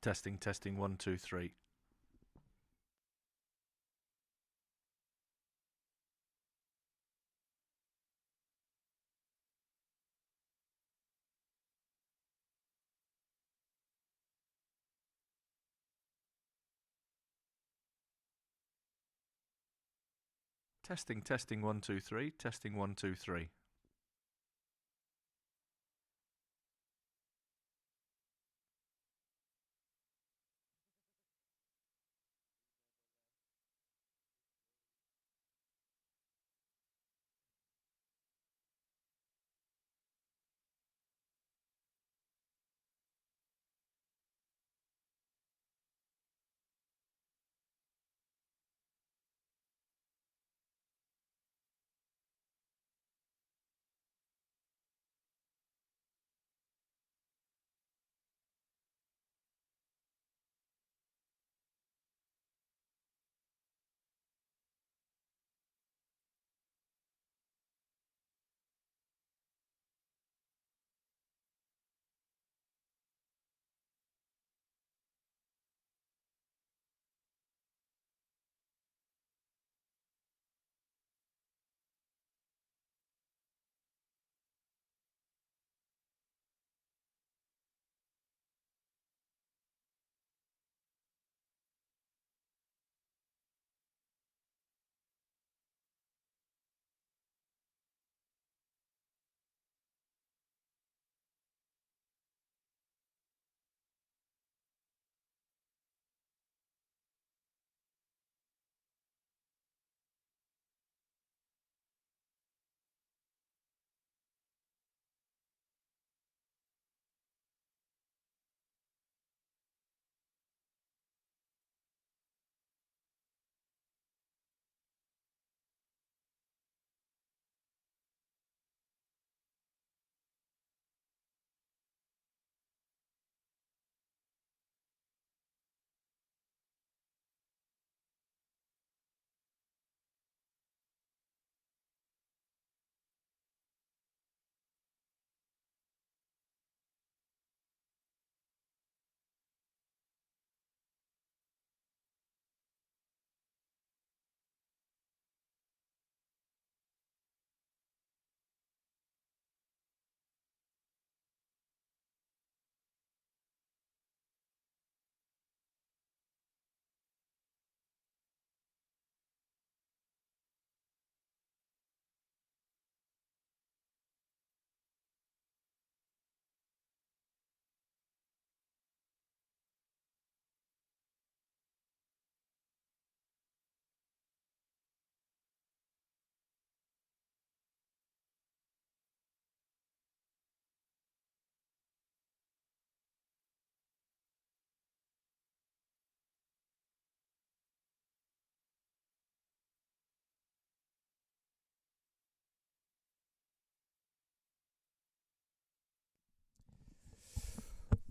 Testing, testing, 1, 2, 3. Testing, testing, 1, 2, 3. Testing, 1, 2, 3.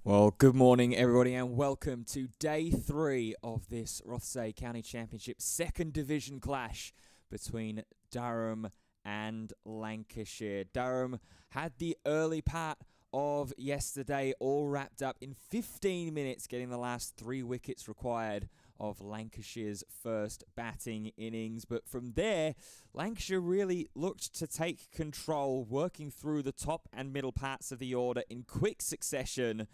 Well, good morning, everybody, and welcome to day 3 of this Rothesay County Championship second division clash between Durham and Lancashire. Durham had the early part of yesterday all wrapped up in 15 minutes, getting the last 3 wickets required of Lancashire's first batting innings. But from there, Lancashire really looked to take control, working through the top and middle parts of the order in quick succession.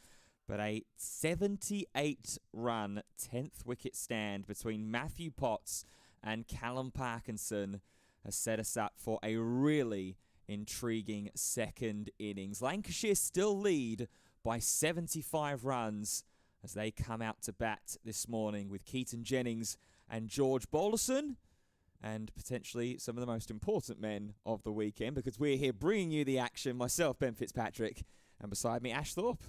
But a 78-run 10th wicket stand between Matthew Potts and Callum Parkinson has set us up for a really intriguing second innings. Lancashire still lead by 75 runs as they come out to bat this morning with Keaton Jennings and George Bolderson, and potentially some of the most important men of the weekend, because we're here bringing you the action. Myself, Ben Fitzpatrick, and beside me, Ash Thorpe.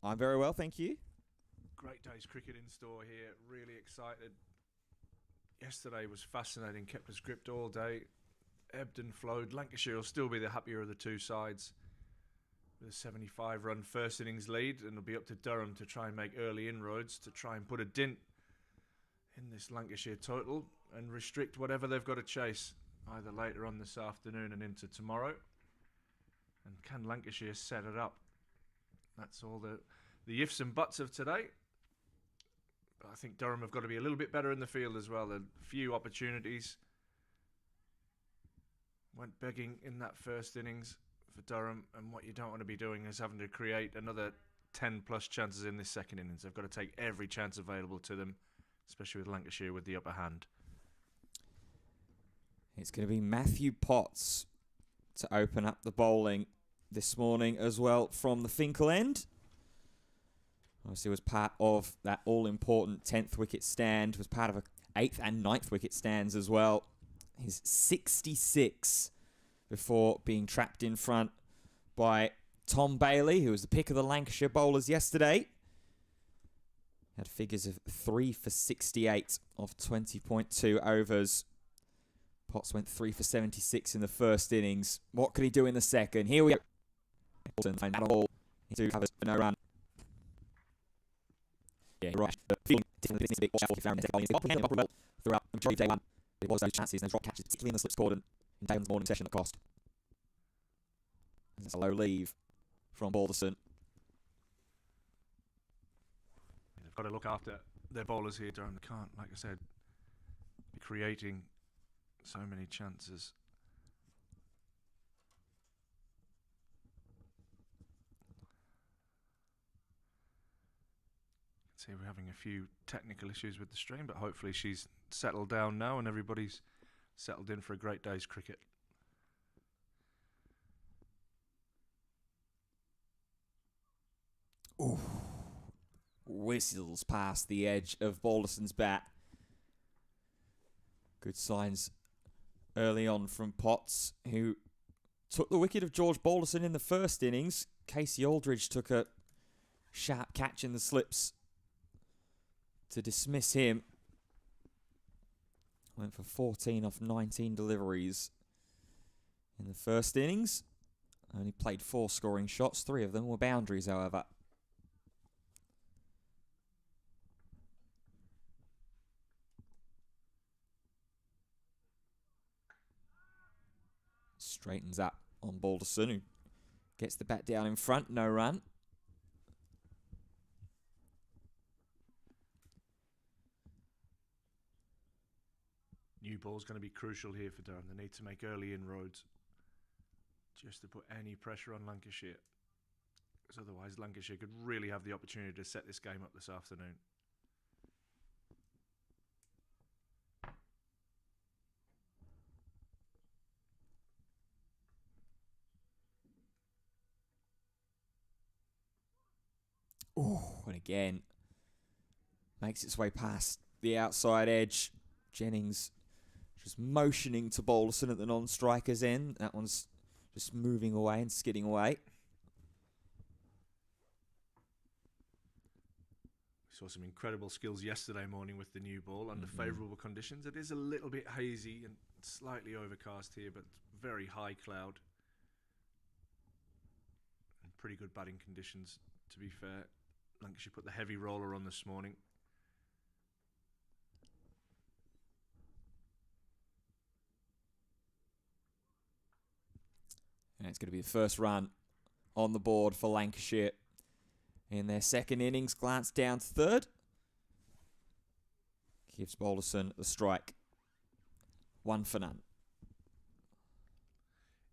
I'm very well, thank you. Great day's cricket in store here. Really excited. Yesterday was fascinating. Kept us gripped all day. Ebbed and flowed. Lancashire will still be the happier of the two sides with a 75-run first innings lead, and it'll be up to Durham to try and make early inroads to try and put a dint in this Lancashire total and restrict whatever they've got to chase either later on this afternoon and into tomorrow. And can Lancashire set it up? That's all the the ifs and buts of today. I think Durham have got to be a little bit better in the field as well. A few opportunities. Went begging in that first innings for Durham, and what you don't want to be doing is having to create another 10 plus chances in this second innings. They've got to take every chance available to them, especially with Lancashire with the upper hand. It's going to be Matthew Potts to open up the bowling this morning as well from the Finkel end. Obviously was part of that all-important 10th wicket stand, was part of a 8th and 9th wicket stands as well. He's 66 before being trapped in front by Tom Bailey, who was the pick of the Lancashire bowlers yesterday. Had figures of 3 for 68 off 20.2 overs. Potts went 3 for 76 in the first innings. What could he do in the second? Here we go. And a ball to have a no run. Yeah, right. Feeling differently this big throughout the majority of day one. There was those chances and those drop catches, particularly in the slip scored in Dalen's morning session that cost. And that's a low leave from Balderson. They've got to look after their bowlers here, Durham. They can't, like I said, be creating so many chances. See, we're having a few technical issues with the stream, but hopefully she's settled down now and everybody's settled in for a great day's cricket. Ooh. Whistles past the edge of Balderson's bat. Good signs early on from Potts, who took the wicket of George Balderson in the first innings. Casey Aldridge took a sharp catch in the slips to dismiss him. Went for 14 off 19 deliveries in the first innings. Only played 4 scoring shots. 3 of them were boundaries, however. Straightens up on Balderson, who gets the bat down in front. No run. New ball's going to be crucial here for Durham. They need to make early inroads just to put any pressure on Lancashire, because otherwise Lancashire could really have the opportunity to set this game up this afternoon. Oh, and again makes its way past the outside edge. Jennings just motioning to Balderson at the non-striker's end. That one's just moving away and skidding away. We saw some incredible skills yesterday morning with the new ball under favourable conditions. It is a little bit hazy and slightly overcast here, but very high cloud. And pretty good batting conditions, to be fair. Lancashire put the heavy roller on this morning. And it's going to be the first run on the board for Lancashire in their second innings. Glance down to third. Gives Balderson the strike. 1 for none.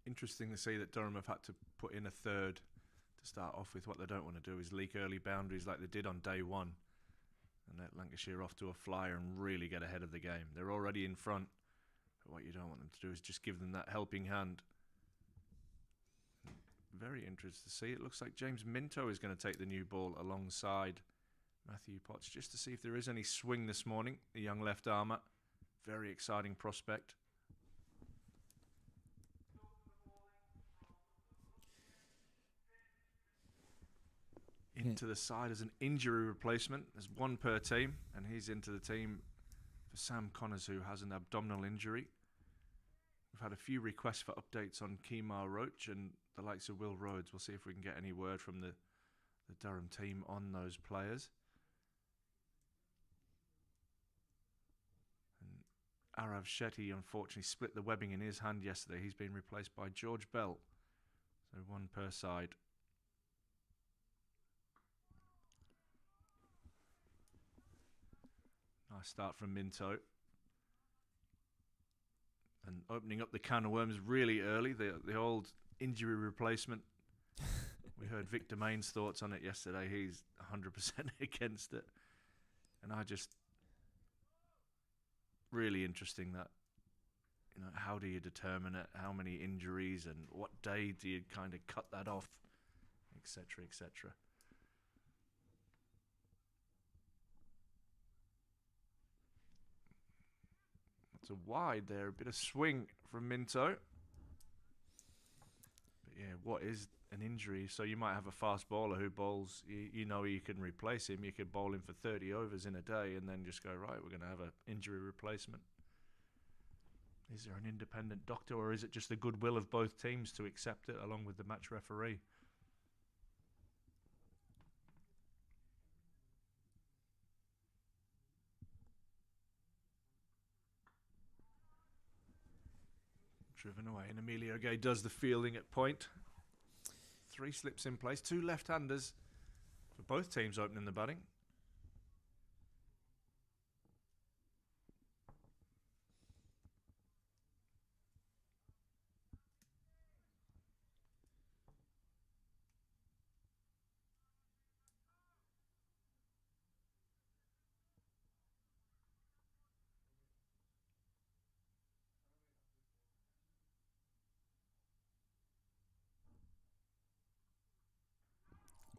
Interesting to see that Durham have had to put in a third to start off with. What they don't want to do is leak early boundaries like they did on day one and let Lancashire off to a flyer and really get ahead of the game. They're already in front, but what you don't want them to do is just give them that helping hand. Very interested to see. It looks like James Minto is going to take the new ball alongside Matthew Potts, just to see if there is any swing this morning. The young left armour. Very exciting prospect. Into the side as an injury replacement. There's 1 per team, and he's into the team for Sam Connors, who has an abdominal injury. We've had a few requests for updates on Kemar Roach and the likes of Will Rhodes. We'll see if we can get any word from the Durham team on those players. And Arav Shetty unfortunately split the webbing in his hand yesterday. He's been replaced by George Bell. So 1 per side. Nice start from Minto. And opening up the can of worms really early, the old injury replacement. We heard Victor Main's thoughts on it yesterday. He's 100% against it. And really interesting that, how do you determine it? How many injuries and what day do you kind of cut that off, etc., etc. It's a wide there, a bit of swing from Minto. But yeah, what is an injury? So you might have a fast bowler who bowls, you can replace him. You could bowl him for 30 overs in a day and then just go, right, we're going to have an injury replacement. Is there an independent doctor, or is it just the goodwill of both teams to accept it along with the match referee? Driven away, and Emilio Gay does the fielding at point. 3 slips in place, 2 left-handers for both teams opening the batting.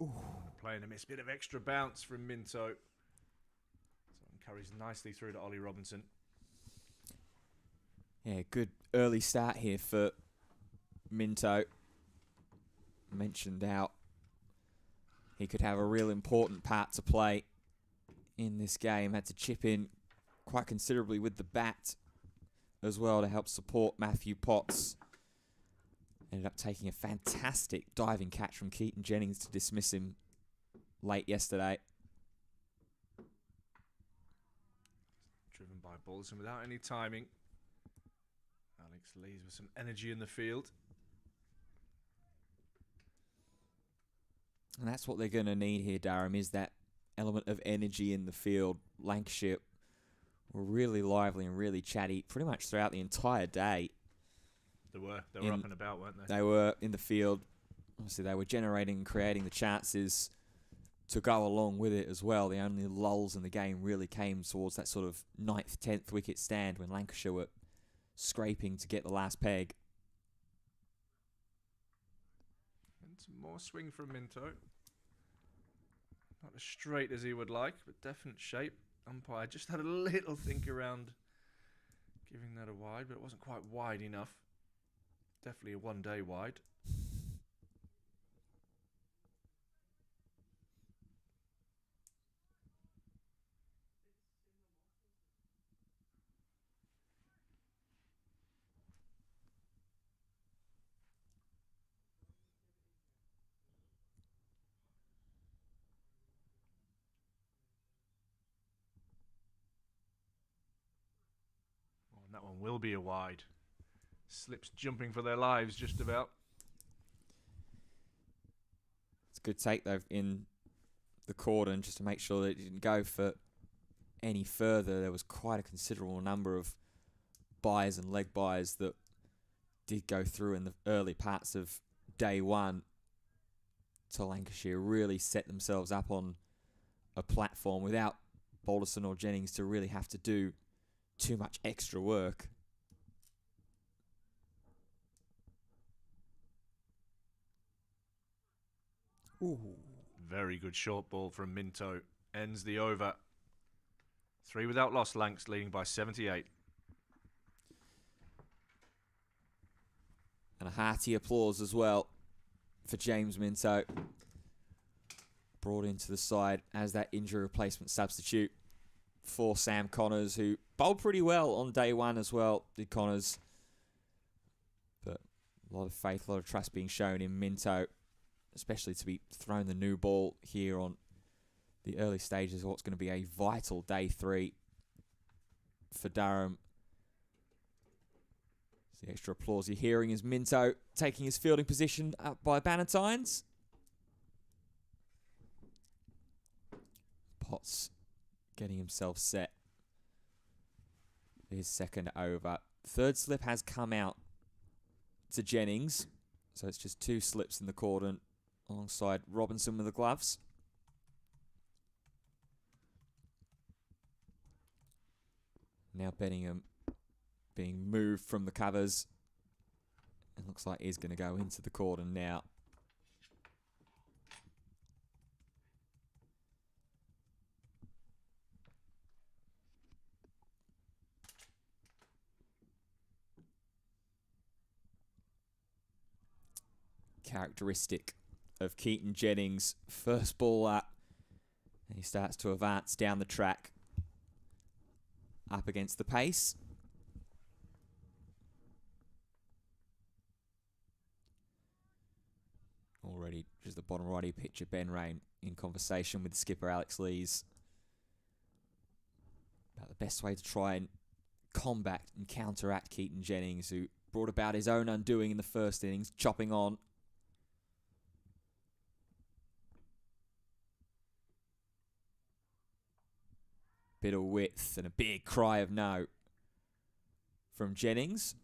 Ooh. Playing a miss, bit of extra bounce from Minto. So it carries nicely through to Ollie Robinson. Yeah, good early start here for Minto. Mentioned out. He could have a real important part to play in this game. Had to chip in quite considerably with the bat as well to help support Matthew Potts. Ended up taking a fantastic diving catch from Keaton Jennings to dismiss him late yesterday. Driven by balls and without any timing. Alex Lees with some energy in the field. And that's what they're going to need here, Durham, is that element of energy in the field. Lancashire were really lively and really chatty pretty much throughout the entire day. They were up and about, weren't they? They were in the field. Obviously, they were generating and creating the chances to go along with it as well. The only lulls in the game really came towards that sort of 9th, 10th wicket stand when Lancashire were scraping to get the last peg. And some more swing from Minto. Not as straight as he would like, but definite shape. Umpire just had a little think around giving that a wide, but it wasn't quite wide enough. Definitely a 1-day wide. Oh, and that one will be a wide. Slips jumping for their lives just about. It's a good take, though, in the cordon just to make sure that it didn't go for any further. There was quite a considerable number of buys and leg buys that did go through in the early parts of day one. So Lancashire really set themselves up on a platform without Balderson or Jennings to really have to do too much extra work. Ooh. Very good short ball from Minto. Ends the over. 3 without loss, Lancs leading by 78. And a hearty applause as well for James Minto. Brought into the side as that injury replacement substitute for Sam Connors, who bowled pretty well on day one as well, did Connors. But a lot of faith, a lot of trust being shown in Minto, especially to be thrown the new ball here on the early stages of what's going to be a vital day 3 for Durham. So the extra applause you're hearing is Minto taking his fielding position up by Bannatynes. Potts getting himself set. his second over. Third slip has come out to Jennings. So it's just 2 slips in the cordon alongside Robinson with the gloves. Now Benningham being moved from the covers. It looks like he's going to go into the cordon now. Characteristic of Keaton Jennings. First ball up, and he starts to advance down the track. Up against the pace. Already just the bottom righty picture, Ben Rain in conversation with skipper Alex Lees about the best way to try and combat and counteract Keaton Jennings, who brought about his own undoing in the first innings, chopping on. Bit of width and a big cry of no from Jennings.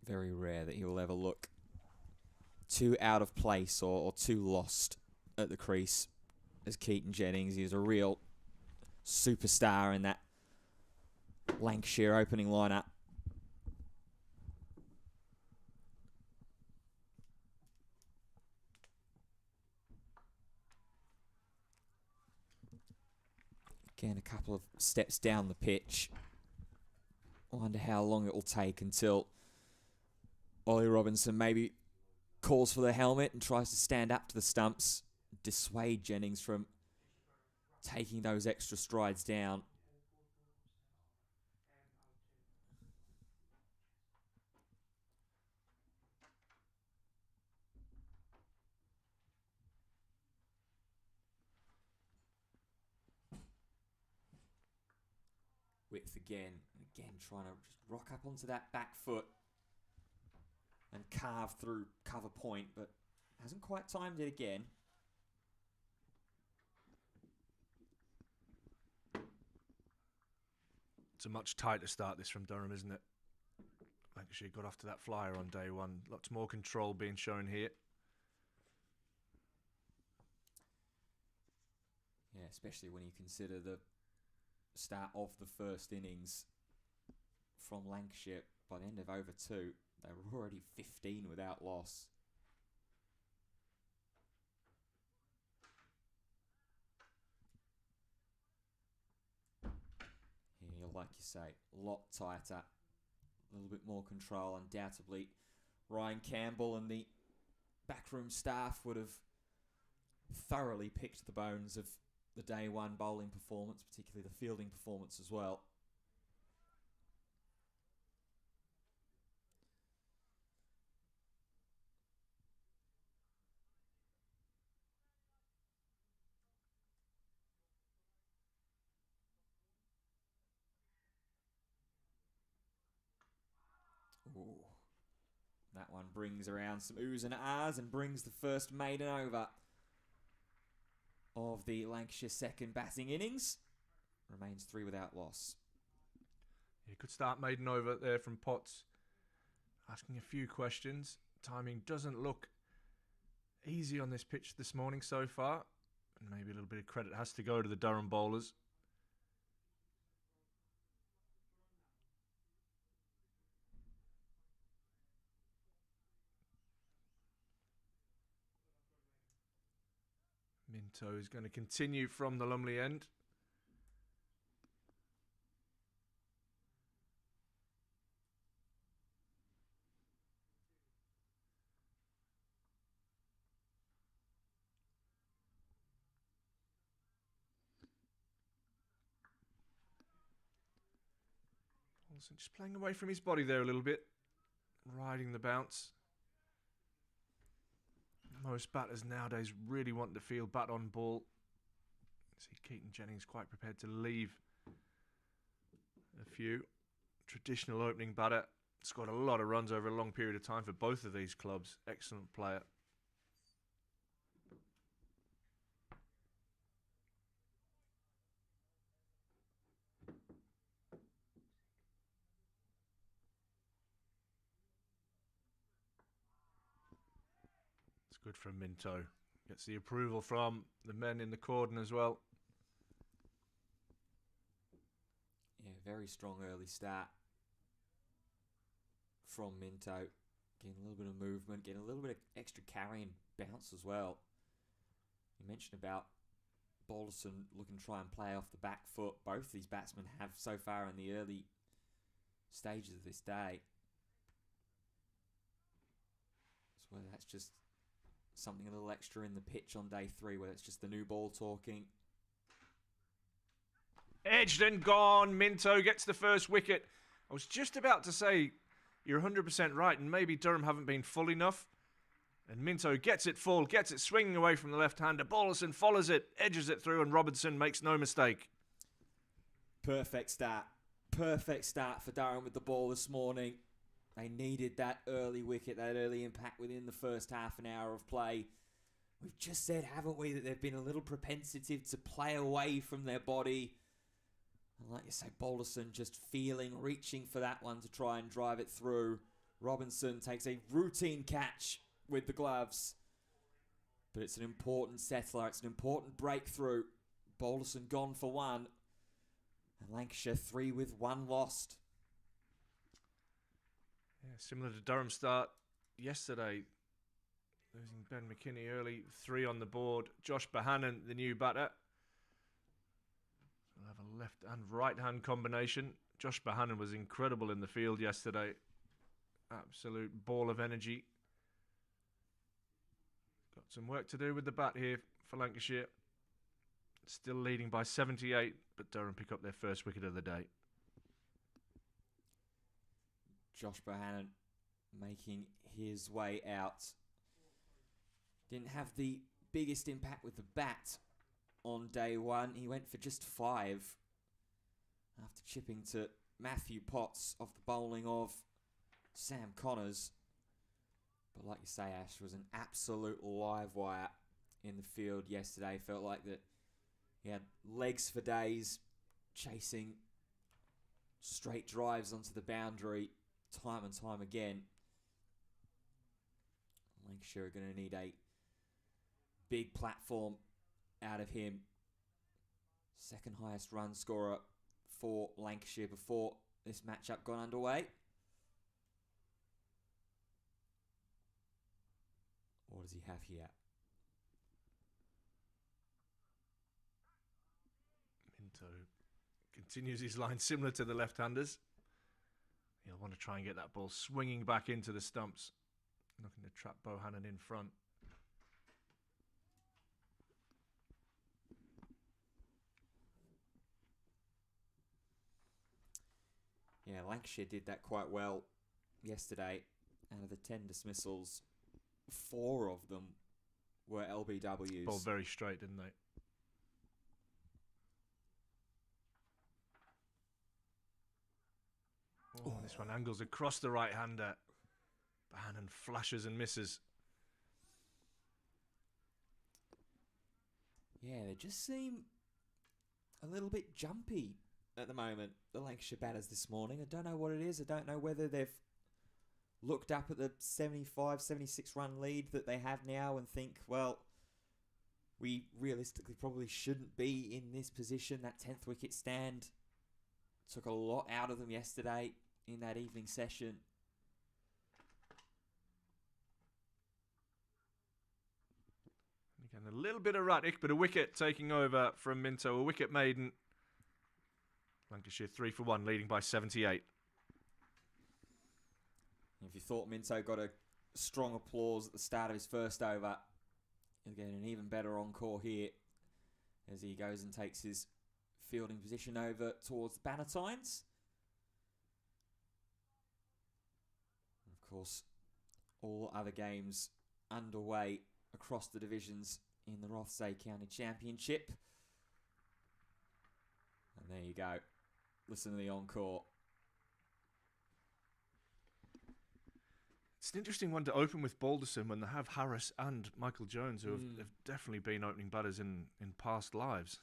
Very rare that he will ever look too out of place or too lost at the crease as Keaton Jennings. He's a real superstar in that Lancashire opening lineup. Again, a couple of steps down the pitch. I wonder how long it will take until Ollie Robinson maybe calls for the helmet and tries to stand up to the stumps, dissuade Jennings from taking those extra strides down. Width again trying to just rock up onto that back foot and carve through cover point, but hasn't quite timed it again. It's a much tighter start this from Durham, isn't it? Lancashire got off to that flyer on day one. Lots more control being shown here. Yeah, especially when you consider the start of the first innings from Lancashire. By the end of over 2, they were already 15 without loss. Yeah, like you say, a lot tighter, a little bit more control. Undoubtedly, Ryan Campbell and the backroom staff would have thoroughly picked the bones of the day one bowling performance, particularly the fielding performance as well. Ooh. That one brings around some oohs and ahs and brings the first maiden over of the Lancashire second batting innings. Remains 3 without loss. Yeah, good start maiden over there from Potts. Asking a few questions. Timing doesn't look easy on this pitch this morning so far. And maybe a little bit of credit has to go to the Durham bowlers. Minto is going to continue from the Lumley end. Olsen just playing away from his body there a little bit. Riding the bounce. Most batters nowadays really want to feel bat on ball. See Keaton Jennings quite prepared to leave a few. Traditional opening batter. Scored a lot of runs over a long period of time for both of these clubs. Excellent player. Good from Minto. Gets the approval from the men in the cordon as well. Yeah, very strong early start from Minto. Getting a little bit of movement, getting a little bit of extra carry and bounce as well. You mentioned about Balderson looking to try and play off the back foot. Both these batsmen have so far in the early stages of this day. So whether that's just something a little extra in the pitch on day 3, whether it's just the new ball talking. Edged and gone. Minto gets the first wicket. I was just about to say, you're 100% right, and maybe Durham haven't been full enough. And Minto gets it full, gets it swinging away from the left-hander. Balderson follows it, edges it through, and Robinson makes no mistake. Perfect start. Perfect start for Durham with the ball this morning. They needed that early wicket, that early impact within the first half an hour of play. We've just said, haven't we, that they've been a little propensive to play away from their body. And like you say, Balderson just feeling, reaching for that one to try and drive it through. Robinson takes a routine catch with the gloves. But it's an important settler. It's an important breakthrough. Balderson gone for 1. And Lancashire 3 with 1 lost. Yeah, similar to Durham's start yesterday. Losing Ben McKinney early, 3 on the board. Josh Bohannon, the new batter. We'll have a left and right hand combination. Josh Bohannon was incredible in the field yesterday. Absolute ball of energy. Got some work to do with the bat here for Lancashire. Still leading by 78, but Durham pick up their first wicket of the day. Josh Bohannon making his way out. Didn't have the biggest impact with the bat on day 1. He went for just 5 after chipping to Matthew Potts off the bowling of Sam Connors. But like you say, Ash, was an absolute live wire in the field yesterday. Felt like that he had legs for days, chasing straight drives onto the boundary time and time again. Lancashire are going to need a big platform out of him. Second highest run scorer for Lancashire before this matchup got underway. What does he have here? Minto continues his line similar to the left-handers. He'll want to try and get that ball swinging back into the stumps. Looking to trap Bohannon in front. Yeah, Lancashire did that quite well yesterday. Out of the 10 dismissals, 4 of them were LBWs. Ball very straight, didn't they? Oh, this one angles across the right-hander. Bohannon flashes and misses. Yeah, they just seem a little bit jumpy at the moment, the Lancashire batters this morning. I don't know what it is. I don't know whether they've looked up at the 75, 76 run lead that they have now and think, well, we realistically probably shouldn't be in this position. That 10th wicket stand took a lot out of them yesterday in that evening session. Again, a little bit erratic, but a wicket taking over from Minto. A wicket maiden. Lancashire 3 for 1, leading by 78. If you thought Minto got a strong applause at the start of his first over, he'll get an even better encore here as he goes and takes his fielding position over towards the Bannatynes. Of course, all other games underway across the divisions in the Rothesay County Championship. And there you go. Listen to the encore. It's an interesting one to open with Balderson when they have Harris and Michael Jones, who have definitely been opening batters in past lives.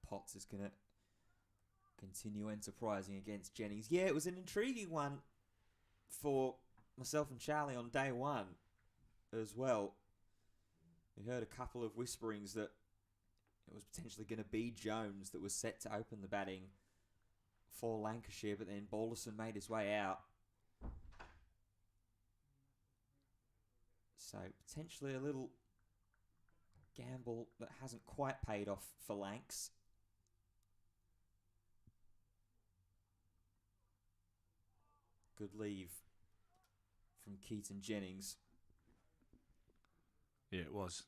Potts is going to continue enterprising against Jennings. Yeah, it was an intriguing one for myself and Charlie on day one as well. We heard a couple of whisperings that it was potentially going to be Jones that was set to open the batting for Lancashire, but then Balderson made his way out. So potentially a little gamble that hasn't quite paid off for Lancs. Good leave from Keaton Jennings. Yeah, it was.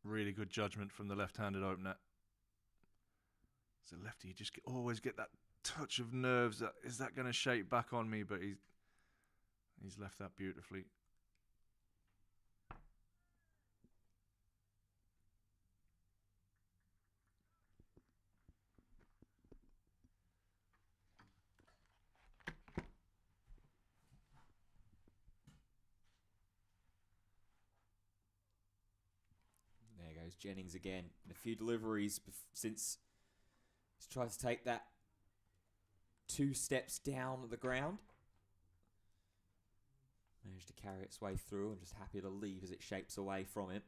Really good judgment from the left-handed opener. As a lefty, you just always get that touch of nerves. That is that going to shape back on me? But he's left that beautifully. There goes Jennings again. A few deliveries since he's tried to take that 2 steps down the ground. Managed to carry its way through and just happy to leave as it shapes away from it.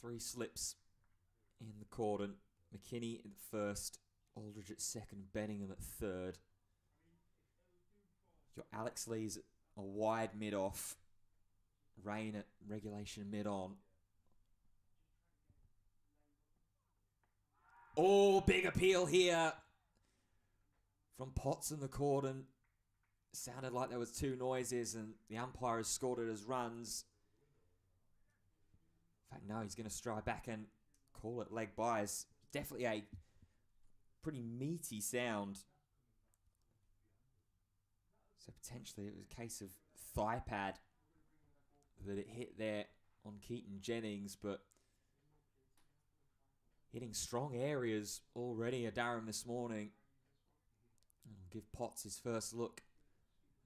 3 slips in the cordon. McKinney at first, Aldridge at second, Benningham at third. Your Alex Lee's a wide mid-off. Rain at regulation mid-on. Oh, big appeal here from Potts in the cordon. Sounded like there was 2 noises and the umpire has scored it as runs. In fact, no, he's going to stride back and call it leg by. It's definitely a pretty meaty sound. So potentially it was a case of thigh pad that it hit there on Keaton Jennings, but hitting strong areas already at Durham this morning. And give Potts his first look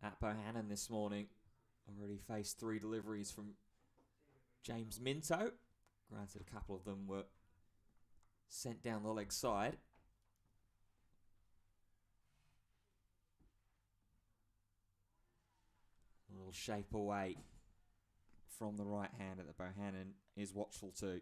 at Bohannon this morning. Already faced 3 deliveries from James Minto. Granted, a couple of them were sent down the leg side. A little shape away from the right hand at the Bohannon is watchful too.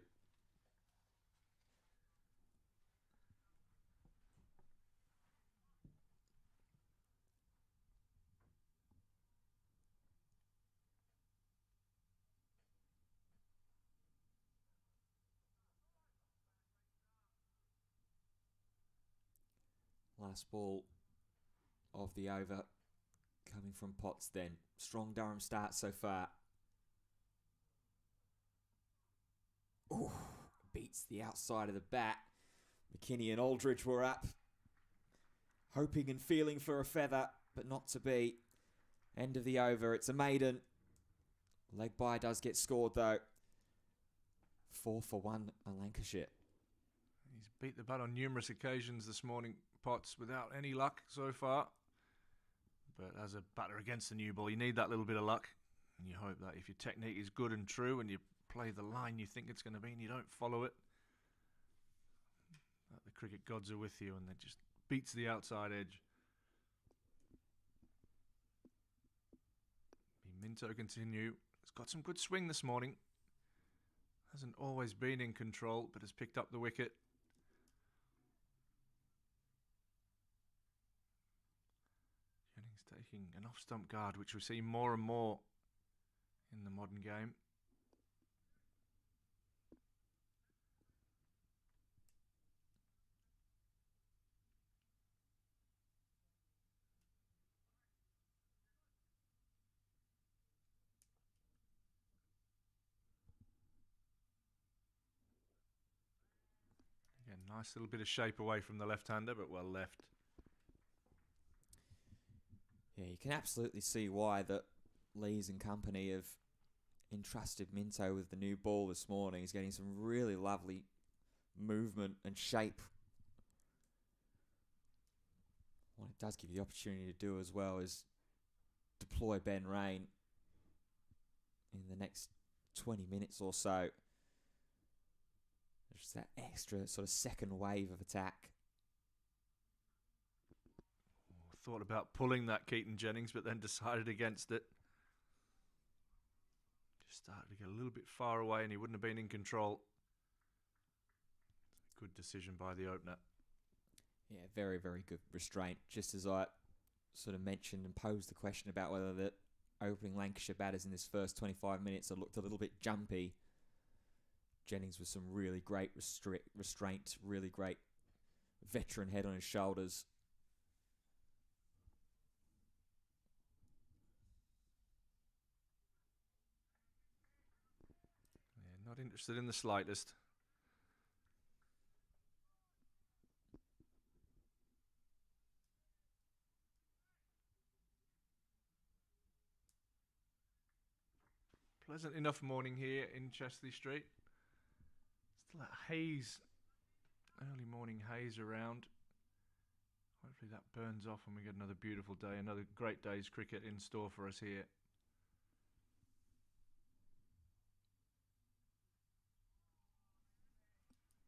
Last ball of the over coming from Potts then. Strong Durham start so far. Ooh, beats the outside of the bat. McKinney and Aldridge were up. Hoping and feeling for a feather, but not to be. End of the over. It's a maiden. Leg by does get scored though. 4 for 1 on Lancashire. He's beat the bat on numerous occasions this morning, Potts, without any luck so far. But as a batter against the new ball, you need that little bit of luck. And you hope that if your technique is good and true and you play the line you think it's going to be and you don't follow it, that the cricket gods are with you and it just beats the outside edge. Minto continue. He's got some good swing this morning. Hasn't always been in control, but has picked up the wicket. Jennings taking an off-stump guard, which we see more and more in the modern game. Again, nice little bit of shape away from the left-hander, but well left. Yeah, you can absolutely see why that Lees and company have entrusted Minto with the new ball this morning. He's getting some really lovely movement and shape. What it does give you the opportunity to do as well is deploy Ben Rain in the next 20 minutes or so. Just that extra sort of second wave of attack. Thought about pulling that Keaton Jennings, but then decided against it. Just started to get a little bit far away and he wouldn't have been in control. Good decision by the opener. Yeah, very, very good restraint. Just as I sort of mentioned and posed the question about whether the opening Lancashire batters in this first 25 minutes had looked a little bit jumpy. Jennings with some really great restraint, really great veteran head on his shoulders. Yeah, not interested in the slightest. Pleasant enough morning here in Chesley Street. Still that haze, early morning haze around. Hopefully that burns off and we get another beautiful day, another great day's cricket in store for us here.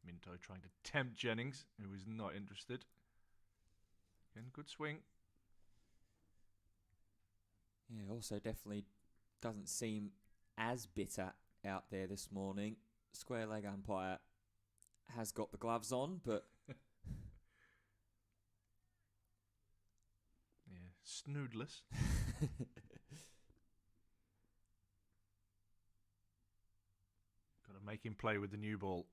Minto trying to tempt Jennings, who is not interested. Again, good swing. Yeah, also definitely doesn't seem as bitter out there this morning. Square leg umpire has got the gloves on, but yeah, snoodless. Got to make him play with the new ball.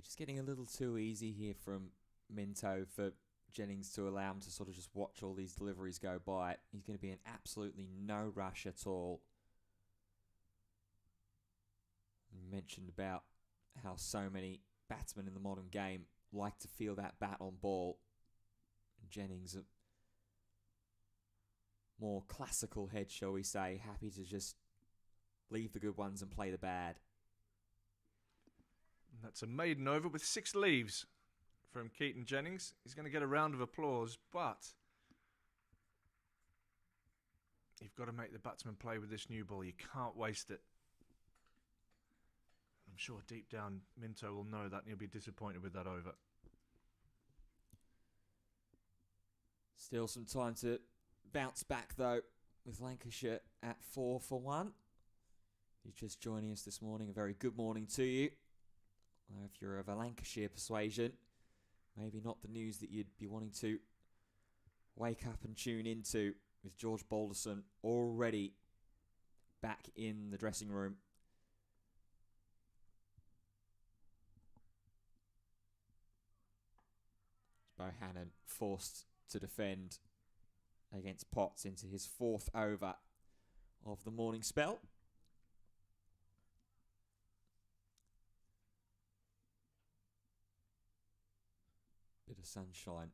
yeah, just getting a little too easy here from Minto for Jennings to allow him to sort of just watch all these deliveries go by. He's going to be in absolutely no rush at all. You mentioned about how so many batsmen in the modern game like to feel that bat on ball. Jennings, a more classical head, shall we say, happy to just leave the good ones and play the bad. And that's a maiden over with 6 leaves from Keaton Jennings. He's going to get a round of applause, but you've got to make the batsman play with this new ball. You can't waste it. I'm sure deep down Minto will know that and he'll be disappointed with that over. Still some time to bounce back though, with Lancashire at 4 for 1. If you're just joining us this morning, a very good morning to you. If you're of a Lancashire persuasion, maybe not the news that you'd be wanting to wake up and tune into, with George Balderson already back in the dressing room. Bohannon forced to defend against Potts into his 4th over of the morning spell. Bit of sunshine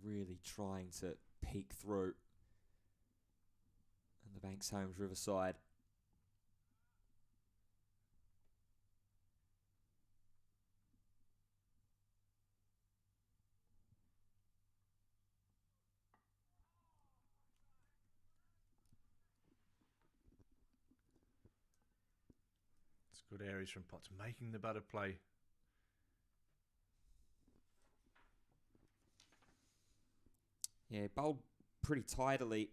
really trying to peek through. And the Banks Homes Riverside. It's good areas from Potts, making the batter play. Yeah, bowled pretty tidily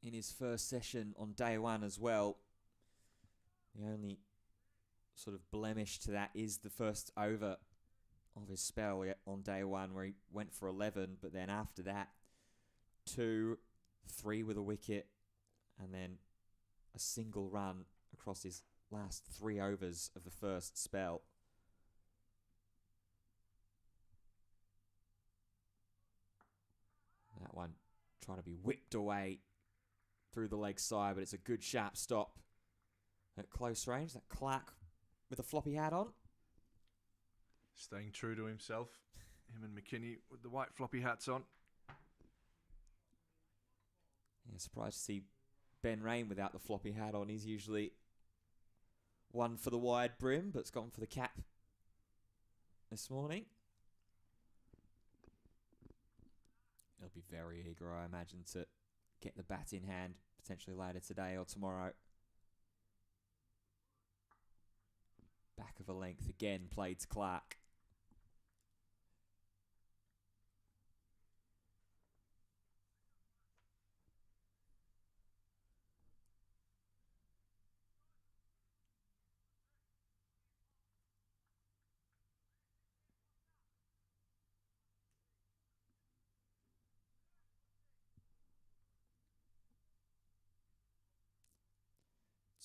in his first session on day 1 as well. The only sort of blemish to that is the first over of his spell on day 1, where he went for 11, but then after that 2, 3 with a wicket, and then a single run across his last 3 overs of the first spell. That one trying to be whipped away through the leg side, but it's a good sharp stop at close range. That Clark with a floppy hat on. Staying true to himself. Him and McKinney with the white floppy hats on. Yeah, surprised to see Ben Rain without the floppy hat on. He's usually one for the wide brim, but it's gone for the cap this morning. very eager, I imagine, to get the bat in hand potentially later today or tomorrow. Back of a length again, played to Clark.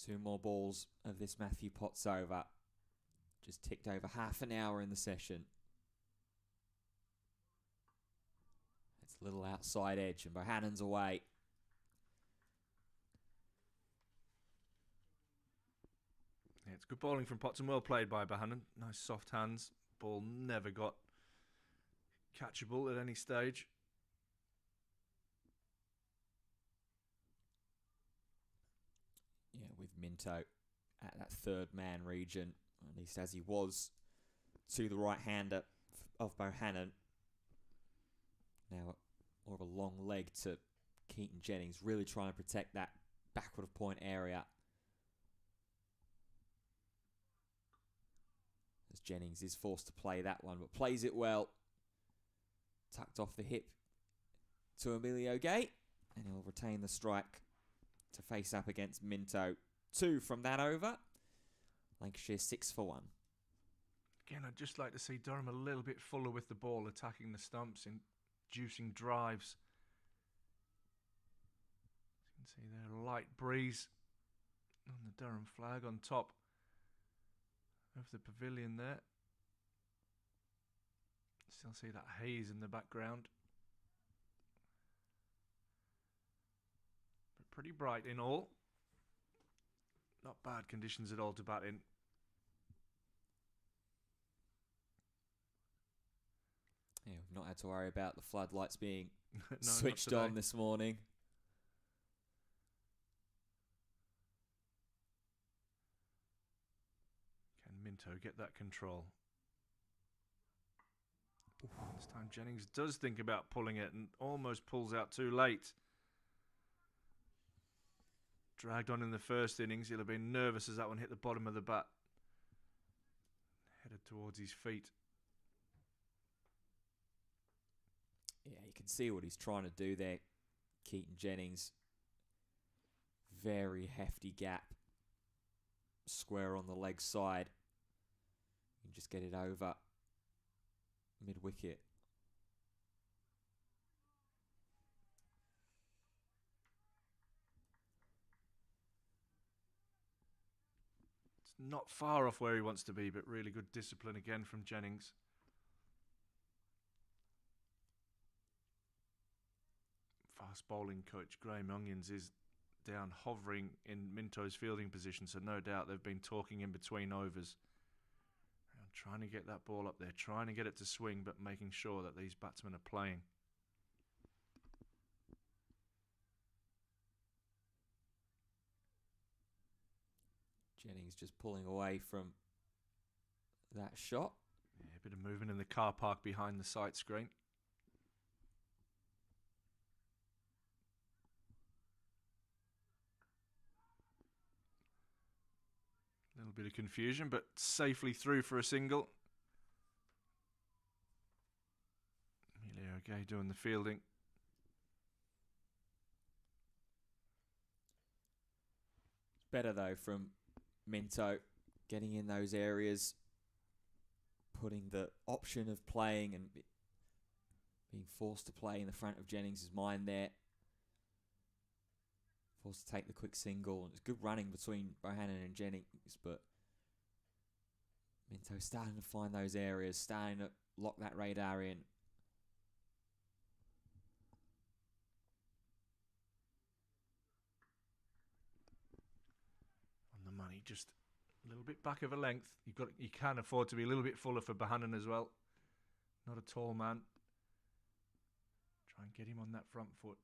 Two more balls of this Matthew Potts over. Just ticked over half an hour in the session. It's a little outside edge and Bohannon's away. Yeah, it's good bowling from Potts and well played by Bohannon. Nice soft hands. Ball never got catchable at any stage. Yeah, with Minto at that third man region, at least as he was to the right-hander of Bohannon. Now more of a long leg to Keaton Jennings, really trying to protect that backward of point area. As Jennings is forced to play that one, but plays it well. Tucked off the hip to Emilio Gay, and he'll retain the strike to face up against Minto. 2 from that over. Lancashire 6 for 1. Again, I'd just like to see Durham a little bit fuller with the ball, attacking the stumps, inducing drives. As you can see there, light breeze on the Durham flag on top of the pavilion there. Still see that haze in the background. But pretty bright in all. Not bad conditions at all to bat in. Yeah, we've not had to worry about the floodlights being No, switched on this morning. Can Minto get that control? This time Jennings does think about pulling it and almost pulls out too late. Dragged on in the first innings. He'll have been nervous as that one hit the bottom of the bat. Headed towards his feet. Yeah, you can see what he's trying to do there. Keaton Jennings. Very hefty gap. Square on the leg side. You can just get it over mid-wicket. It's not far off where he wants to be, but really good discipline again from Jennings. Fast bowling coach Graham Onions is down hovering in Minto's fielding position, so no doubt they've been talking in between overs. Trying to get that ball up there, trying to get it to swing, but making sure that these batsmen are playing. Jennings just pulling away from that shot. Yeah, a bit of movement in the car park behind the sight screen. A little bit of confusion, but safely through for a single. Emilio Gay doing the fielding. Better though from Minto, getting in those areas, putting the option of playing and being forced to play in the front of Jennings' mind there. Forced to take the quick single. It's good running between Bohannon and Jennings, but Minto starting to find those areas, starting to lock that radar in. On the money, just a little bit back of a length. You can afford to be a little bit fuller for Bohannon as well. Not a tall man. Try and get him on that front foot.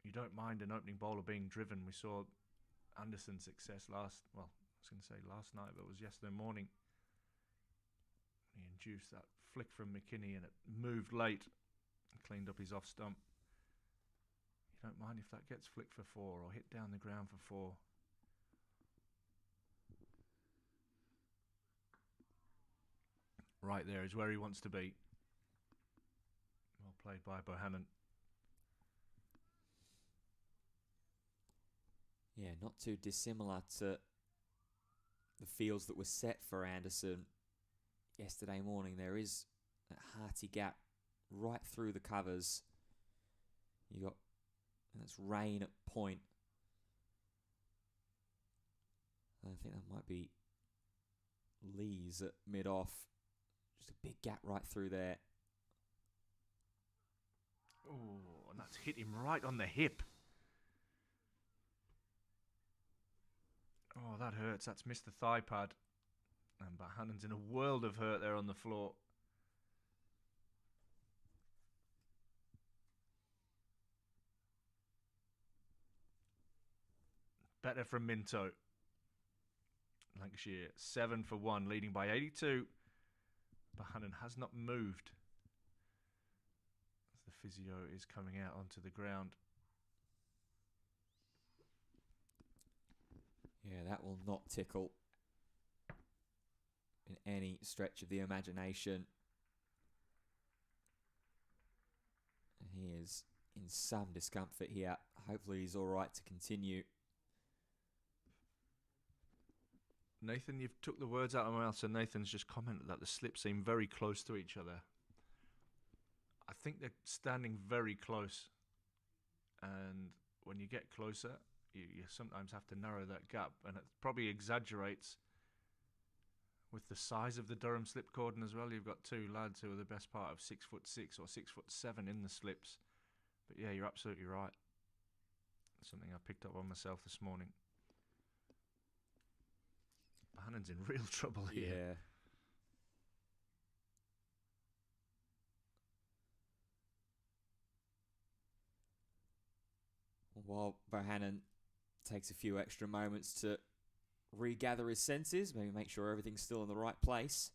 You don't mind an opening bowler being driven. We saw Anderson's success last night, but it was yesterday morning. He produced that flick from McKinney, and it moved late and cleaned up his off stump. You don't mind if that gets flicked for 4 or hit down the ground for 4. Right there is where he wants to be. Well played by Bohannon. Yeah, not too dissimilar to the fields that were set for Anderson yesterday morning. There is that hearty gap right through the covers. You got, and that's rain at point. I think that might be Lees at mid-off. Just a big gap right through there. Oh, and that's hit him right on the hip. Oh, that hurts. That's missed the thigh pad. And Bohannon's in a world of hurt there on the floor. Better from Minto. Lancashire 7 for 1, leading by 82. Bohannon has not moved as the physio is coming out onto the ground. Yeah, that will not tickle in any stretch of the imagination. And he is in some discomfort here. Hopefully he's all right to continue. Nathan, you've took the words out of my mouth, so Nathan's just commented that the slips seem very close to each other. I think they're standing very close. And when you get closer, you sometimes have to narrow that gap, and it probably exaggerates with the size of the Durham slip cordon as well. You've got 2 lads who are the best part of 6'6" or 6'7" in the slips. But yeah, you're absolutely right. Something I picked up on myself this morning. Bohannon's in real trouble here. Yeah. While Bohannon takes a few extra moments to regather his senses, maybe make sure everything's still in the right place.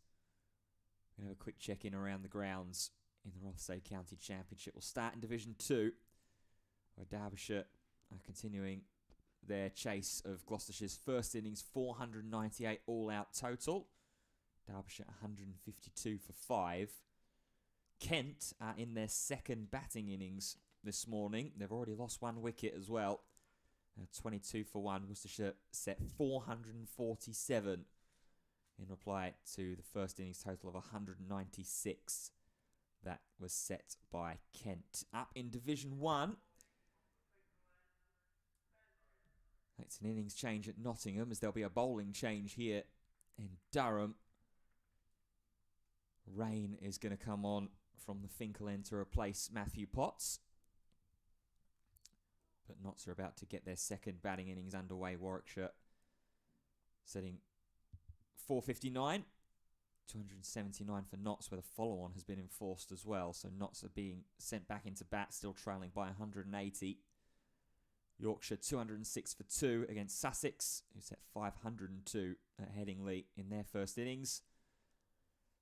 We're going to have a quick check-in around the grounds in the Rothesay County Championship. We'll start in Division 2, where Derbyshire are continuing their chase of Gloucestershire's first innings, 498 all-out total. Derbyshire 152 for 5. Kent are in their second batting innings this morning. They've already lost 1 wicket as well. 22 for 1. Worcestershire set 447 in reply to the first innings total of 196 that was set by Kent. Up in Division 1, it's an innings change at Nottingham, as there'll be a bowling change here in Durham. Rain is going to come on from the Finkel end to replace Matthew Potts. But Notts are about to get their second batting innings underway. Warwickshire setting 459. 279 for Notts, where the follow-on has been enforced as well. So Notts are being sent back into bat, still trailing by 180. Yorkshire 206 for 2 against Sussex, who set 502 at Headingley in their first innings.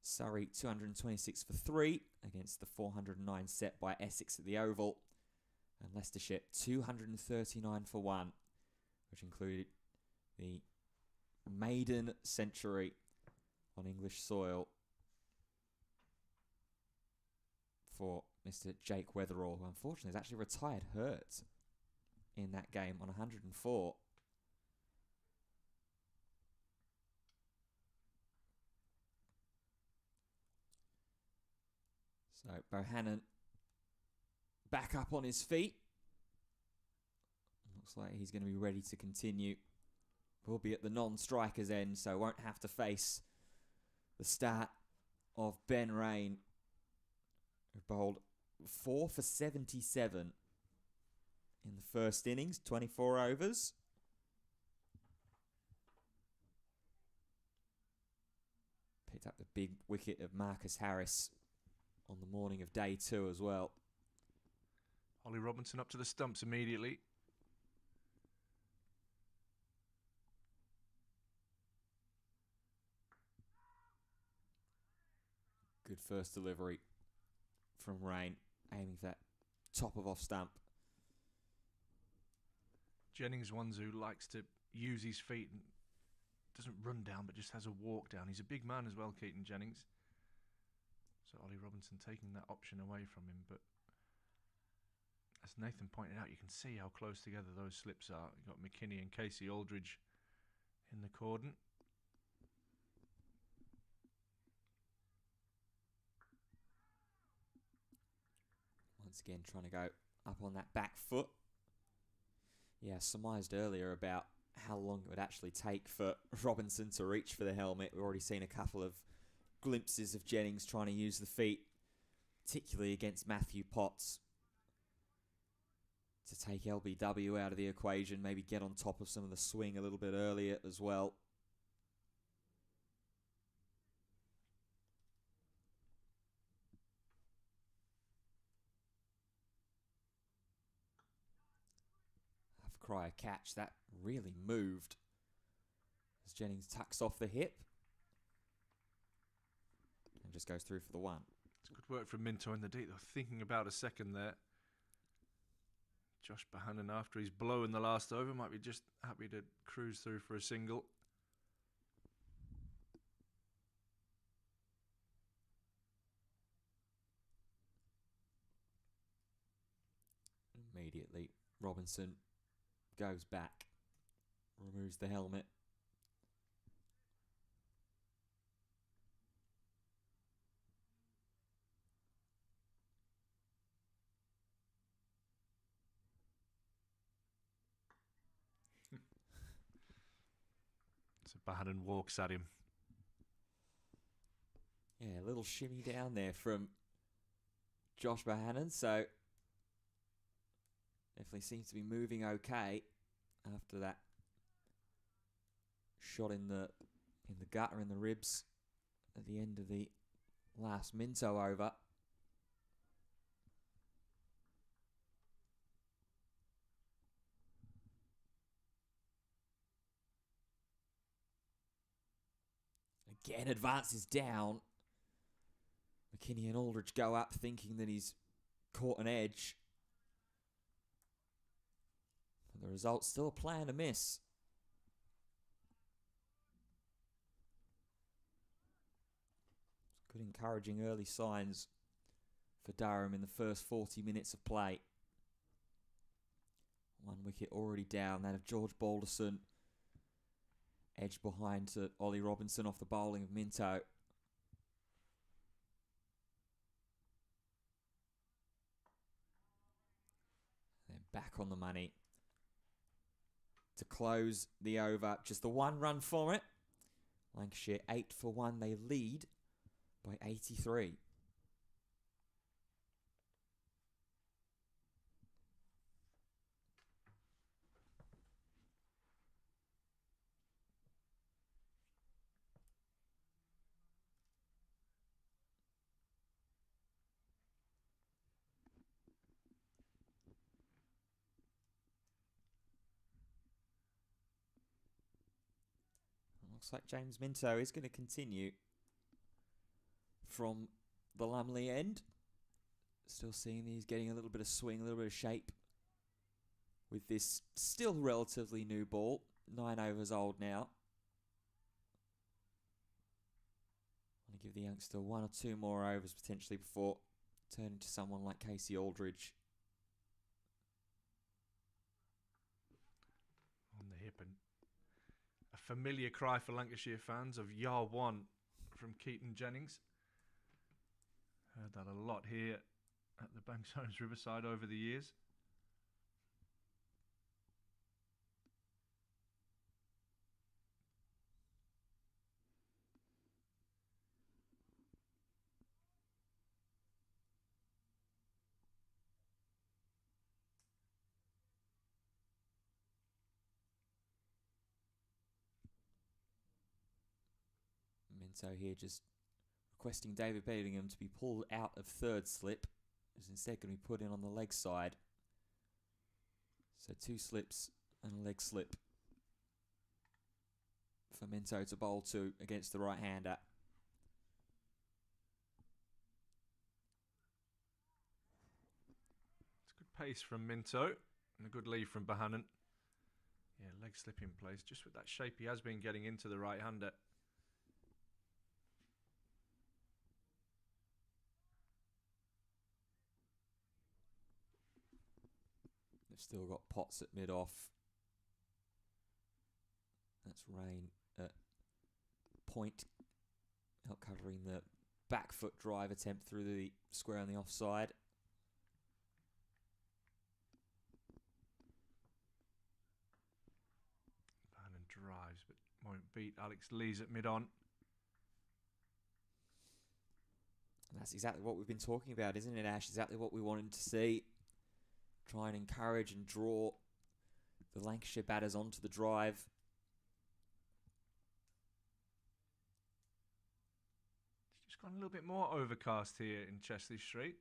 Surrey 226 for 3 against the 409 set by Essex at the Oval. And Leicestershire 239 for 1, which included the maiden century on English soil for Mr. Jake Weatherall, who unfortunately has actually retired hurt in that game on 104. So Bohannon back up on his feet. Looks like he's going to be ready to continue. Will be at the non-striker's end, so won't have to face the start of Ben Rain, who bowled 4 for 77 in the first innings, 24 overs. Picked up the big wicket of Marcus Harris on the morning of day 2 as well. Ollie Robinson up to the stumps immediately. Good first delivery from Rain, aiming for that top of off stump. Jennings ones who likes to use his feet and doesn't run down but just has a walk down. He's a big man as well, Keaton Jennings. So Ollie Robinson taking that option away from him, but as Nathan pointed out, you can see how close together those slips are. You've got McKinney and Casey Aldridge in the cordon. Once again, trying to go up on that back foot. Yeah, surmised earlier about how long it would actually take for Robinson to reach for the helmet. We've already seen a couple of glimpses of Jennings trying to use the feet, particularly against Matthew Potts, to take LBW out of the equation, maybe get on top of some of the swing a little bit earlier as well. Cry a catch. That really moved as Jennings tucks off the hip and just goes through for the one. It's good work from Minto in the deep. They're thinking about a second there. Josh Bohannon, after he's blown the last over, might be just happy to cruise through for a single. Immediately, Robinson goes back, removes the helmet. So Bohannon walks at him. Yeah, a little shimmy down there from Josh Bohannon, so definitely seems to be moving okay after that shot in the gutter, in the ribs at the end of the last Minto over. Again, advances down. McKinney and Aldridge go up thinking that he's caught an edge. But the result's still a play and a miss. Good encouraging early signs for Durham in the first 40 minutes of play. One wicket already down, that of George Balderson. Edge behind to Ollie Robinson off the bowling of Minto. Then back on the money to close the over. Just the one run for it. Lancashire 8 for 1. They lead by 83. Looks like James Minto is going to continue from the Lumley end. Still seeing that he's getting a little bit of swing, a little bit of shape with this still relatively new ball. 9 overs old now. I want to give the youngster 1 or 2 more overs potentially before turning to someone like Casey Aldridge. On the hip, and a familiar cry for Lancashire fans of Yar 1 from Keaton Jennings. Heard that a lot here at the Banks Homes Riverside over the years. Minto here just requesting David Bedingham to be pulled out of third slip. Is instead going to be put in on the leg side. So 2 slips and a leg slip for Minto to bowl to against the right-hander. pace from Minto and a good lead from Bohannon. Yeah, leg slip in place. Just with that shape he has been getting into the right-hander. They've still got Potts at mid-off. That's Rain at point, out covering the back foot drive attempt through the square on the offside. Bohannon drives, but won't beat Alex Lees at mid-on. And that's exactly what we've been talking about, isn't it, Ash? Exactly what we wanted to see. Try and encourage and draw the Lancashire batters onto the drive. It's just gone a little bit more overcast here in Chesley Street.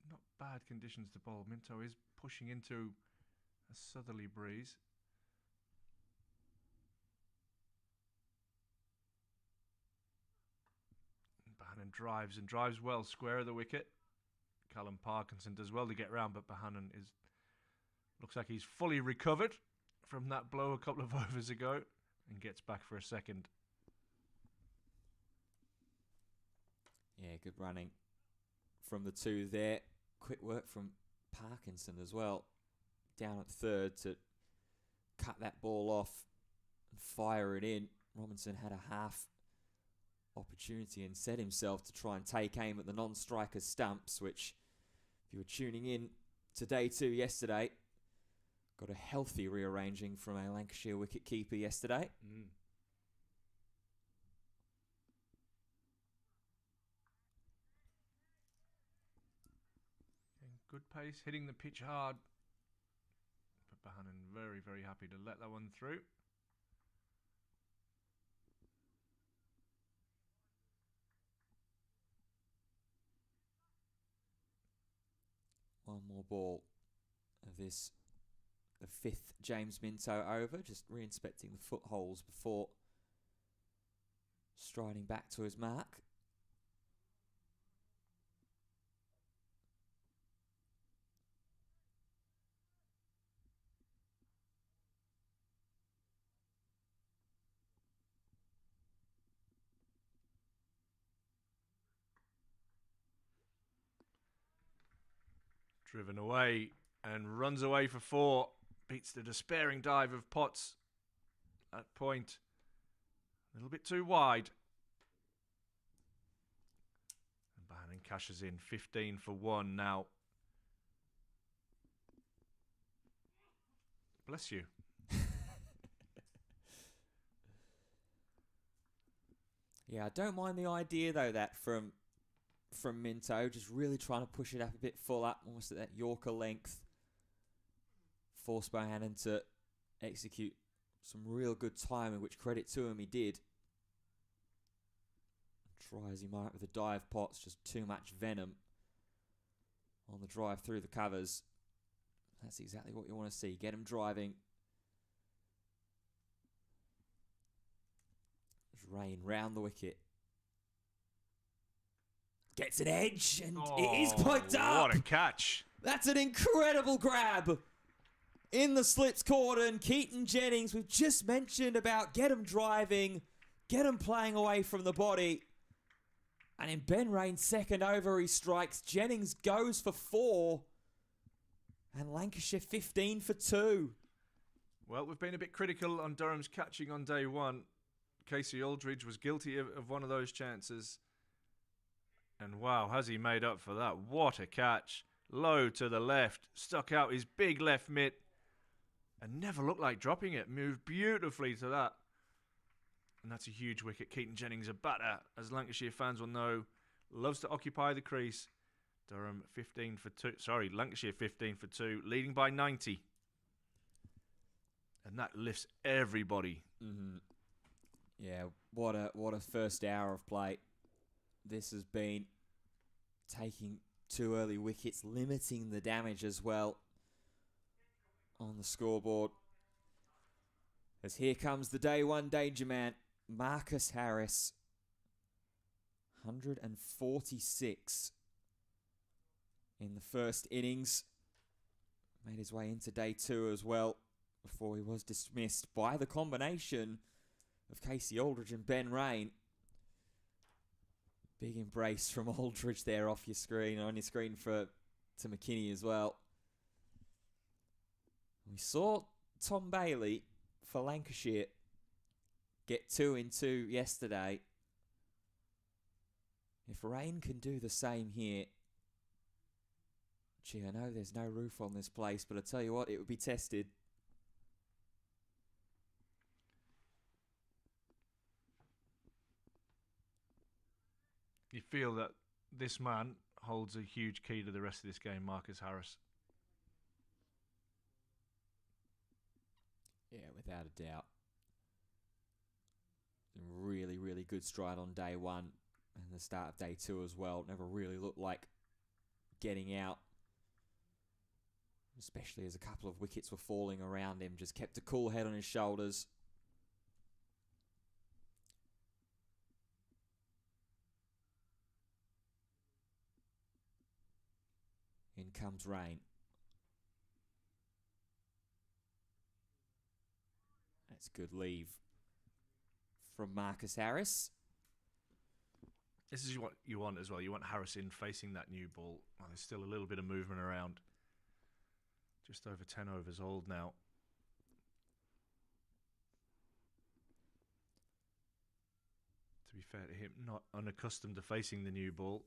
Not bad conditions to bowl. Minto is pushing into a southerly breeze. Bohannon drives and drives well, square of the wicket. Callum Parkinson does well to get round, but Bohannon looks like he's fully recovered from that blow a couple of overs ago and gets back for a second. Yeah, good running from the two there. Quick work from Parkinson as well. Down at third to cut that ball off and fire it in. Robinson had a half opportunity and set himself to try and take aim at the non-striker stumps, which, if you were tuning in to day 2 yesterday, got a healthy rearranging from a Lancashire wicket-keeper yesterday. Good pace, hitting the pitch hard. But Bohannon very, very happy to let that one through. One more ball of this, the 5th James Minto over, just re-inspecting the footholes before striding back to his mark. Driven away and runs away for 4. Beats the despairing dive of Potts at point. A little bit too wide. And Bohannon cashes in 15 for 1 now. Bless you. Yeah, I don't mind the idea though that from Minto, just really trying to push it up a bit full up, almost at that Yorker length. Force Bohannon to execute some real good timing, which credit to him, he did. Try as he might with the dive Potts, just too much venom on the drive through the covers. That's exactly what you want to see. Get him driving. There's Rain round the wicket. Gets an edge, and it is poked up. What a catch. That's an incredible grab in the slips cordon. Keaton Jennings, we've just mentioned about get him driving, get him playing away from the body. And in Ben Rain's second over, he strikes. Jennings goes for 4. And Lancashire 15 for 2. Well, we've been a bit critical on Durham's catching on day 1. Casey Aldridge was guilty of one of those chances. And wow, has he made up for that? What a catch. Low to the left. Stuck out his big left mitt. And never looked like dropping it. Moved beautifully to that. And that's a huge wicket. Keaton Jennings, a batter, as Lancashire fans will know, loves to occupy the crease. Durham 15 for 2. Sorry, Lancashire 15 for 2, leading by 90. And that lifts everybody. Mm-hmm. Yeah, what a first hour of play. This has been taking 2 early wickets, limiting the damage as well on the scoreboard. As here comes the day 1 danger man, Marcus Harris. 146 in the first innings. Made his way into day 2 as well before he was dismissed by the combination of Casey Aldridge and Ben Rain. Big embrace from Aldridge there on your screen to McKinney as well. We saw Tom Bailey for Lancashire get 2 in 2 yesterday. If Rain can do the same here, gee, I know there's no roof on this place, but I tell you what, it would be tested. You feel that this man holds a huge key to the rest of this game, Marcus Harris. Yeah, without a doubt. Really, really good stride on day 1 and the start of day 2 as well. Never really looked like getting out, especially as a couple of wickets were falling around him. Just kept a cool head on his shoulders. In comes Rain. That's good leave from Marcus Harris. This is what you want as well. You want Harris in facing that new ball. Well, there's still a little bit of movement around. Just over 10 overs old now. To be fair to him, not unaccustomed to facing the new ball.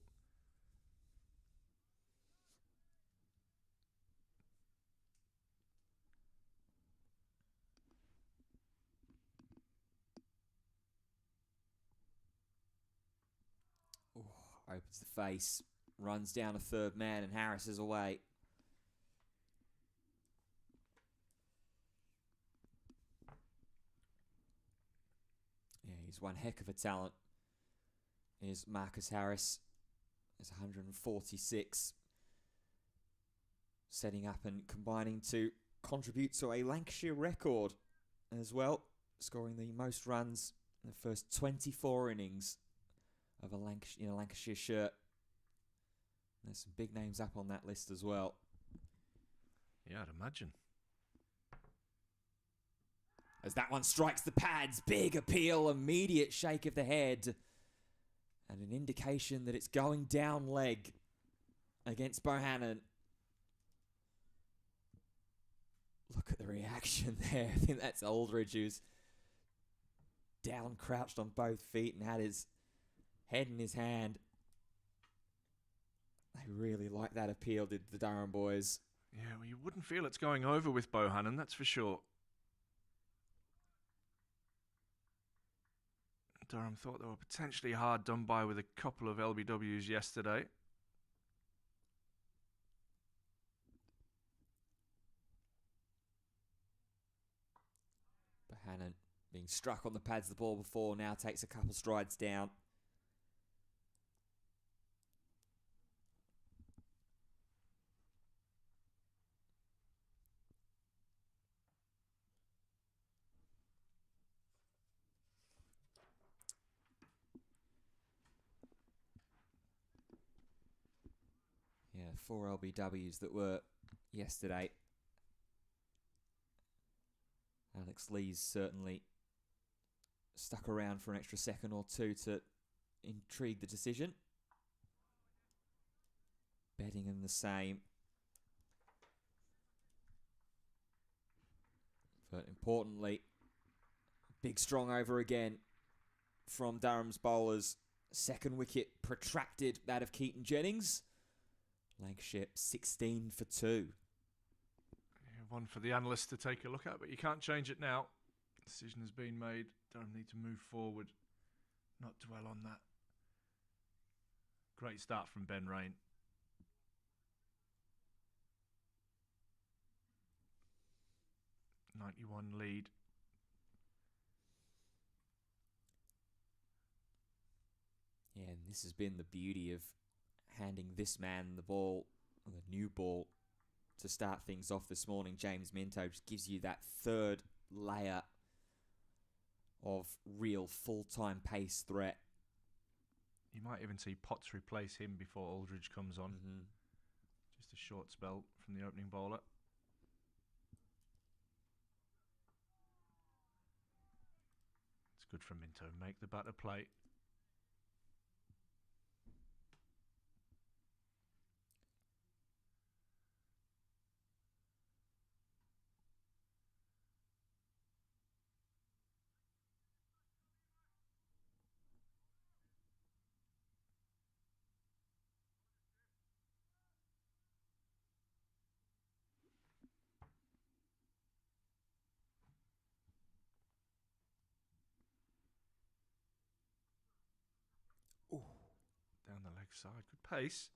Opens the face, runs down a third man, and Harris is away. Yeah, he's one heck of a talent. Is Marcus Harris. Is 146. Setting up and combining to contribute to a Lancashire record as well. Scoring the most runs in the first 24 innings of a Lancashire shirt. There's some big names up on that list as well. Yeah, I'd imagine. As that one strikes the pads, big appeal, immediate shake of the head, and an indication that it's going down leg against Bohannon. Look at the reaction there. I think that's Aldridge, who's down crouched on both feet and had his head in his hand. They really like that appeal, did the Durham boys. Yeah, well, you wouldn't feel it's going over with Bohannon, that's for sure. Durham thought they were potentially hard done by with a couple of LBWs yesterday. Bohannon being struck on the pads the ball before, now takes a couple strides down. Yeah, 4 LBWs that were yesterday. Alex Lee's certainly stuck around for an extra second or two to intrigue the decision. Bettingham the same. But importantly, big strong over again from Durham's bowlers. Second wicket protracted, that of Keaton Jennings. Lancashire 16 for 2. One for the analysts to take a look at, but you can't change it now. Decision has been made. Durham need to move forward, not dwell on that. Great start from Ben Rain. .91 lead. Yeah, and this has been the beauty of handing this man the ball, the new ball, to start things off this morning. James Minto just gives you that third layer of real full-time pace threat. You might even see Potts replace him before Aldridge comes on. Mm-hmm. Just a short spell from the opening bowler. It's good from Minto. Make the batter play. Down the leg side. Good pace.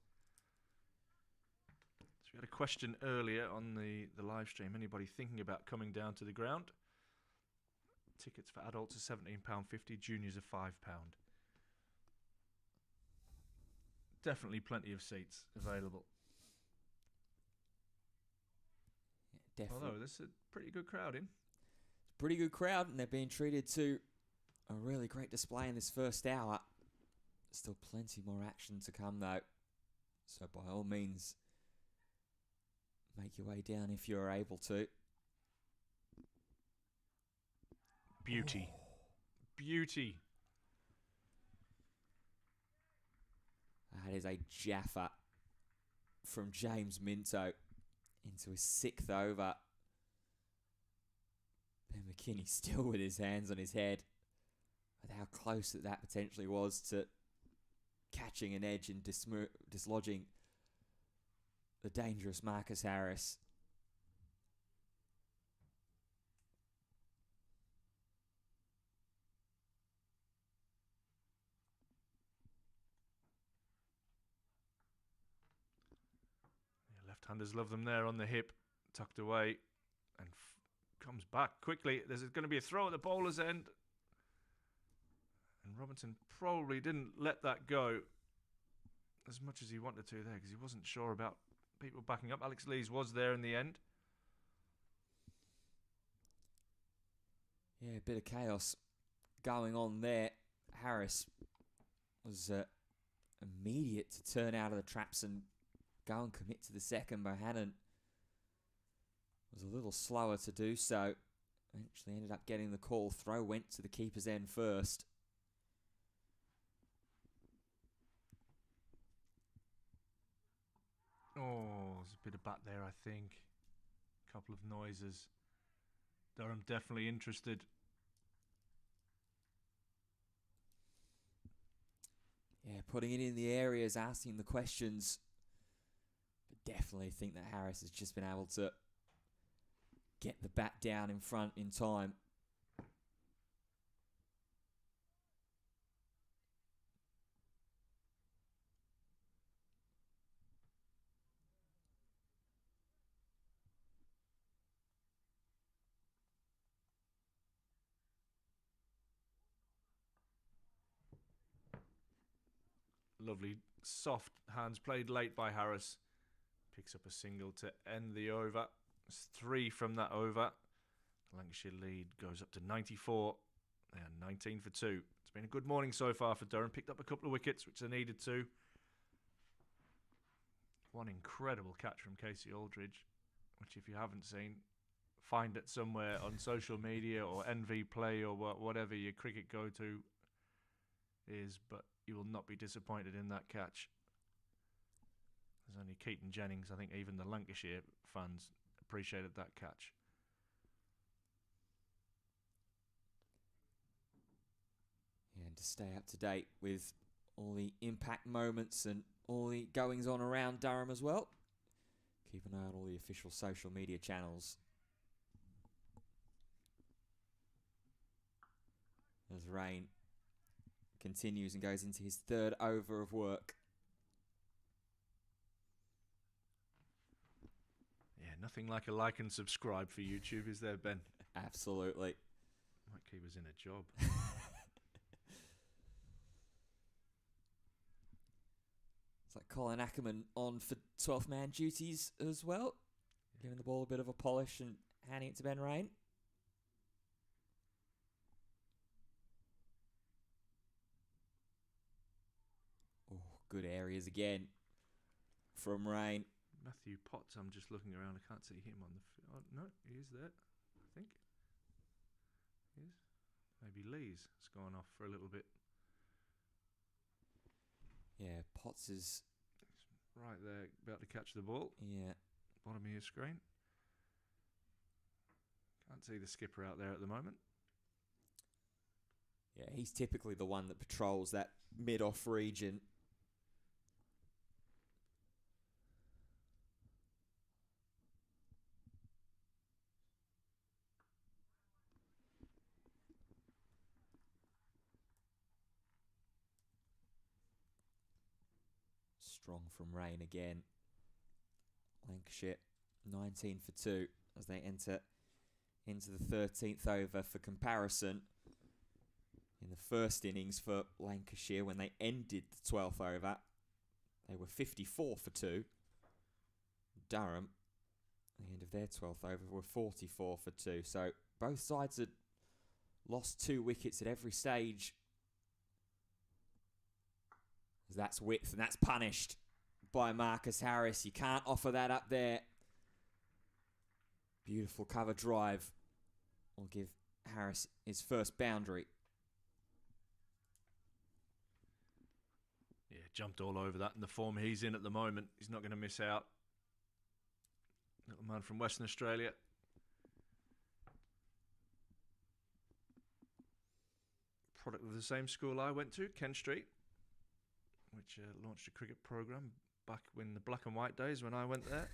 So we had a question earlier on the live stream. Anybody thinking about coming down to the ground? Tickets for adults are £17.50. Juniors are £5. Definitely plenty of seats available. Yeah, definitely. Although there's a pretty good crowd in. It's a pretty good crowd, and they're being treated to a really great display in this first hour. Still plenty more action to come, though. So by all means, make your way down if you're able to. Beauty. Oh. Beauty. That is a jaffer from James Minto into his 6th over. Ben McKinney still with his hands on his head. With how close that potentially was to catching an edge and dislodging the dangerous Marcus Harris. Yeah, left-handers love them there on the hip, tucked away, and comes back quickly. There's going to be a throw at the bowler's end. And Robinson probably didn't let that go as much as he wanted to there because he wasn't sure about people backing up. Alex Lees was there in the end. Yeah, a bit of chaos going on there. Harris was immediate to turn out of the traps and go and commit to the second. Bohannon was a little slower to do so. Eventually ended up getting the call. Throw went to the keeper's end first. Oh, there's a bit of bat there, I think. A couple of noises. Durham definitely interested. Yeah, putting it in the areas, asking the questions. But definitely think that Harris has just been able to get the bat down in front in time. Lovely soft hands played late by Harris. Picks up a single to end the over. It's 3 from that over. The Lancashire lead goes up to 94. They are 19 for 2. It's been a good morning so far for Durham. Picked up a couple of wickets, which they needed to. One incredible catch from Casey Aldridge, which if you haven't seen, find it somewhere on social media or NV Play or whatever your cricket go-to is, but you will not be disappointed in that catch. There's only Keaton Jennings. I think even the Lancashire fans appreciated that catch. Yeah, and to stay up to date with all the impact moments and all the goings on around Durham as well, keep an eye on all the official social media channels. As rain continues and goes into his 3rd over of work. Yeah, nothing like a like and subscribe for YouTube, is there, Ben? Absolutely. Might keep us in a job. It's like Colin Ackerman on for 12th man duties as well. Giving the ball a bit of a polish and handing it to Ben Rain. Oh, good areas again from Rain. Matthew Potts, I'm just looking around. I can't see him on the field. Oh, no, he is there, I think. He is. Maybe Lee's has gone off for a little bit. Yeah, Potts is... Right there, about to catch the ball. Yeah. Bottom of your screen. Can't see the skipper out there at the moment. Yeah, he's typically the one that patrols that mid-off region. Strong from rain again. Lancashire 19 for 2 as they enter into the 13th over. For comparison, in the first innings for Lancashire, when they ended the 12th over, they were 54 for 2. Durham, at the end of their 12th over, were 44 for 2. So both sides had lost 2 wickets at every stage. That's width, and that's punished by Marcus Harris. You can't offer that up there. Beautiful cover drive will give Harris his first boundary. Yeah, jumped all over that in the form he's in at the moment. He's not going to miss out. Little man from Western Australia. Product of the same school I went to, Kent Street, which launched a cricket program back in the black and white days when I went there.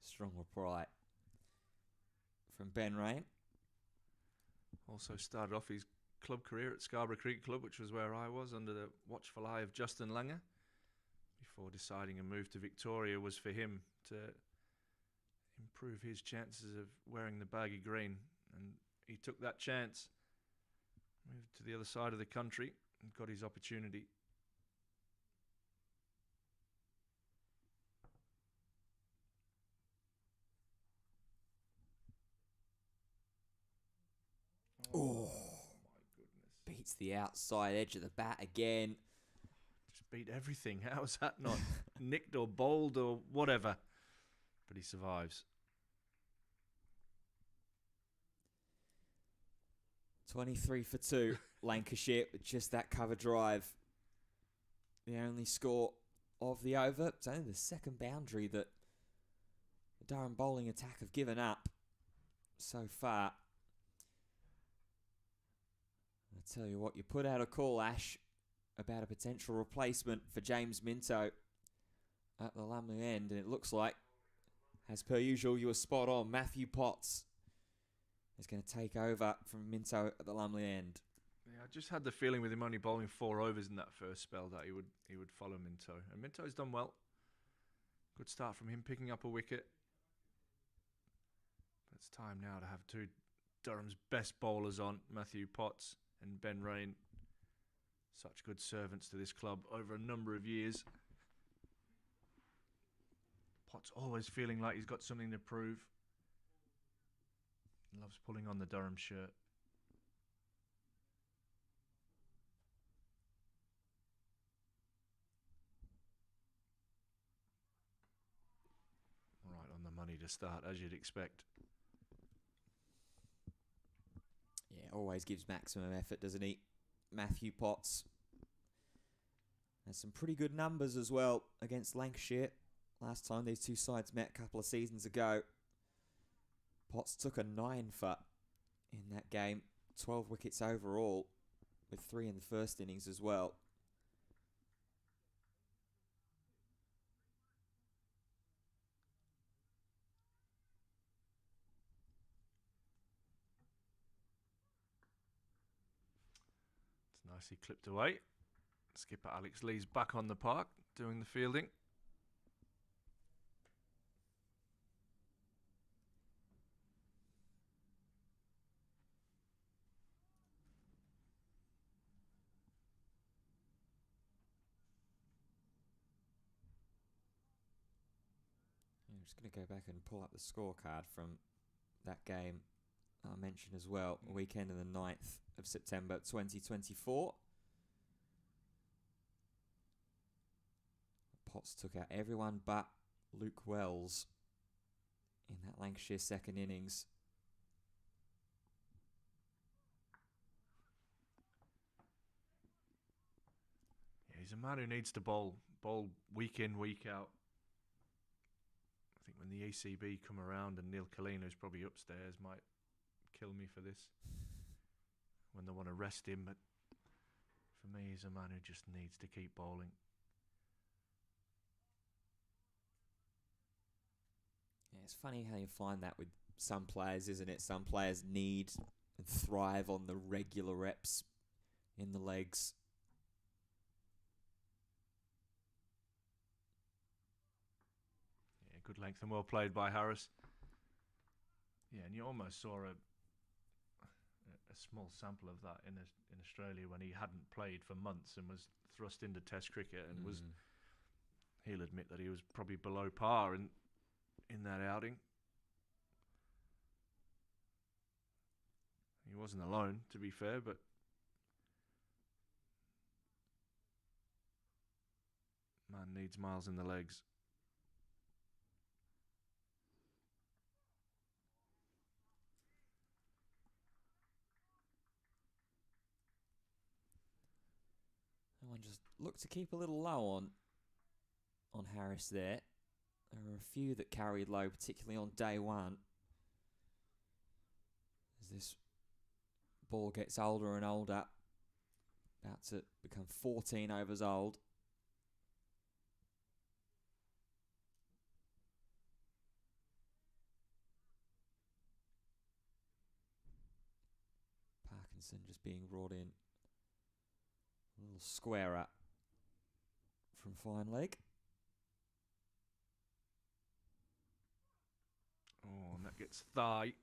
Strong reply from Ben Rain. Also started off his club career at Scarborough Cricket Club, which was where I was, under the watchful eye of Justin Langer, before deciding a move to Victoria was for him to improve his chances of wearing the baggy green. And he took that chance, moved to the other side of the country and got his opportunity. Oh, my goodness. Beats the outside edge of the bat again. Just beat everything. How's that not nicked or bowled or whatever? But he survives. 23 for 2. Lancashire with just that cover drive. The only score of the over. It's only the second boundary that the Durham bowling attack have given up so far. I tell you what, you put out a call, Ash, about a potential replacement for James Minto at the Lumley end, and it looks like, as per usual, you were spot on. Matthew Potts is going to take over from Minto at the Lumley end. Yeah, I just had the feeling with him only bowling 4 overs in that first spell that he would follow Minto. And Minto's done well. Good start from him, picking up a wicket. But it's time now to have 2 Durham's best bowlers on, Matthew Potts and Ben Rain. Such good servants to this club over a number of years. Potts always feeling like he's got something to prove. Loves pulling on the Durham shirt. Right on the money to start, as you'd expect. Yeah, always gives maximum effort, doesn't he? Matthew Potts has some pretty good numbers as well against Lancashire. Last time these two sides met a couple of seasons ago, Potts took a 9 for in that game. 12 wickets overall, with 3 in the first innings as well. It's nicely clipped away. Skipper Alex Lee's back on the park, doing the fielding. I'm just going to go back and pull up the scorecard from that game I mentioned as well. Weekend of the 9th of September 2024. Potts took out everyone but Luke Wells in that Lancashire second innings. Yeah, he's a man who needs to bowl week in, week out. I think when the ECB come around, and Neil Coughlin, who's probably upstairs, might kill me for this when they want to rest him, but for me, he's a man who just needs to keep bowling. Yeah, it's funny how you find that with some players, isn't it? Some players need and thrive on the regular reps in the legs. Yeah, good length and well played by Harris. Yeah, and you almost saw a small sample of that in Australia when he hadn't played for months and was thrust into Test cricket and was. He'll admit that he was probably below par in that outing. He wasn't alone, to be fair, but man needs miles in the legs. Everyone just look to keep a little low on Harris there. There were a few that carried low, particularly on day one. As this ball gets older and older, about to become 14 overs old. Parkinson just being brought in. A little square up from fine leg. Oh, and that gets thigh.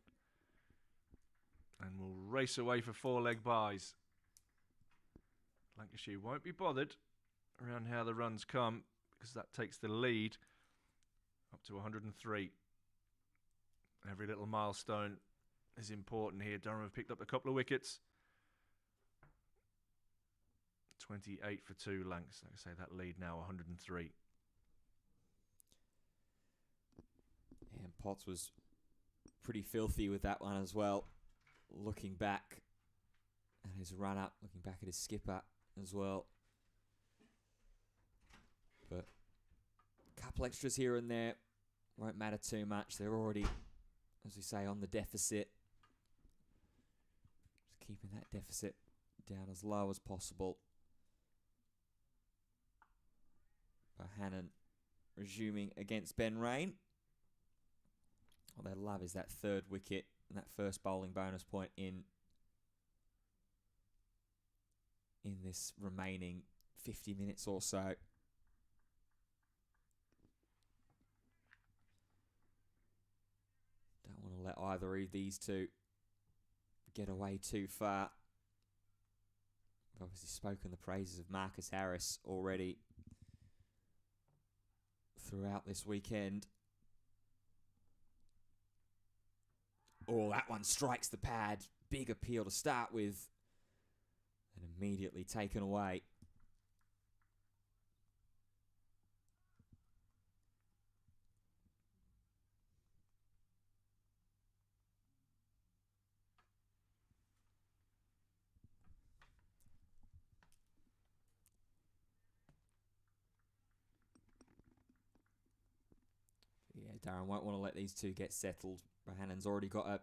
And we'll race away for 4-leg byes. Lancashire won't be bothered around how the runs come, because that takes the lead up to 103. Every little milestone is important here. Durham have picked up a couple of wickets. 28 for 2 Lancs. Like I say, that lead now 103. And Potts was pretty filthy with that one as well. Looking back at his run up, looking back at his skipper as well. But a couple extras here and there won't matter too much. They're already, as we say, on the deficit. Just keeping that deficit down as low as possible. Bohannon resuming against Ben Rain. What they love is that third wicket and that first bowling bonus point in this remaining 50 minutes or so. Don't want to let either of these two get away too far. I've obviously spoken the praises of Marcus Harris already throughout this weekend. Oh, that one strikes the pad. Big appeal to start with. And immediately taken away. Yeah, Durham won't want to let these two get settled. Bohannon's already got a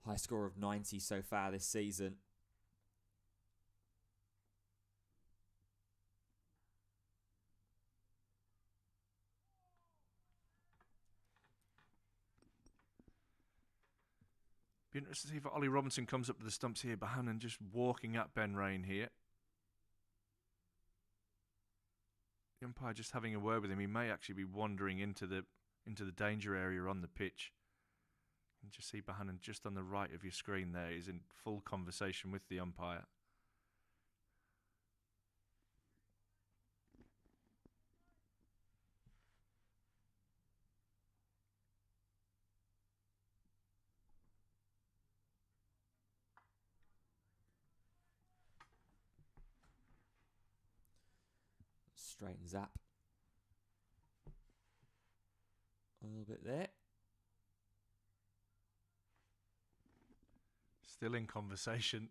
high score of 90 so far this season. Be interested to see if Ollie Robinson comes up to the stumps here. Bohannon just walking at Ben Rain here. The umpire just having a word with him. He may actually be wandering into the danger area on the pitch. You can just see Bohannon just on the right of your screen there. He's in full conversation with the umpire. Straightens up. little bit there. Still in conversation.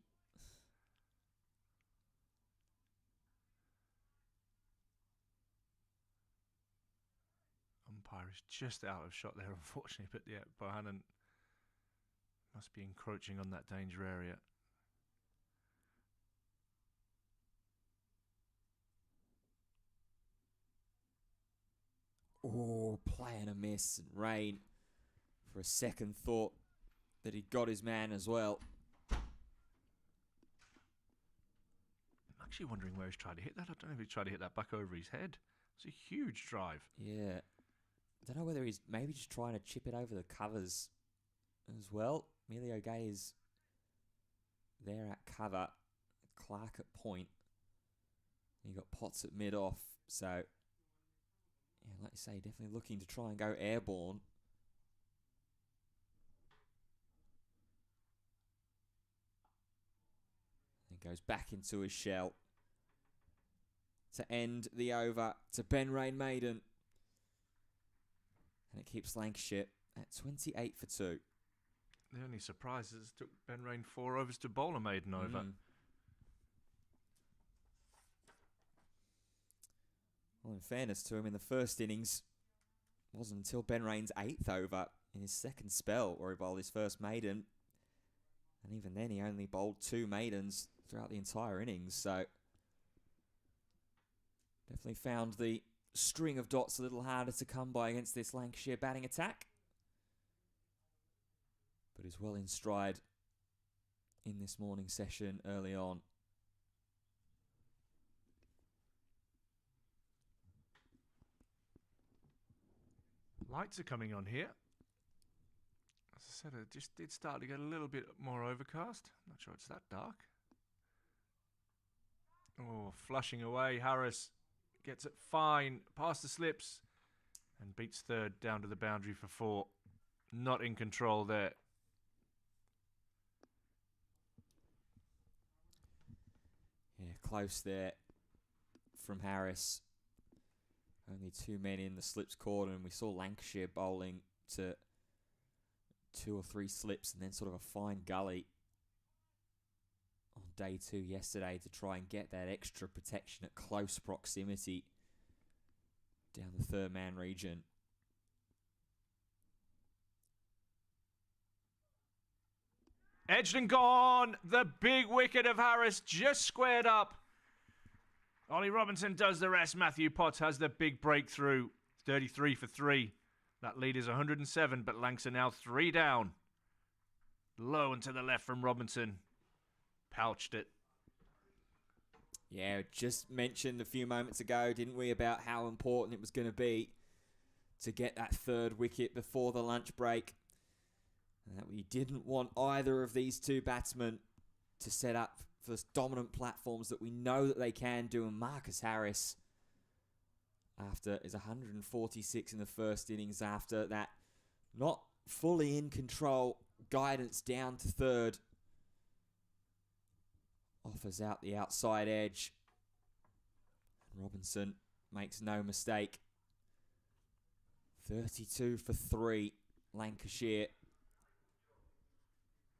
Umpire is just out of shot there, unfortunately, but yeah, Bohannon must be encroaching on that danger area. Oh, play and a miss. And Rain, for a second, thought that he'd got his man as well. I'm actually wondering where he's tried to hit that. I don't know if he tried to hit that back over his head. It's a huge drive. Yeah. I don't know whether he's maybe just trying to chip it over the covers as well. Emilio Gay is there at cover. Clark at point. You got Potts at mid-off. So, yeah, like you say, definitely looking to try and go airborne. And goes back into his shell to end the over to Ben Rain Maiden. And it keeps Lancashire at 28 for 2. The only surprise is it took Ben Rain 4 overs to bowl a maiden over. Well, in fairness to him, in the first innings, it wasn't until Ben Rain's 8th over in his second spell where he bowled his first maiden. And even then, he only bowled 2 maidens throughout the entire innings. So, definitely found the string of dots a little harder to come by against this Lancashire batting attack. But is well in stride in this morning session early on. Lights are coming on here. As I said, it just did start to get a little bit more overcast. I'm not sure it's that dark. Oh, flushing away. Harris gets it fine, past the slips, and beats third down to the boundary for 4. Not in control there. Yeah, close there from Harris. Only 2 men in the slips caught, and we saw Lancashire bowling to 2 or 3 slips and then sort of a fine gully on day 2 yesterday to try and get that extra protection at close proximity down the third man region. Edged and gone. The big wicket of Harris just squared up. Ollie Robinson does the rest. Matthew Potts has the big breakthrough. 33 for 3. That lead is 107, but Lancs are now 3 down. Low and to the left from Robinson. Pouched it. Yeah, just mentioned a few moments ago, didn't we, about how important it was going to be to get that third wicket before the lunch break. And that we didn't want either of these 2 batsmen to set up for dominant platforms that we know that they can do. And Marcus Harris, after is 146 in the first innings, after that not fully in control guidance down to third, offers out the outside edge. Robinson makes no mistake. 32 for 3, Lancashire.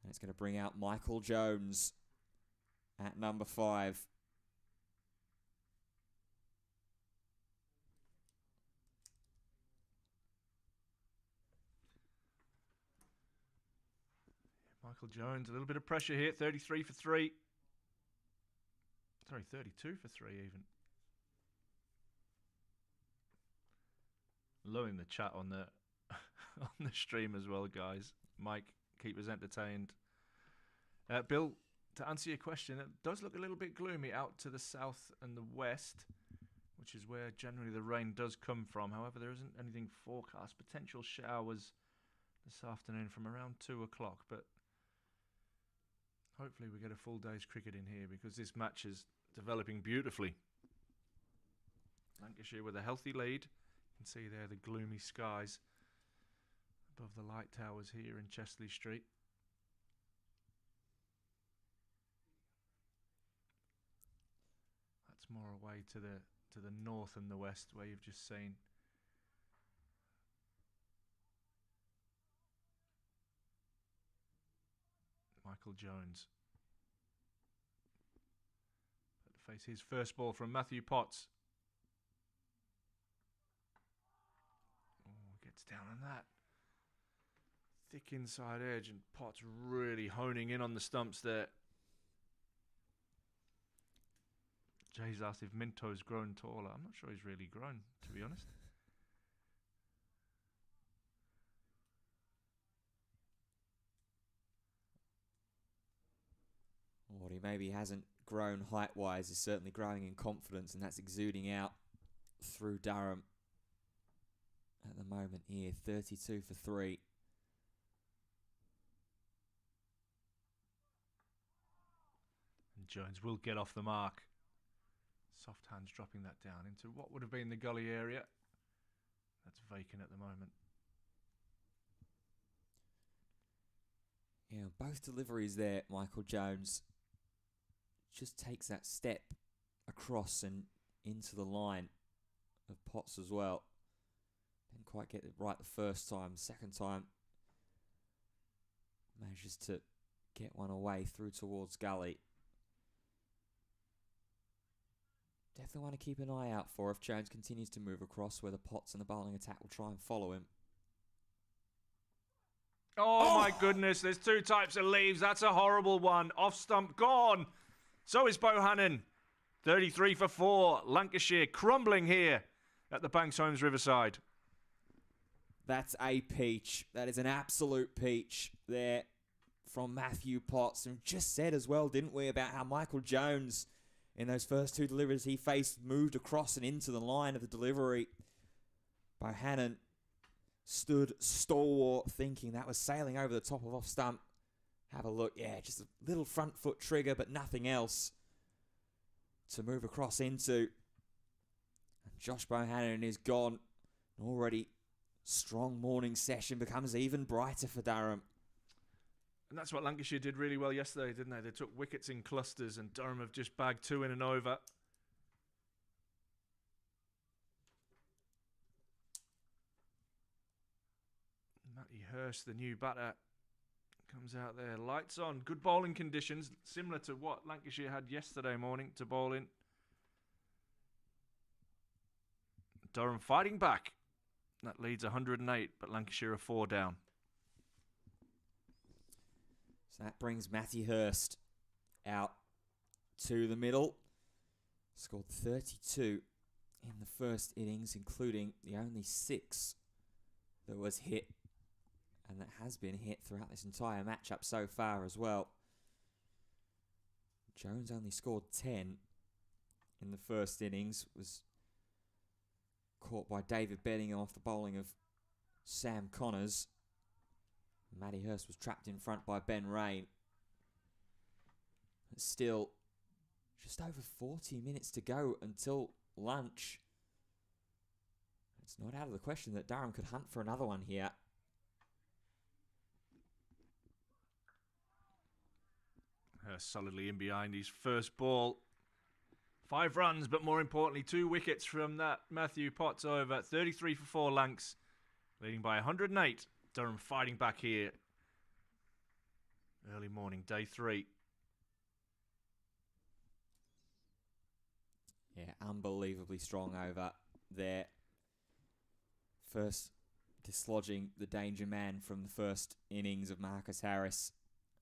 And it's going to bring out Michael Jones at number 5. Michael Jones, a little bit of pressure here. 33 for 3. Sorry, 32 for 3 even. Loving the chat on the on the stream as well, guys. Mike, keep us entertained. Bill, to answer your question, it does look a little bit gloomy out to the south and the west, which is where generally the rain does come from. However, there isn't anything forecast. Potential showers this afternoon from around 2 o'clock, but hopefully we get a full day's cricket in here because this match is developing beautifully. Lancashire with a healthy lead. You can see there the gloomy skies above the light towers here in Chesley Street. That's more away to the north and the west where you've just seen Michael Jones. But to face his first ball from Matthew Potts. Oh, gets down on that. Thick inside edge, and Potts really honing in on the stumps there. Jay's asked if Minto's grown taller. I'm not sure he's really grown, to be honest. What he maybe hasn't grown height-wise is certainly growing in confidence, and that's exuding out through Durham at the moment here. 32 for 3. And Jones will get off the mark. Soft hands dropping that down into what would have been the gully area. That's vacant at the moment. Yeah, both deliveries there, Michael Jones just takes that step across and into the line of Potts as well. Didn't quite get it right the first time. Second time, manages to get one away through towards gully. Definitely want to keep an eye out for if Jones continues to move across, whether Potts and the bowling attack will try and follow him. Oh my goodness, there's two types of leaves. That's a horrible one. Off stump, gone. So is Bohannon. 33 for 4. Lancashire crumbling here at the Banks Homes Riverside. That's a peach. That is an absolute peach there from Matthew Potts. And just said as well, didn't we, about how Michael Jones, in those first two deliveries he faced, moved across and into the line of the delivery. Bohannon stood stalwart, thinking that was sailing over the top of off stump. Have a look. Yeah, just a little front foot trigger, but nothing else to move across into. And Josh Bohannon is gone. An already strong morning session becomes even brighter for Durham. And that's what Lancashire did really well yesterday, didn't they? They took wickets in clusters, and Durham have just bagged 2 in and over. Matty Hurst, the new batter, comes out there. Lights on. Good bowling conditions, similar to what Lancashire had yesterday morning to bowl in. Durham fighting back. That leads 108, but Lancashire are 4 down. So that brings Matty Hurst out to the middle. Scored 32 in the first innings, including the only 6 that was hit. And that has been hit throughout this entire matchup so far as well. Jones only scored 10 in the first innings. Was caught by David Bedding off the bowling of Sam Connors. Matty Hurst was trapped in front by Ben Rain. But still, just over 40 minutes to go until lunch. It's not out of the question that Durham could hunt for another one here. Hurst solidly in behind his first ball. 5 runs, but more importantly, 2 wickets from that Matthew Potts over. 33 for 4 Lancs, leading by 108. Durham fighting back here. Early morning, day 3. Yeah, unbelievably strong over there. First dislodging the danger man from the first innings of Marcus Harris.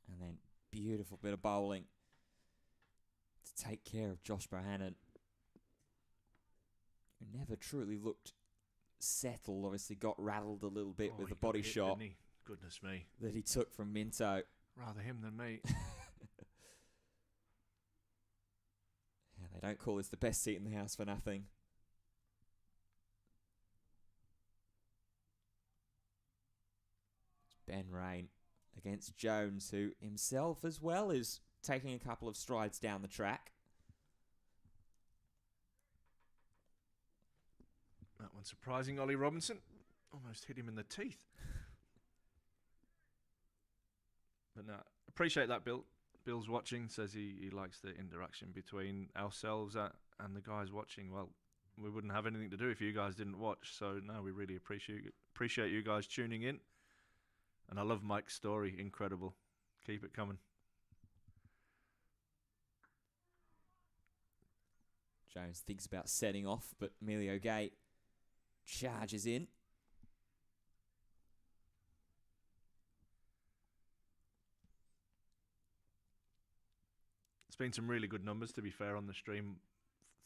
And then beautiful bit of bowling to take care of Josh Bohannon, who never truly looked settled. Obviously got rattled a little bit with the body shot. Goodness me. That he took from Minto. Rather him than me. Yeah, they don't call this the best seat in the house for nothing. It's Ben Rain against Jones, who himself as well is taking a couple of strides down the track. That one surprising Ollie Robinson. Almost hit him in the teeth. But no, appreciate that, Bill. Bill's watching, says he likes the interaction between ourselves and the guys watching. Well, we wouldn't have anything to do if you guys didn't watch. So, no, we really appreciate you guys tuning in. And I love Mike's story. Incredible. Keep it coming. Jones thinks about setting off, but Emilio Gay charges in. It's been some really good numbers, to be fair, on the stream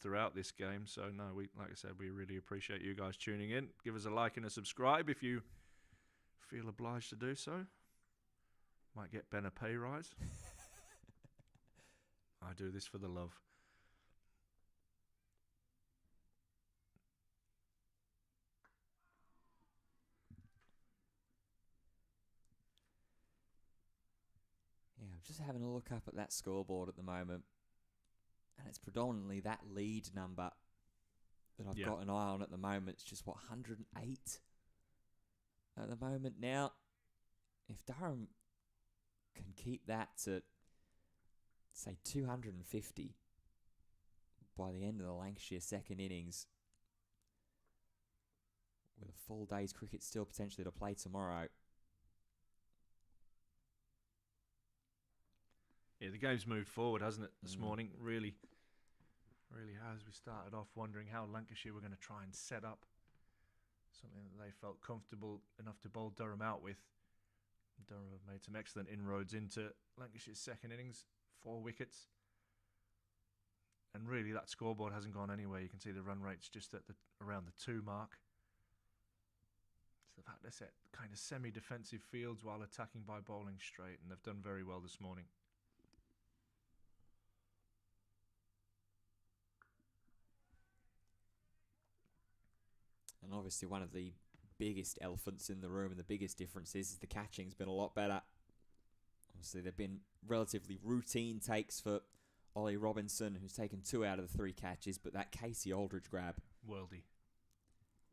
throughout this game. So, no, like I said, we really appreciate you guys tuning in. Give us a like and a subscribe if you feel obliged to do so. Might get Ben a pay rise. I do this for the love. Yeah, I'm just having a look up at that scoreboard at the moment. And it's predominantly that lead number that I've got an eye on at the moment. It's just, 108 at the moment now. If Durham can keep that to, say, 250 by the end of the Lancashire second innings, with a full day's cricket still potentially to play tomorrow. Yeah, the game's moved forward, hasn't it, this morning? Really has. We started off wondering how Lancashire were going to try and set up something that they felt comfortable enough to bowl Durham out with. Durham have made some excellent inroads into Lancashire's second innings, 4 wickets. And really, that scoreboard hasn't gone anywhere. You can see the run rate's just at around the 2 mark. It's the fact they're set kind of semi-defensive fields while attacking by bowling straight, and they've done very well this morning. And obviously one of the biggest elephants in the room and the biggest difference is the catching's been a lot better. Obviously there have been relatively routine takes for Ollie Robinson, who's taken 2 out of the 3 catches, but that Casey Aldridge grab. Worldy.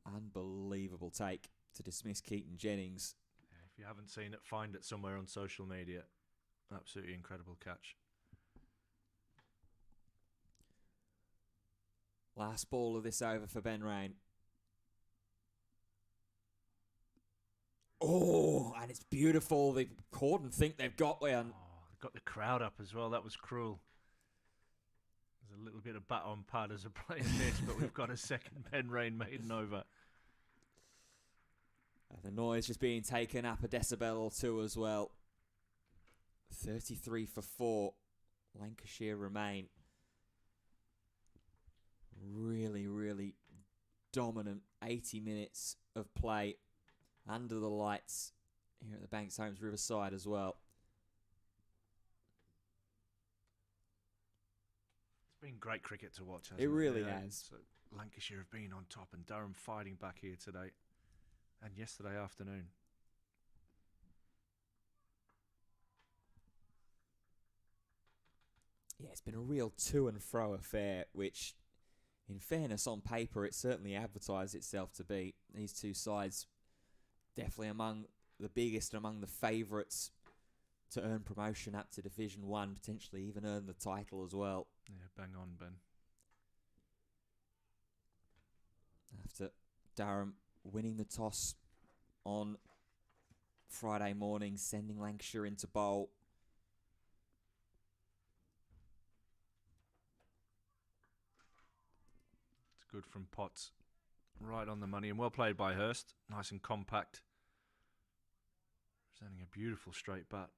Unbelievable take to dismiss Keaton Jennings. Yeah, if you haven't seen it, find it somewhere on social media. Absolutely incredible catch. Last ball of this over for Ben Rain. Oh, and it's beautiful. They've caught and think they've got one. Oh, they've got the crowd up as well. That was cruel. There's a little bit of bat on pad as a player miss, but we've got a second Ben Rain maiden over. And the noise just being taken up a decibel or 2 as well. 33 for 4. Lancashire remain. Really, really dominant 80 minutes of play under the lights here at the Banks Homes Riverside as well. It's been great cricket to watch, hasn't It really has. So Lancashire have been on top and Durham fighting back here today and yesterday afternoon. Yeah, it's been a real to and fro affair, which, in fairness, on paper, it certainly advertised itself to be. These two sides definitely among the biggest, among the favourites to earn promotion up to Division 1, potentially even earn the title as well. Yeah, bang on, Ben. After Durham winning the toss on Friday morning, sending Lancashire into bowl. It's good from Potts. Right on the money and well played by Hurst. Nice and compact. Presenting a beautiful straight bat.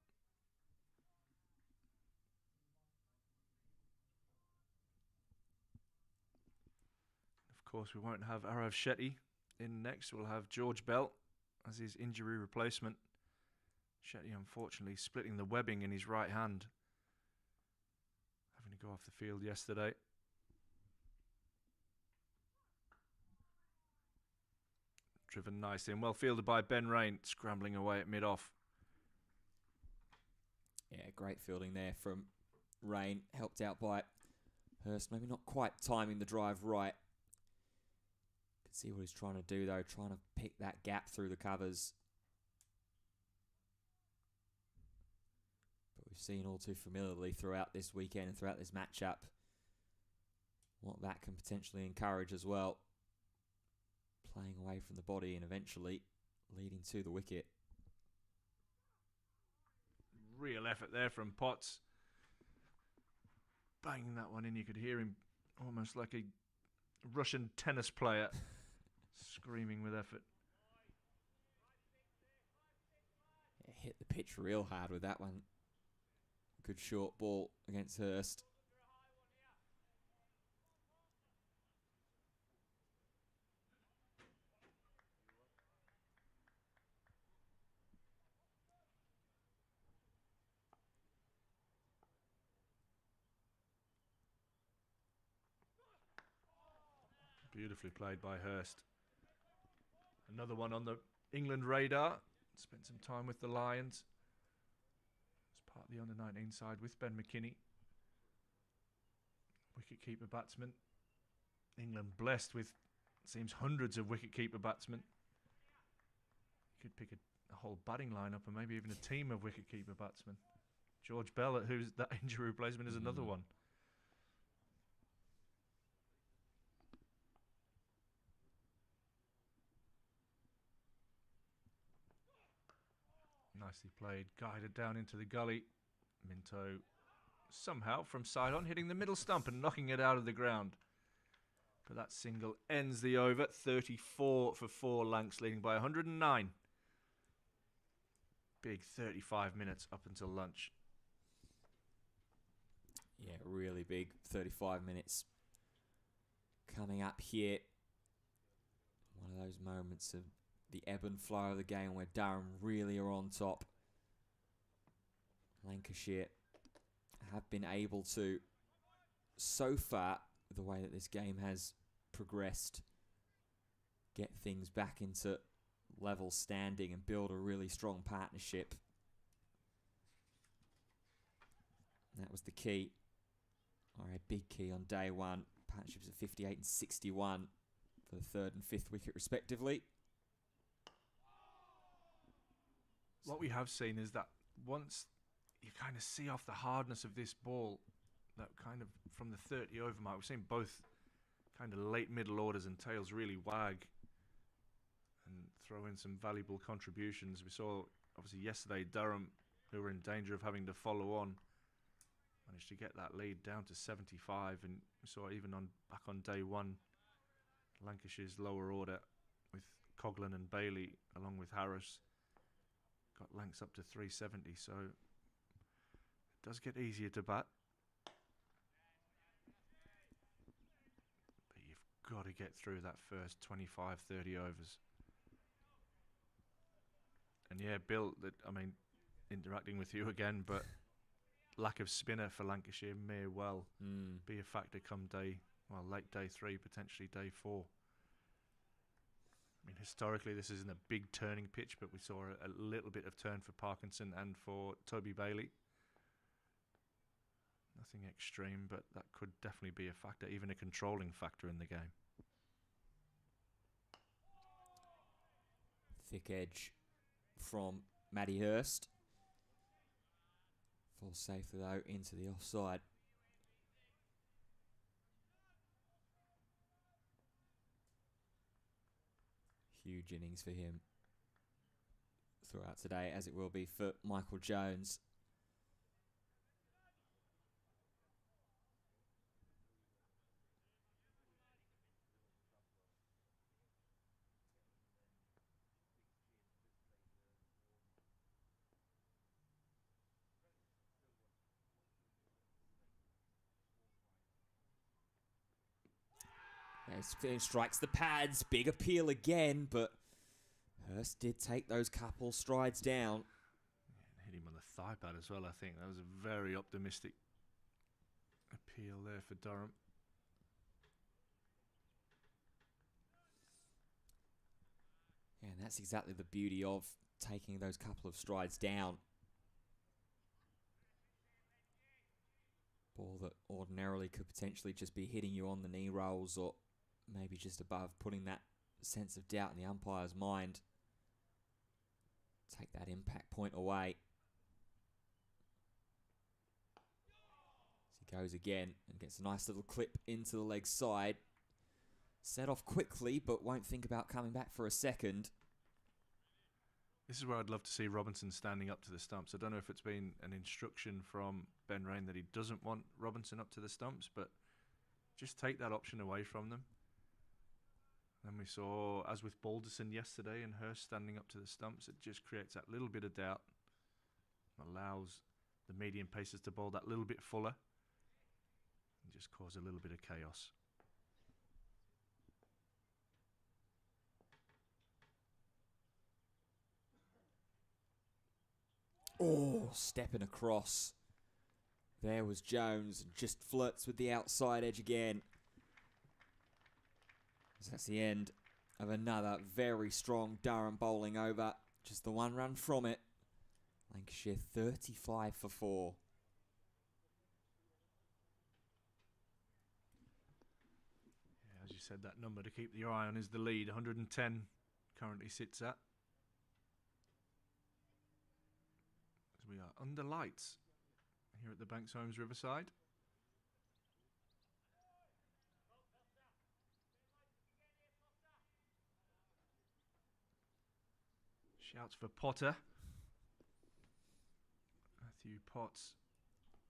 Of course, we won't have Arav Shetty in next. We'll have George Bell as his injury replacement. Shetty, unfortunately, splitting the webbing in his right hand. Having to go off the field yesterday. Driven nicely and well fielded by Ben Rain, scrambling away at mid-off. Yeah, great fielding there from Rain, helped out by Hurst. Maybe not quite timing the drive right. Could see what he's trying to do though, trying to pick that gap through the covers. But we've seen all too familiarly throughout this weekend and throughout this matchup what that can potentially encourage as well. Playing away from the body and eventually leading to the wicket. Real effort there from Potts. Banging that one in. You could hear him almost like a Russian tennis player, screaming with effort. Yeah, hit the pitch real hard with that one. Good short ball against Hurst. Beautifully played by Hurst. Another one on the England radar. Spent some time with the Lions. As part of the under-19 side with Ben McKinney. Wicket-keeper batsman. England blessed with, seems, hundreds of wicket-keeper batsmen. You could pick a whole batting lineup and maybe even a team of wicket-keeper batsmen. George Bell, who's that injury replacement, is another one. Nicely played, guided down into the gully. Minto somehow from side on hitting the middle stump and knocking it out of the ground. But that single ends the over. 34 for 4, Lancs leading by 109. Big 35 minutes up until lunch. Yeah, really big 35 minutes coming up here. One of those moments of the ebb and flow of the game where Durham really are on top. Lancashire have been able to, so far, the way that this game has progressed, get things back into level standing and build a really strong partnership. And that was the key, or a big key on day one. Partnerships at 58 and 61 for the third and fifth wicket respectively. What we have seen is that once you kind of see off the hardness of this ball, that kind of from the 30 over mark, we've seen both kind of late middle orders and tails really wag and throw in some valuable contributions. We saw obviously yesterday Durham, who were in danger of having to follow on, managed to get that lead down to 75, and we saw even back on day one Lancashire's lower order with Coughlin and Bailey along with Harris got Lancs up to 370, so it does get easier to bat. But you've got to get through that first 25, 30 overs. And yeah, Bill, interacting with you again, but lack of spinner for Lancashire may well be a factor come late day 3, potentially day 4. I mean, historically, this isn't a big turning pitch, but we saw a little bit of turn for Parkinson and for Toby Bailey. Nothing extreme, but that could definitely be a factor, even a controlling factor in the game. Thick edge from Matty Hurst. Falls safely though into the offside. Huge innings for him throughout today, as it will be for Michael Jones. Strikes the pads, big appeal again, but Hurst did take those couple strides down. Yeah, hit him on the thigh pad as well, I think. That was a very optimistic appeal there for Durham. Yeah, and that's exactly the beauty of taking those couple of strides down. Ball that ordinarily could potentially just be hitting you on the knee rolls or maybe just above, putting that sense of doubt in the umpire's mind. Take that impact point away. As he goes again and gets a nice little clip into the leg side. Set off quickly, but won't think about coming back for a second. This is where I'd love to see Robinson standing up to the stumps. I don't know if it's been an instruction from Ben Rain that he doesn't want Robinson up to the stumps, but just take that option away from them. Then we saw, as with Balderson yesterday and Hurst standing up to the stumps, it just creates that little bit of doubt, allows the medium pacers to bowl that little bit fuller, and just cause a little bit of chaos. Oh, stepping across. There was Jones, just flirts with the outside edge again. So that's the end of another very strong Durham bowling over. Just the one run from it. Lancashire 35 for 4. Yeah, as you said, that number to keep your eye on is the lead. 110 currently sits at. As we are under lights here at the Banks Homes Riverside. Shouts for Potter. Matthew Potts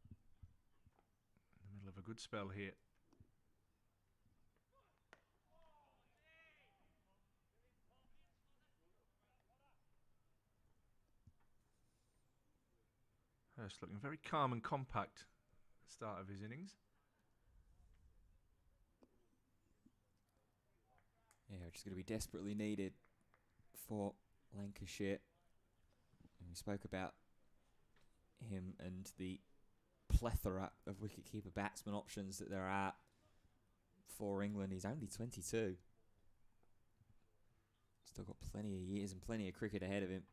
in the middle of a good spell here. Hurst looking very calm and compact at the start of his innings. Yeah, which is going to be desperately needed for Lancashire. And we spoke about him and the plethora of wicketkeeper batsman options that there are for England. He's only 22. Still got plenty of years and plenty of cricket ahead of him.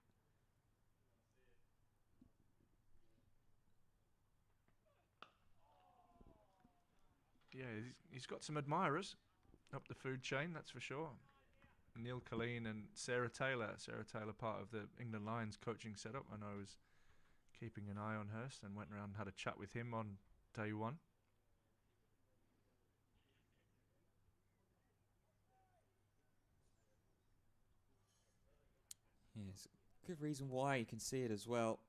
Yeah, he's got some admirers up the food chain, that's for sure. Neil Coughlin and Sarah Taylor. Sarah Taylor, part of the England Lions coaching setup. I know I was keeping an eye on Hurst and went around and had a chat with him on day one. Yes, good reason why. You can see it as well.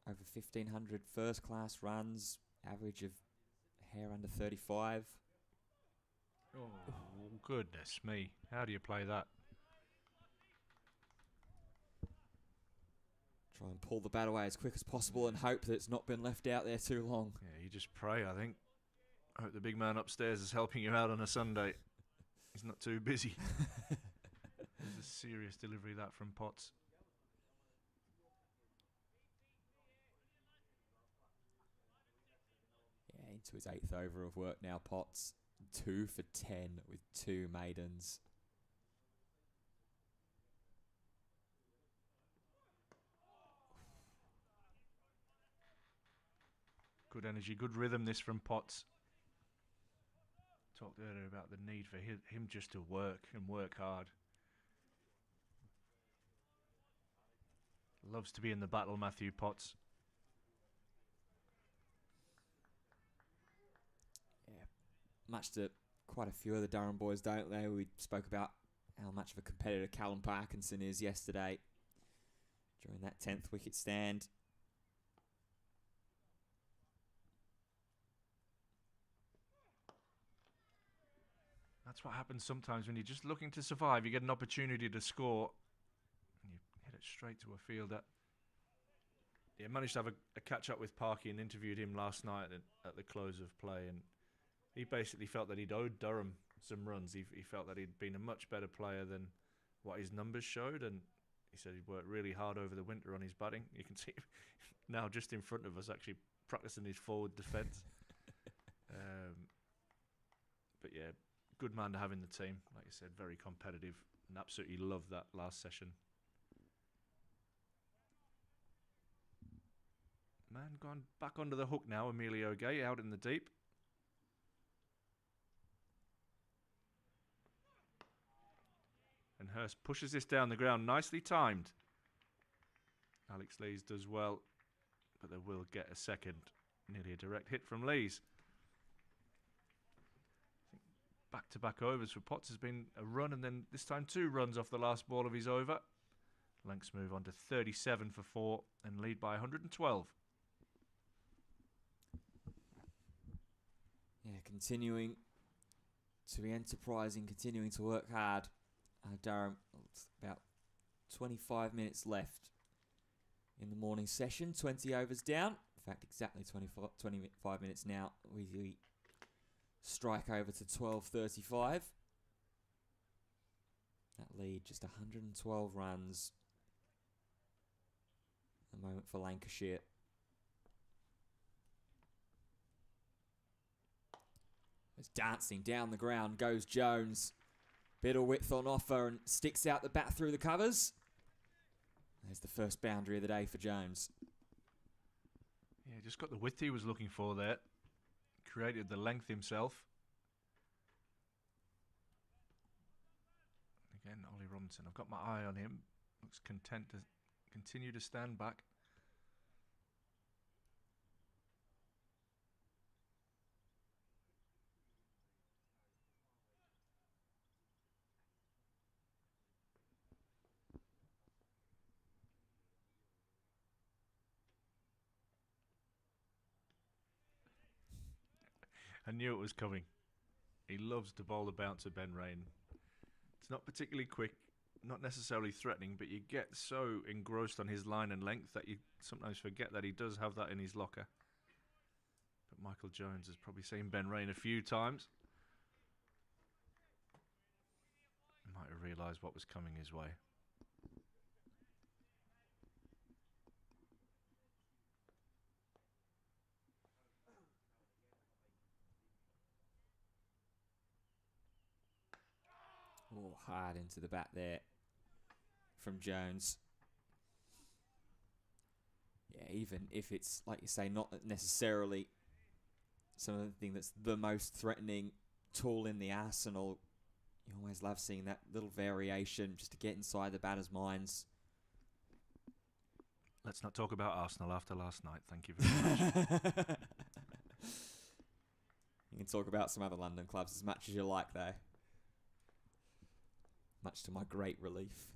Over 1,500 first-class runs, average of hair under 35. Oh, goodness me. How do you play that? Try and pull the bat away as quick as possible and hope that it's not been left out there too long. Yeah, you just pray, I think. I hope the big man upstairs is helping you out on a Sunday. He's not too busy. There's a serious delivery that from Potts. Yeah, into his 8th over of work now, Potts. 2 for 10 with 2 maidens. Good energy, good rhythm this from Potts. Talked earlier about the need for him just to work and work hard. Loves to be in the battle, Matthew Potts. Yeah, much to quite a few of the Durham boys, don't they? We spoke about how much of a competitor Callum Parkinson is yesterday during that 10th wicket stand. That's what happens sometimes when you're just looking to survive. You get an opportunity to score and you hit it straight to a fielder. Yeah, managed to have a catch up with Parky and interviewed him last night at the close of play, and he basically felt that he'd owed Durham some runs. He felt that he'd been a much better player than what his numbers showed, and he said he'd worked really hard over the winter on his batting. You can see him now just in front of us actually practicing his forward defence. But yeah, good man to have in the team. Like you said, very competitive and absolutely loved that last session. Man gone back under the hook now, Emilio Gay out in the deep. And Hurst pushes this down the ground, nicely timed. Alex Lees does well, but they will get a second. Nearly a direct hit from Lees. Back-to-back overs for Potts has been a run and then this time 2 runs off the last ball of his over. Lancs move on to 37 for 4 and lead by 112. Yeah, continuing to be enterprising, continuing to work hard. Durham, it's about 25 minutes left in the morning session. 20 overs down. In fact, exactly 25 minutes now. We strike over to 12:35. That lead, just 112 runs at the moment for Lancashire. It's dancing down the ground goes Jones. Bit of width on offer and sticks out the bat through the covers. There's the first boundary of the day for Jones. Yeah, just got the width he was looking for there. Created the length himself. Again, Ollie Robinson. I've got my eye on him. Looks content to continue to stand back. I knew it was coming. He loves to bowl the bouncer, Ben Rain. It's not particularly quick, not necessarily threatening, but you get so engrossed on his line and length that you sometimes forget that he does have that in his locker. But Michael Jones has probably seen Ben Rain a few times. He might have realised what was coming his way. Oh, hard into the bat there from Jones. Yeah, even if it's, like you say, not necessarily something that's the most threatening tool in the arsenal, you always love seeing that little variation just to get inside the batter's minds. Let's not talk about Arsenal after last night. Thank you very much. You can talk about some other London clubs as much as you like, though. Much to my great relief.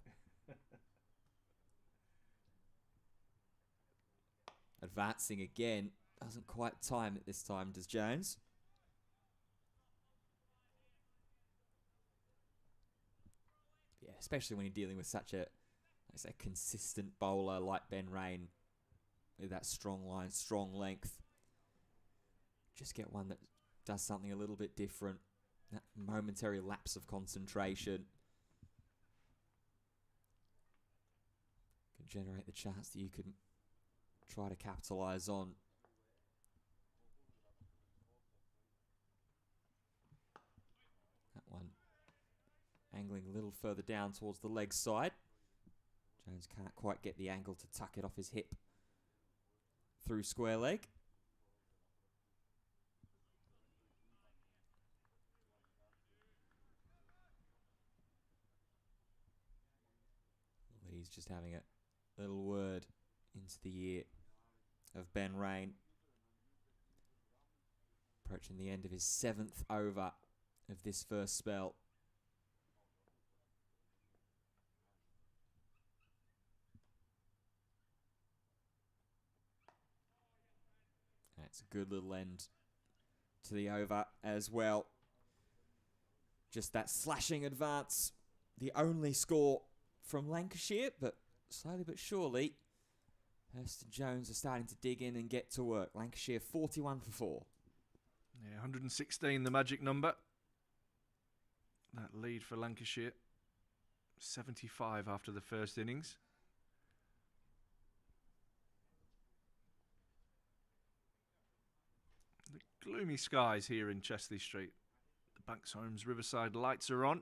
Advancing again. Doesn't quite time it this time, does Jones? Yeah, especially when you're dealing with such a consistent bowler like Ben Rain with that strong line, strong length. Just get one that does something a little bit different. That momentary lapse of concentration can generate the chance that you can try to capitalise on. That one angling a little further down towards the leg side. Jones can't quite get the angle to tuck it off his hip through square leg. He's just having a little word into the ear of Ben Rain. Approaching the end of his 7th over of this first spell. That's a good little end to the over as well. Just that slashing advance. The only score from Lancashire, but slowly but surely, Hurst and Jones are starting to dig in and get to work. Lancashire 41 for 4. Yeah, 116, the magic number. That lead for Lancashire. 75 after the first innings. The gloomy skies here in Chesley Street. The Banks Homes Riverside lights are on.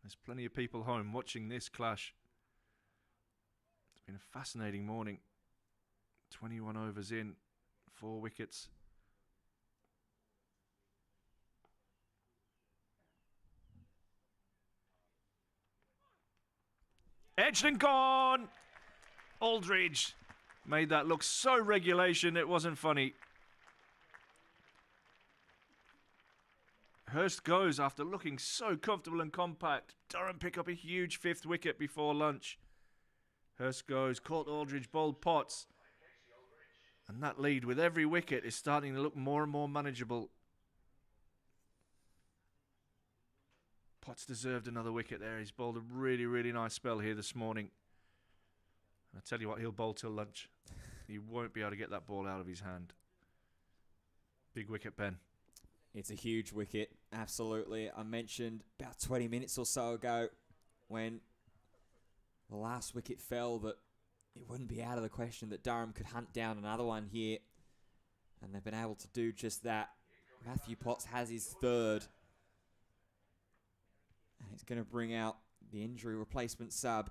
There's plenty of people home watching this clash. It's been a fascinating morning. 21 overs in, 4 wickets. Edged and gone! Aldridge made that look so regulation it wasn't funny. Hurst goes after looking so comfortable and compact. Durham pick up a huge 5th wicket before lunch. Hurst goes, caught Aldridge, bowled Potts. And that lead with every wicket is starting to look more and more manageable. Potts deserved another wicket there. He's bowled a really, really nice spell here this morning. I tell you what, he'll bowl till lunch. He won't be able to get that ball out of his hand. Big wicket, Ben. It's a huge wicket, absolutely. I mentioned about 20 minutes or so ago when the last wicket fell that it wouldn't be out of the question that Durham could hunt down another one here. And they've been able to do just that. Matthew Potts has his third. And it's going to bring out the injury replacement sub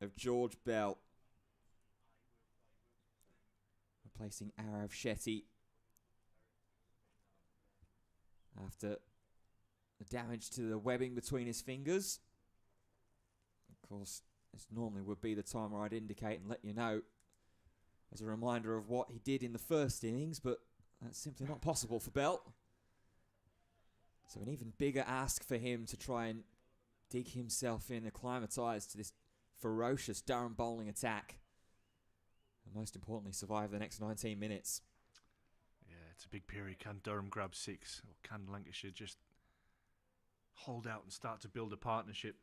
of George Bell, replacing Arav Shetty after the damage to the webbing between his fingers. Of course, this normally would be the time where I'd indicate and let you know as a reminder of what he did in the first innings, but that's simply not possible for Bell. So an even bigger ask for him to try and dig himself in, acclimatise to this ferocious Durham bowling attack, and most importantly, survive the next 19 minutes. Yeah, it's a big period. Can Durham grab 6, or can Lancashire just hold out and start to build a partnership?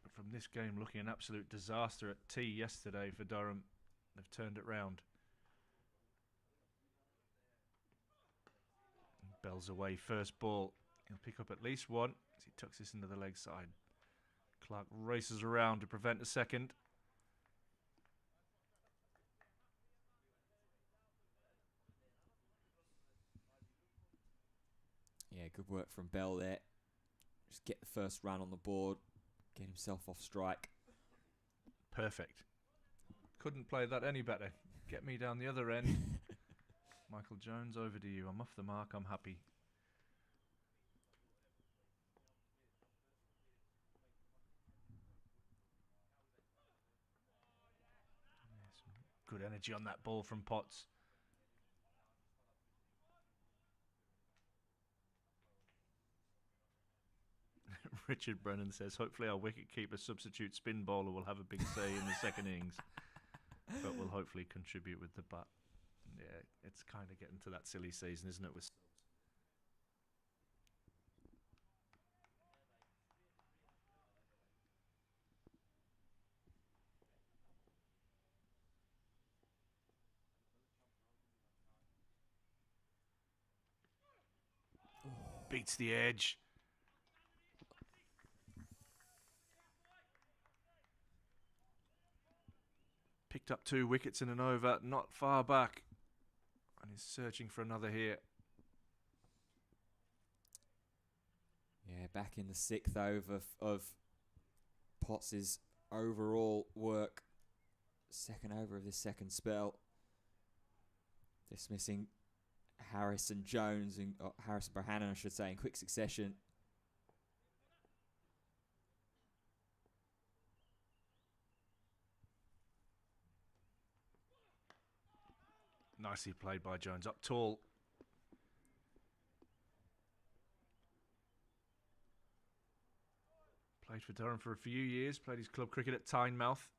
But from this game looking an absolute disaster at tea yesterday for Durham, they've turned it round. Bell's away, first ball. He'll pick up at least one as he tucks this into the leg side. Clark races around to prevent a second. Yeah, good work from Bell there. Just get the first run on the board, get himself off strike. Perfect. Couldn't play that any better. Get me down the other end. Michael Jones, over to you. I'm off the mark. I'm happy. Yeah, some good energy on that ball from Potts. Richard Brennan says, hopefully our wicket-keeper substitute spin bowler will have a big say in the second innings, but will hopefully contribute with the bat. Yeah, it's kind of getting to that silly season, isn't it? With beats the edge. Picked up 2 wickets in an over, not far back, and he's searching for another here. Yeah, back in the 6th over of Potts' overall work. Second over of this second spell. Dismissing Harris and Jones, and Harris and Bohannon, I should say, in quick succession. Nicely played by Jones, up tall. Played for Durham for a few years, played his club cricket at Tynemouth.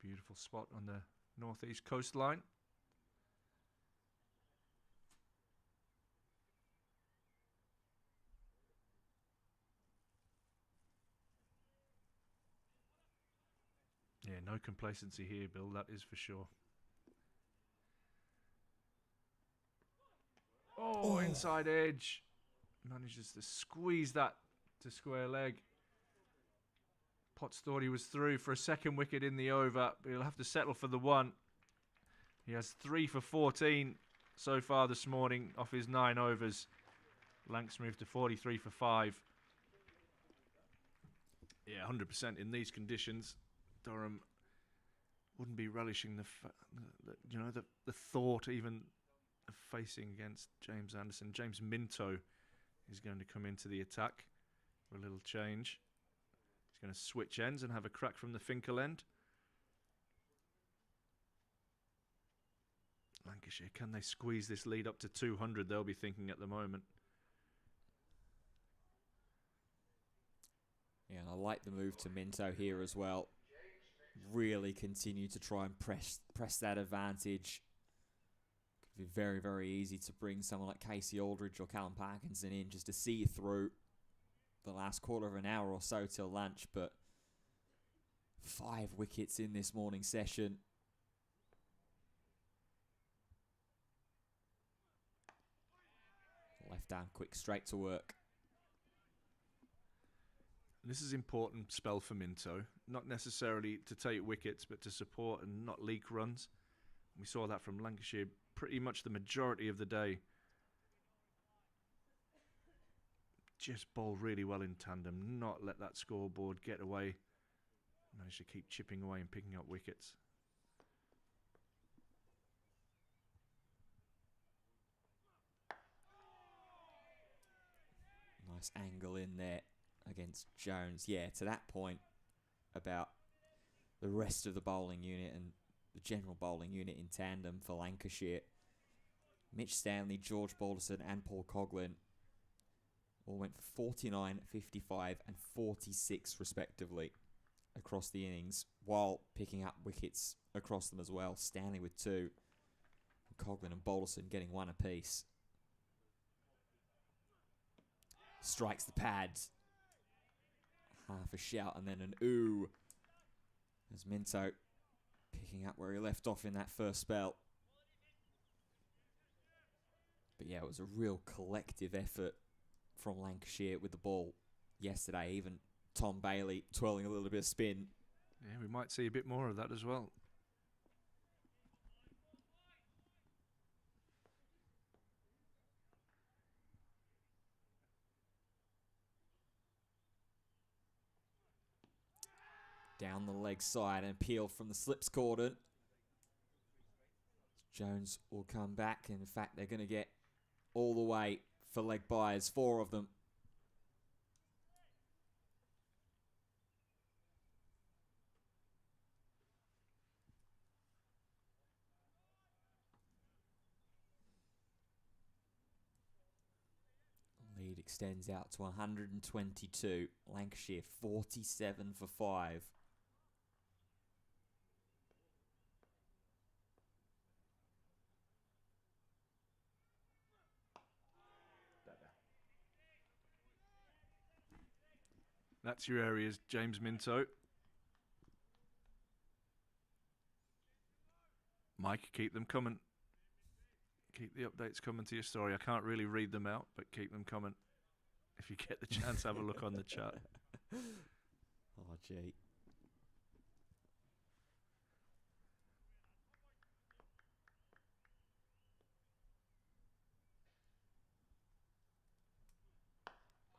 Beautiful spot on the northeast coastline. Yeah, no complacency here, Bill, that is for sure. Oh, inside edge. Manages to squeeze that to square leg. Potts thought he was through for a second wicket in the over, but he'll have to settle for the one. He has 3 for 14 so far this morning off his 9 overs. Lancs moved to 43 for 5. Yeah, 100% in these conditions. Durham wouldn't be relishing the thought even of facing against James Anderson. James Minto is going to come into the attack for a little change. He's going to switch ends and have a crack from the Finkel end. Lancashire, can they squeeze this lead up to 200? They'll be thinking at the moment. Yeah, and I like the move to Minto here as well. Really continue to try and press that advantage. It'd be very, very easy to bring someone like Casey Aldridge or Callum Parkinson in just to see you through the last quarter of an hour or so till lunch, but 5 wickets in this morning session. Left arm quick, straight to work. This is important spell for Minto, not necessarily to take wickets, but to support and not leak runs. We saw that from Lancashire pretty much the majority of the day. Just bowl really well in tandem, not let that scoreboard get away. Managed to keep chipping away and picking up wickets. Nice angle in there against Jones. Yeah, to that point about the rest of the bowling unit and the general bowling unit in tandem for Lancashire. Mitch Stanley, George Balderson and Paul Coughlin all went for 49, 55 and 46 respectively across the innings, while picking up wickets across them as well. Stanley with 2, Coughlin and Balderson getting 1 apiece. Strikes the pads. Half a shout and then an ooh, as Minto picking up where he left off in that first spell. But yeah, it was a real collective effort from Lancashire with the ball yesterday. Even Tom Bailey twirling a little bit of spin. Yeah, we might see a bit more of that as well. Down the leg side and peel from the slips cordon. Jones will come back. In fact, they're going to get all the way for leg byes, 4 of them. Lead extends out to 122. Lancashire 47 for 5. That's your areas, James Minto. Mike, keep them coming. Keep the updates coming to your story. I can't really read them out, but keep them coming. If you get the chance, have a look on the chat. Oh, gee.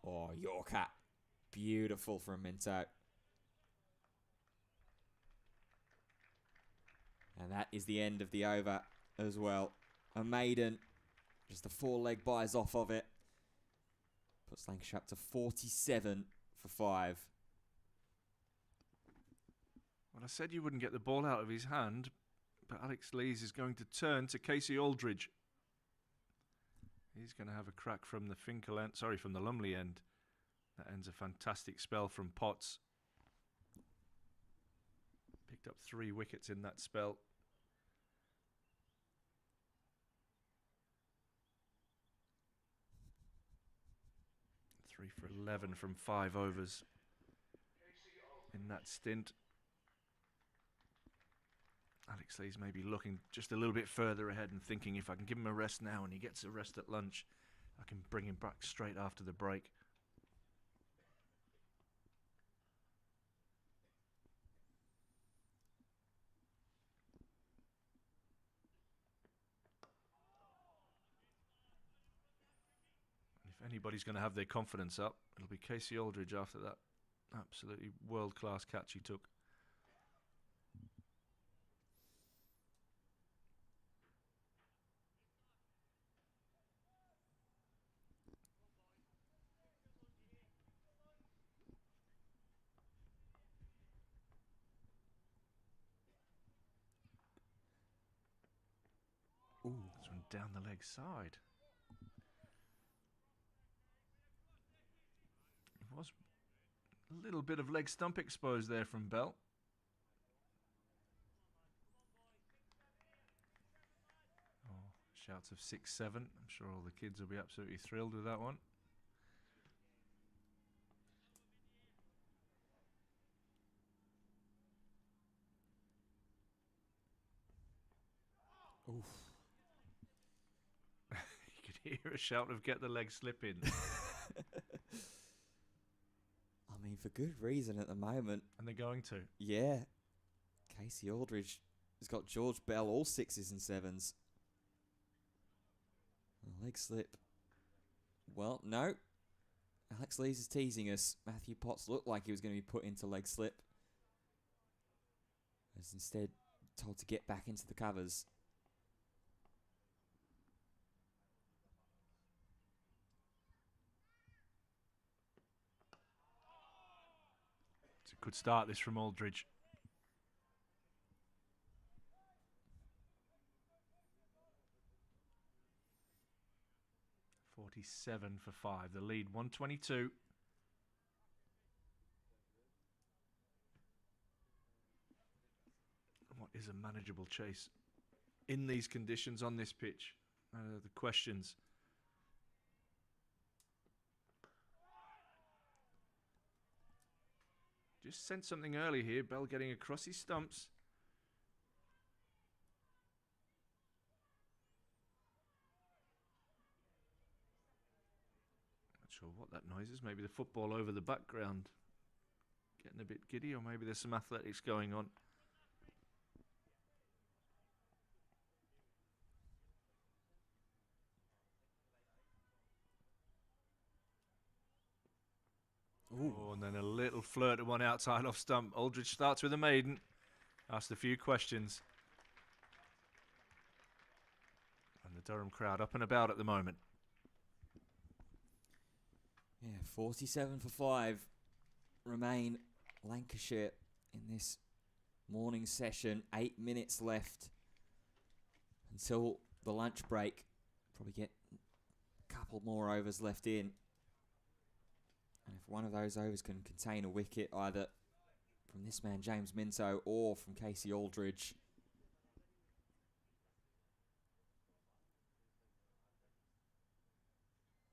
Oh, Yorker. Beautiful from Minto. And that is the end of the over as well. A maiden. Just the 4 leg byes off of it. Puts Lancashire up to 47 for 5. Well, I said you wouldn't get the ball out of his hand, but Alex Lees is going to turn to Casey Aldridge. He's going to have a crack from the Finkel end, from the Lumley end. That ends a fantastic spell from Potts. Picked up 3 wickets in that spell. Three for 11 from 5 overs in that stint. Alex Lees may be looking just a little bit further ahead and thinking, if I can give him a rest now and he gets a rest at lunch, I can bring him back straight after the break. If anybody's going to have their confidence up, it'll be Casey Aldridge after that absolutely world-class catch he took. Ooh. This one down the leg side. It was a little bit of leg stump exposed there from Bell. Oh, Shouts of 6-7. I'm sure all the kids will be absolutely thrilled with that one. Oof. You could hear a shout of get the leg slipping. I mean, for good reason at the moment. And they're going to. Yeah. Casey Aldridge has got George Bell all 6s and 7s. A leg slip. Well, no. Alex Lees is teasing us. Matthew Potts looked like he was going to be put into leg slip. Was instead told to get back into the covers. It's a good start, this from Aldridge. .47 for 5. The lead 122. What is a manageable chase in these conditions on this pitch? The questions. Just sent something early here. Bell getting across his stumps. Not sure what that noise is. Maybe the football over the background getting a bit giddy, or maybe there's some athletics going on. Oh, and then a little flirt at one outside off stump. Aldridge starts with a maiden. Asked a few questions. And the Durham crowd up and about at the moment. Yeah, 47 for 5 remain Lancashire in this morning session. 8 minutes left until the lunch break. Probably get a couple more overs left in. And if one of those overs can contain a wicket, either from this man, James Minto, or from Casey Aldridge,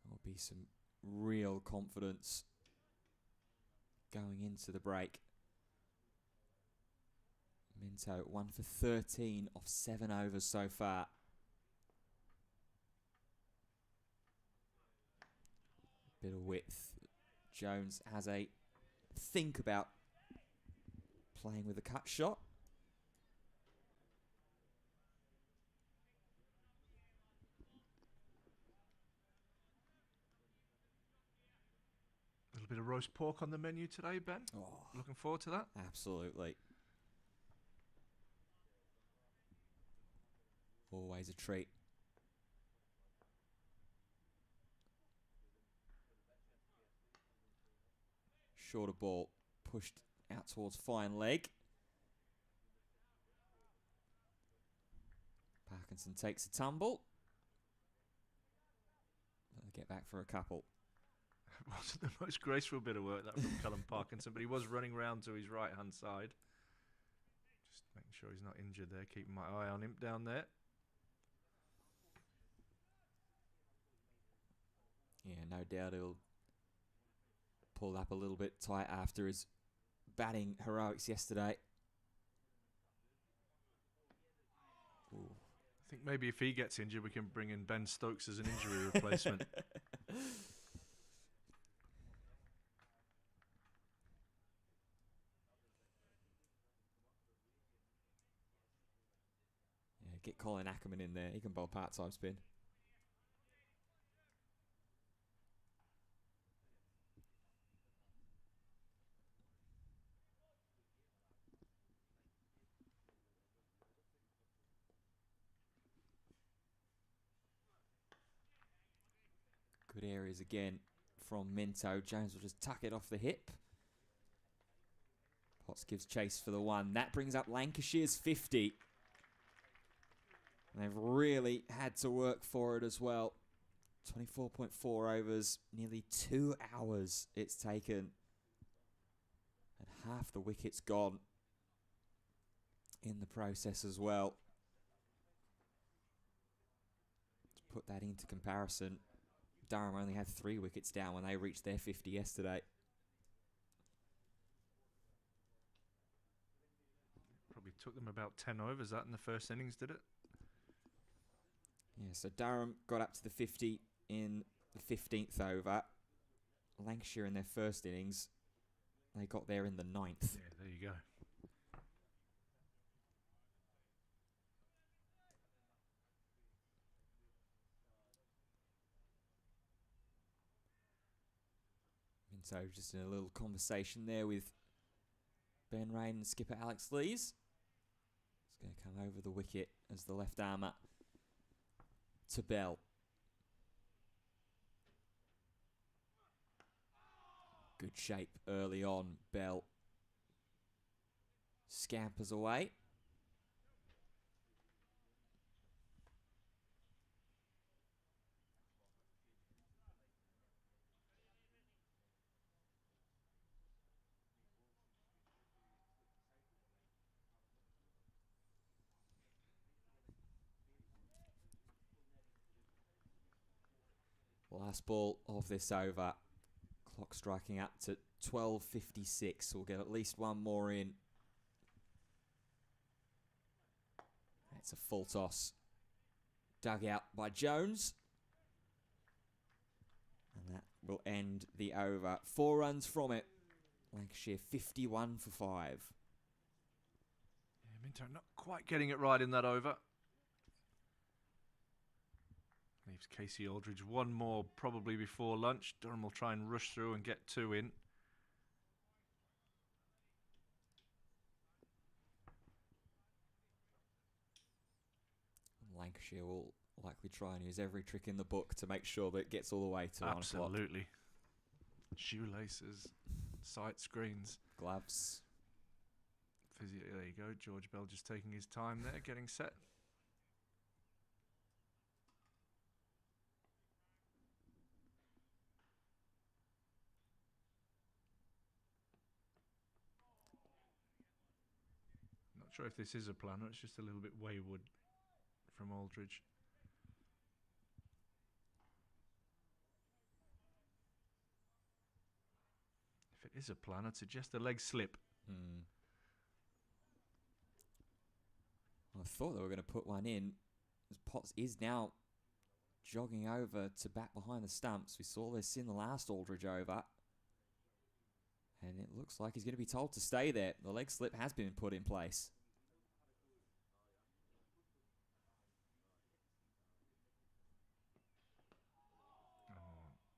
there'll be some real confidence going into the break. Minto 1 for 13 off 7 overs so far. Bit of width. Jones has a think about playing with a cut shot. A little bit of roast pork on the menu today, Ben. Oh, looking forward to that. Absolutely. Always a treat. Shorter ball pushed out towards fine leg. Parkinson takes a tumble. They'll get back for a couple. It wasn't the most graceful bit of work that from Callum Parkinson, but he was running round to his right hand side. Just making sure he's not injured there, keeping my eye on him down there. Yeah, no doubt he'll pull up a little bit tight after his batting heroics yesterday. Ooh. I think maybe if he gets injured, we can bring in Ben Stokes as an injury replacement. Yeah, get Colin Ackerman in there. He can bowl part-time spin. Good areas again from Minto. Jones will just tuck it off the hip. Potts gives chase for the one. That brings up Lancashire's 50. And they've really had to work for it as well. 24.4 overs, nearly 2 hours it's taken. And half the wickets gone in the process as well. put that into comparison, Durham only had 3 wickets down when they reached their 50 yesterday. Probably took them about 10 overs that in the first innings, did it? Yeah, so Durham got up to the 50 in the 15th over. Lancashire in their first innings, they got there in the 9th. Yeah, there you go. And so just in a little conversation there with Ben Rain and skipper Alex Lees. It's going to come over the wicket as the left armour to Bell. Good shape early on. Bell scampers away. Last ball of this over. Clock striking up to 12:56. We'll get at least one more in. It's a full toss. Dug out by Jones. And that will end the over. 4 runs from it. Lancashire 51 for 5. Yeah, Minto not quite getting it right in that over. Leaves Casey Aldridge one more probably before lunch. Durham will try and rush through and get 2 in. Lancashire will likely try and use every trick in the book to make sure that it gets all the way to 1 o'clock. Absolutely. Shoelaces, sight screens, gloves. There you go. George Bell just taking his time there, getting set. Not sure if this is a planner. It's just a little bit wayward from Aldridge. If it is a planner, I'd suggest a leg slip. I thought they were going to put one in. Potts is now jogging over to bat behind the stumps. We saw this in the last Aldridge over. And it looks like he's going to be told to stay there. The leg slip has been put in place.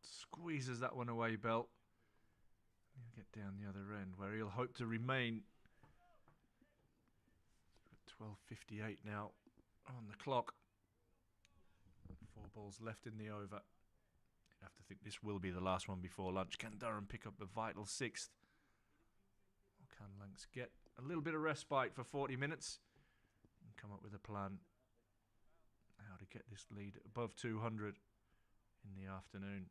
Squeezes that one away, Bell. He'll get down the other end where he'll hope to remain. 12:58 now on the clock. 4 balls left in the over. You have to think this will be the last one before lunch. Can Durham pick up a vital 6th? Or can Lancs get a little bit of respite for 40 minutes and come up with a plan how to get this lead above 200 in the afternoon?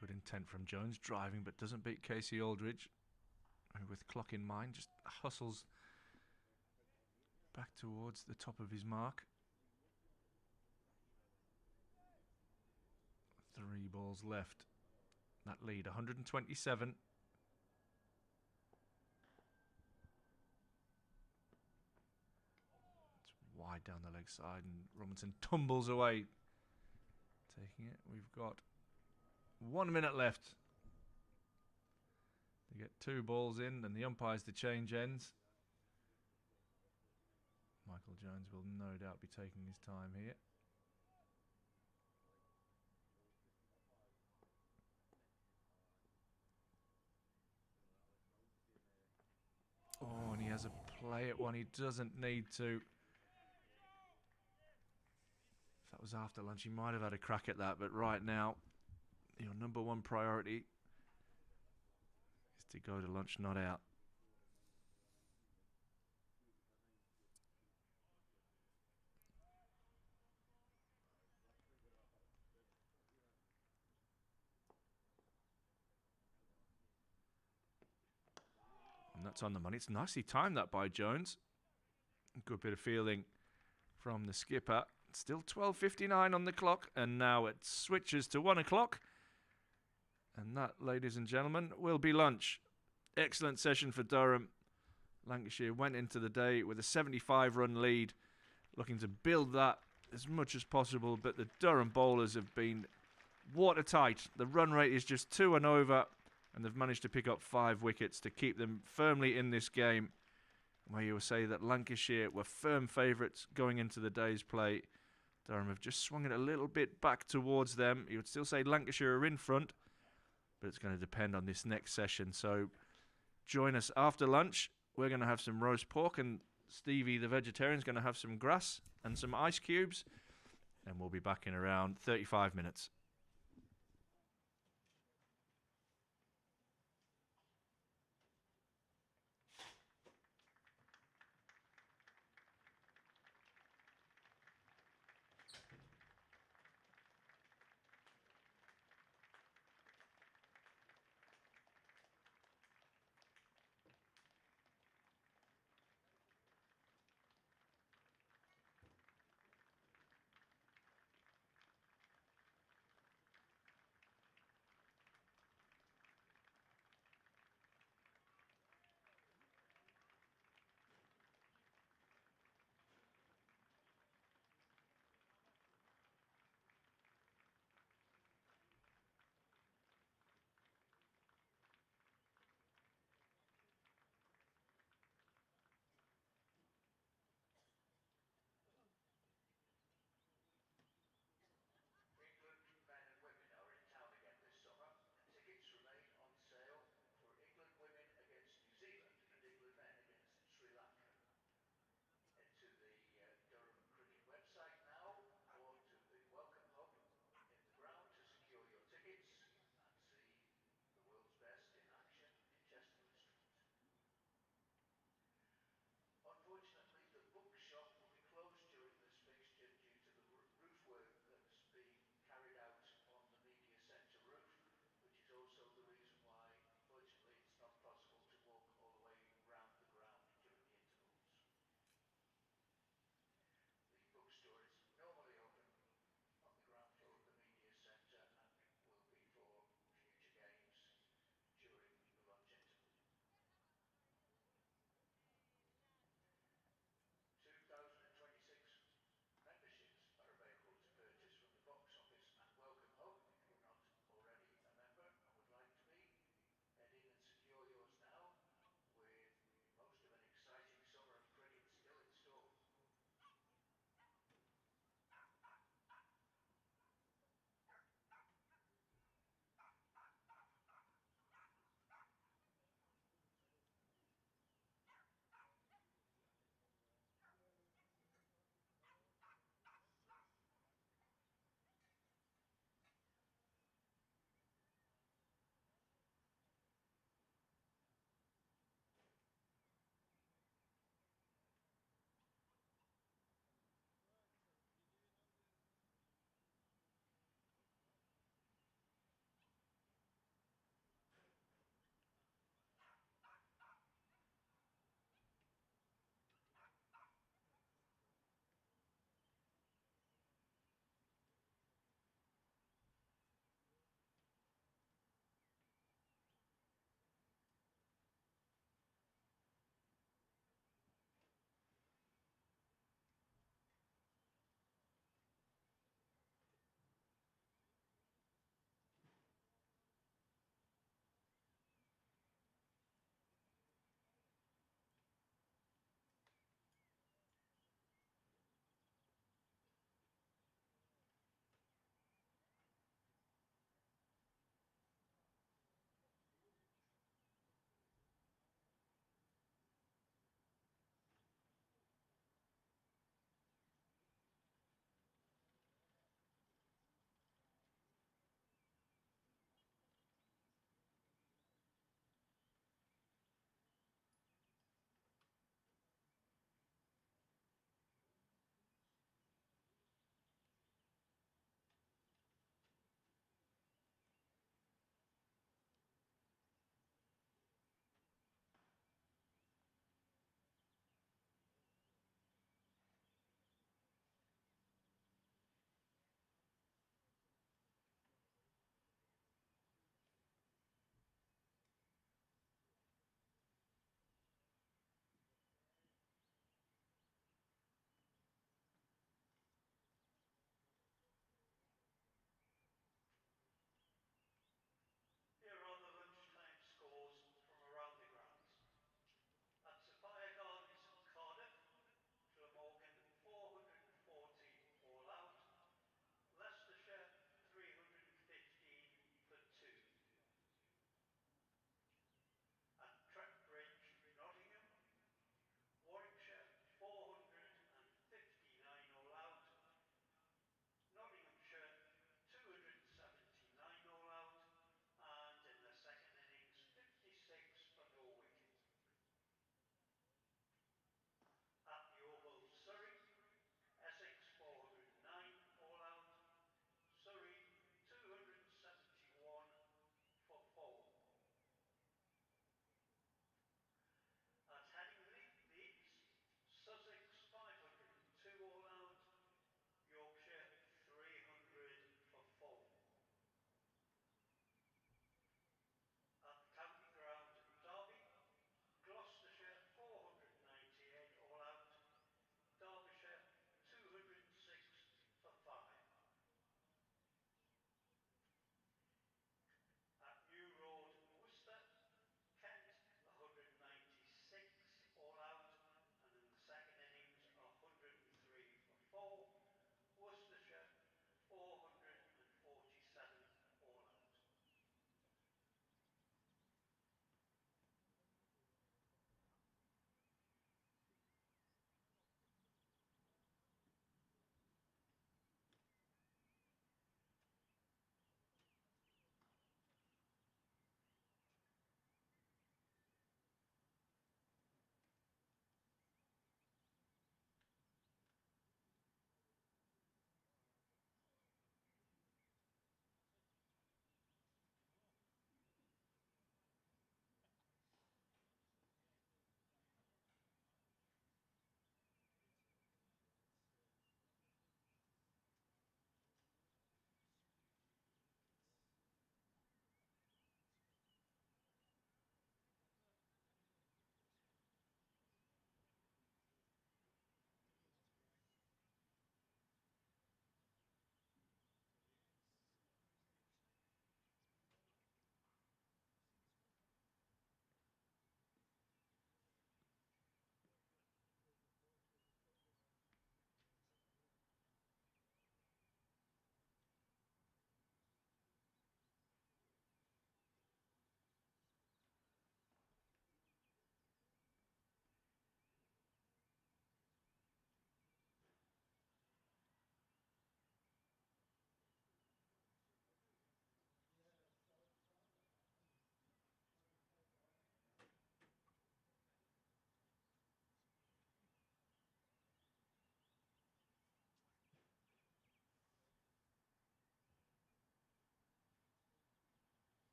Good intent from Jones, driving but doesn't beat Casey Aldridge, who with clock in mind just hustles back towards the top of his mark. 3 balls left. That lead, 127. It's wide down the leg side and Robinson tumbles away. Taking it, we've got 1 minute left. They get 2 balls in and the umpires to change ends. Michael Jones will no doubt be taking his time here. Oh, and he has a play at one he doesn't need to. If that was after lunch, he might have had a crack at that, but right now, your number 1 priority is to go to lunch, not out. that's on the money. It's nicely timed that by Jones. Good bit of fielding from the skipper. Still 12:59 on the clock, and now it switches to 1 o'clock. And that, ladies and gentlemen, will be lunch. Excellent session for Durham. Lancashire went into the day with a 75-run lead, looking to build that as much as possible, but the Durham bowlers have been watertight. The run rate is just 2 and over, and they've managed to pick up 5 wickets to keep them firmly in this game, where you will say that Lancashire were firm favourites going into the day's play. Durham have just swung it a little bit back towards them. You would still say Lancashire are in front, but it's going to depend on this next session. So join us after lunch. We're going to have some roast pork, and Stevie the vegetarian is going to have some grass and some ice cubes, and we'll be back in around 35 minutes.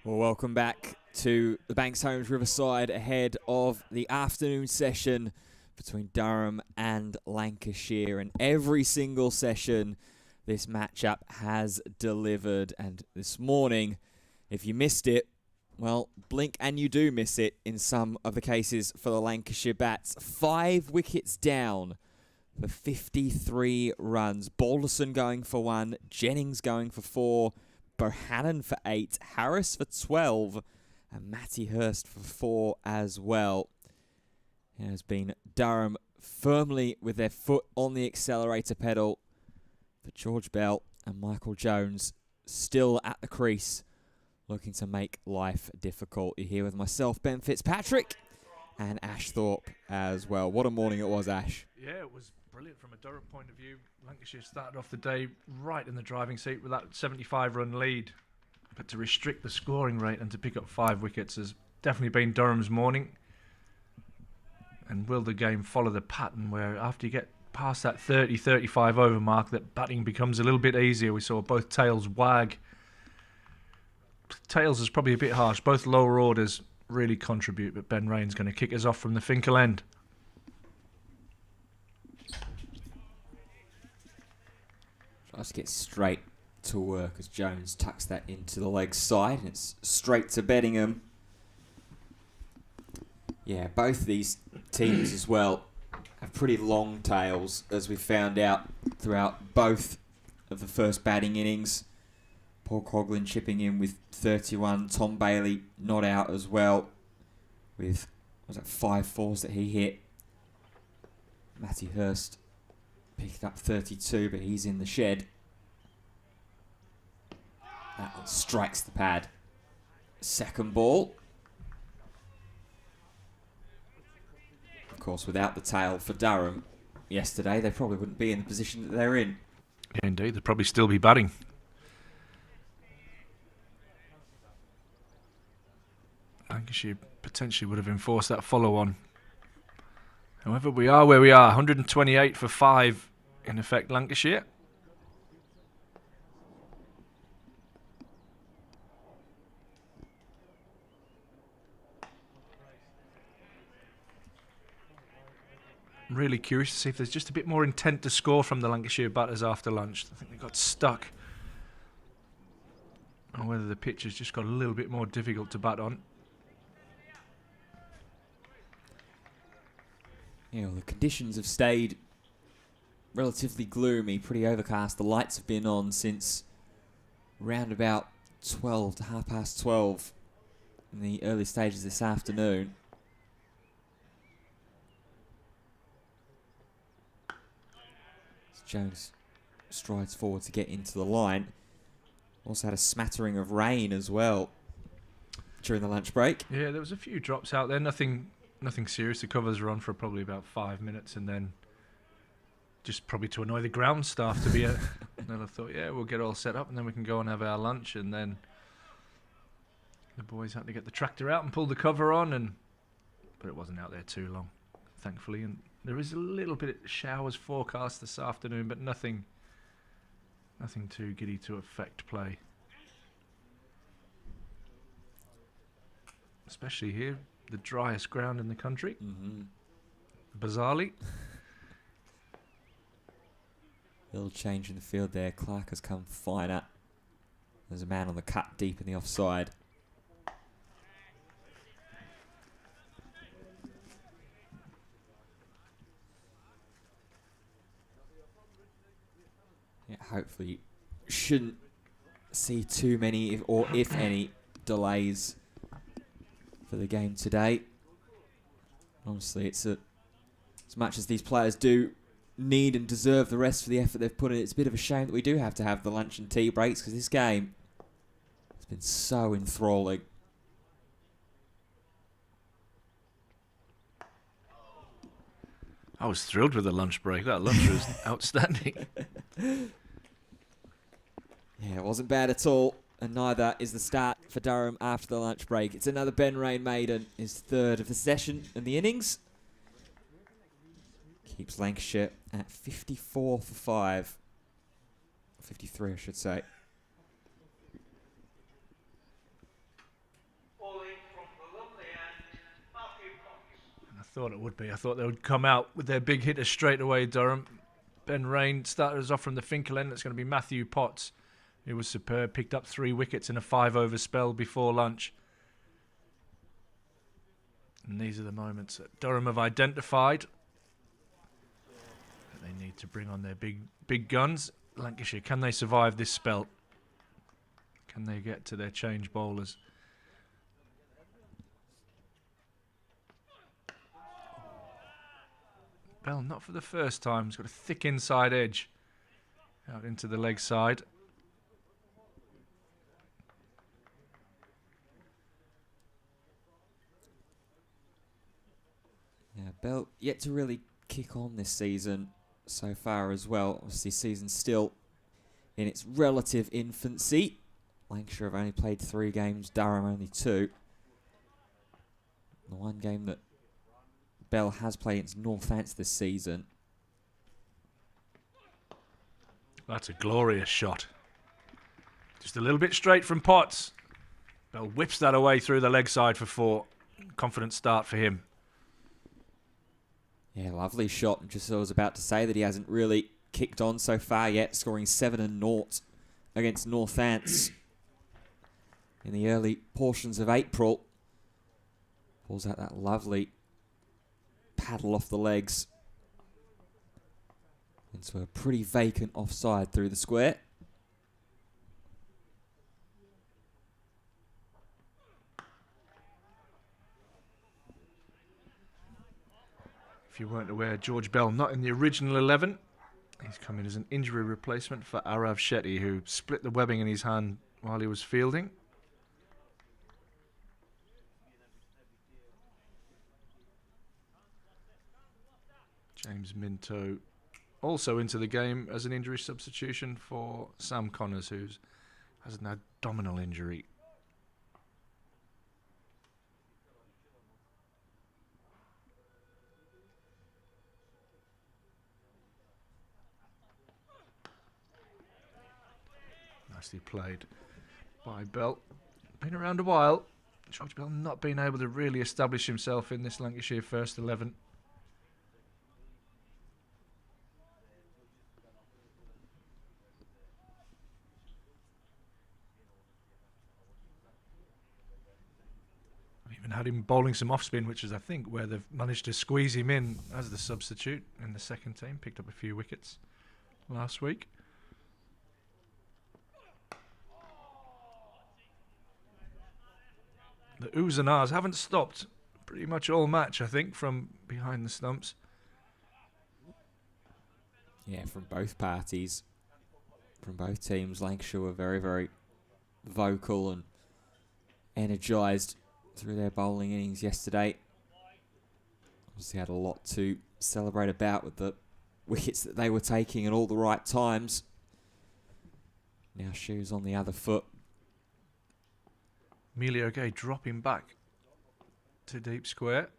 Well, welcome back to the Banks Homes Riverside ahead of the afternoon session between Durham and Lancashire. And every single session this matchup has delivered. And this morning, if you missed it, well, blink and you do miss it in some of the cases for the Lancashire Bats. 5 wickets down for 53 runs. Balderson going for 1, Jennings going for 4, Bohannon for 8, Harris for 12, and Matty Hurst for 4 as well. It has been Durham firmly with their foot on the accelerator pedal, but George Bell and Michael Jones still at the crease, looking to make life difficult. You're here with myself, Ben Fitzpatrick, and Ash Thorpe as well. What a morning it was, Ash. Yeah, it was brilliant from a Durham point of view. Lancashire started off the day right in the driving seat with that 75-run lead. But to restrict the scoring rate and to pick up 5 wickets has definitely been Durham's morning. And will the game follow the pattern where after you get past that 30-35 over mark, that batting becomes a little bit easier? We saw both tails wag. Tails is probably a bit harsh. Both lower orders really contribute, but Ben Rain's going to kick us off from the Finkel end. Tries to get straight to work as Jones tucks that into the leg side, and it's straight to Beddingham. Yeah, both these teams as well have pretty long tails, as we found out throughout both of the first batting innings. Paul Coughlin chipping in with 31, Tom Bailey not out as well with, was that 5 fours that he hit. Matty Hurst picked up 32, but he's in the shed. That one strikes the pad. Second ball. Of course, without the tail for Durham yesterday, they probably wouldn't be in the position that they're in. Yeah, indeed, they'd probably still be batting. Lancashire potentially would have enforced that follow-on. However, we are where we are. 128 for 5, in effect, Lancashire. I'm really curious to see if there's just a bit more intent to score from the Lancashire batters after lunch. I think they got stuck. Or whether the pitch has just got a little bit more difficult to bat on. You know, the conditions have stayed relatively gloomy, pretty overcast. The lights have been on since round about 12 to 12:30 in the early stages this afternoon. As Jones strides forward to get into the line. Also had a smattering of rain as well during the lunch break. Yeah, there was a few drops out there. Nothing serious. The covers were on for probably about 5 minutes, and then just probably to annoy the ground staff to be. And then I thought, yeah, we'll get all set up, and then we can go and have our lunch. And then the boys had to get the tractor out and pull the cover on, but it wasn't out there too long, thankfully. And there is a little bit of showers forecast this afternoon, but nothing too giddy to affect play. Especially here, the driest ground in the country. Bizarrely. Little change in the field there. Clark has come finer. There's a man on the cut deep in the offside. Yeah, hopefully shouldn't see too many, or if any, delays for the game today. Honestly, it's as much as these players do need and deserve the rest for the effort they've put in, it's a bit of a shame that we do have to have the lunch and tea breaks, because this game has been so enthralling. I was thrilled with the lunch break. That lunch was outstanding. Yeah, it wasn't bad at all. And neither is the start for Durham after the lunch break. It's another Ben Rain maiden, his 3rd of the session in the innings. Keeps Lancashire at 54 for 5. 53, I should say. thought it would be. I thought they would come out with their big hitter straight away, Durham. Ben Rain started us off from the Finkel end. It's going to be Matthew Potts, who was superb. Picked up 3 wickets in a 5-over spell before lunch. And these are the moments that Durham have identified that they need to bring on their big guns. Lancashire, can they survive this spell? Can they get to their change bowlers? Bell, not for the first time. He's got a thick inside edge out into the leg side. Yeah, Bell yet to really kick on this season so far as well. Obviously, season's still in its relative infancy. Lancashire have only played 3 games, Durham only 2. The one game that Bell has played against Northants this season. That's a glorious shot. Just a little bit straight from Potts. Bell whips that away through the leg side for 4. Confident start for him. Yeah, lovely shot. Just I was about to say that he hasn't really kicked on so far yet, scoring 7-0 against Northants in the early portions of April. Pulls out that lovely paddle off the legs into a pretty vacant offside through the square. If you weren't aware, George Bell not in the original 11. He's come in as an injury replacement for Arav Shetty, who split the webbing in his hand while he was fielding. James Minto also into the game as an injury substitution for Sam Connors, who has an abdominal injury. Nicely played by Bell. Been around a while. George Bell not being able to really establish himself in this Lancashire first 11. Even had him bowling some off spin, which is, I think, where they've managed to squeeze him in as the substitute in the second team. Picked up a few wickets last week. The oohs and ahs haven't stopped pretty much all match, I think, from behind the stumps. Yeah, from both parties, from both teams. Lancashire were very, very vocal and energised through their bowling innings yesterday. Obviously had a lot to celebrate about with the wickets that they were taking at all the right times. Now shoes on the other foot. Emilio Gay dropping back to deep square.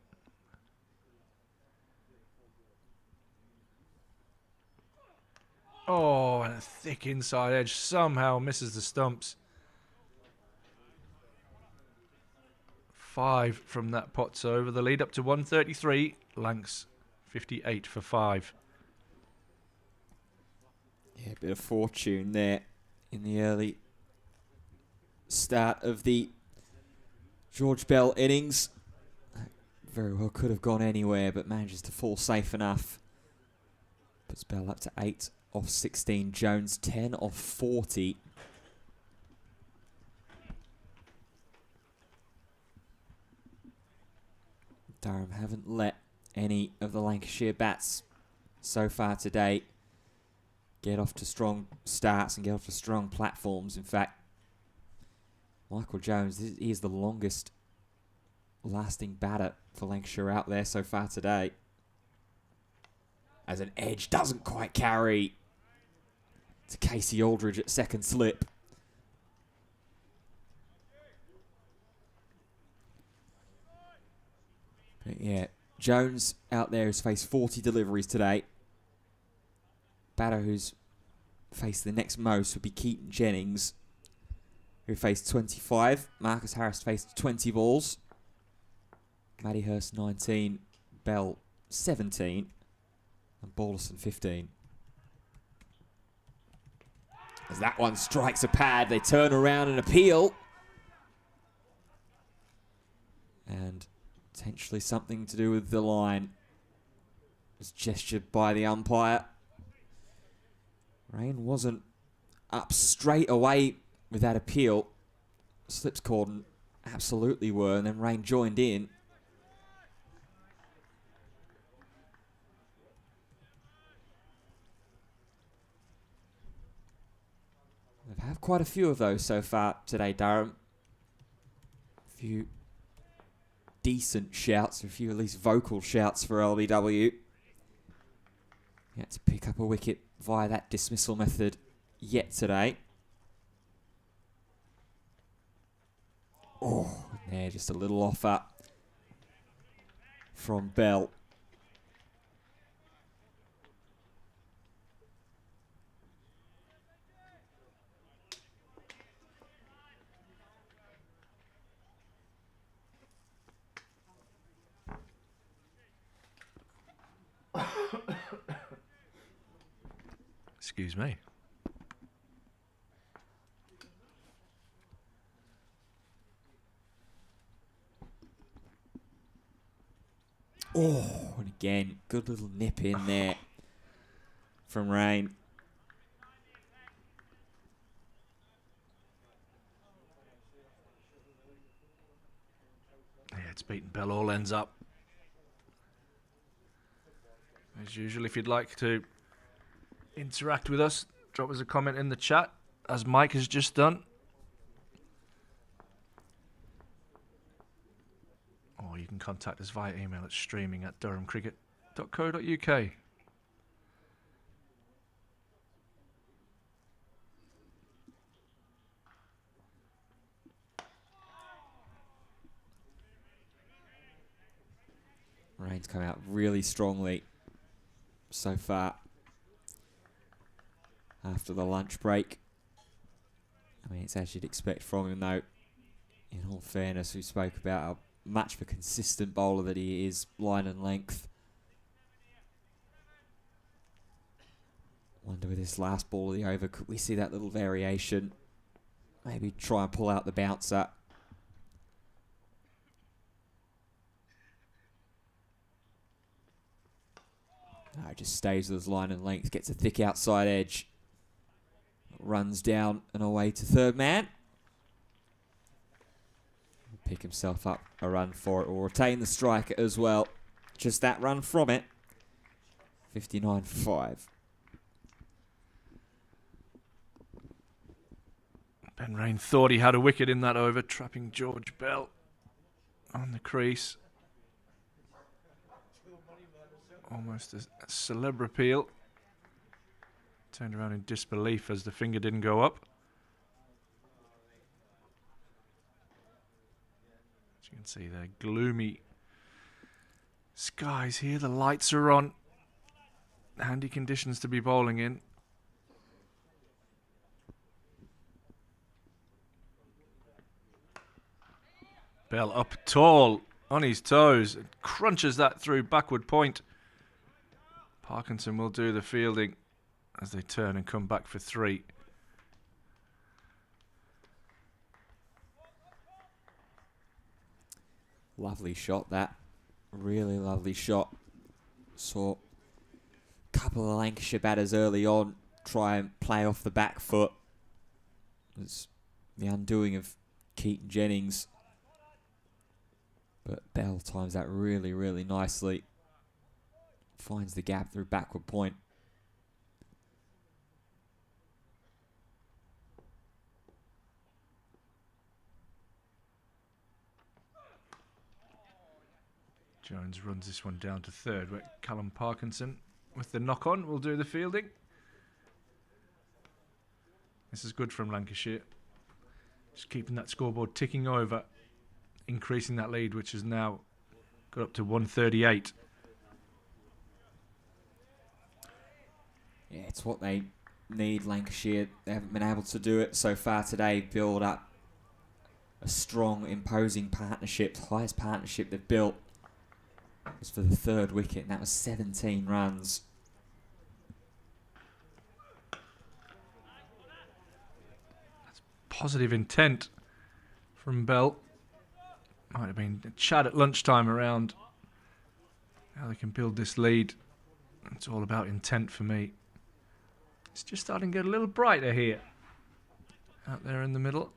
Oh, and a thick inside edge somehow misses the stumps. 5 from that Potts over. The lead up to 133. Lancs 58 for 5. Yeah, a bit of fortune there in the early start of the George Bell innings. Very well could have gone anywhere, but manages to fall safe enough. Puts Bell up to 8 off 16. Jones 10 off 40. Durham haven't let any of the Lancashire bats so far today get off to strong starts and get off to strong platforms. In fact, Michael Jones, he is the longest lasting batter for Lancashire out there so far today. As an edge doesn't quite carry to Casey Aldridge at second slip. But yeah, Jones out there has faced 40 deliveries today. Batter who's faced the next most would be Keaton Jennings, who faced 25. Marcus Harris faced 20 balls. Matty Hurst 19. Bell 17 and Balderson 15. As that one strikes a pad, they turn around and appeal. And potentially something to do with the line was gestured by the umpire. Rain wasn't up straight away with that appeal. Slips Corden absolutely were, and then Rain joined in. They've had quite a few of those so far today, Durham. A few decent shouts, a few at least vocal shouts for LBW. Yet to pick up a wicket via that dismissal method yet today. Oh, there, just a little offer from Bell. Excuse me. Oh, and again, good little nip in there from Rain. Yeah, it's beaten Bell all ends up. As usual, if you'd like to interact with us, drop us a comment in the chat, as Mike has just done. Or you can contact us via email at streaming@durhamcricket.co.uk. Rain's come out really strongly so far after the lunch break. I mean, it's as you'd expect from him, though. In all fairness, we spoke about how much of a consistent bowler that he is, line and length. Wonder with this last ball of the over, could we see that little variation? Maybe try and pull out the bouncer. No, just stays with his line and length, gets a thick outside edge. Runs down and away to third man. Pick himself up a run for it, or retain the strike as well. Just that run from it. 59 for 5. Ben Rain thought he had a wicket in that over, trapping George Bell on the crease. Almost a celeb appeal. Turned around in disbelief as the finger didn't go up. As you can see there, gloomy skies here. The lights are on. Handy conditions to be bowling in. Bell up tall on his toes. Crunches that through backward point. Parkinson will do the fielding as they turn and come back for 3. Lovely shot, that. Really lovely shot. Saw a couple of Lancashire batters early on try and play off the back foot. It's the undoing of Keaton Jennings. But Bell times that really, really nicely. Finds the gap through backward point. Jones runs this one down to third, where Callum Parkinson, with the knock-on, will do the fielding. This is good from Lancashire. Just keeping that scoreboard ticking over, increasing that lead, which has now got up to 138. Yeah, it's what they need, Lancashire. They haven't been able to do it so far today. Build up a strong, imposing partnership, the highest partnership they've built was for the third wicket, and that was 17 runs. Positive intent from Bell. Might have been a chat at lunchtime around how they can build this lead. It's all about intent for me. It's just starting to get a little brighter here. Out there in the middle.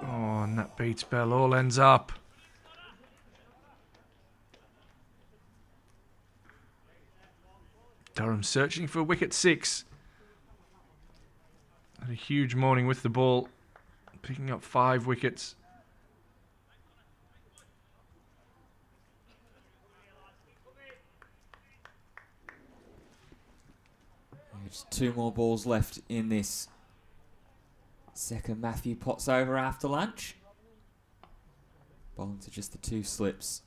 Oh, and that beats Bell. All ends up. Durham searching for wicket 6. Had a huge morning with the ball, picking up 5 wickets. Just 2 more balls left in this second Matthew Potts over after lunch. Bowling to just the 2 slips.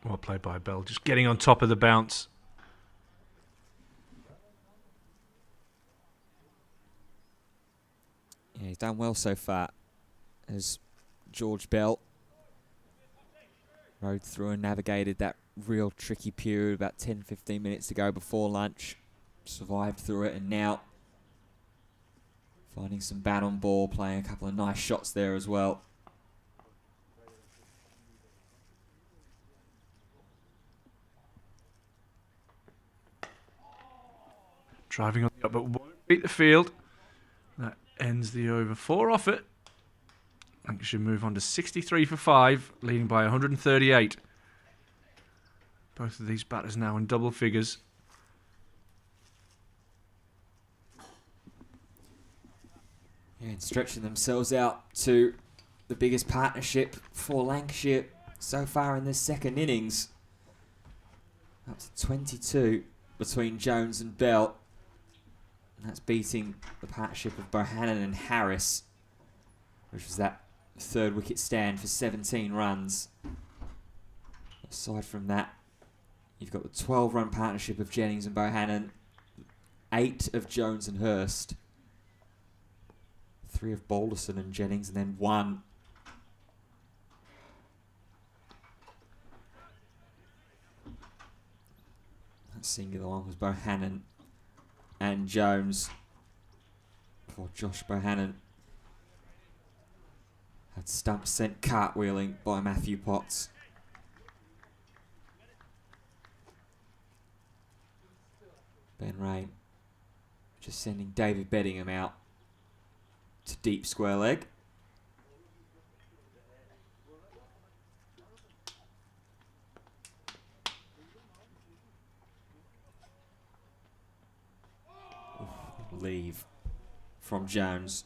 Well played by Bell, just getting on top of the bounce. Yeah, he's done well so far as George Bell rode through and navigated that real tricky period about 10-15 minutes to go before lunch. Survived through it, and now finding some bat on ball, playing a couple of nice shots there as well. Driving on the up, but won't beat the field. That ends the over 4 off it. Lancashire move on to 63 for 5, leading by 138. Both of these batters now in double figures. Yeah, and stretching themselves out to the biggest partnership for Lancashire so far in this second innings. Up to 22 between Jones and Bell. And that's beating the partnership of Bohannon and Harris, which was that third wicket stand for 17 runs. Aside from that, you've got the 12-run partnership of Jennings and Bohannon, 8 of Jones and Hurst, 3 of Balderson and Jennings, and then 1 that singular one was Bohannon and Jones for Josh Bohannon. Had stump sent cartwheeling by Matthew Potts. Ben Rain just sending David Beddingham out to deep square leg. Leave from Jones.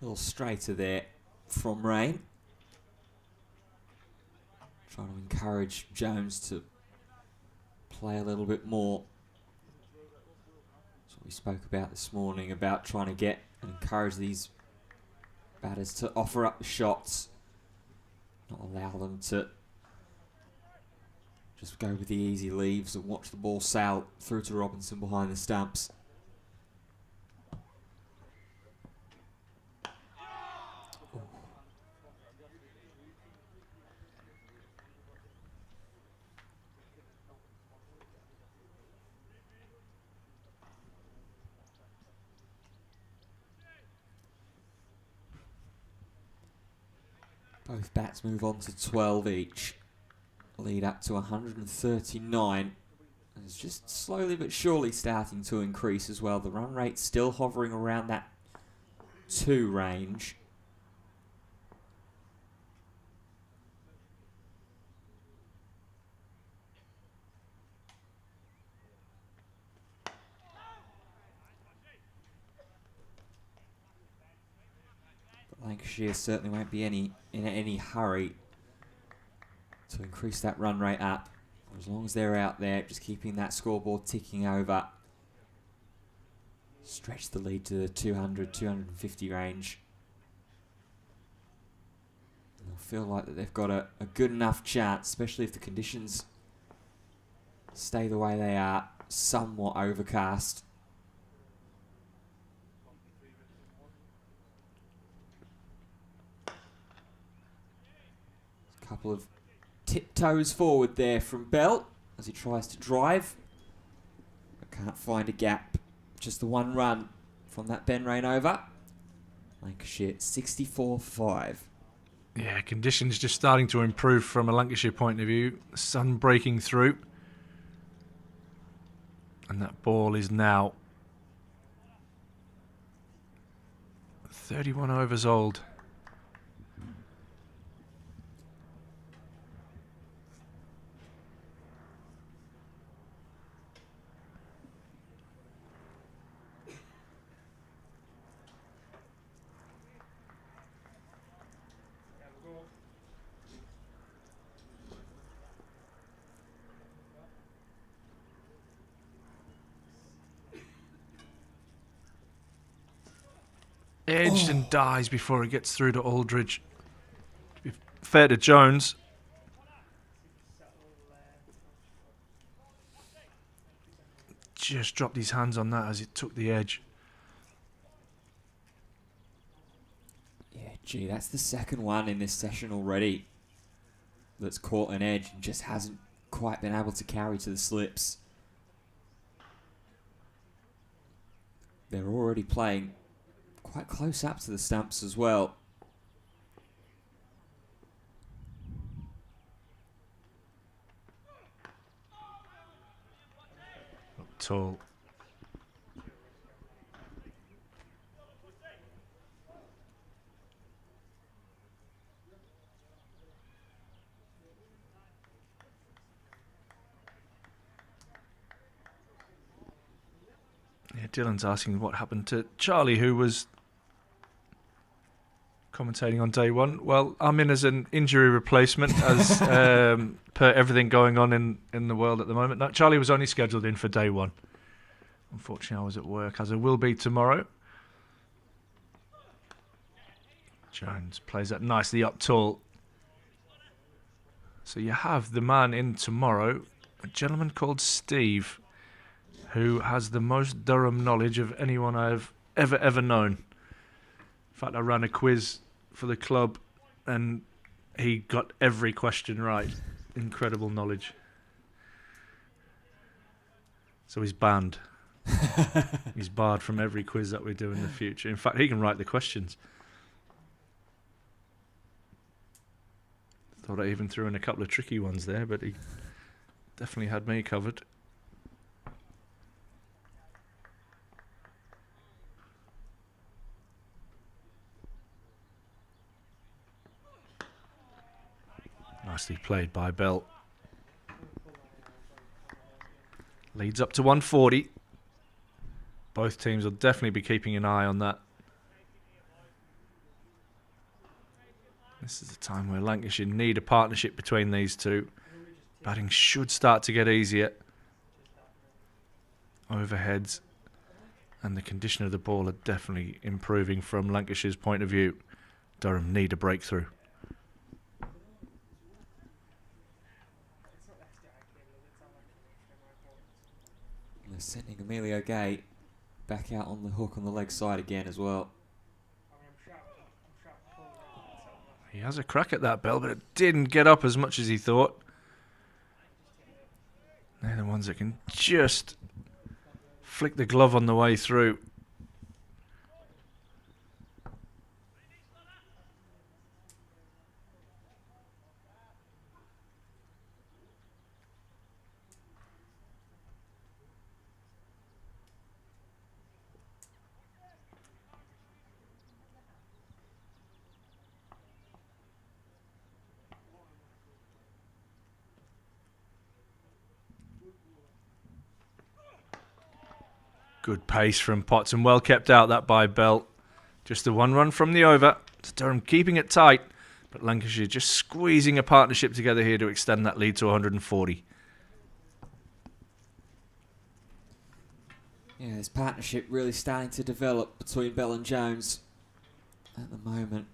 A little straighter there from Rain. Trying to encourage Jones to play a little bit more. That's what we spoke about this morning, about trying to get and encourage these batters to offer up the shots, not allow them to just go with the easy leaves and watch the ball sail through to Robinson behind the stumps. Both bats move on to 12 each. Lead up to 139 It's just slowly but surely starting to increase as well. The run rate's still hovering around that 2 range. But Lancashire certainly won't be in any hurry to increase that run rate up. As long as they're out there, just keeping that scoreboard ticking over. Stretch the lead to the 200, 250 range. They'll feel like that they've got a good enough chance, especially if the conditions stay the way they are, somewhat overcast. A couple of tiptoes forward there from Bell as he tries to drive, but can't find a gap. Just the one run from that Ben Rain over. Lancashire 64-5. Yeah, conditions just starting to improve from a Lancashire point of view. Sun breaking through. And that ball is now 31 overs old. Edged and dies before it gets through to Aldridge. To be fair to Jones, just dropped his hands on that as it took the edge. Yeah, gee, that's the second one in this session already that's caught an edge and just hasn't quite been able to carry to the slips. They're already playing quite close up to the stumps as well. Not tall. Yeah, Dylan's asking what happened to Charlie, who was commentating on day one. Well, I'm in as an injury replacement as per everything going on in the world at the moment. No, Charlie was only scheduled in for day one. Unfortunately, I was at work, as I will be tomorrow. Jones plays that nicely up tall. So you have the man in tomorrow, a gentleman called Steve, who has the most Durham knowledge of anyone I've ever known. In fact, I ran a quiz for the club and he got every question right. Incredible knowledge. So he's banned. He's barred from every quiz that we do in the future. In fact, he can write the questions. Thought I even threw in a couple of tricky ones there, but he definitely had me covered. Nicely played by Bell. Leads up to 140. Both teams will definitely be keeping an eye on that. This is the time where Lancashire need a partnership between these two. Batting should start to get easier. Overheads and the condition of the ball are definitely improving from Lancashire's point of view. Durham need a breakthrough. They're sending Emilio Gay back out on the hook on the leg side again as well. He has a crack at that, Bell, but it didn't get up as much as he thought. They're the ones that can just flick the glove on the way through. Good pace from Potts and well kept out that by Belt. Just the one run from the over. It's Durham keeping it tight, but Lancashire just squeezing a partnership together here to extend that lead to 140. Yeah, this partnership really starting to develop between Bell and Jones at the moment.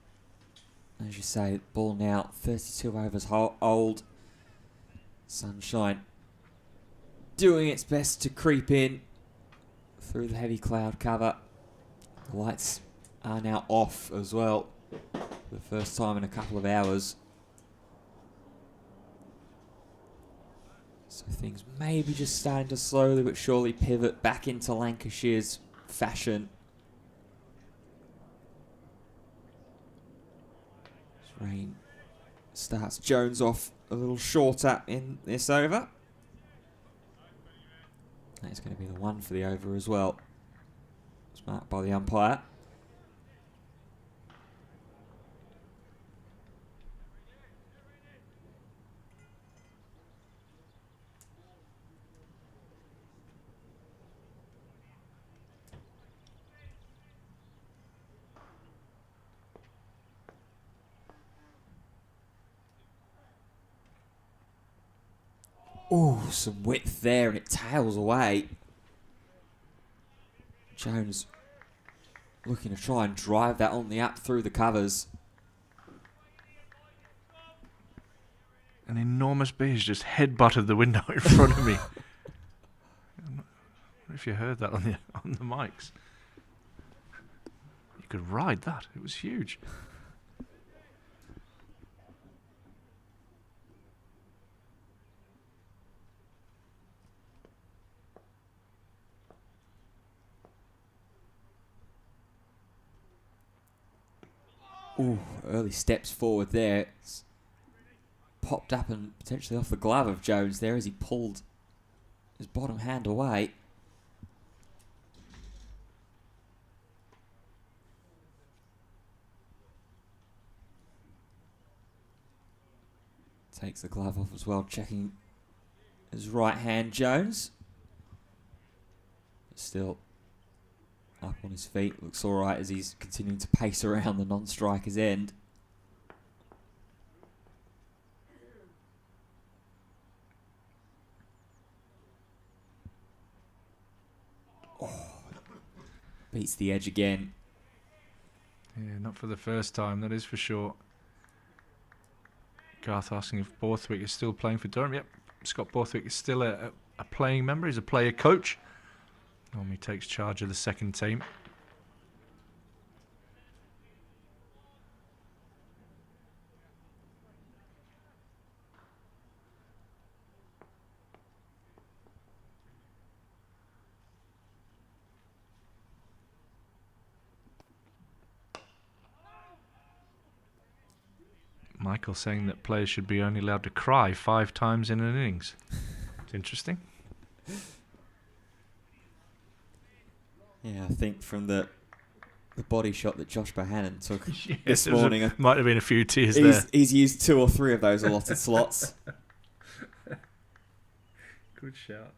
As you say, ball now 32 overs old. Sunshine doing its best to creep in through the heavy cloud cover. The lights are now off as well for the first time in a couple of hours. So things maybe just starting to slowly but surely pivot back into Lancashire's fashion. Rain starts Jones off a little shorter in this over. That's going to be the one for the over as well. It's marked by the umpire. Oh, some width there and it tails away. Jones looking to try and drive that on the up through the covers. An enormous bee has just headbutted the window in front of me. I don't know if you heard that on the mics. You could ride that. It was huge. Ooh, early steps forward there. It's popped up and potentially off the glove of Jones there as he pulled his bottom hand away. Takes the glove off as well, checking his right hand, Jones. Still up on his feet, looks alright as he's continuing to pace around the non-striker's end. Oh, beats the edge again. Yeah, not for the first time, that is for sure. Garth asking if Borthwick is still playing for Durham. Yep, Scott Borthwick is still a playing member. He's a player coach. Normally takes charge of the second team. Michael saying that players should be only allowed to cry 5 times in an innings. It's interesting. Yeah, I think from the body shot that Josh Bohannon took Yes, this morning, might have been a few tears there. He's used 2 or 3 of those allotted slots. Good shout.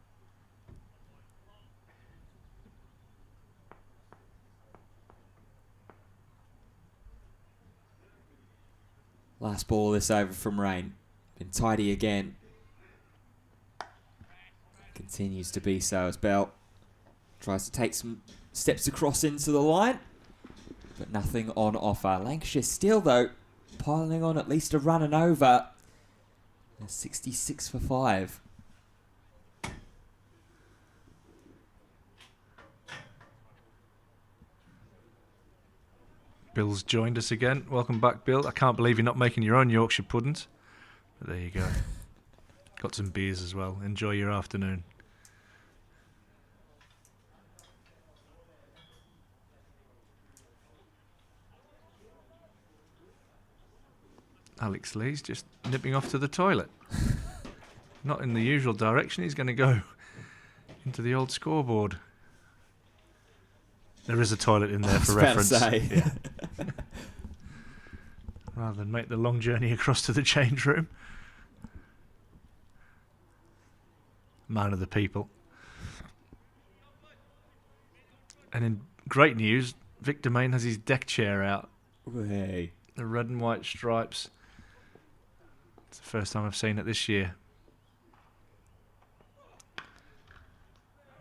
Last ball this over from Rain. Been tidy again. Continues to be so as Bell tries to take some steps across into the line, but nothing on offer. Lancashire still, though, piling on at least a run and over. 66 for 5. Bill's joined us again. Welcome back, Bill. I can't believe you're not making your own Yorkshire puddings. But there you go. Got some beers as well. Enjoy your afternoon. Alex Lee's just nipping off to the toilet. Not in the usual direction. He's going to go into the old scoreboard. There is a toilet in there for reference. Yeah. Rather than make the long journey across to the change room. Man of the people. And in great news, Victor Main has his deck chair out. Hey. The red and white stripes. It's the first time I've seen it this year.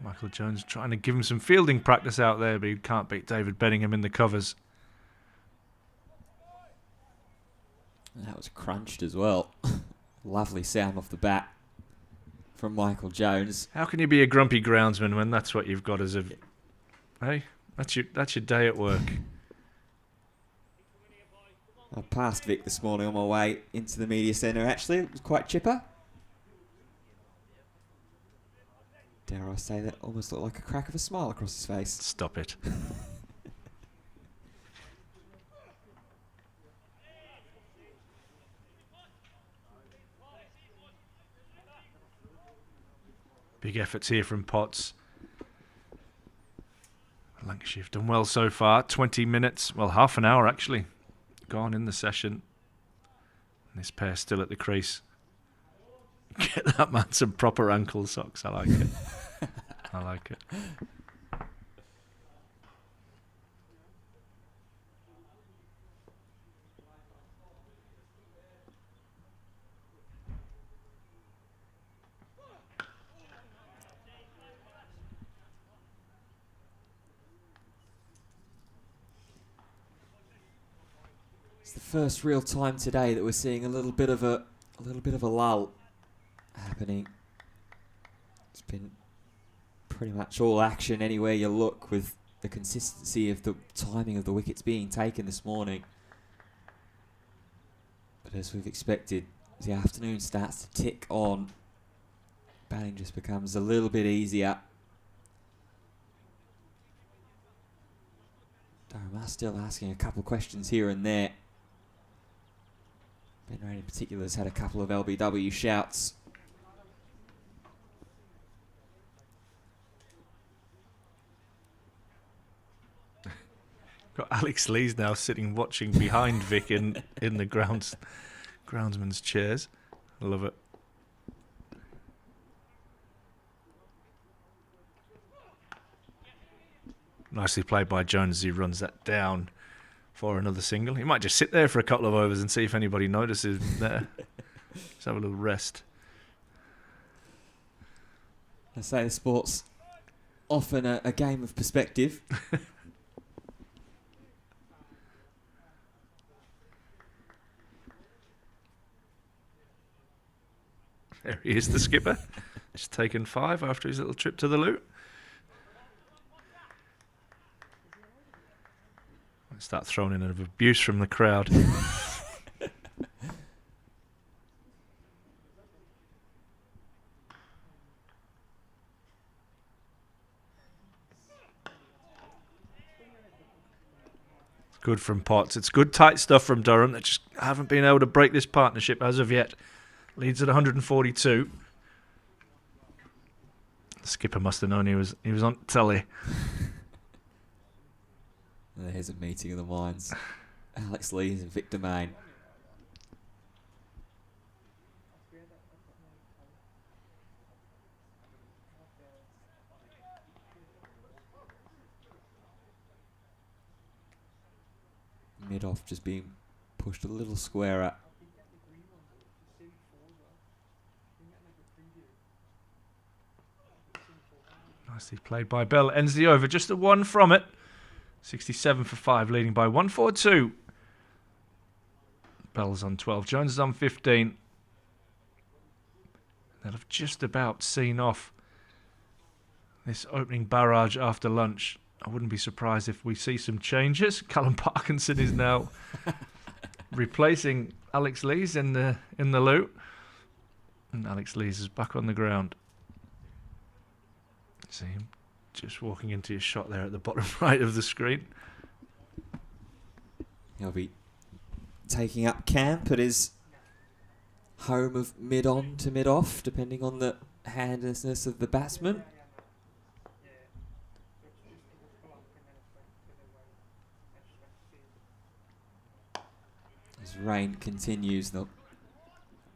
Michael Jones trying to give him some fielding practice out there, but he can't beat David Benningham in the covers. That was crunched as well. Lovely sound off the bat from Michael Jones. How can you be a grumpy groundsman when that's what you've got as a... Hey, that's your day at work. I passed Vic this morning on my way into the media centre, actually. It was quite chipper. Dare I say that almost looked like a crack of a smile across his face. Stop it. Big efforts here from Potts. Lancashire have done well so far. 20 minutes, well, half an hour actually, gone in the session. And this pair still at the crease. Get that man some proper ankle socks. I like it. I like it. It's the first real time today that we're seeing a little bit of a lull happening. It's been pretty much all action anywhere you look, with the consistency of the timing of the wickets being taken this morning. But as we've expected, as the afternoon starts to tick on, batting just becomes a little bit easier. Durham are still asking a couple of questions here and there. Ben Rain in particular has had a couple of LBW shouts. Got Alex Lees now sitting watching behind Vic in the groundsman's chairs. I love it. Nicely played by Jones as he runs that down for another single. He might just sit there for a couple of overs and see if anybody notices there. Just have a little rest. I say the sport's often a game of perspective. There he is, the skipper. Just taken 5 after his little trip to the loo. Might start throwing in of abuse from the crowd. Good from Potts. It's good tight stuff from Durham. They just haven't been able to break this partnership as of yet. Leads at 142. The skipper must have known he was on telly. There's a meeting of the minds. Alex Lees and Victor Main. Mid-off just being pushed a little squarer. Nicely played by Bell. Ends the over. Just the one from it. 67 for 5, leading by 142. Bell's on 12. Jones is on 15. They'll have just about seen off this opening barrage after lunch. I wouldn't be surprised if we see some changes. Callum Parkinson is now replacing Alex Lees in the loo. And Alex Lees is back on the ground. See him just walking into his shot there at the bottom right of the screen. He'll be taking up camp at his home of mid-on to mid-off, depending on the handlessness of the batsman. As rain continues, they'll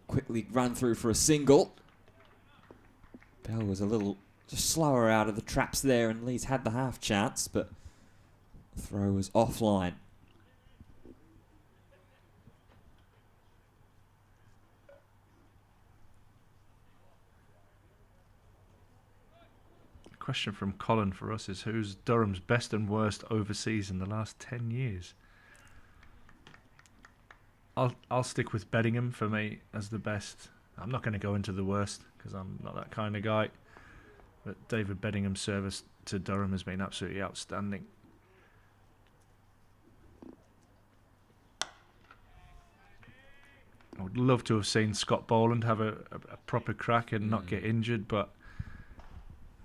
quickly run through for a single. Bell was a little just slower out of the traps there, and Leeds had the half chance, but the throw was offline. Question from Colin for us is, who's Durham's best and worst overseas in the last 10 years? I'll stick with Bedingham for me as the best. I'm not going to go into the worst because I'm not that kind of guy. But David Beddingham's service to Durham has been absolutely outstanding. I would love to have seen Scott Boland have a proper crack and not get injured, but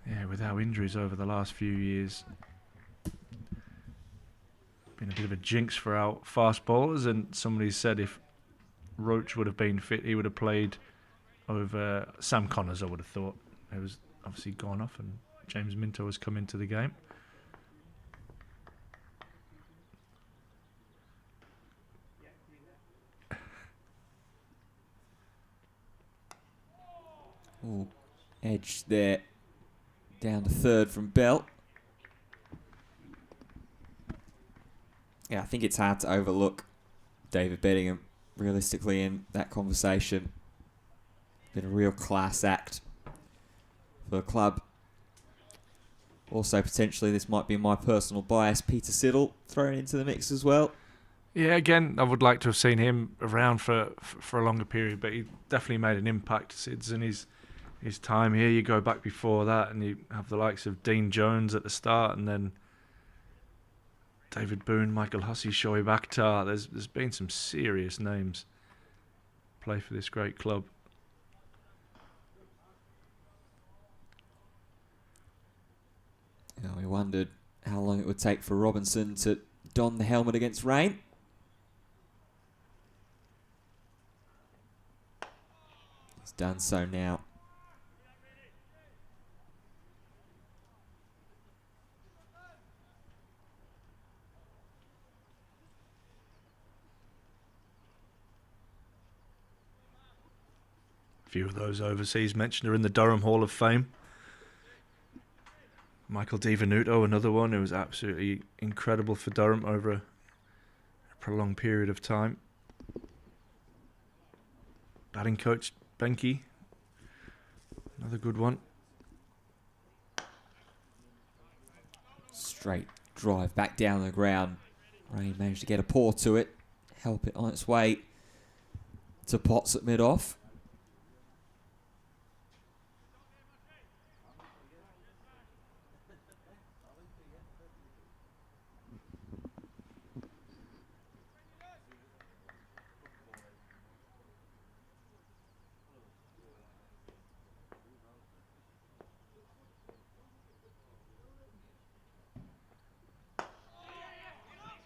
yeah, with our injuries over the last few years, been a bit of a jinx for our fast bowlers, and somebody said if Roach would have been fit, he would have played over Sam Connors, I would have thought. He was obviously gone off, and James Minto has come into the game. Ooh, edge there, down to third from Bell. Yeah, I think it's hard to overlook David Bedingham realistically in that conversation. Been a real class act for the club. Also, potentially, this might be my personal bias, Peter Siddle thrown into the mix as well. Yeah, again, I would like to have seen him around for a longer period, but he definitely made an impact, Sids, in his time here. You go back before that, and you have the likes of Dean Jones at the start, and then David Boone, Michael Hussey, Shoaib Akhtar. There's been some serious names play for this great club. You know, we wondered how long it would take for Robinson to don the helmet against rain. He's done so now. A few of those overseas mentioned are in the Durham Hall of Fame. Michael Di Venuto, another one who was absolutely incredible for Durham over a prolonged period of time. Batting coach Benke, another good one. Straight drive back down the ground. Rain managed to get a paw to it, help it on its way to Potts at mid-off.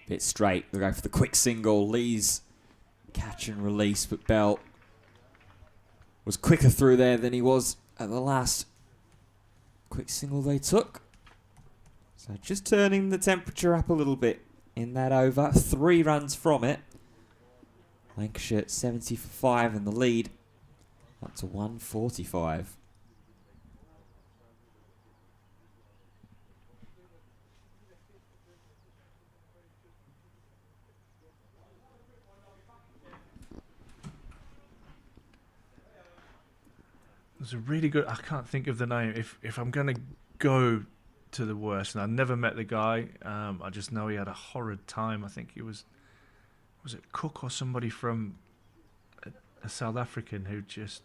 Bit straight, we go for the quick single. Lee's catch and release, but Bell was quicker through there than he was at the last quick single they took. So just turning the temperature up a little bit in that over. 3 runs from it. Lancashire 70 for 5 in the lead, up to 145. There's a really good, I can't think of the name. If I'm going to go to the worst, and I never met the guy, I just know he had a horrid time. I think he was it Cook or somebody from a South African who just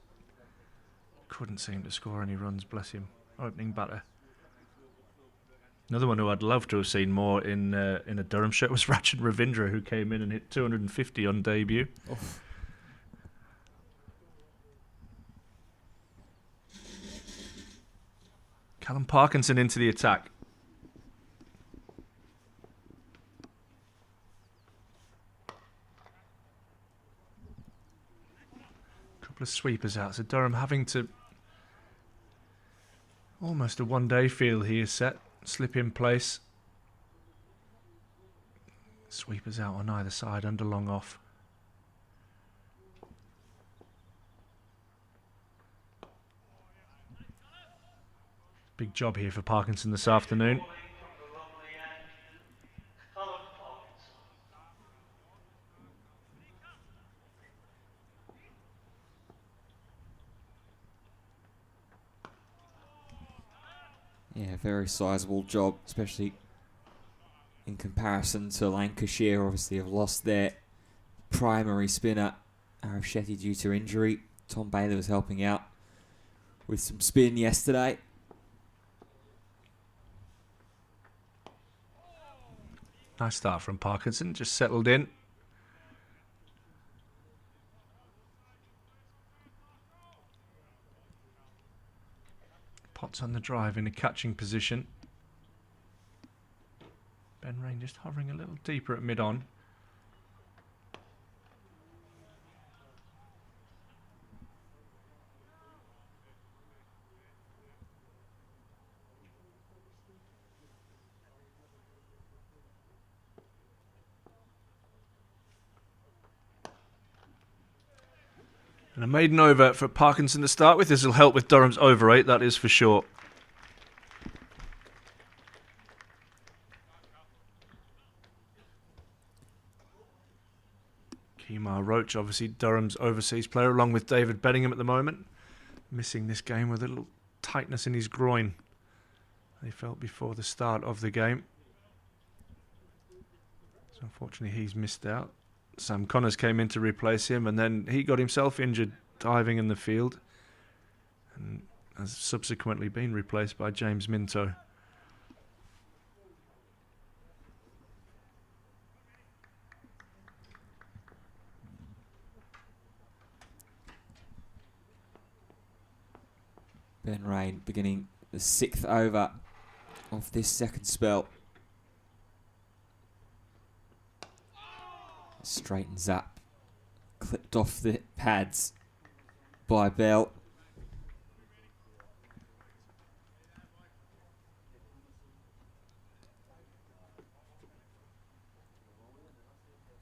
couldn't seem to score any runs, bless him. Opening batter. Another one who I'd love to have seen more in a Durham shirt was Rachin Ravindra, who came in and hit 250 on debut. Oof. Callum Parkinson into the attack. Couple of sweepers out. So Durham having to almost a one-day feel here set. Slip in place. Sweepers out on either side, under long off. Big job here for Parkinson this afternoon. Yeah, very sizable job, especially in comparison to Lancashire. Obviously have lost their primary spinner, Arochetti, due to injury. Tom Bailey was helping out with some spin yesterday. Nice start from Parkinson, just settled in. Potts on the drive in a catching position. Ben Rain just hovering a little deeper at mid-on. And a maiden over for Parkinson to start with. This will help with Durham's over 8, that is for sure. Kemar Roach, obviously Durham's overseas player, along with David Bedingham at the moment. Missing this game with a little tightness in his groin. They felt before the start of the game. So unfortunately he's missed out. Sam Connors came in to replace him, and then he got himself injured diving in the field and has subsequently been replaced by James Minto. Ben Rain beginning the 6th over of this second spell. Straightens up, clipped off the pads by Bell.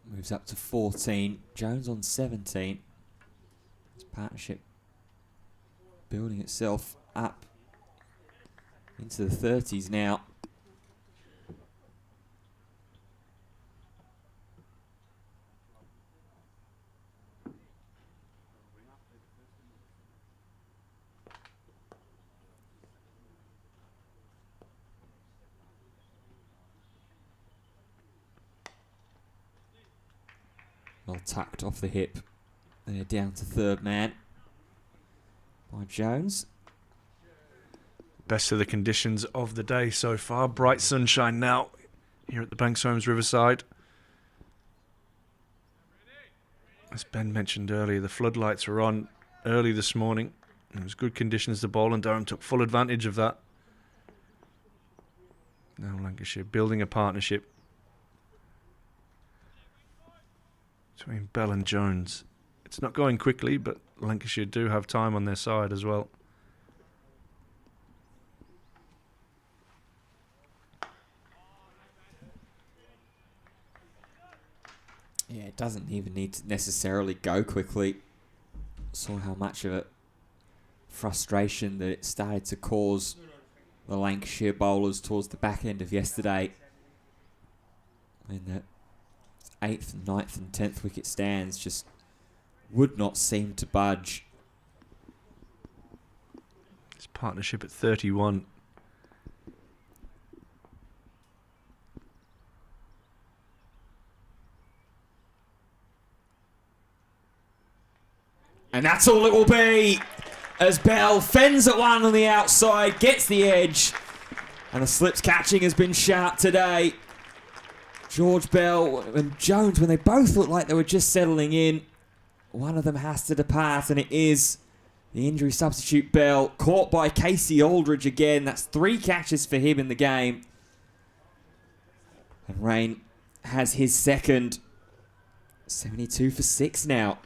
Moves up to 14. Jones on 17. This partnership building itself up into the 30s now. Well tucked off the hip. They're down to third man by Jones. Best of the conditions of the day so far. Bright sunshine now here at the Banks Homes Riverside. As Ben mentioned earlier, the floodlights were on early this morning. It was good conditions to bowl, and Durham took full advantage of that. Now Lancashire building a partnership between Bell and Jones. It's not going quickly, but Lancashire do have time on their side as well. Yeah, it doesn't even need to necessarily go quickly. Saw how much of a frustration that it started to cause the Lancashire bowlers towards the back end of yesterday. In the 8th, 9th and 10th wicket stands just would not seem to budge. This partnership at 31. And that's all it will be, as Bell fends at one on the outside, gets the edge, and the slips catching has been sharp today. George Bell and Jones, when they both looked like they were just settling in, one of them has to depart, and it is the injury substitute Bell, caught by Casey Aldridge again. That's 3 catches for him in the game. And Rain has his second. 72 for 6 now.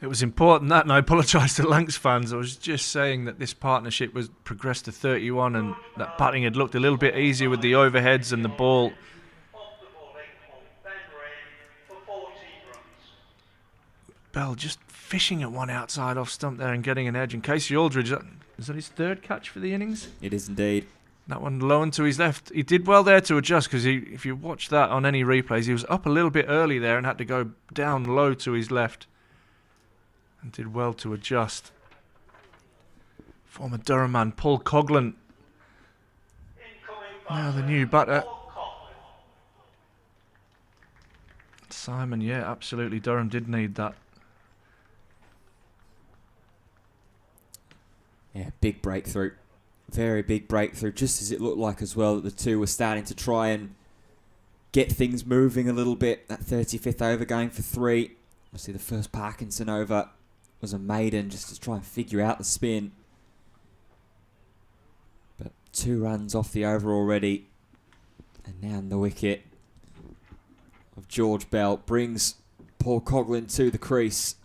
It was important that, and I apologise to Lancs fans. I was just saying that this partnership was progressed to 31, and that batting had looked a little bit easier with the overheads and the ball. Bell just fishing at one outside off stump there and getting an edge. And Casey Aldridge Is that his third catch for the innings? It is indeed. That one low and to his left. He did well there to adjust because if you watch that on any replays, he was up a little bit early there and had to go down low to his left. And did well to adjust. Former Durham man, Paul Coughlin. Now the new batter. Simon, yeah, absolutely. Durham did need that. Yeah, big breakthrough. Very big breakthrough. Just as it looked like as well that the two were starting to try and get things moving a little bit. That 35th over going for 3. Obviously the first Parkinson over was a maiden just to try and figure out the spin. But 2 runs off the over already. And now the wicket of George Bell brings Paul Coughlin to the crease.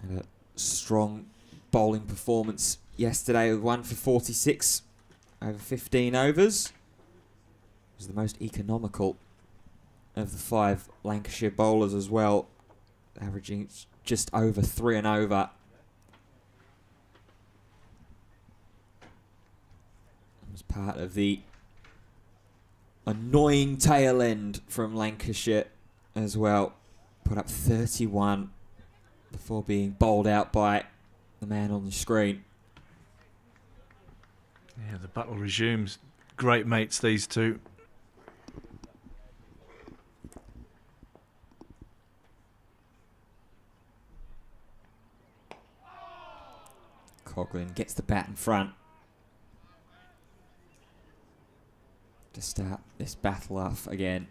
And a strong bowling performance yesterday with 1 for 46 over 15 overs. It was the most economical of the 5 Lancashire bowlers as well, averaging just over 3 and over. It was part of the annoying tail end from Lancashire as well. Put up 31 before being bowled out by the man on the screen. Yeah, the battle resumes. Great mates, these two. Coughlin gets the bat in front to start this battle off again.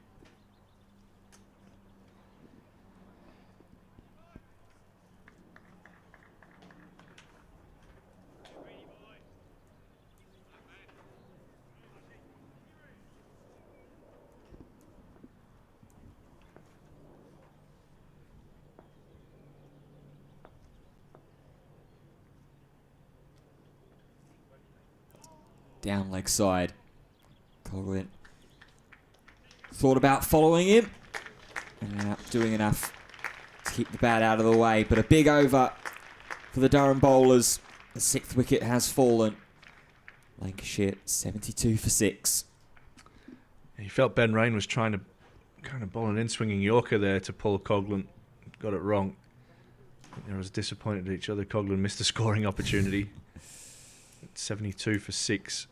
Down leg side. Coughlin thought about following him and not doing enough to keep the bat out of the way. But a big over for the Durham bowlers. The 6th wicket has fallen. Lancashire 72 for 6. He felt Ben Rain was trying to kind of bowl an in-swinging Yorker there to Paul Coughlin. Got it wrong. They was disappointed at each other. Coughlin missed a scoring opportunity. 72 for 6.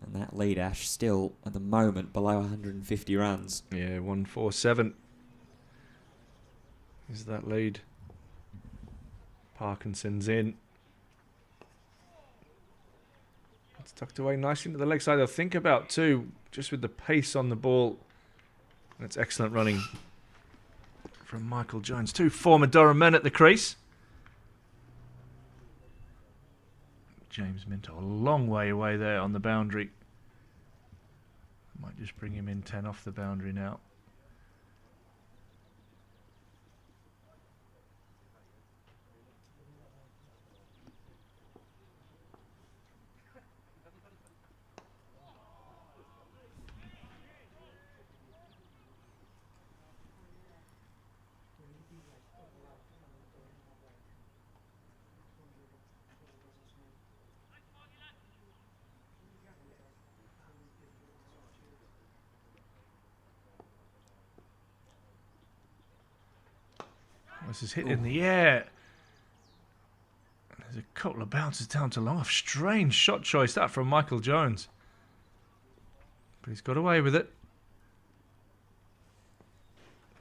And that lead, Ash, still at the moment below 150 runs. Yeah, 147 is that lead. Parkinson's in. It's tucked away nicely into the leg side. I'll think about too, just with the pace on the ball. That's excellent running from Michael Jones. 2 former Durham men at the crease. James Minto a long way away there on the boundary. Might just bring him in 10 off the boundary now. This is hit in the air. There's a couple of bounces down to long off. Strange shot choice that from Michael Jones. But he's got away with it.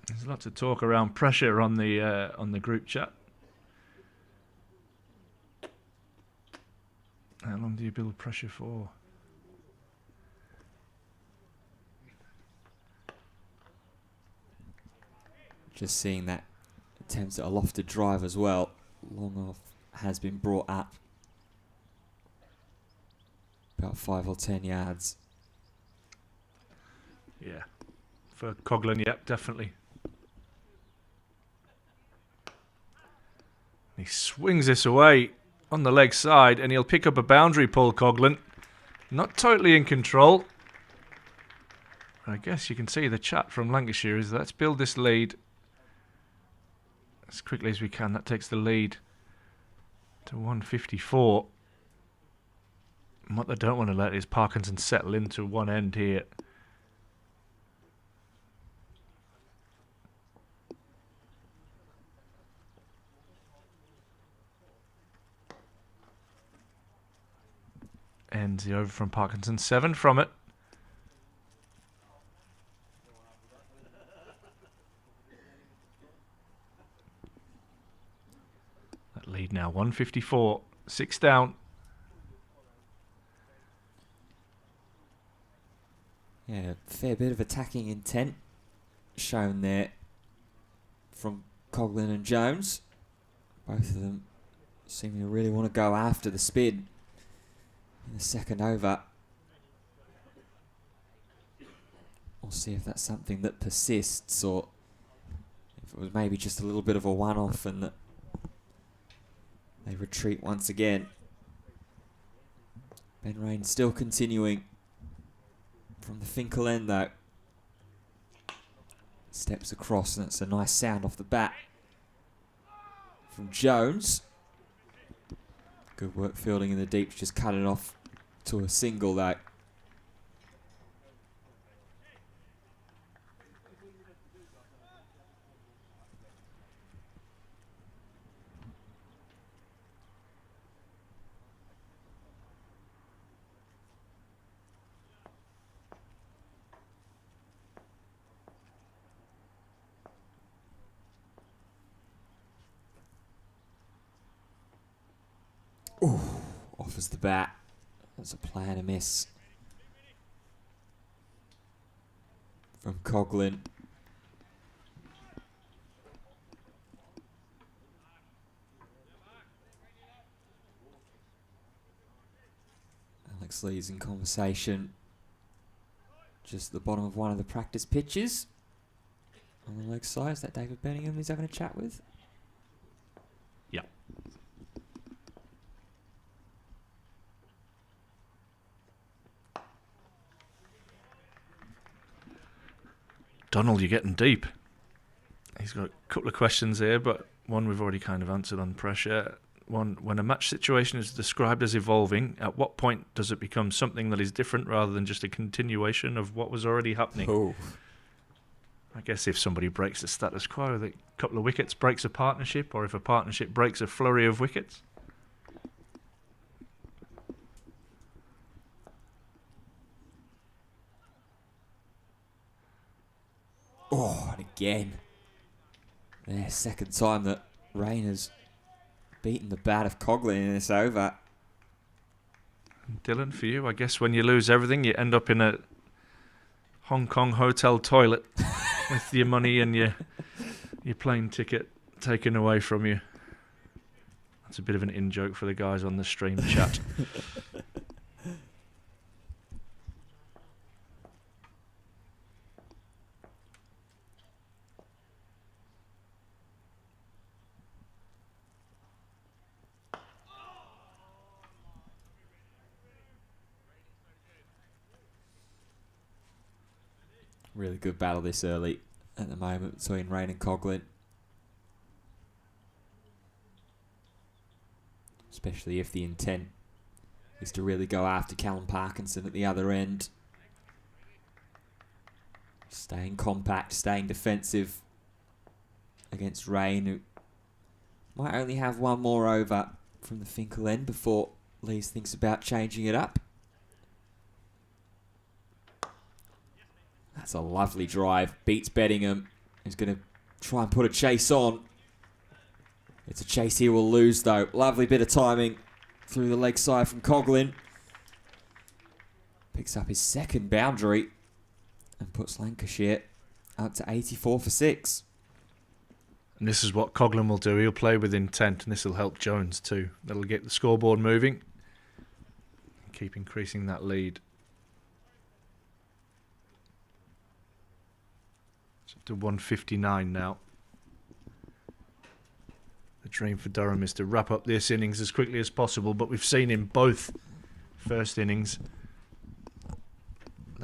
There's lots of talk around pressure on the group chat. How long do you build pressure for? Just seeing that attempts at a lofted drive as well. Long off has been brought up about 5 or 10 yards. Yeah, for Coughlin, yep, definitely. He swings this away on the leg side and he'll pick up a boundary, Paul Coughlin. Not totally in control. I guess you can see the chat from Lancashire is let's build this lead as quickly as we can. That takes the lead to 154. And what they don't want to let is Parkinson settle into one end here. Ends the over from Parkinson, 7 from it. That lead now 154, 6 down. Yeah, fair bit of attacking intent shown there from Coughlin and Jones. Both of them seeming to really want to go after the spin in the second over. We'll see if that's something that persists or if it was maybe just a little bit of a one-off and that they retreat once again. Ben Rain still continuing from the Finkel end though. Steps across and it's a nice sound off the bat from Jones. Good work fielding in the deeps, just cut it off to a single though. Ooh, offers the bat. That's a play and a miss from Coughlin. Alex Lee's in conversation just at the bottom of one of the practice pitches on the leg side. Is that David Benningham he's having a chat with? Yeah. Donald, you're getting deep. He's got a couple of questions here, but one we've already kind of answered on pressure. One, when a match situation is described as evolving, at what point does it become something that is different rather than just a continuation of what was already happening? Oh. I guess if somebody breaks the status quo, a couple of wickets breaks a partnership, or if a partnership breaks a flurry of wickets. Oh, and again. Yeah, second time that Rain has beaten the bat of Coughlin in this over. Dylan, for you, I guess when you lose everything, you end up in a Hong Kong hotel toilet with your money and your plane ticket taken away from you. That's a bit of an in-joke for the guys on the stream chat. Really good battle this early at the moment between Rain and Coughlin. Especially if the intent is to really go after Callum Parkinson at the other end. Staying compact, staying defensive against Rain, who might only have one more over from the Finkel end before Lees thinks about changing it up. That's a lovely drive. Beats Bettingham. He's going to try and put a chase on. It's a chase he will lose, though. Lovely bit of timing through the leg side from Coughlin. Picks up his second boundary and puts Lancashire up to 84 for 6. And this is what Coughlin will do. He'll play with intent, and this will help Jones too. That'll get the scoreboard moving. Keep increasing that lead. To 159 now. The dream for Durham is to wrap up this innings as quickly as possible, but we've seen in both first innings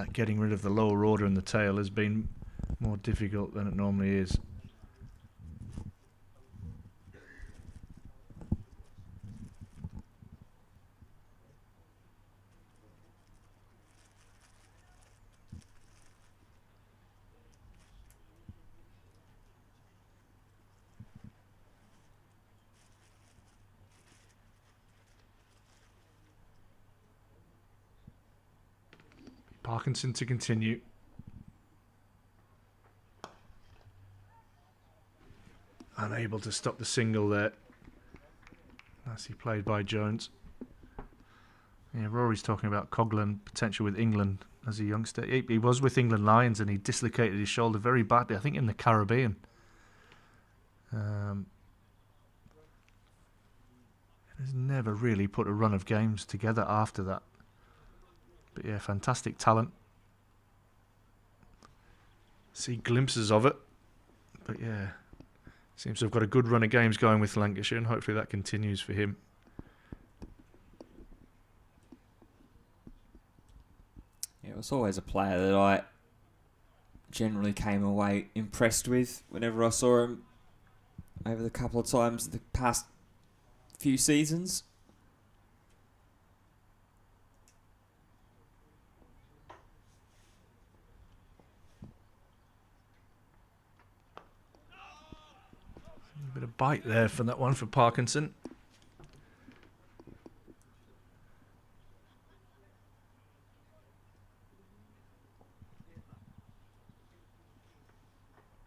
that getting rid of the lower order and the tail has been more difficult than it normally is. Parkinson to continue. Unable to stop the single there. Nicely played by Jones. Yeah, Rory's talking about Coughlin potential with England as a youngster. He was with England Lions and he dislocated his shoulder very badly, I think in the Caribbean. He's never really put a run of games together after that. But yeah, fantastic talent. See glimpses of it. But yeah, seems to have got a good run of games going with Lancashire, and hopefully that continues for him. Yeah, it was always a player that I generally came away impressed with whenever I saw him over the couple of times the past few seasons. A bit of bite there for that one for Parkinson.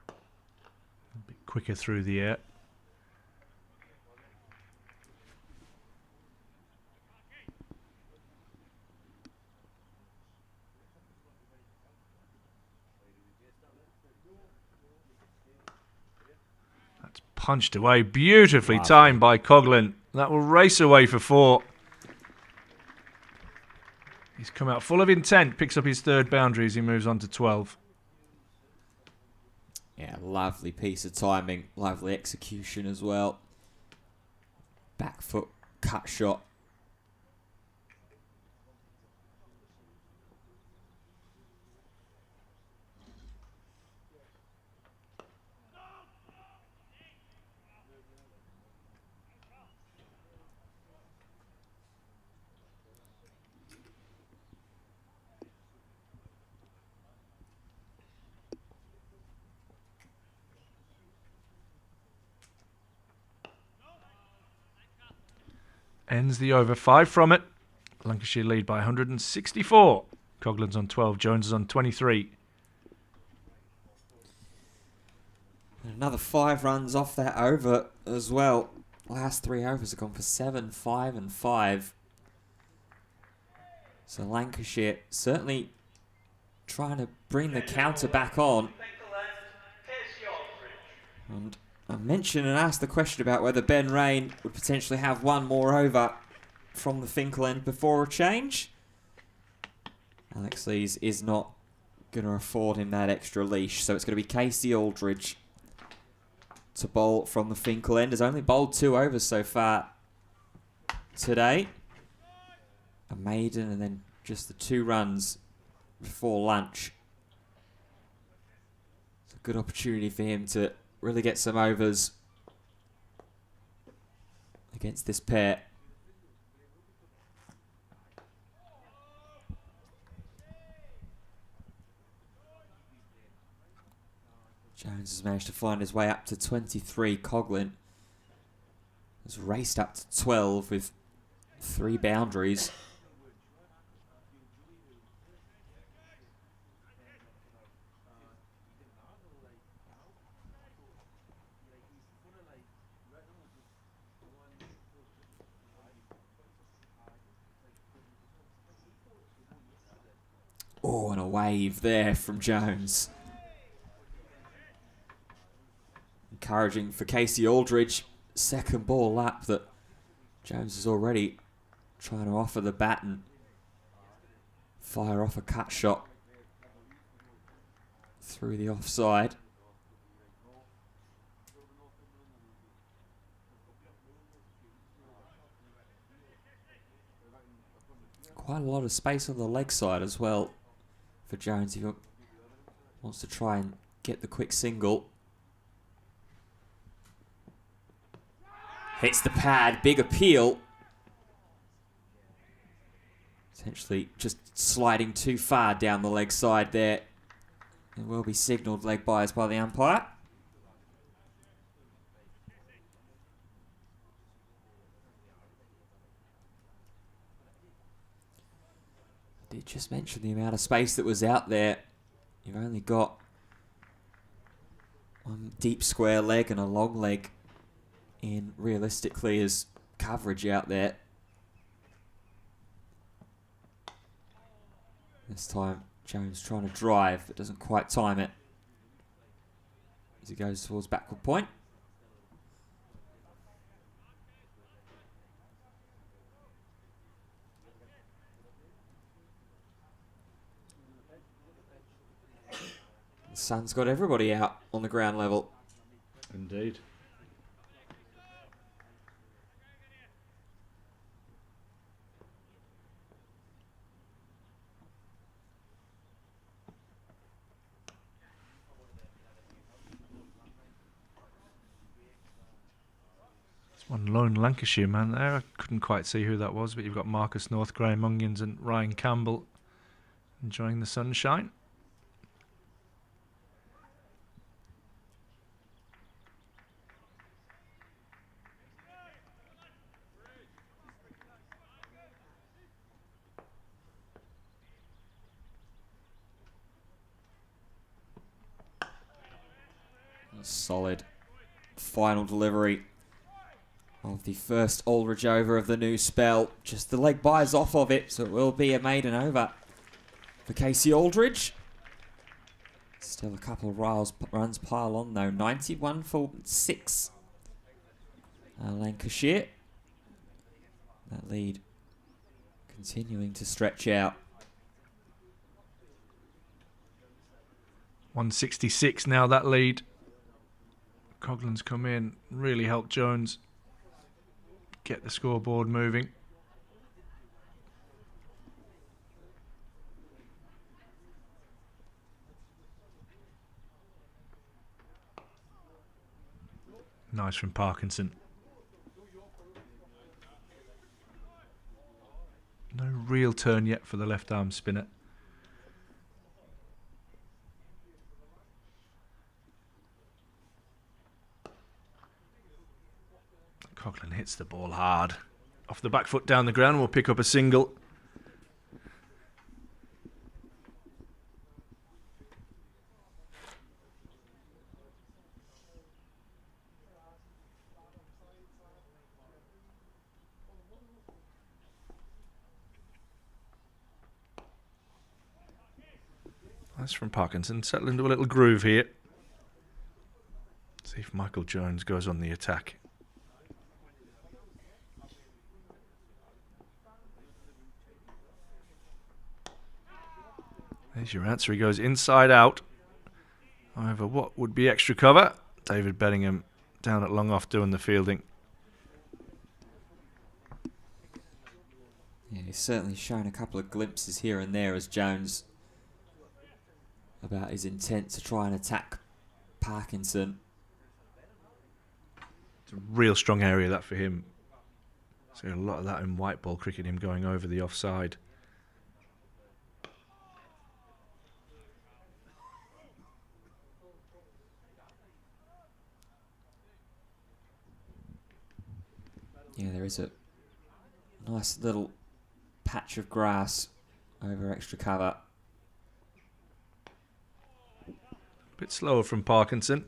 A bit quicker through the air. Punched away, beautifully timed by Coughlin. That will race away for 4. He's come out full of intent, picks up his 3rd boundary as he moves on to 12. Yeah, lovely piece of timing, lovely execution as well. Back foot cut shot. Ends the over. 5 from it. Lancashire lead by 164. Coughlin's on 12. Jones is on 23. And another 5 runs off that over as well. Last 3 overs have gone for 7, 5 and 5. So Lancashire certainly trying to bring the counter back on. And I mentioned and asked the question about whether Ben Rain would potentially have one more over from the Finkel end before a change. Alex Lees is not going to afford him that extra leash, so it's going to be Casey Aldridge to bowl from the Finkel end. Has only bowled 2 overs so far today. A maiden and then just the 2 runs before lunch. It's a good opportunity for him to really get some overs against this pair. Jones has managed to find his way up to 23. Coughlin has raced up to 12 with 3 boundaries. Oh, and a wave there from Jones. Encouraging for Casey Aldridge. Second ball up that Jones is already trying to offer the bat and fire off a cut shot through the offside. Quite a lot of space on the leg side as well for Jones if he wants to try and get the quick single. Hits the pad, big appeal. Essentially just sliding too far down the leg side there. It will be signalled leg bias by the umpire. I did just mention the amount of space that was out there. You've only got one deep square leg and a long leg in realistically as coverage out there. This time Jones trying to drive but doesn't quite time it as he goes towards backward point. The sun's got everybody out on the ground level. Indeed. One lone Lancashire man there. I couldn't quite see who that was, but you've got Marcus North, Graham Onions and Ryan Campbell enjoying the sunshine. Solid final delivery of the first Aldridge over of the new spell. Just the leg buys off of it, so it will be a maiden over for Casey Aldridge. Still a couple of runs pile on though. 91 for 6. Lancashire. That lead continuing to stretch out. 166 now, that lead. Coughlin's come in, really helped Jones get the scoreboard moving. Nice from Parkinson. No real turn yet for the left arm spinner. Coughlin hits the ball hard. Off the back foot down the ground, we'll pick up a single. That's from Parkinson. Settle into a little groove here. See if Michael Jones goes on the attack. There's your answer. He goes inside out. However, what would be extra cover? David Bellingham down at long off doing the fielding. Yeah, he's certainly shown a couple of glimpses here and there as Jones about his intent to try and attack Parkinson. It's a real strong area that for him. See a lot of that in white ball cricket, him going over the offside. Yeah, there is a nice little patch of grass over extra cover. Bit slower from Parkinson.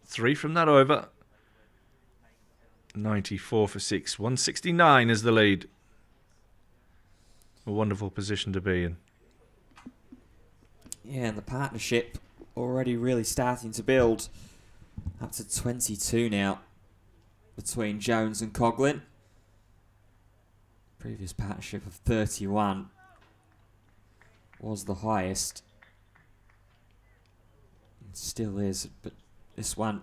3 from that over. 94 for 6. 169 is the lead. A wonderful position to be in. Yeah, and the partnership already really starting to build. Up to 22 now between Jones and Coughlin. Previous partnership of 31 was the highest. It still is, but this one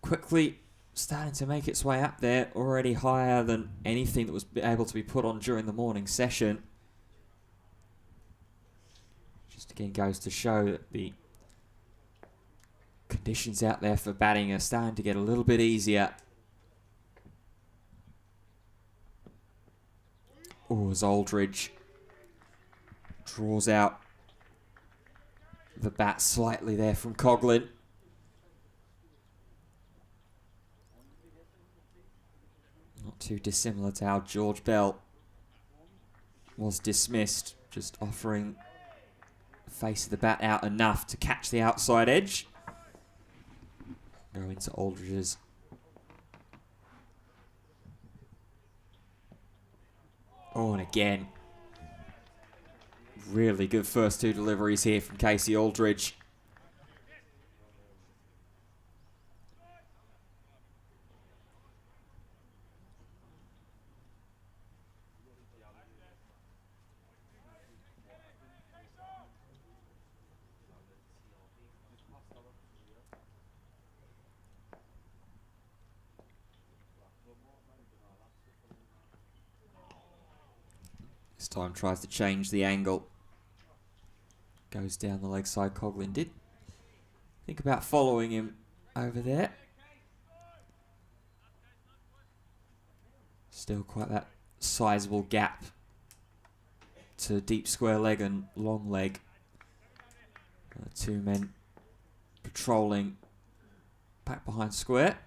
quickly starting to make its way up there, already higher than anything that was able to be put on during the morning session. Just again goes to show that the conditions out there for batting are starting to get a little bit easier. Oh, as Aldridge draws out the bat slightly there from Coughlin. Not too dissimilar to how George Bell was dismissed, just offering the face of the bat out enough to catch the outside edge. Go into Aldridge's. Oh, and again, really good first two deliveries here from Casey Aldridge. This time tries to change the angle. Goes down the leg side. Coughlin did think about following him over there. Still quite that sizable gap to deep square leg and long leg. Two men patrolling back behind square.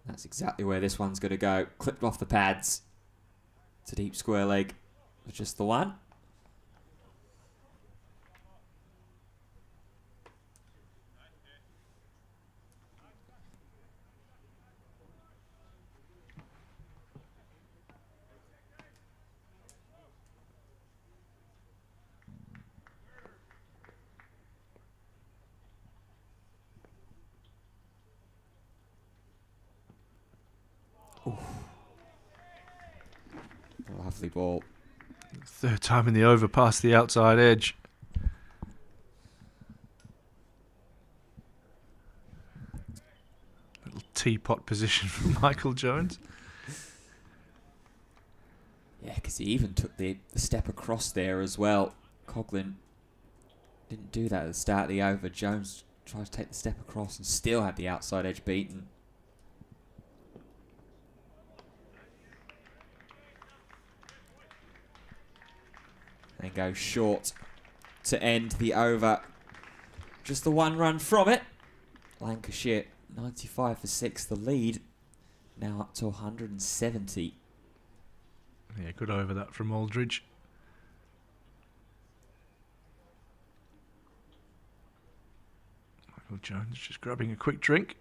That's exactly where this one's going to go. Clipped off the pads to deep square leg with just the one. Ooh. Lovely ball. Third time in the over past the outside edge. Little teapot position from Michael Jones. Yeah, because he even took the step across there as well. Coughlin didn't do that at the start of the over. Jones tried to take the step across and still had the outside edge beaten. And go short to end the over. Just the one run from it. Lancashire 95 for 6, the lead. Now up to 170. Yeah, good over that from Aldridge. Michael Jones just grabbing a quick drink.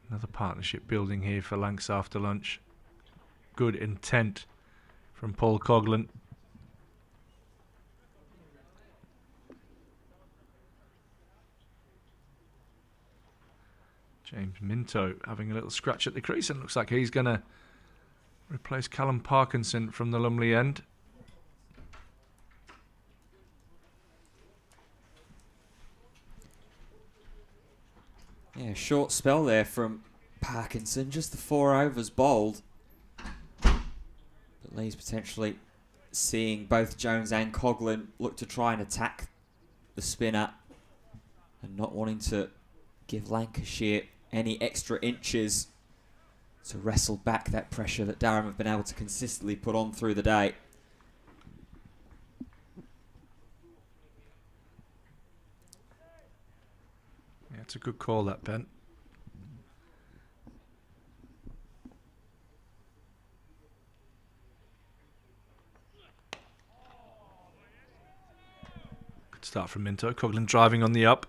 Another partnership building here for Lancs after lunch. Good intent from Paul Coughlin. James Minto having a little scratch at the crease, and looks like he's going to replace Callum Parkinson from the Lumley end. Yeah, short spell there from Parkinson. Just the 4 overs bowled. But Lee's potentially seeing both Jones and Coughlin look to try and attack the spinner and not wanting to give Lancashire any extra inches to wrestle back that pressure that Durham have been able to consistently put on through the day. Yeah, it's a good call, that, Ben. Good start from Minto. Coughlin driving on the up.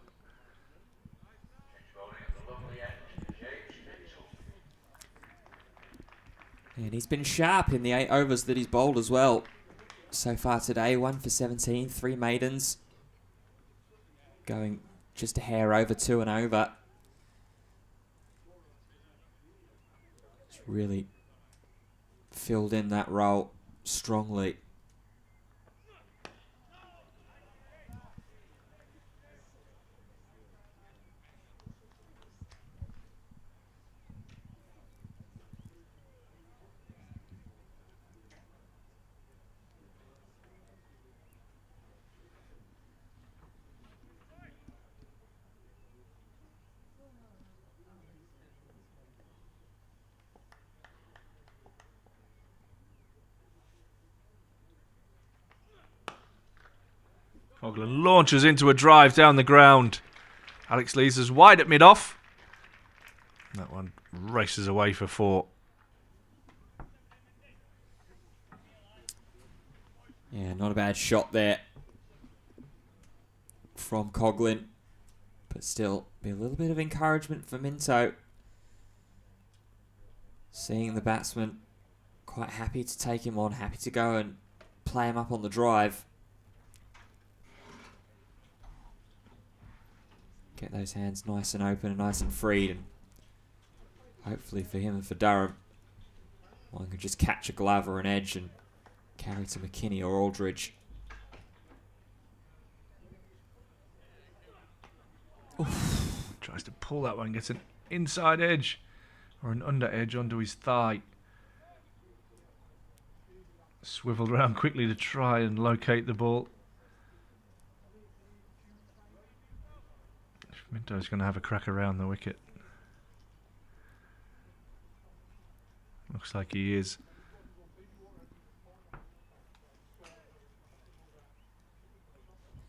And he's been sharp in the 8 overs that he's bowled as well. So far today, 1 for 17, 3 maidens. Going just a hair over 2 and over. He's really filled in that role strongly. Coughlin launches into a drive down the ground. Alex Lees is wide at mid-off. That one races away for 4. Yeah, not a bad shot there from Coughlin. But still, be a little bit of encouragement for Minto. Seeing the batsman quite happy to take him on, happy to go and play him up on the drive. Get those hands nice and open and nice and freed. And hopefully for him and for Durham, one could just catch a glove or an edge and carry to McKinney or Aldridge. Oof. Tries to pull that one, gets an inside edge or an under edge onto his thigh. Swiveled around quickly to try and locate the ball. Minto's going to have a crack around the wicket. Looks like he is.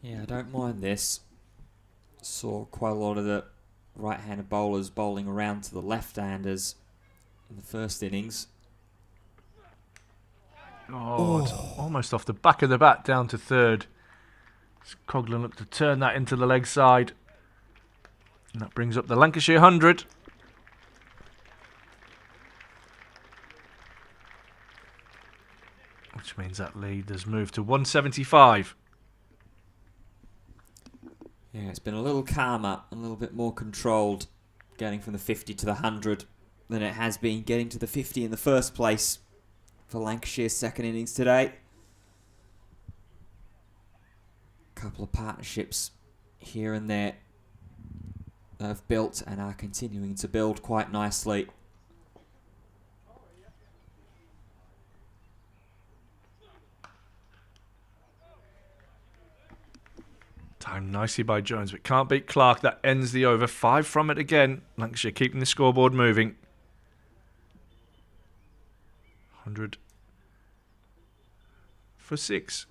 Yeah, I don't mind this. Saw quite a lot of the right-handed bowlers bowling around to the left-handers in the first innings. Oh, it's almost off the back of the bat down to third. Coughlin looked to turn that into the leg side. And that brings up the Lancashire 100. Which means that lead has moved to 175. Yeah, it's been a little calmer, a little bit more controlled, getting from the 50 to the 100 than it has been getting to the 50 in the first place for Lancashire's second innings today. A couple of partnerships here and there have built and are continuing to build quite nicely. Timed nicely by Jones, but can't beat Clark. That ends the over. 5 from it again. Lancashire keeping the scoreboard moving. 100 for 6.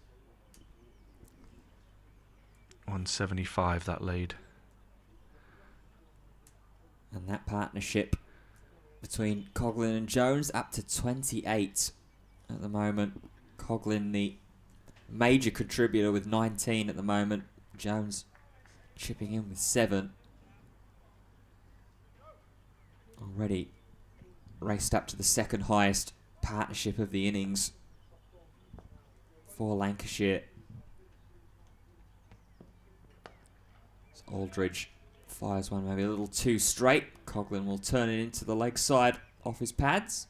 175 that lead. And that partnership between Coughlin and Jones up to 28 at the moment. Coughlin, the major contributor, with 19 at the moment. Jones chipping in with 7. Already raced up to the second highest partnership of the innings for Lancashire. Aldridge fires one maybe a little too straight. Coughlin will turn it into the leg side off his pads.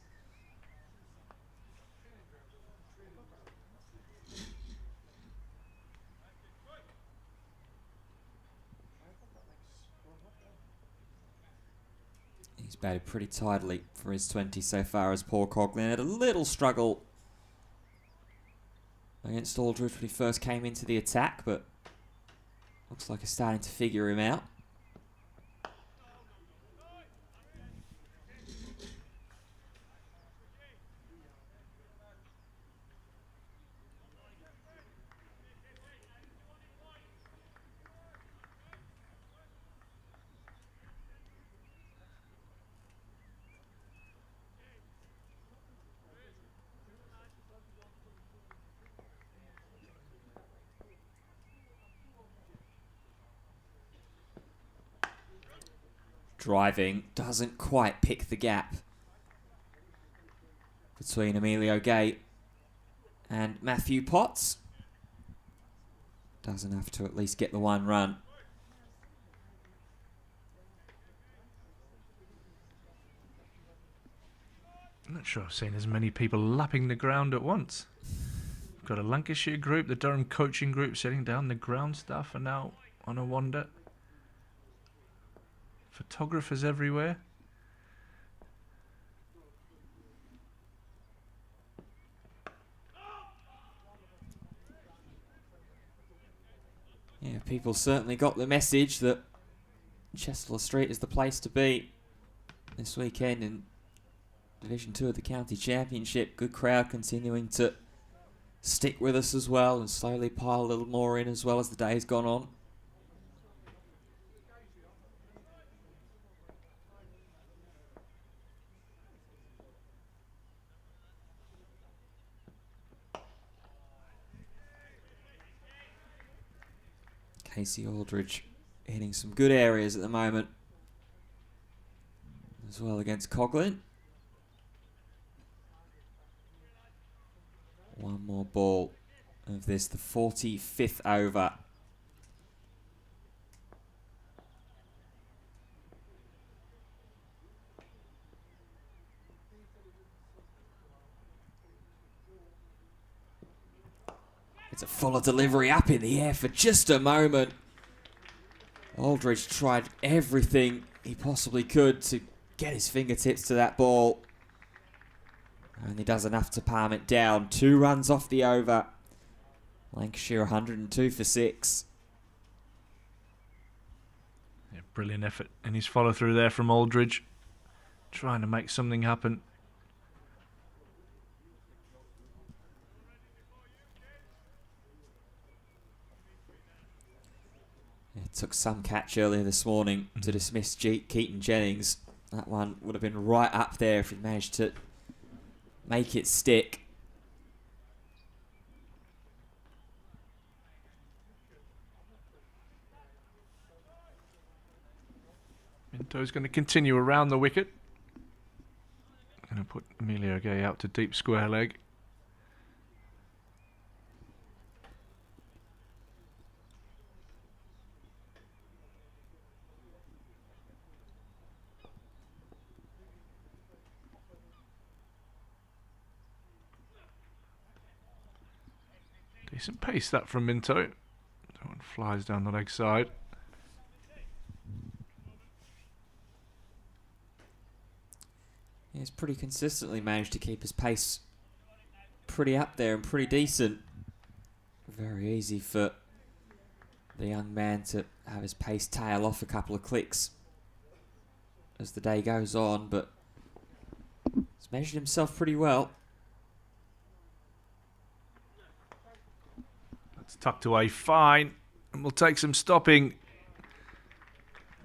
He's batted pretty tidily for his 20 so far as Paul Coughlin. Had a little struggle against Aldridge when he first came into the attack, but looks like he's starting to figure him out. Driving doesn't quite pick the gap between Emilio Gate and Matthew Potts. Doesn't have to at least get the 1 run. I'm not sure I've seen as many people lapping the ground at once. We've got a Lancashire group, the Durham coaching group sitting down. The ground staff are now on a wander. Photographers everywhere. Yeah, people certainly got the message that Chester Street is the place to be this weekend in Division 2 of the County Championship. Good crowd continuing to stick with us as well and slowly pile a little more in as well as the day's gone on. Casey Aldridge hitting some good areas at the moment as well against Coughlin. One more ball of this, the 45th over. It's a fuller delivery up in the air for just a moment. Aldridge tried everything he possibly could to get his fingertips to that ball. Only does enough to palm it down. 2 runs off the over. Lancashire 102 for 6. Yeah, brilliant effort in his follow through there from Aldridge. Trying to make something happen. It took some catch earlier this morning to dismiss Keaton Jennings. That one would have been right up there if he managed to make it stick. Minto's going to continue around the wicket. Going to put Emilio Gay out to deep square leg. Decent pace that from Minto. That one flies down the leg side. He's pretty consistently managed to keep his pace pretty up there and pretty decent. Very easy for the young man to have his pace tail off a couple of clicks as the day goes on, but he's measured himself pretty well. Tucked away fine, and we'll take some stopping.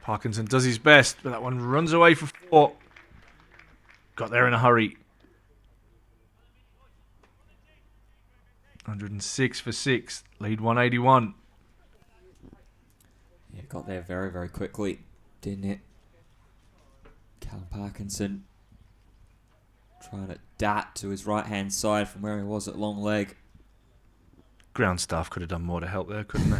Parkinson does his best, but that one runs away for 4. Got there in a hurry. 106 for 6, lead 181. Yeah, got there very, very quickly, didn't it? Callum Parkinson trying to dart to his right-hand side from where he was at long leg. Ground staff could have done more to help there, couldn't they?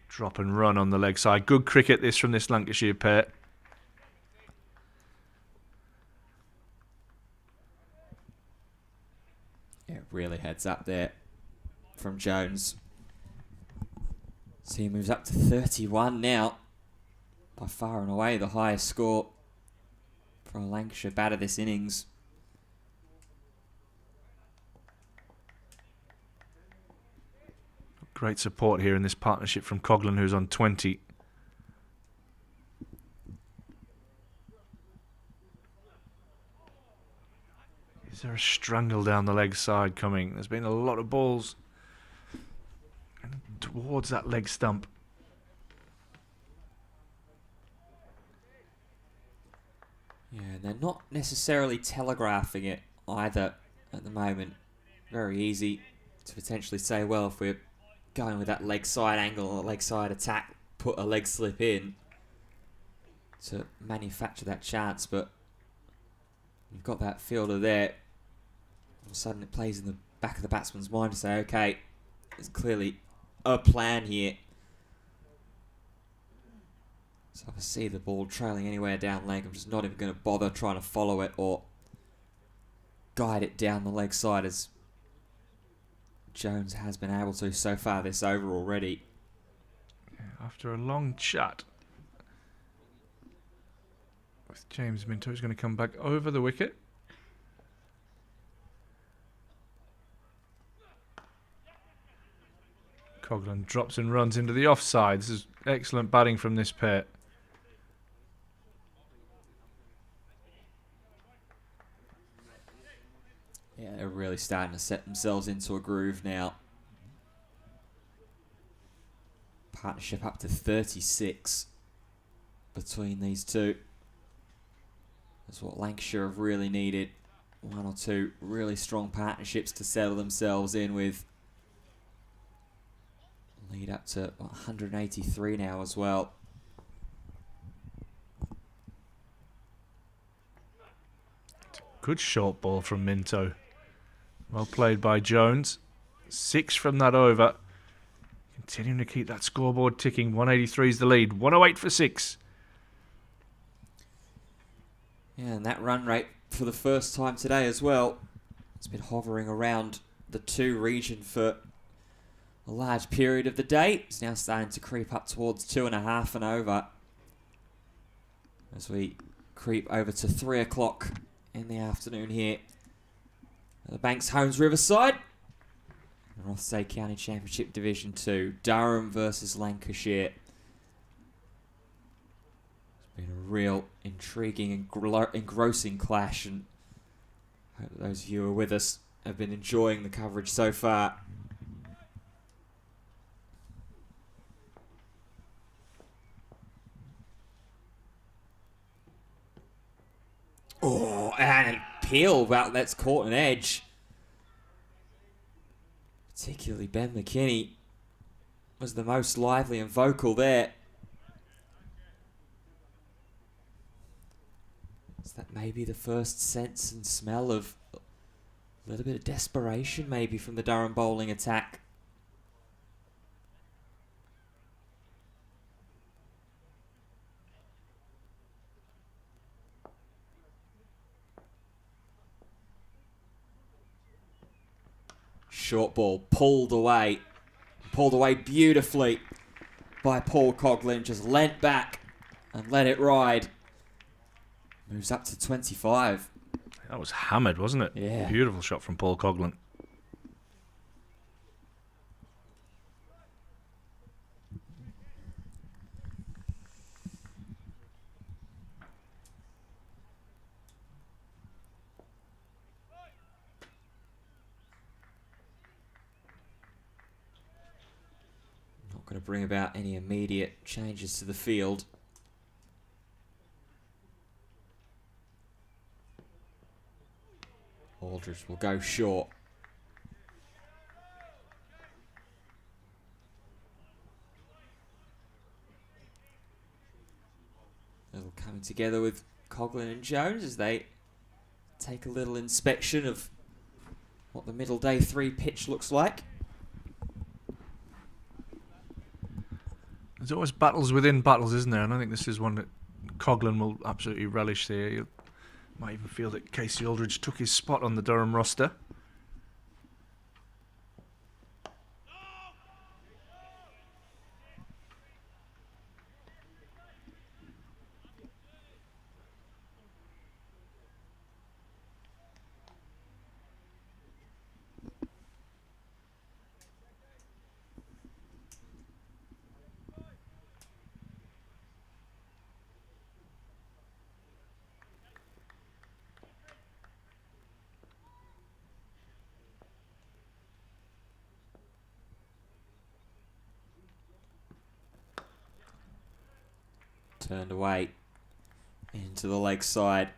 Drop and run on the leg side. Good cricket this from this Lancashire pair. Yeah, really heads up there from Jones. So he moves up to 31 now. By far and away the highest score for a Lancashire batter this innings. Great support here in this partnership from Coughlin, who's on 20. Is there a strangle down the leg side coming? There's been a lot of balls towards that leg stump. Yeah, they're not necessarily telegraphing it either at the moment. Very easy to potentially say, well, if we're going with that leg side angle or leg side attack, put a leg slip in to manufacture that chance, but you've got that fielder there. All of a sudden it plays in the back of the batsman's mind to say, okay, there's clearly a plan here. So if I see the ball trailing anywhere down leg, I'm just not even going to bother trying to follow it or guide it down the leg side, as Jones has been able to so far this over already. Yeah, after a long chat with James Minto, who's going to come back over the wicket. Coughlin drops and runs into the offside. This is excellent batting from this pair. Yeah, they're really starting to set themselves into a groove now. Partnership up to 36 between these two. That's what Lancashire have really needed. One or two really strong partnerships to settle themselves in with. Lead up to 183 now as well. Good short ball from Minto. Well played by Jones. 6 from that over. Continuing to keep that scoreboard ticking. 183 is the lead. 108 for 6. Yeah, and that run rate for the first time today as well. It's been hovering around the 2 region for a large period of the day. It's now starting to creep up towards 2.5 and over. As we creep over to 3 o'clock in the afternoon here at the Banks Homes Riverside. Rothesay County Championship Division 2. Durham versus Lancashire. It's been a real intriguing and engrossing clash, and I hope that those of you who are with us have been enjoying the coverage so far. Oh, and Peel, well, that's caught an edge. Particularly Ben McKinney was the most lively and vocal there. Is that maybe the first sense and smell of a little bit of desperation maybe from the Durham bowling attack? Short ball pulled away beautifully by Paul Coughlin. Just leant back and let it ride. Moves up to 25. That was hammered, wasn't it? Yeah. Beautiful shot from Paul Coughlin. Not going to bring about any immediate changes to the field. Aldridge will go short. Little coming together with Coughlin and Jones as they take a little inspection of what the middle day 3 pitch looks like. There's always battles within battles, isn't there? And I think this is one that Coughlin will absolutely relish there. You might even feel that Casey Aldridge took his spot on the Durham roster. Turned away into the leg side.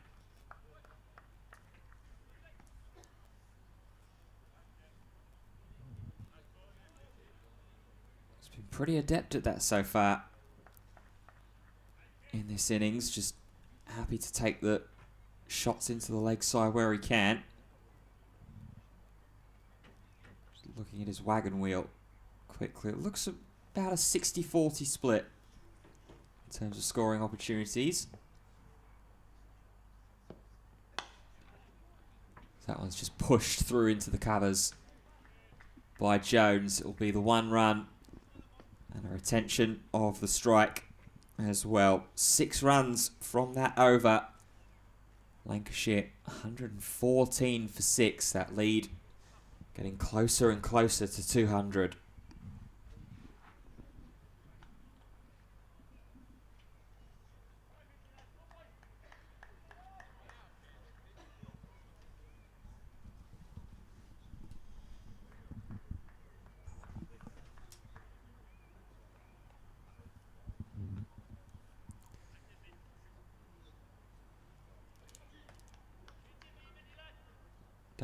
He's been pretty adept at that so far in this innings. Just happy to take the shots into the leg side where he can. Just looking at his wagon wheel quickly. It looks about a 60-40 split in terms of scoring opportunities. That one's just pushed through into the covers by Jones. It will be the 1 run and a retention of the strike as well. 6 runs from that over. Lancashire 114 for 6. That lead getting closer and closer to 200.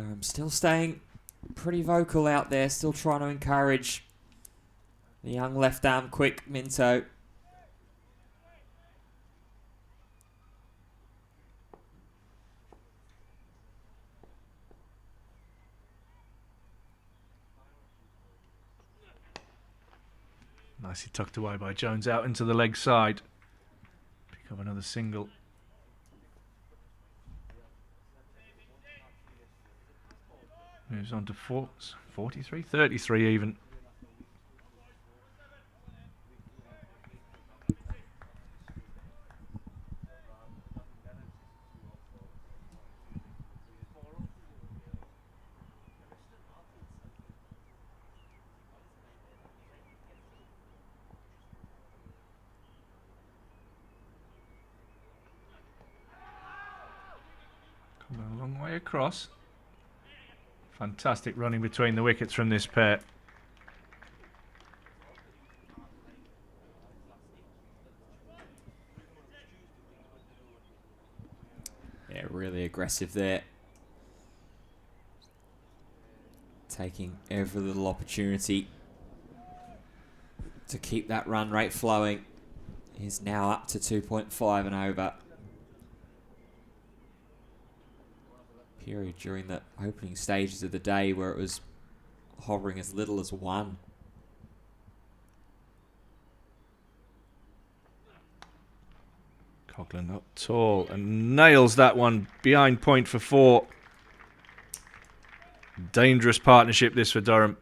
Durham still staying pretty vocal out there, still trying to encourage the young left arm quick Minto. Nicely tucked away by Jones out into the leg side. Pick up another single. Moves on to 43, 33 even. Coming a long way across. Fantastic running between the wickets from this pair. Yeah, really aggressive there. Taking every little opportunity to keep that run rate flowing. He's now up to 2.5 and over. Period during the opening stages of the day where it was hovering as little as 1. Coughlin up tall and nails that one behind point for 4. Dangerous partnership this for Durham.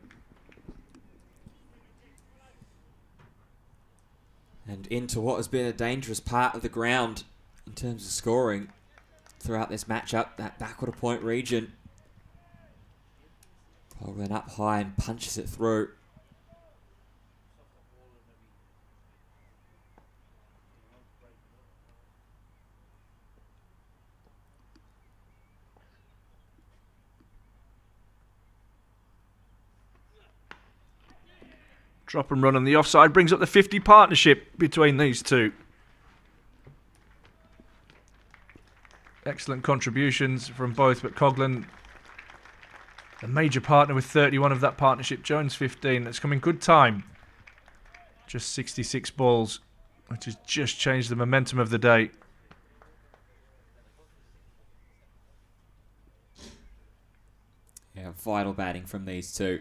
And into what has been a dangerous part of the ground in terms of scoring throughout this matchup, that backward of point region. Coughlin up high and punches it through. Drop and run on the offside brings up the 50 partnership between these two. Excellent contributions from both, but Coughlin, the major partner with 31 of that partnership. Jones 15. That's come in good time. Just 66 balls, which has just changed the momentum of the day. Yeah, vital batting from these two,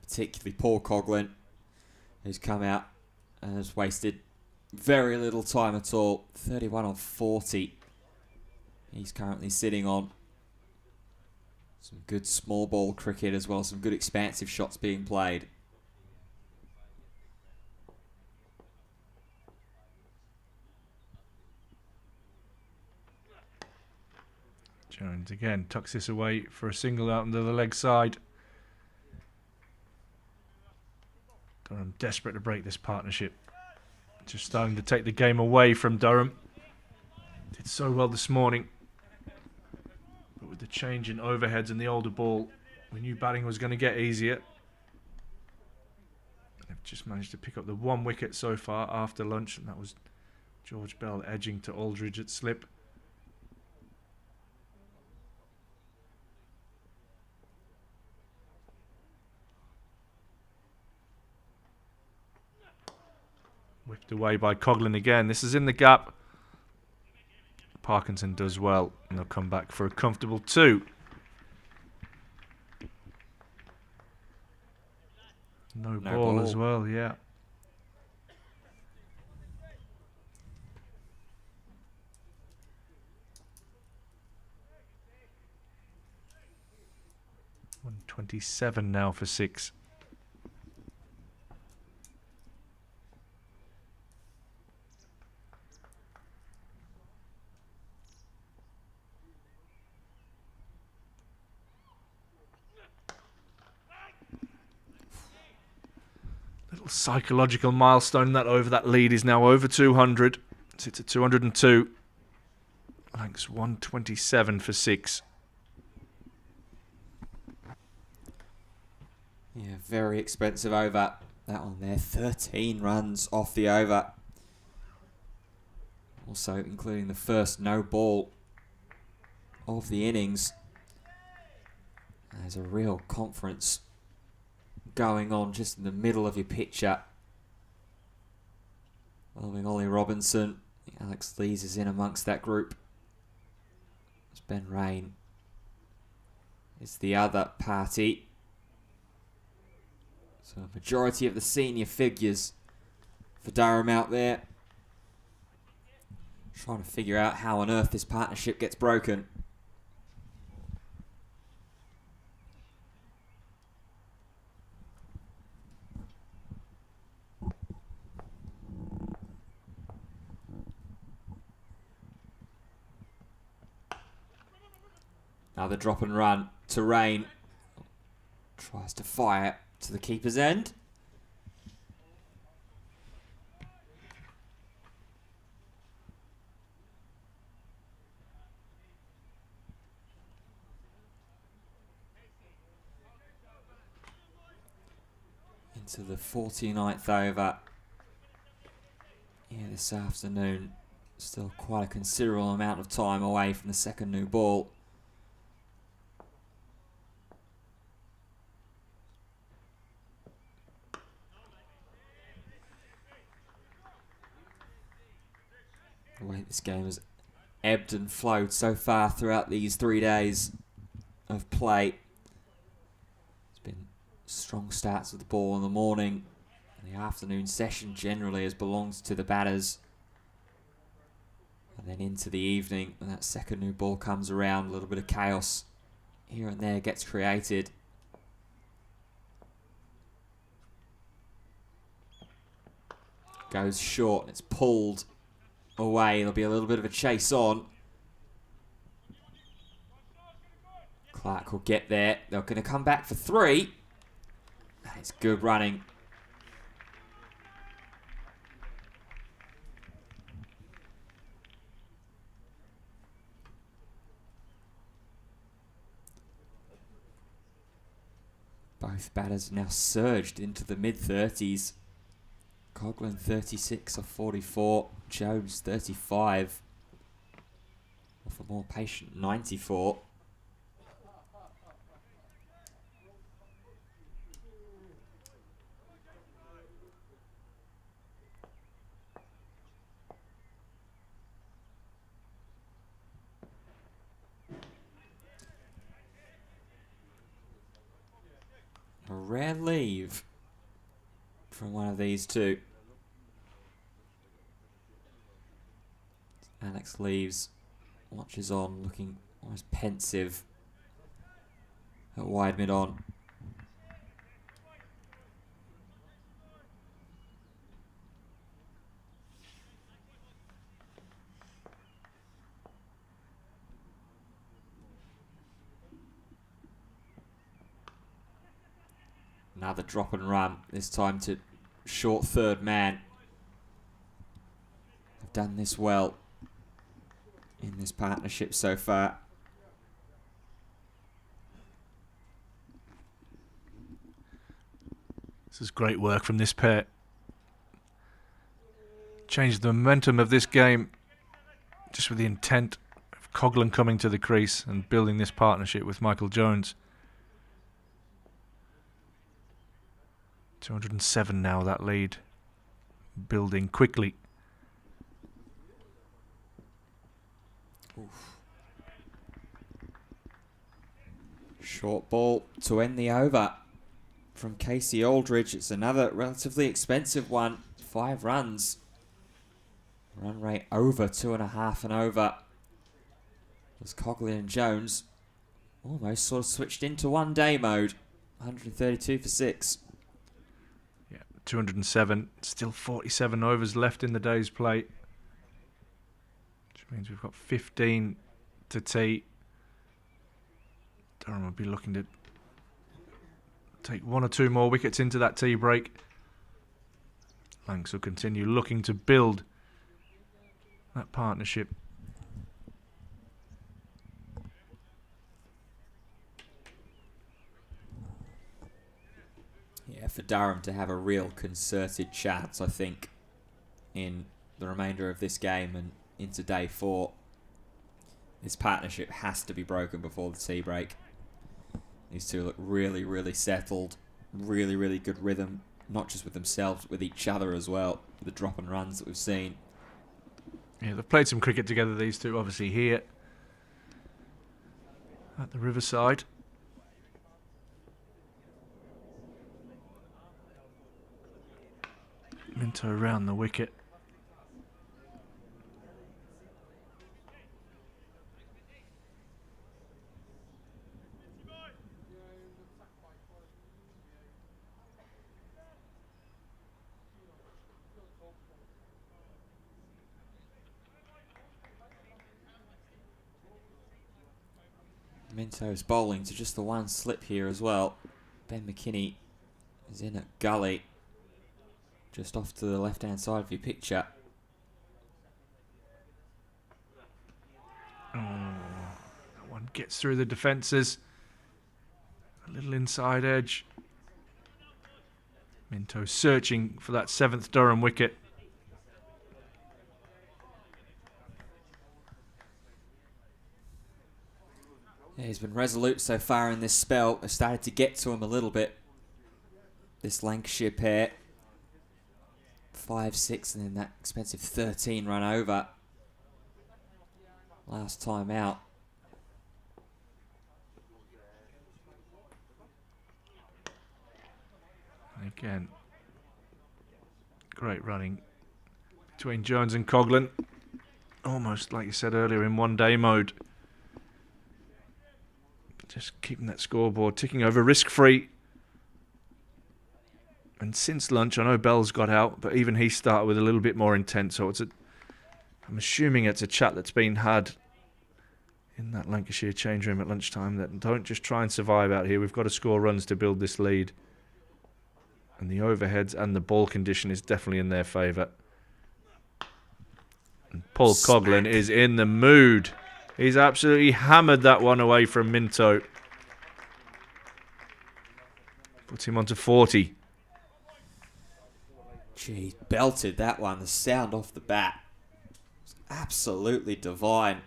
particularly Paul Coughlin, who's come out and has wasted very little time at all. 31 on 40. He's currently sitting on some good small ball cricket as well, some good expansive shots being played. Jones again tucks this away for a single out into the leg side. Durham desperate to break this partnership. Just starting to take the game away from Durham. Did so well this morning. But with the change in overheads and the older ball, we knew batting was going to get easier. They've just managed to pick up the 1 wicket so far after lunch, and that was George Bell edging to Aldridge at slip. Whipped away by Coughlin again. This is in the gap. Parkinson does well, and they'll come back for a comfortable 2. No ball as well, yeah. $127 now for 6. Psychological milestone that over that lead is now over 200. Sits at 202. Thanks 127 for 6. Yeah, very expensive over. That one there, 13 runs off the over. Also including the first no ball of the innings. There's a real conference going on just in the middle of your picture. Following Ollie Robinson, Alex Lees is in amongst that group. It's Ben Rain. It's the other party. So a majority of the senior figures for Durham out there. Trying to figure out how on earth this partnership gets broken. Another drop and run to Rain. Tries to fire to the keeper's end. Into the 49th over here this afternoon. Still quite a considerable amount of time away from the second new ball. The way this game has ebbed and flowed so far throughout these 3 days of play. It's been strong starts with the ball in the morning, and the afternoon session generally has belonged to the batters. And then into the evening, when that second new ball comes around, a little bit of chaos here and there gets created. Goes short, it's pulled away. There'll be a little bit of a chase on. Clark will get there. They're going to come back for 3. And it's good running. Both batters now surged into the mid-30s. Coughlin 36 of 44, Jones 35 off a more patient 94. A rare leave from one of these two. Alex Leaves, watches on, looking almost pensive at wide mid-on. Another drop and run, this time to short third man. They've done this well in this partnership so far. This is great work from this pair. Changed the momentum of this game just with the intent of Coughlin coming to the crease and building this partnership with Michael Jones. 207 now, that lead. Building quickly. Oof. Short ball to end the over from Casey Aldridge. It's another relatively expensive one. 5 runs. Run rate over 2.5 and over. As Coughlin and Jones almost sort of switched into one-day mode. 132 for 6. 207, still 47 overs left in the day's play, which means we've got 15 to tee. Durham will be looking to take 1 or 2 more wickets into that tee break. Lancs will continue looking to build that partnership. For Durham to have a real concerted chance, I think, in the remainder of this game and into day 4, this partnership has to be broken before the tea break. These two look really, really settled. Really, really good rhythm. Not just with themselves, but with each other as well. The drop and runs that we've seen. Yeah, they've played some cricket together, these two, obviously here at the Riverside. Minto around the wicket. Minto's bowling to just the one slip here as well. Ben McKinney is in at gully. Just off to the left-hand side of your picture. Oh, that one gets through the defences. A little inside edge. Minto searching for that 7th Durham wicket. Yeah, he's been resolute so far in this spell. They've started to get to him a little bit. This Lancashire pair. 5-6 and then that expensive 13 run over. Last time out. Again, great running between Jones and Coughlin. Almost, like you said earlier, in one-day mode. Just keeping that scoreboard ticking over, risk-free. And since lunch, I know Bell's got out, but even he started with a little bit more intent. So I'm assuming it's a chat that's been had in that Lancashire change room at lunchtime that don't just try and survive out here. We've got to score runs to build this lead. And the overheads and the ball condition is definitely in their favour. And Paul Coughlin is in the mood. He's absolutely hammered that one away from Minto. Puts him onto 40. Gee, belted that one. The sound off the bat was absolutely divine.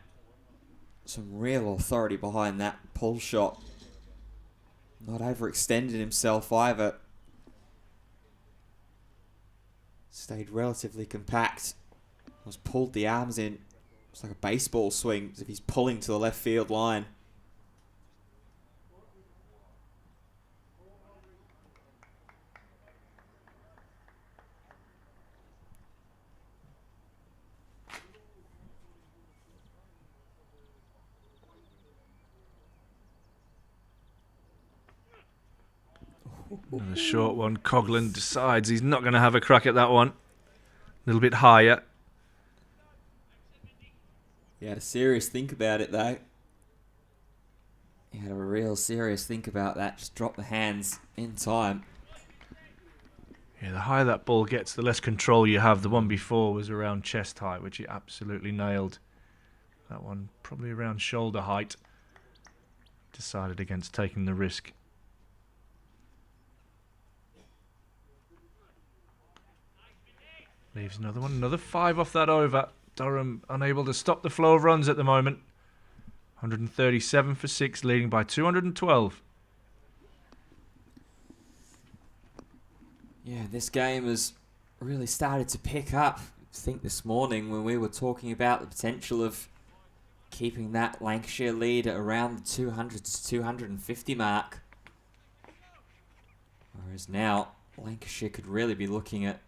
Some real authority behind that pull shot. Not overextended himself either. Stayed relatively compact. Was pulled the arms in. It's like a baseball swing, as if he's pulling to the left field line. Another short one. Coughlin decides he's not going to have a crack at that one. A little bit higher. He had a serious think about it though. He had a real serious think about that. Just drop the hands in time. Yeah, the higher that ball gets, the less control you have. The one before was around chest height, which he absolutely nailed. That one probably around shoulder height. Decided against taking the risk. Leaves another one. Another 5 off that over. Durham unable to stop the flow of runs at the moment. 137 for 6, leading by 212. Yeah, this game has really started to pick up. I think this morning when we were talking about the potential of keeping that Lancashire lead at around the 200 to 250 mark. Whereas now, Lancashire could really be looking at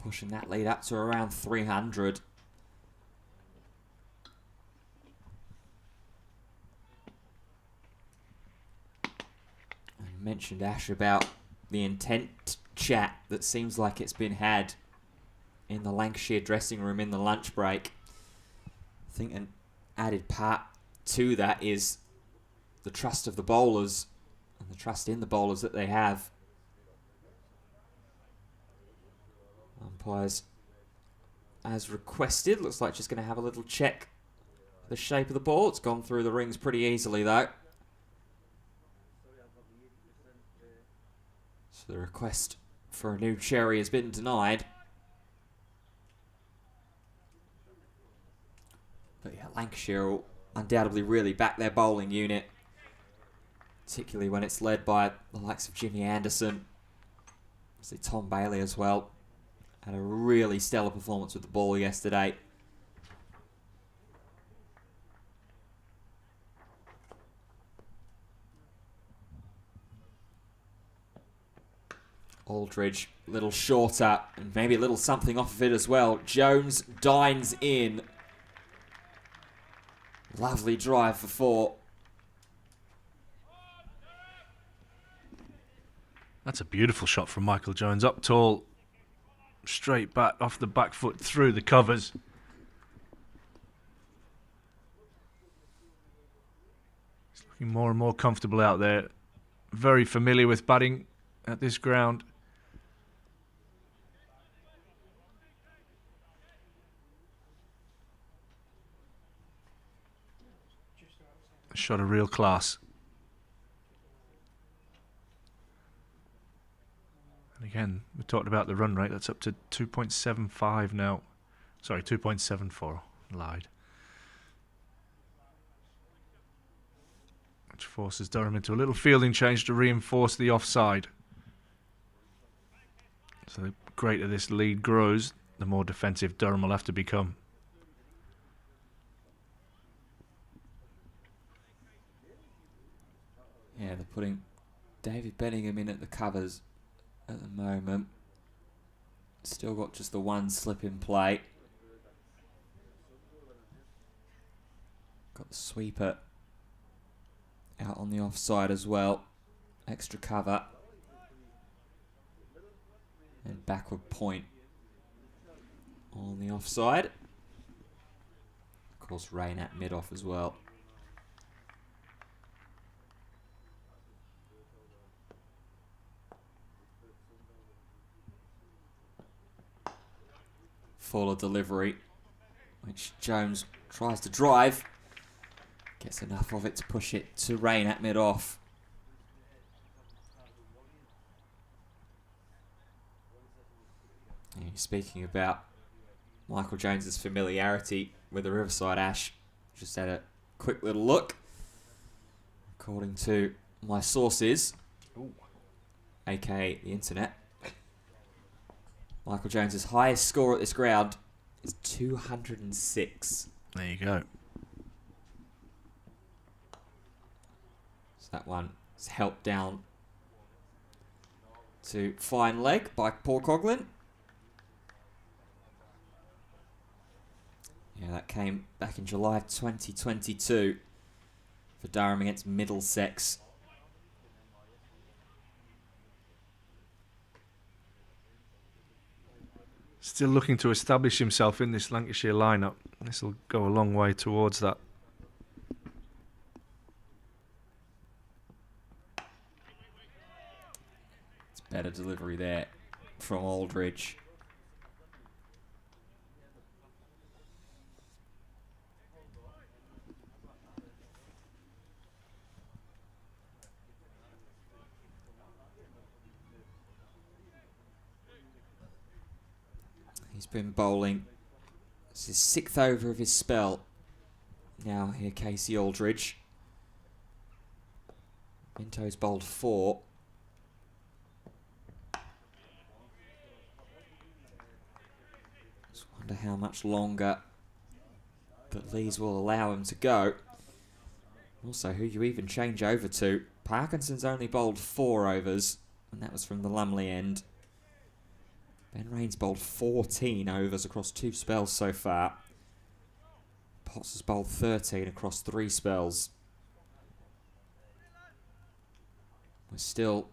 pushing that lead up to around 300. I mentioned, Ash, about the intent chat that seems like it's been had in the Lancashire dressing room in the lunch break. I think an added part to that is the trust of the bowlers and the trust in the bowlers that they have. Umpires, as requested, looks like just going to have a little check the shape of the ball. It's gone through the rings pretty easily though. So the request for a new cherry has been denied. But yeah, Lancashire will undoubtedly really back their bowling unit. particularly when it's led by the likes of Jimmy Anderson. See Tom Bailey as well. Had a really stellar performance with the ball yesterday. Aldridge, a little shorter, and maybe a little something off of it as well. Jones dines in. Lovely drive for 4. That's a beautiful shot from Michael Jones. Up tall, straight back, off the back foot, through the covers. He's looking more and more comfortable out there. Very familiar with batting at this ground. Shot of real class. And again, we talked about the run rate. That's up to 2.75 now. Sorry, 2.74. Lied. Which forces Durham into a little fielding change to reinforce the offside. So the greater this lead grows, the more defensive Durham will have to become. Yeah, they're putting David Benningham in at the covers at the moment. Still got just the one slip in play. Got the sweeper out on the offside as well. Extra cover. And backward point on the offside. Of course, rain at mid-off as well. Fuller delivery, which Jones tries to drive. Gets enough of it to push it to rain at mid-off. Speaking about Michael Jones's familiarity with the Riverside Ash, just had a quick little look. According to my sources, aka the internet, Michael Jones's highest score at this ground is 206. There you go. So that one is helped down to fine leg by Paul Coughlin. Yeah, that came back in July 2022 for Durham against Middlesex. Still looking to establish himself in this Lancashire lineup. This will go a long way towards that. It's better delivery there from Aldridge. He's been bowling. This is 6th over of his spell. Now here Casey Aldridge. Minto's bowled 4. Just wonder how much longer that Lees will allow him to go. Also, who you even change over to. Parkinson's only bowled 4 overs, and that was from the Lumley end. Ben Raines bowled 14 overs across 2 spells so far. Potts has bowled 13 across 3 spells. We're still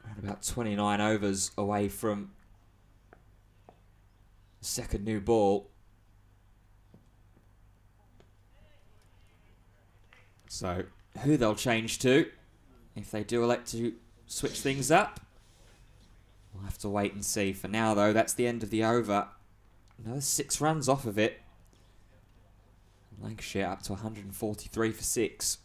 around about 29 overs away from the second new ball. So, who they'll change to, if they do elect to switch things up, we'll have to wait and see. For now, though, that's the end of the over. Another 6 runs off of it. Lancashire up to 143 for 6.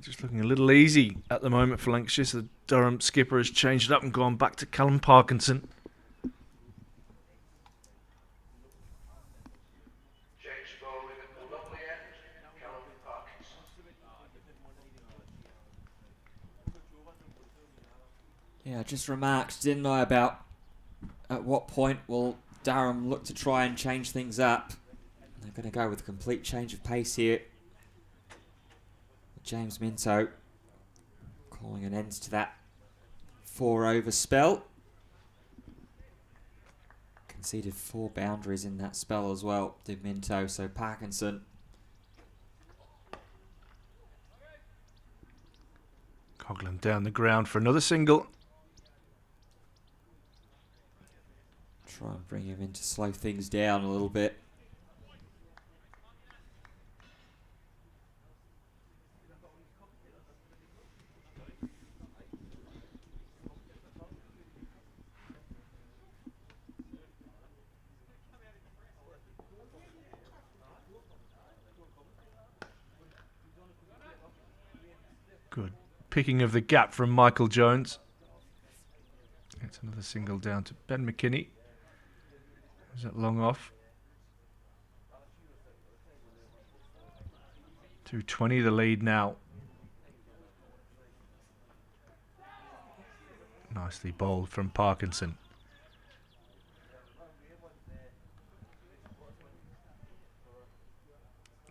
Just looking a little easy at the moment for Lancashire. So the Durham skipper has changed it up and gone back to Callum Parkinson. Yeah, I just remarked, didn't I, about at what point will Durham look to try and change things up. They're going to go with a complete change of pace here. James Minto calling an end to that 4-over spell. Conceded 4 boundaries in that spell as well, did Minto. So Parkinson. Coughlin down the ground for another single. Try and bring him in to slow things down a little bit. Good picking of the gap from Michael Jones. It's another single down to Ben McKinney. Is that long off? 220 the lead now. Nicely bowled from Parkinson.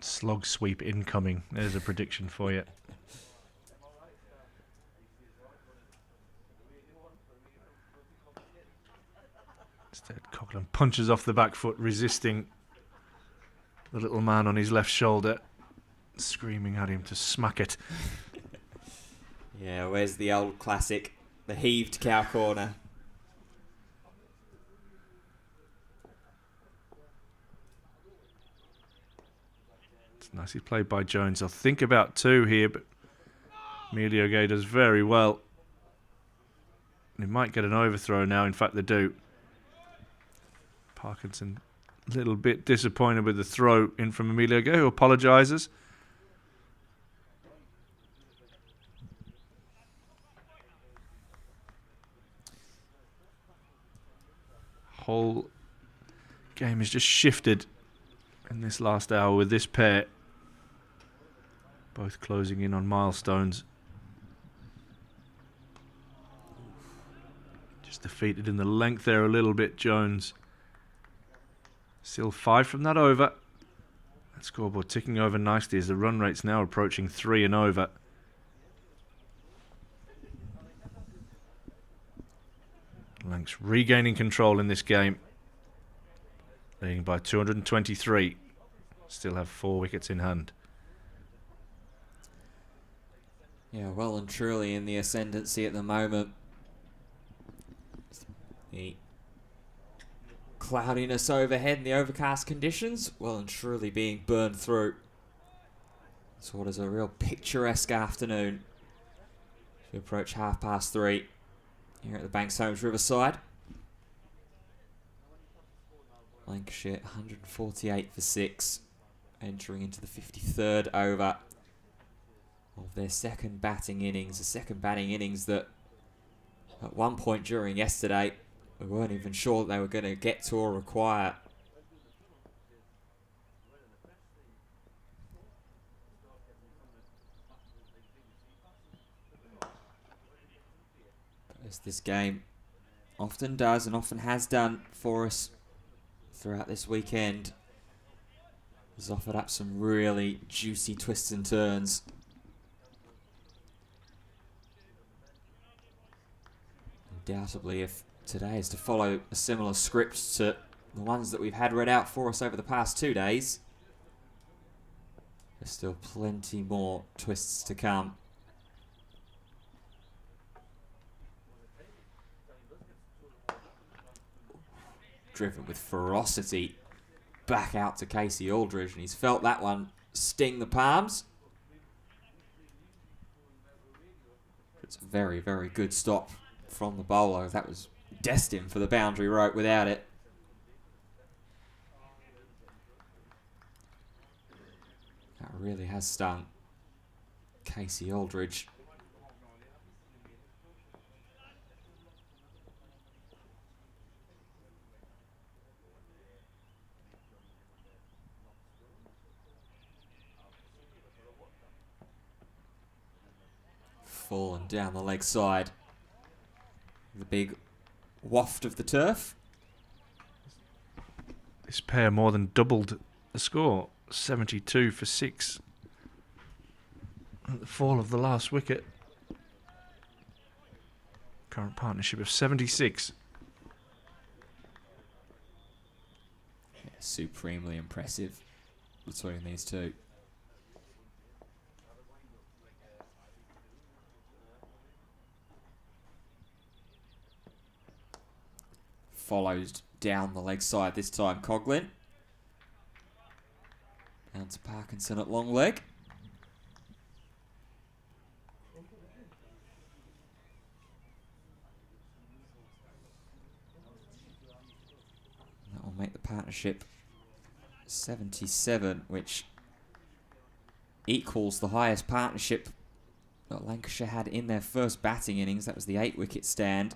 Slog sweep incoming. There's a prediction for you. Instead, Coughlin punches off the back foot, resisting the little man on his left shoulder, screaming at him to smack it. Yeah, where's the old classic, the heaved cow corner? It's nicely played by Jones. I'll think about 2 here, but Emilio Gay does very well. They might get an overthrow now. In fact, they do. Parkinson a little bit disappointed with the throw in from Emilio Gay, who apologises. Whole game has just shifted in this last hour with this pair both closing in on milestones. Just defeated in the length there a little bit, Jones. Still 5 from that over. That scoreboard ticking over nicely as the run rate's now approaching 3 and over. Lancs regaining control in this game. Leading by 223. Still have 4 wickets in hand. Yeah, well and truly in the ascendancy at the moment. The cloudiness overhead and the overcast conditions, well and truly being burned through. So what is a real picturesque afternoon as we approach 3:30 here at the Banks Homes Riverside. Lancashire 148 for 6, entering into the 53rd over of their second batting innings. A second batting innings that at one point during yesterday we weren't even sure that they were going to get to or require. As this game often does and often has done for us throughout this weekend, has offered up some really juicy twists and turns. Undoubtedly, if today is to follow a similar script to the ones that we've had read out for us over the past 2 days, there's still plenty more twists to come. Driven with ferocity back out to Casey Aldridge, and he's felt that one sting the palms. It's a very, very good stop from the bowler. That was destined for the boundary rope without it. That really has stung Casey Aldridge. Fallen down the leg side. The big waft of the turf. This pair more than doubled the score. 72 for 6 at the fall of the last wicket. Current partnership of 76. Yeah, supremely impressive between these two. Followed down the leg side this time, Coughlin. Down to Parkinson at long leg. That will make the partnership 77, which equals the highest partnership that Lancashire had in their first batting innings. That was the 8-wicket stand.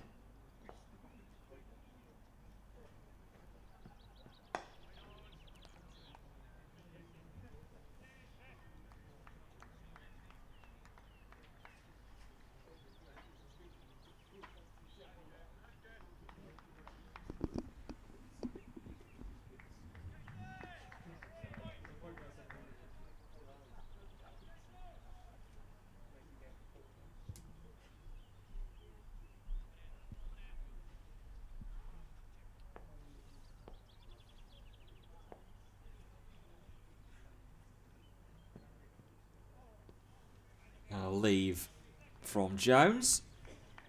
A leave from Jones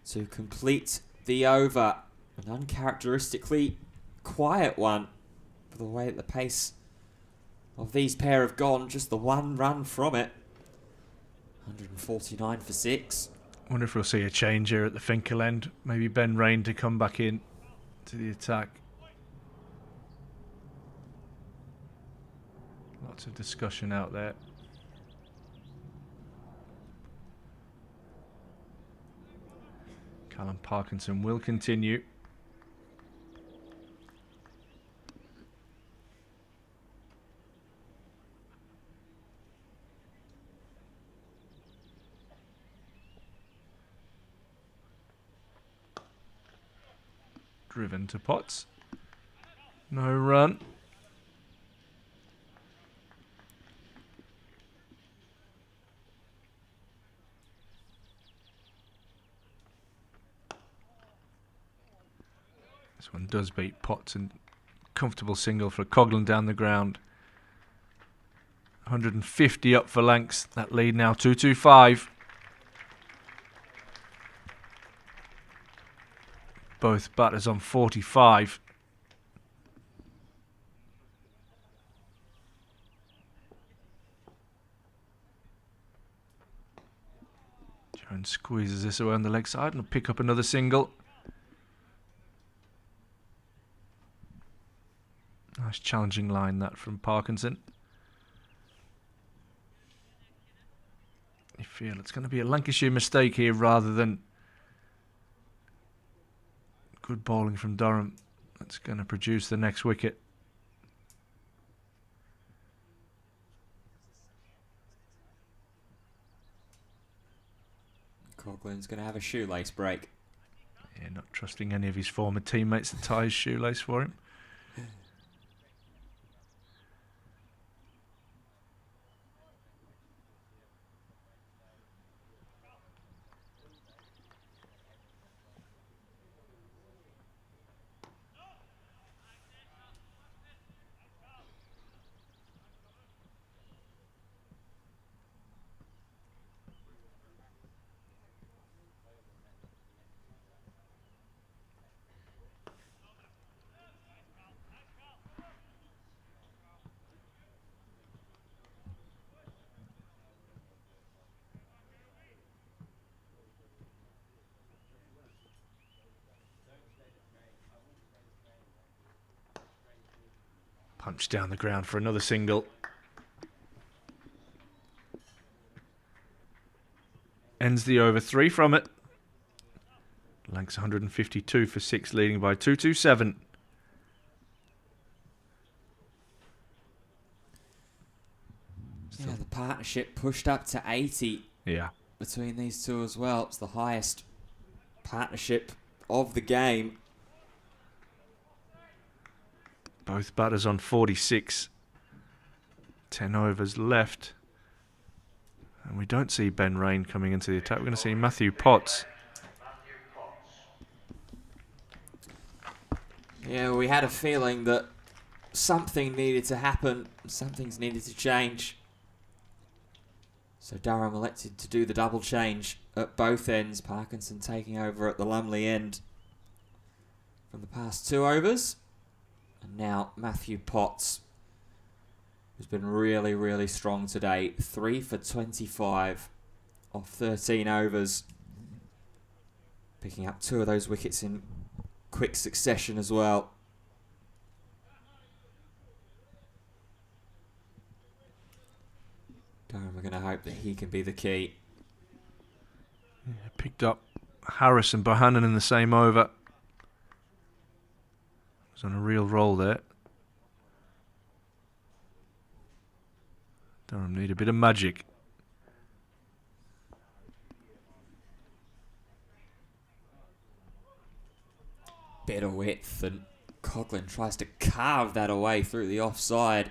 to complete the over. An uncharacteristically quiet one for the way that the pace of these pair have gone. Just the one run from it. 149 for 6. Wonder if we'll see a change here at the Finkel end. Maybe Ben Rain to come back in to the attack. Lots of discussion out there. Callum Parkinson will continue. Driven to Potts. No run. This one does beat Potts, and comfortable single for Coughlin down the ground. 150 up for Lancs. That lead now 225. Both batters on 45. Jones squeezes this away on the leg side and will pick up another single. Nice challenging line that from Parkinson. You feel it's going to be a Lancashire mistake here rather than good bowling from Durham. That's going to produce the next wicket. Coughlin's going to have a shoelace break. Yeah, not trusting any of his former teammates to tie his shoelace for him. Punch down the ground for another single. Ends the over. 3 from it. Lancs 152 for 6, leading by 227. Yeah, the partnership pushed up to 80. Yeah. Between these two as well. It's the highest partnership of the game. Both batters on 46. 10 overs left. And we don't see Ben Rain coming into the attack. We're going to see Matthew Potts. Yeah, we had a feeling that something needed to happen. Something's needed to change. So Durham elected to do the double change at both ends. Parkinson taking over at the Lumley end from the past 2 overs. And now Matthew Potts, who's been really, really strong today. 3 for 25 off 13 overs. Picking up 2 of those wickets in quick succession as well. Durham are going to hope that he can be the key. Yeah, picked up Harris and Bohannon in the same over. Was on a real roll there. Durham need a bit of magic. Bit of width, and Coughlin tries to carve that away through the offside.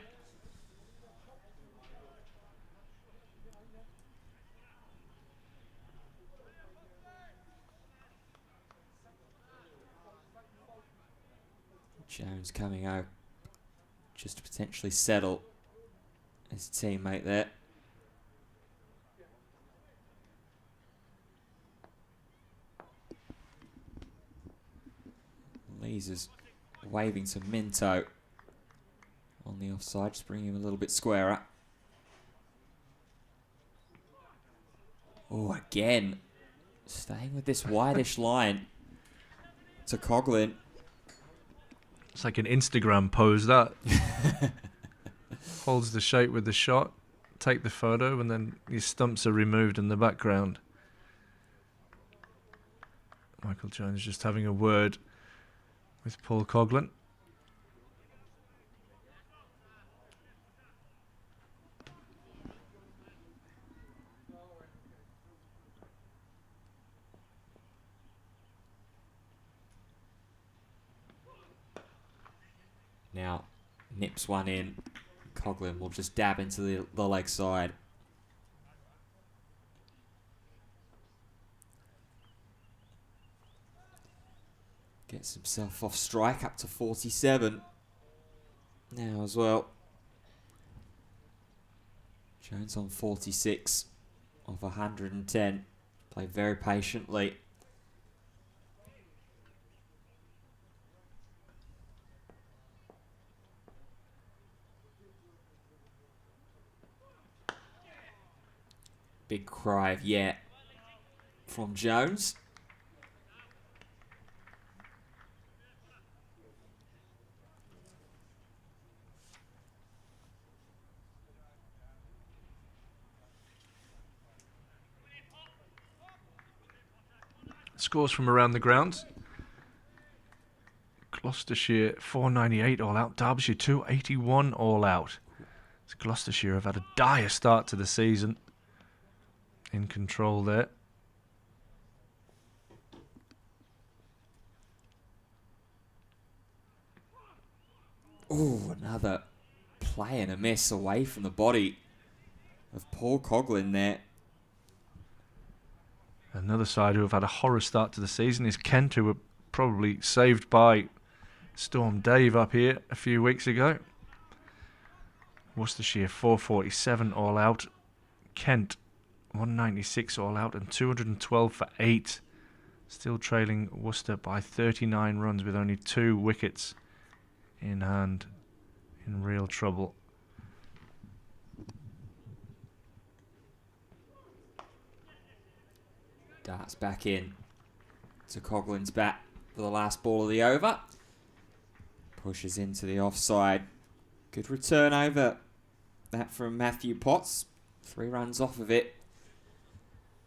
Jones coming out just to potentially settle his teammate there. Lees is waving to Minto on the offside, just bringing him a little bit squarer. Oh, again, staying with this wideish line to Coughlin. It's like an Instagram pose, that. Holds the shape with the shot, take the photo, and then his stumps are removed in the background. Michael Jones just having a word with Paul Coughlin. Now, nips one in. Coughlin will just dab into the leg side. Gets himself off strike up to 47 now as well. Jones on 46 of 110. Played very patiently. Big cry of yeah from Jones. Scores from around the grounds. Gloucestershire 498 all out. Derbyshire 281 all out. So Gloucestershire have had a dire start to the season. In control there. Oh, another play and a miss away from the body of Paul Coughlin there. Another side who have had a horror start to the season is Kent, who were probably saved by Storm Dave up here a few weeks ago. Worcestershire 447 all out. Kent 196 all out and 212 for 8. Still trailing Worcester by 39 runs with only 2 wickets in hand. In real trouble. Darts back in to Coughlin's bat for the last ball of the over. Pushes into the offside. Good return over that from Matthew Potts. 3 runs off of it.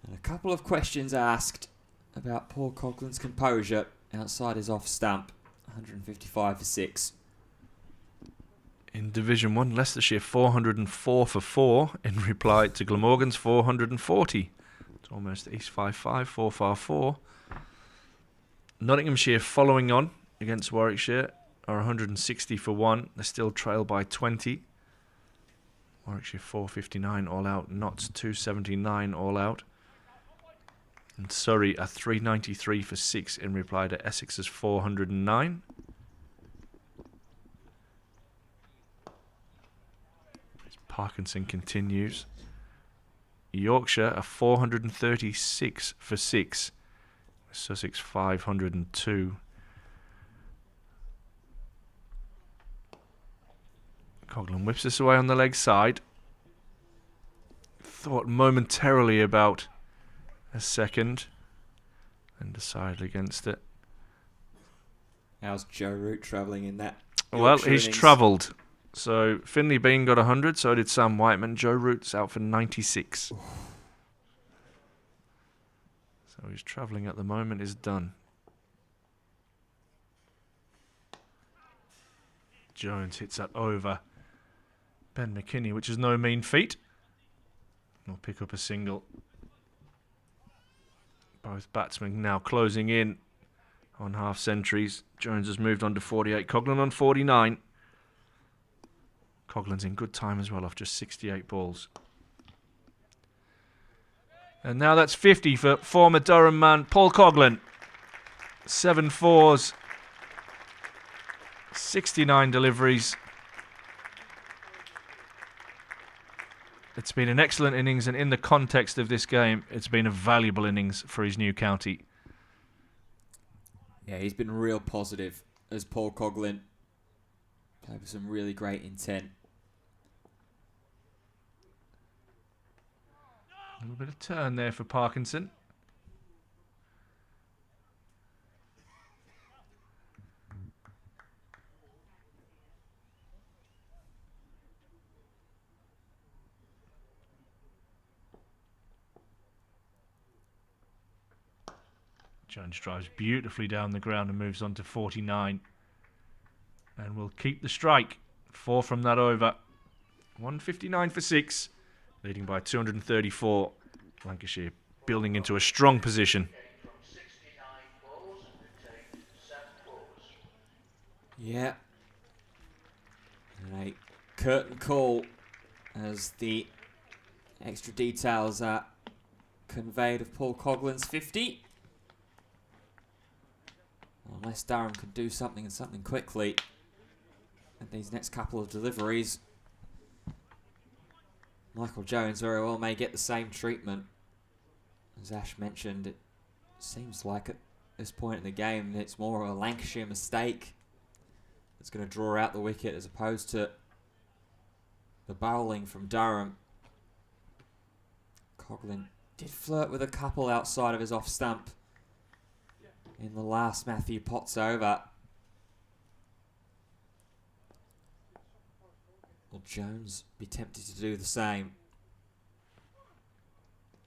And a couple of questions asked about Paul Coughlin's composure outside his off stump. 155 for 6. In Division 1, Leicestershire 404 for 4 in reply to Glamorgan's 440. It's almost East 5-5, 4-4-4. Nottinghamshire following on against Warwickshire are 160 for 1. They still trail by 20. Warwickshire 459 all out. Notts 279 all out. And Surrey are 393 for 6 in reply to Essex's 409. Parkinson continues. Yorkshire are 436 for 6. Sussex 502. Coughlin whips this away on the leg side. Thought momentarily about a second and decided against it. How's Joe Root travelling in that? Well, he's travelled. So Finley Bean got 100, so did Sam Whiteman. Joe Root's out for 96. So his travelling at the moment is done. Jones hits that over Ben McKinney, which is no mean feat. He'll pick up a single. Both batsmen now closing in on half centuries. Jones has moved on to 48. Coughlin on 49. Coughlin's in good time as well off just 68 balls. And now that's 50 for former Durham man Paul Coughlin. 7 fours, 69 deliveries. It's been an excellent innings, and in the context of this game, it's been a valuable innings for his new county. Yeah, he's been real positive as Paul Coughlin. Played with some really great intent. A little bit of turn there for Parkinson. Jones drives beautifully down the ground and moves on to 49. And will keep the strike. 4 from that over. 159 for 6. Leading by 234. Lancashire building into a strong position. Yeah. And a curtain call as the extra details are conveyed of Paul Coughlin's 50. Unless Durham can do something and something quickly at these next couple of deliveries, Michael Jones very well may get the same treatment. As Ash mentioned, it seems like at this point in the game it's more of a Lancashire mistake that's going to draw out the wicket as opposed to the bowling from Durham. Coughlin did flirt with a couple outside of his off stump in the last Matthew Potts over. Will Jones be tempted to do the same?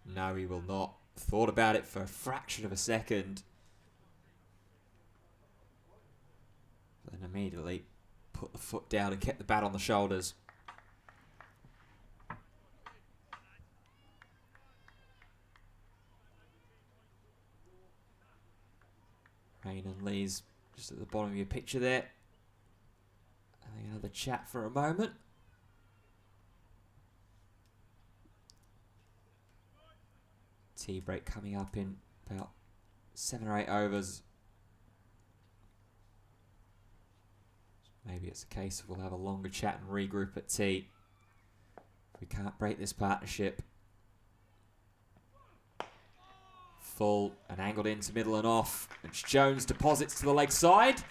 No, he will not. Thought about it for a fraction of a second. Then immediately put the foot down and kept the bat on the shoulders. Rain and Lee's just at the bottom of your picture there. Having another chat for a moment. Tea break coming up in about 7 or 8 overs. Maybe it's a case of we'll have a longer chat and regroup at tea. We can't break this partnership. Full and angled into middle and off, which Jones deposits to the leg side.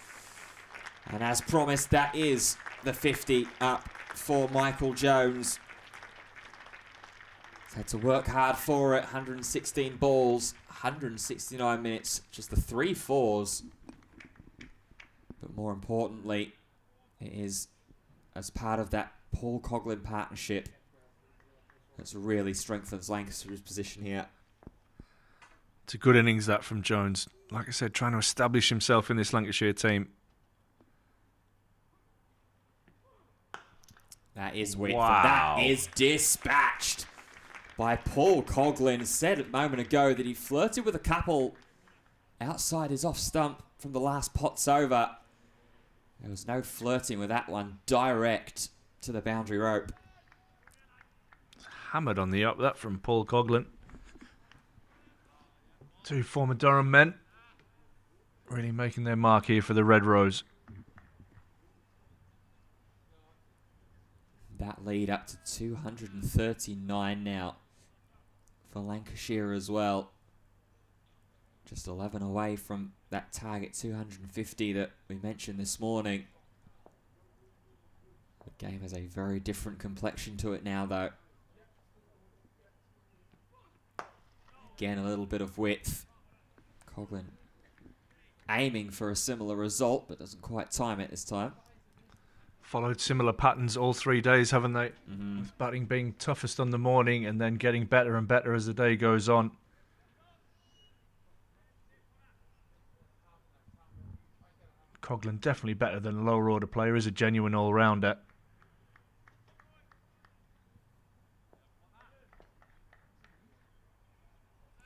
And as promised, that is the 50 up for Michael Jones. He's had to work hard for it. 116 balls, 169 minutes, just the 3 fours. But more importantly, it is as part of that Paul Coughlin partnership that's really strengthens Lancashire's position here. It's a good innings that from Jones. Like I said, trying to establish himself in this Lancashire team. That is width. Wow. That is dispatched by Paul Coughlin. Said a moment ago that he flirted with a couple Outside is off stump from the last pot's over. There was no flirting with that one. Direct to the boundary rope. Hammered on the up, that from Paul Coughlin. Two former Durham men really making their mark here for the Red Rose. That lead up to 239 now for Lancashire as well. Just 11 away from that target 250 that we mentioned this morning. The game has a very different complexion to it now, though. Again, a little bit of width. Coughlin aiming for a similar result, but doesn't quite time it this time. Followed similar patterns all 3 days, haven't they? With batting being toughest on the morning and then getting better and better as the day goes on. Coughlin definitely better than a lower order player, is a genuine all-rounder.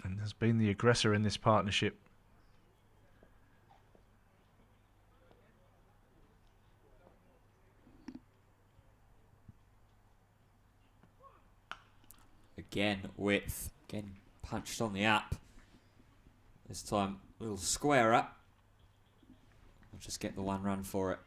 And has been the aggressor in this partnership. Again, width. Again, punched on the up. This time, a little square up. We'll just get the one run for it.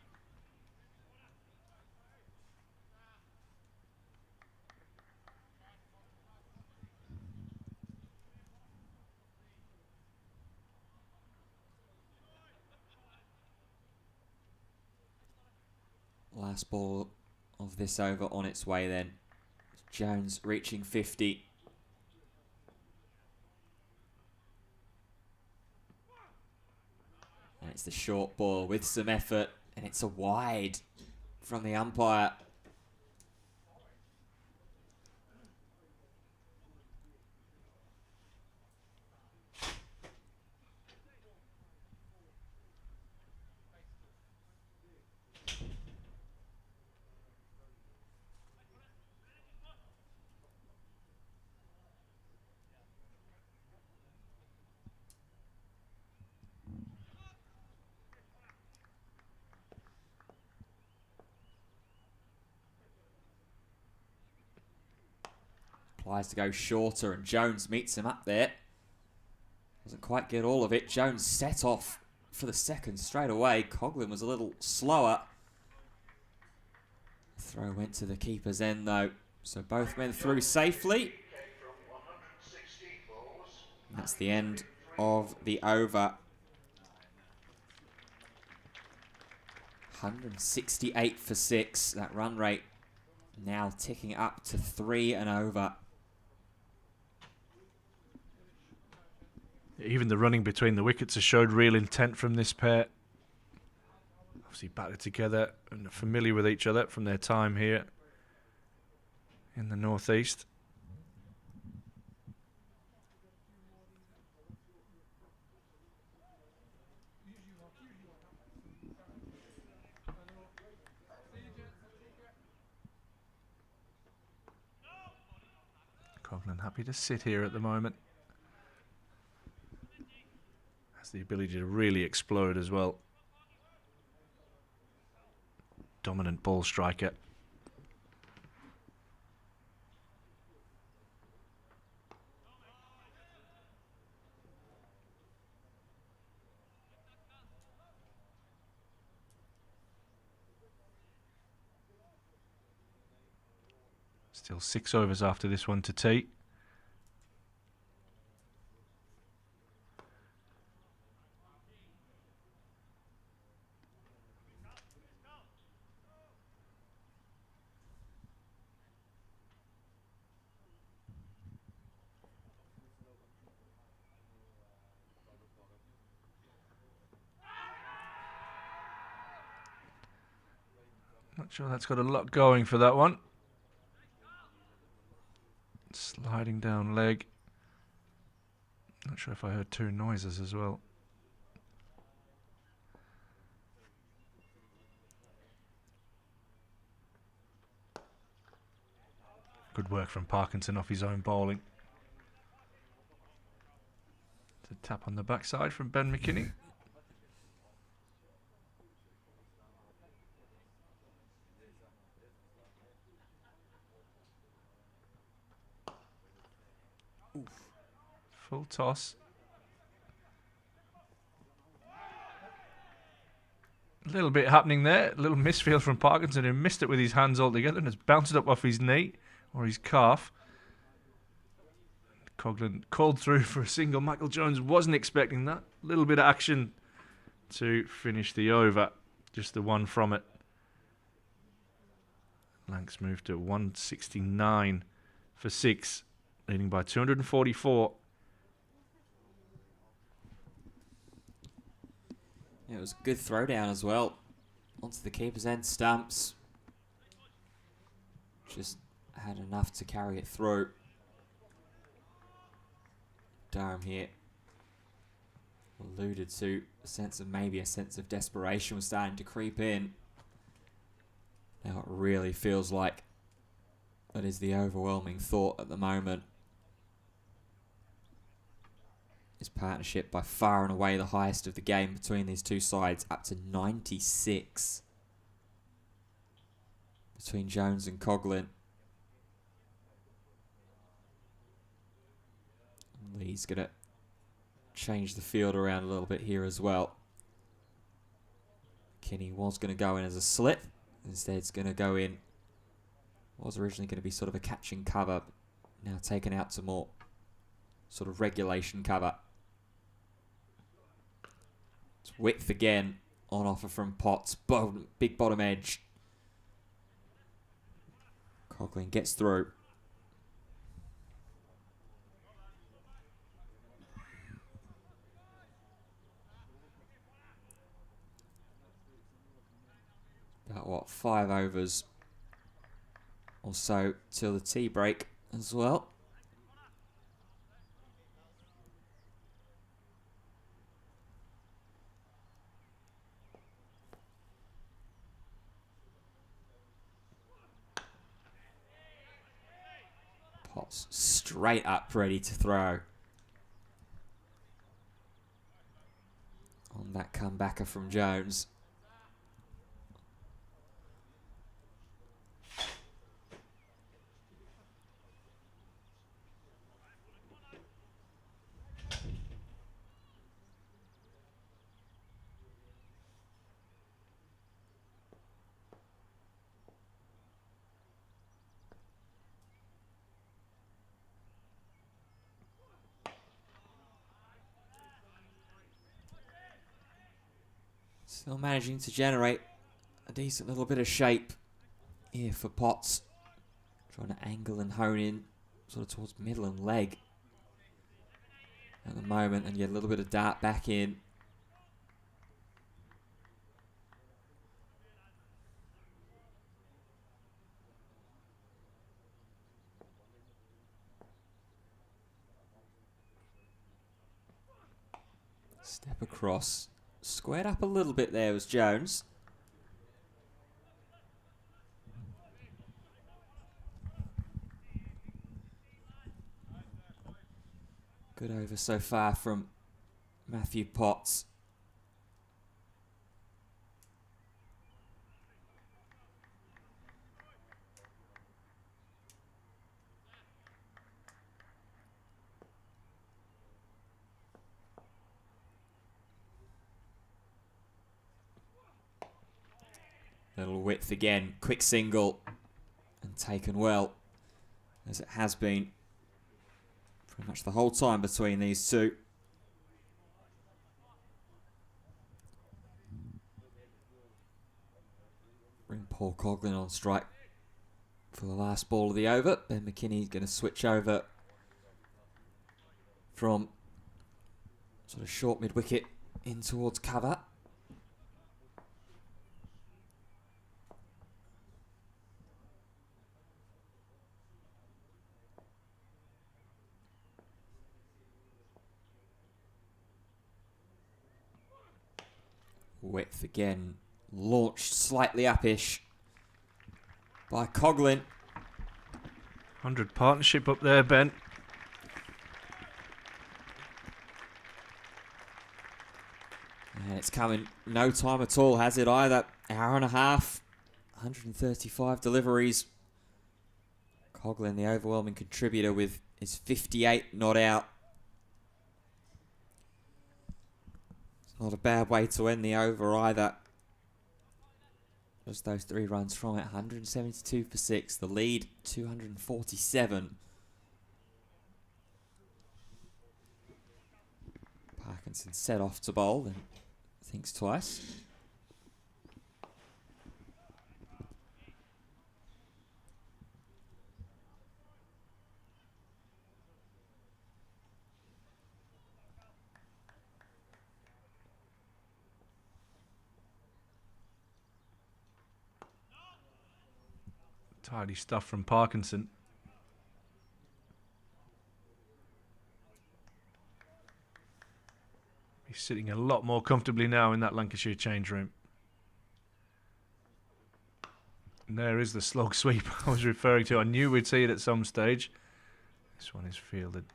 Last ball of this over on its way then. Jones reaching 50. And it's the short ball with some effort, and it's a wide from the umpire. Applies to go shorter, and Jones meets him up there. Doesn't quite get all of it. Jones set off for the second straight away. Coughlin was a little slower. Throw went to the keeper's end though. So both men through safely. And that's the end of the over. 168 for 6. That run rate now ticking up to 3 and over. Even the running between the wickets has showed real intent from this pair. Obviously batted together and familiar with each other from their time here in the northeast. Coughlin happy to sit here at the moment. Has the ability to really explode as well. Dominant ball striker. Still 6 overs after this one to tee. Not sure that's got a lot going for that one. Sliding down leg. Not sure if I heard 2 noises as well. Good work from Parkinson off his own bowling to Tap on the backside from Ben McKinney. Full toss. A little bit happening there. A little misfield from Parkinson, who missed it with his hands altogether and has bounced it up off his knee or his calf. Coughlin called through for a single. Michael Jones wasn't expecting that. A little bit of action to finish the over. Just the one from it. Lancs moved to 169 for 6, leading by 244. It was a good throwdown as well. Onto the keeper's end stumps. Just had enough to carry it through. Durham here alluded to maybe a sense of desperation was starting to creep in. Now it really feels like that is the overwhelming thought at the moment. This partnership by far and away the highest of the game between these two sides, up to 96 between Jones and Coughlin. Lee's going to change the field around a little bit here as well. Kenny was going to go in as a slip. Instead, it's going to go in. Was originally going to be sort of a catching cover. Now taken out to more sort of regulation cover. It's width again on offer from Potts. Big bottom edge. Coughlin gets through. About what, 5 overs or so till the tea break as well. Potts straight up ready to throw. On that comebacker from Jones. Still managing to generate a decent little bit of shape here for Potts. Trying to angle and hone in sort of towards middle and leg at the moment and get a little bit of dart back in. Step across. Squared up a little bit there was Jones. Good over so far from Matthew Potts. Little width again, quick single, and taken well, as it has been pretty much the whole time between these two. Bring Paul Coughlin on strike for the last ball of the over. Ben McKinney's going to switch over from sort of short mid-wicket in towards cover. Width again, launched slightly upish by Coughlin. 100 partnership up there, Ben. And it's coming no time at all, has it either? Hour and a half, 135 deliveries. Coughlin, the overwhelming contributor, with his 58 not out. It's not a bad way to end the over either. Just those 3 runs from it, 172 for 6. The lead, 247. Parkinson set off to bowl and thinks twice. Tidy stuff from Parkinson. He's sitting a lot more comfortably now in that Lancashire change room. And there is the slog sweep I was referring to. I knew we'd see it at some stage. This one is fielded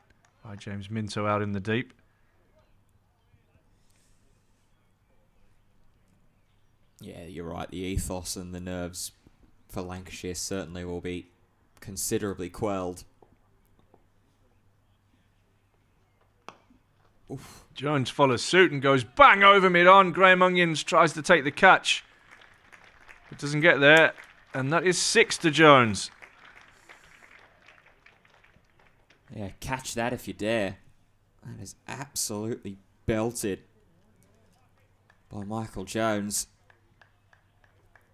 by James Minto out in the deep. Yeah, you're right. The ethos and the nerves for Lancashire certainly will be considerably quelled. Oof. Jones follows suit and goes bang over mid-on. Graham Onions tries to take the catch, but doesn't get there. And that is 6 to Jones. Yeah, catch that if you dare. That is absolutely belted by Michael Jones.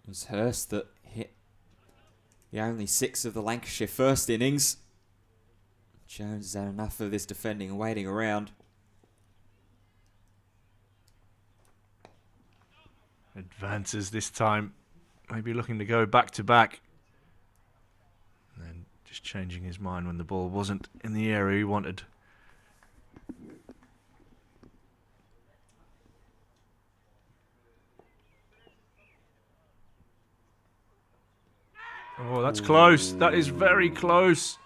It was Hurst that hit the only 6 of the Lancashire first innings. Jones has had enough of this defending and waiting around. Advances this time. Maybe looking to go back to back. And then just changing his mind when the ball wasn't in the area he wanted. Oh, that's close. That is very close.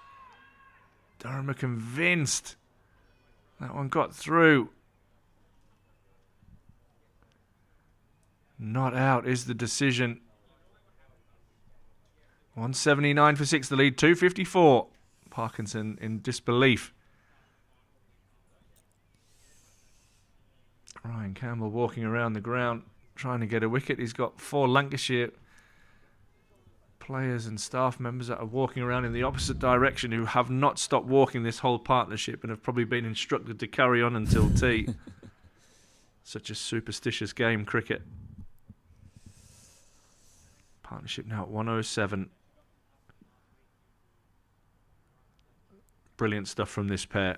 Durham are convinced. That one got through. Not out is the decision. 179 for 6, the lead, 254. Parkinson in disbelief. Ryan Campbell walking around the ground trying to get a wicket. He's got 4 Lancashire players and staff members that are walking around in the opposite direction who have not stopped walking this whole partnership and have probably been instructed to carry on until tea. Such a superstitious game, cricket. Partnership now at 107. Brilliant stuff from this pair.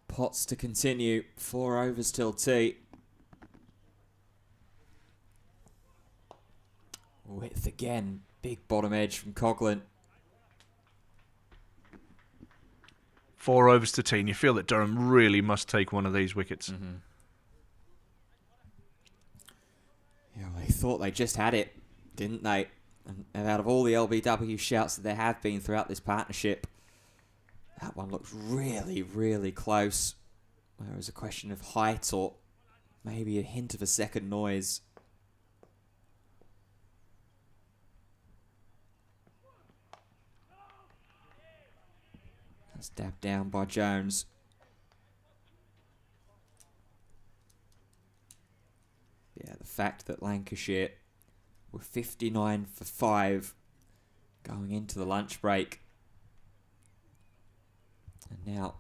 Potts to continue. 4 overs till tea. Width again. Big bottom edge from Coughlin. 4 overs to tea. And you feel that Durham really must take one of these wickets. Mm-hmm. Yeah, well, they thought they just had it, didn't they? And out of all the LBW shouts that there have been throughout this partnership, that one looks really, really close. There was a question of height or maybe a hint of a second noise. That's dabbed down by Jones. Yeah, the fact that Lancashire were 59 for 5 going into the lunch break. And now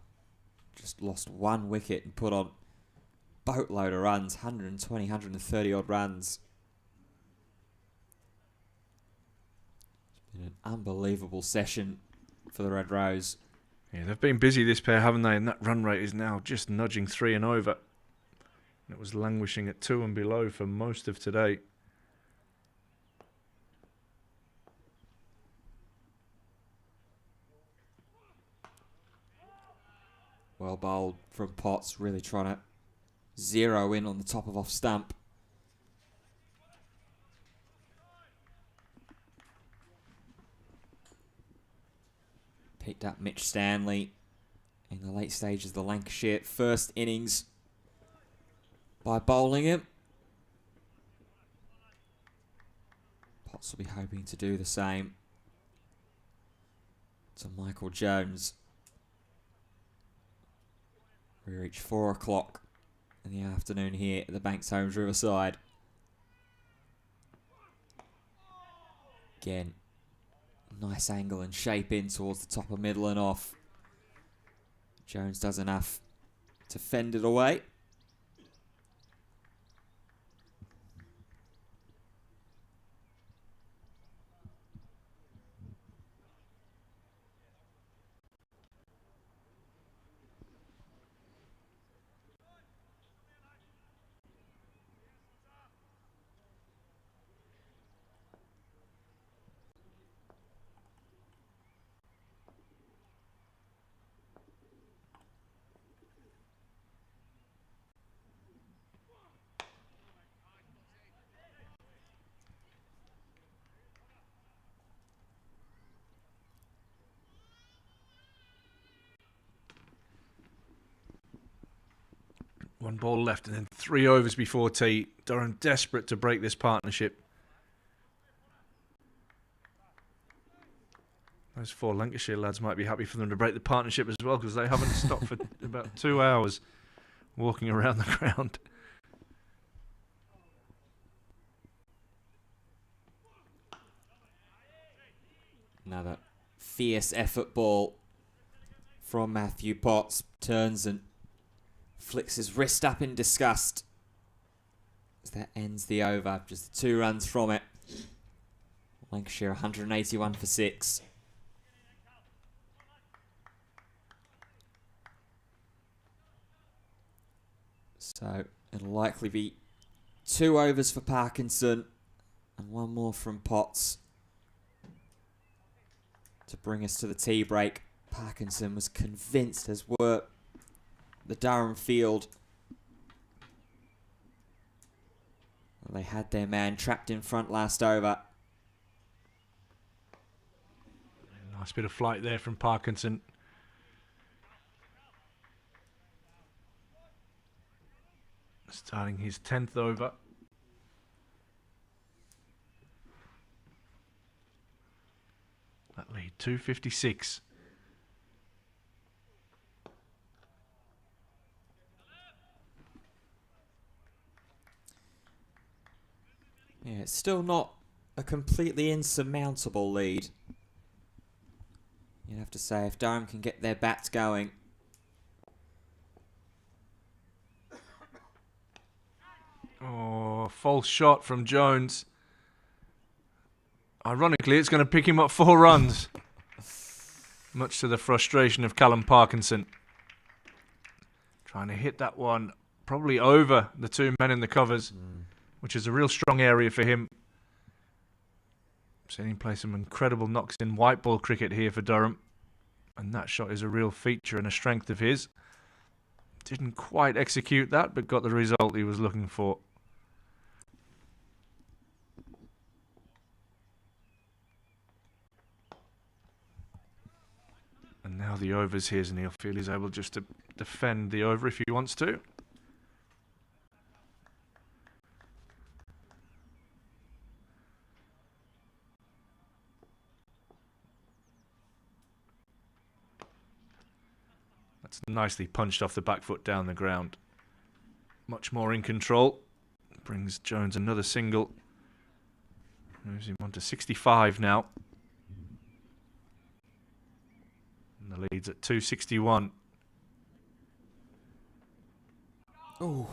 just lost 1 wicket and put on boatload of runs, 120, 130 odd runs. It's been an unbelievable session for the Red Rose. Yeah, they've been busy this pair, haven't they? And that run rate is now just nudging 3 and over. It was languishing at 2 and below for most of today. Well bowled from Potts, really trying to zero in on the top of off stump. picked up Mitch Stanley in the late stages of the Lancashire first innings by bowling him. Potts will be hoping to do the same to Michael Jones. We reach 4 o'clock in the afternoon here at the Banks Homes Riverside. Again, nice angle and shape in towards the top of middle and off. Jones does enough to fend it away. One ball left and then 3 overs before tea. Durham desperate to break this partnership. Those 4 Lancashire lads might be happy for them to break the partnership as well, because they haven't stopped for about 2 hours walking around the ground. Another fierce effort ball from Matthew Potts. Turns and flicks his wrist up in disgust as that ends the over. Just 2 runs from it. Lancashire 181 for 6. So it'll likely be 2 overs for Parkinson and 1 more from Potts to bring us to the tea break. Parkinson was convinced, as were the Durham field. They had their man trapped in front last over. Nice bit of flight there from Parkinson. Starting his 10th over. That lead 256. Yeah, it's still not a completely insurmountable lead. You'd have to say, if Durham can get their bats going. Oh, false shot from Jones. Ironically, it's going to pick him up 4 runs. Much to the frustration of Callum Parkinson. Trying to hit that one probably over the 2 men in the covers, which is a real strong area for him. Seen him play some incredible knocks in white ball cricket here for Durham. And that shot is a real feature and a strength of his. Didn't quite execute that, but got the result he was looking for. And now the over's his, and he'll feel he's able just to defend the over if he wants to. That's nicely punched off the back foot down the ground. Much more in control. Brings Jones another single. Moves him on to 65 now. And the lead's at 261. Oh,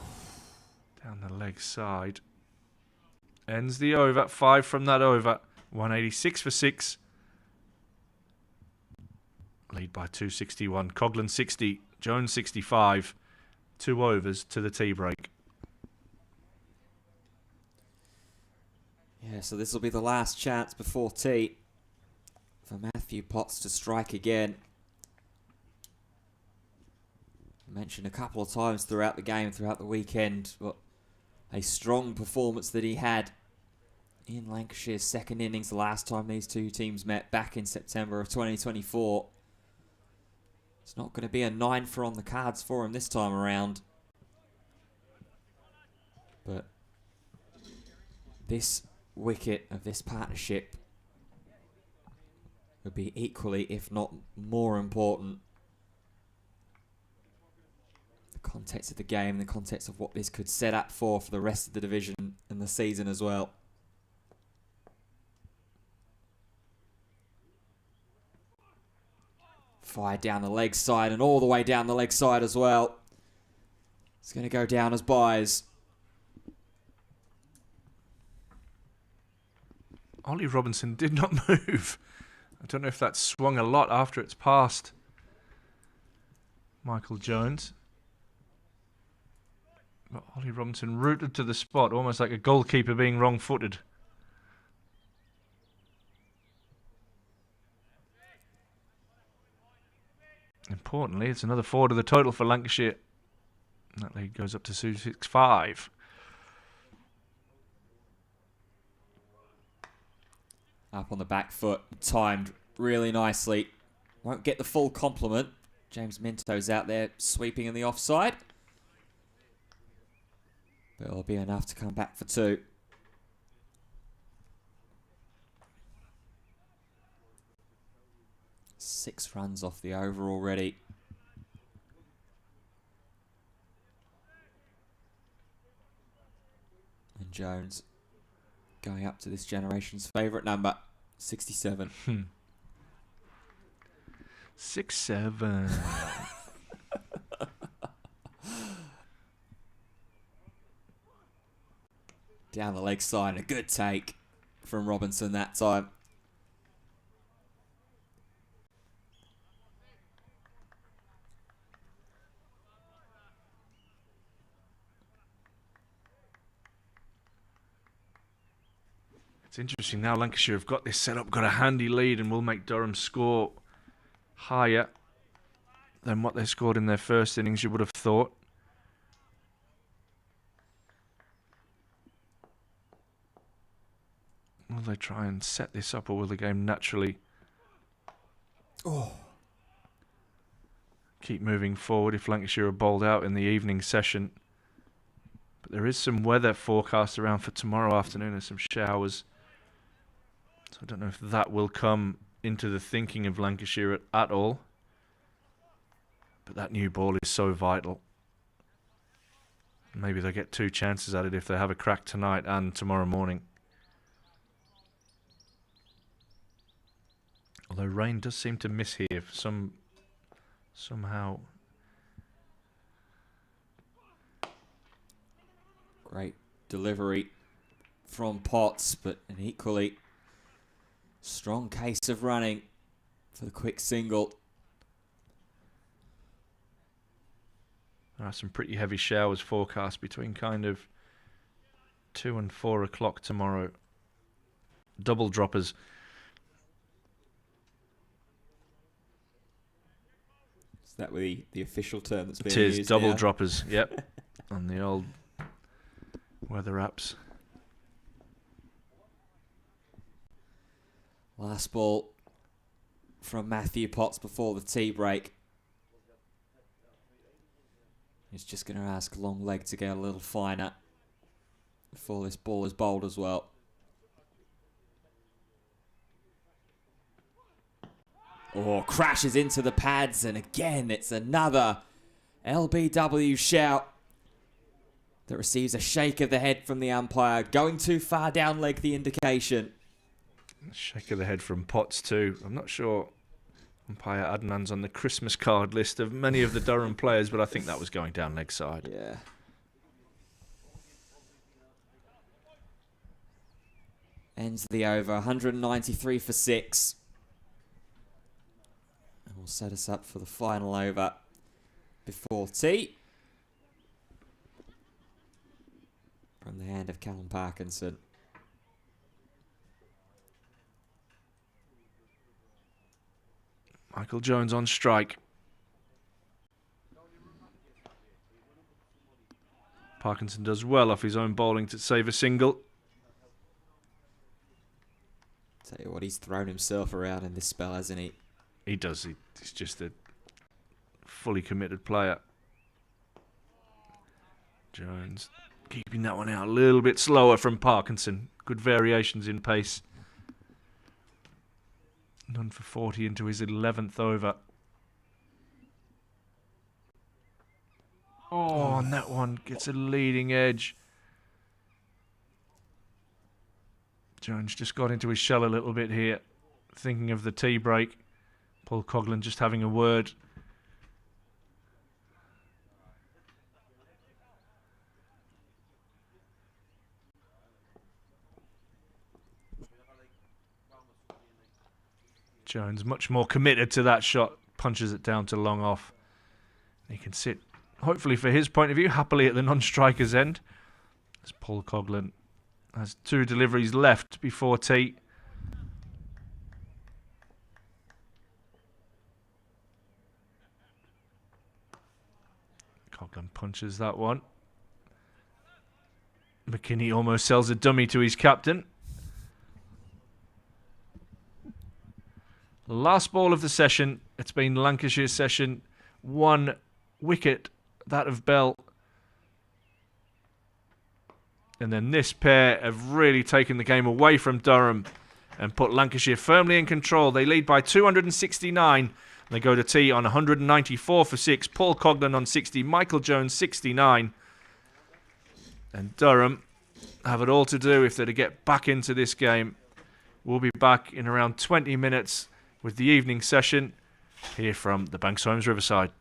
Down the leg side. Ends the over. 5 from that over. 186 for 6. Lead by 261. Coughlin 60. Jones 65. 2 overs to the tea break. yeah, so this will be the last chance before tea for Matthew Potts to strike again. I mentioned a couple of times throughout the game, throughout the weekend, what a strong performance that he had in Lancashire's second innings the last time these two teams met back in September of 2024. It's not going to be a 9 for on the cards for him this time around. But this wicket of this partnership would be equally, if not more important. The context of the game, the context of what this could set up for the rest of the division and the season as well. Fired down the leg side and all the way down the leg side as well. It's going to go down as byes. Ollie Robinson did not move. I don't know if that swung a lot after it's passed Michael Jones. But Ollie Robinson rooted to the spot, almost like a goalkeeper being wrong-footed. Importantly, it's another 4 to the total for Lancashire. That lead goes up to 265. Up on the back foot, timed really nicely. Won't get the full compliment. James Minto's out there sweeping in the offside. But it'll be enough to come back for 2. Six runs off the over already. And Jones going up to this generation's favourite number, 67. 6-7. Down the leg side, a good take from Robinson that time. It's interesting now Lancashire have got this set up, got a handy lead, and will make Durham score higher than what they scored in their first innings, you would have thought. Will they try and set this up, or will the game naturally keep moving forward if Lancashire are bowled out in the evening session? But there is some weather forecast around for tomorrow afternoon and some showers. So I don't know if that will come into the thinking of Lancashire at all. But that new ball is so vital. Maybe they'll get 2 chances at it if they have a crack tonight and tomorrow morning. Although rain does seem to miss here somehow. Great delivery from Potts, but an equally strong case of running for the quick single. There are some pretty heavy showers forecast between kind of 2 and 4 o'clock tomorrow. Double droppers. Is that the official term that's being used? It is, double now? droppers, yep. On the old weather apps. Last ball from Matthew Potts before the tea break. He's just going to ask long leg to get a little finer before this ball is bowled as well. Oh, crashes into the pads, and again it's another LBW shout that receives a shake of the head from the umpire. Going too far down leg, the indication. Shake of the head from Potts too. I'm not sure umpire Adnan's on the Christmas card list of many of the Durham players, but I think that was going down leg side. Yeah. Ends the over, 193 for 6. And will set us up for the final over before tea. From the hand of Callum Parkinson. Michael Jones on strike. Parkinson does well off his own bowling to save a single. Tell you what, he's thrown himself around in this spell, hasn't he? He does. He's just a fully committed player. Jones keeping that one out a little bit slower from Parkinson. Good variations in pace. None for 40 into his 11th over. Oh, and that one gets a leading edge. Jones just got into his shell a little bit here, thinking of the tea break. Paul Coughlin just having a word. Jones much more committed to that shot, punches it down to long off. He can sit, hopefully for his point of view, happily at the non-striker's end. As Paul Coughlin has 2 deliveries left before tea. Coughlin punches that one. McKinney almost sells a dummy to his captain. Last ball of the session. It's been Lancashire's session. 1 wicket, that of Bell. And then this pair have really taken the game away from Durham and put Lancashire firmly in control. They lead by 269. They go to tea on 194 for 6. Paul Coughlin on 60. Michael Jones 69. And Durham have it all to do if they're to get back into this game. We'll be back in around 20 minutes with the evening session here from the Banks Homes Riverside.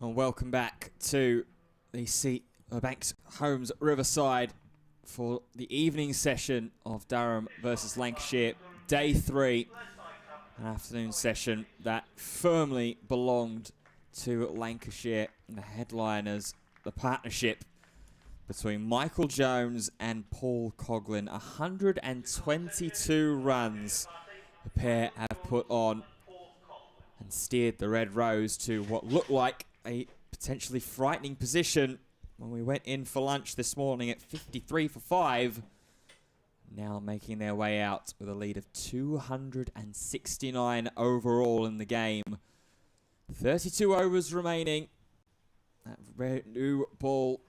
And welcome back to the Banks Homes Riverside for the evening session of Durham versus Lancashire, day 3, an afternoon session that firmly belonged to Lancashire, and the headliners, the partnership between Michael Jones and Paul Coughlin. 122 runs the pair have put on and steered the Red Rose to what looked like a potentially frightening position when we went in for lunch this morning at 53 for 5. Now making their way out with a lead of 269 overall in the game. 32 overs remaining. That new ball,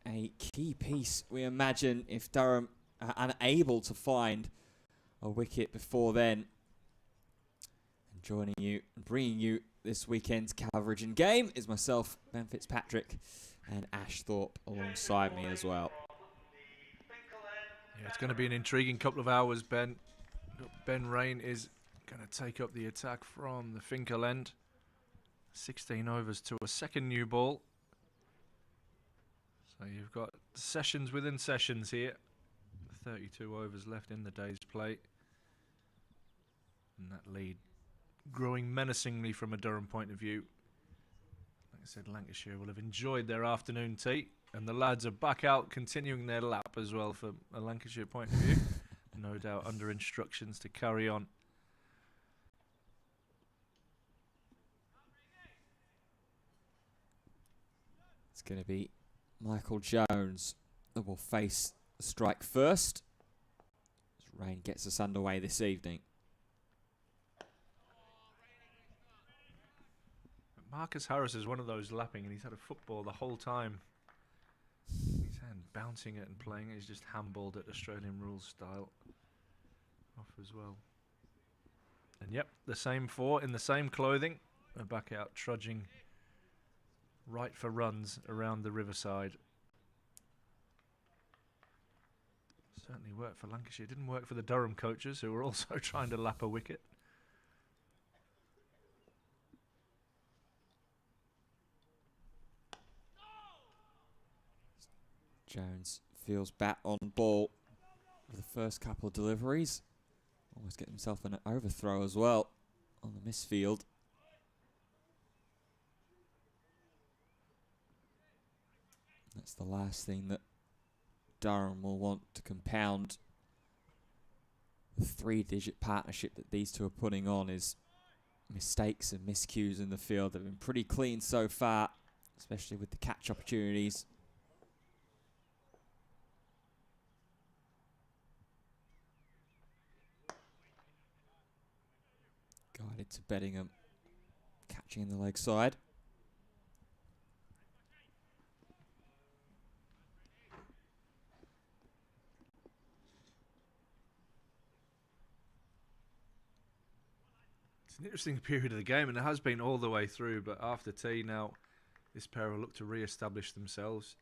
a key piece, we imagine, if Durham are unable to find a wicket before then. And joining you, bringing you this weekend's coverage and game is myself, Ben Fitzpatrick, and Ash Thorpe alongside me as well. Yeah, it's going to be an intriguing couple of hours, Ben. Ben Rain is going to take up the attack from the Finkel end. 16 overs to a second new ball. So you've got sessions within sessions here. 32 overs left in the day's play. And that lead growing menacingly from a Durham point of view. Like I said, Lancashire will have enjoyed their afternoon tea, and the lads are back out continuing their lap as well from a Lancashire point of view. No doubt under instructions to carry on. It's going to be Michael Jones that will face the strike first as rain gets us underway this evening. Marcus Harris is one of those lapping, and he's had a football the whole time. His hand bouncing it and playing it. He's just handballed at Australian rules style. Off as well. And yep, the same four in the same clothing are back out trudging right for runs around the Riverside. Certainly worked for Lancashire. Didn't work for the Durham coaches, who were also trying to lap a wicket. Jones feels bat on ball for the first couple of deliveries. Almost get himself an overthrow as well on the misfield. That's the last thing that Durham will want to compound the 3-digit partnership that these two are putting on is mistakes and miscues in the field. They've been pretty clean so far, especially with the catch opportunities. Guided to Beddingham, catching in the leg side. It's an interesting period of the game, and it has been all the way through, but after tea now, this pair will look to re-establish themselves.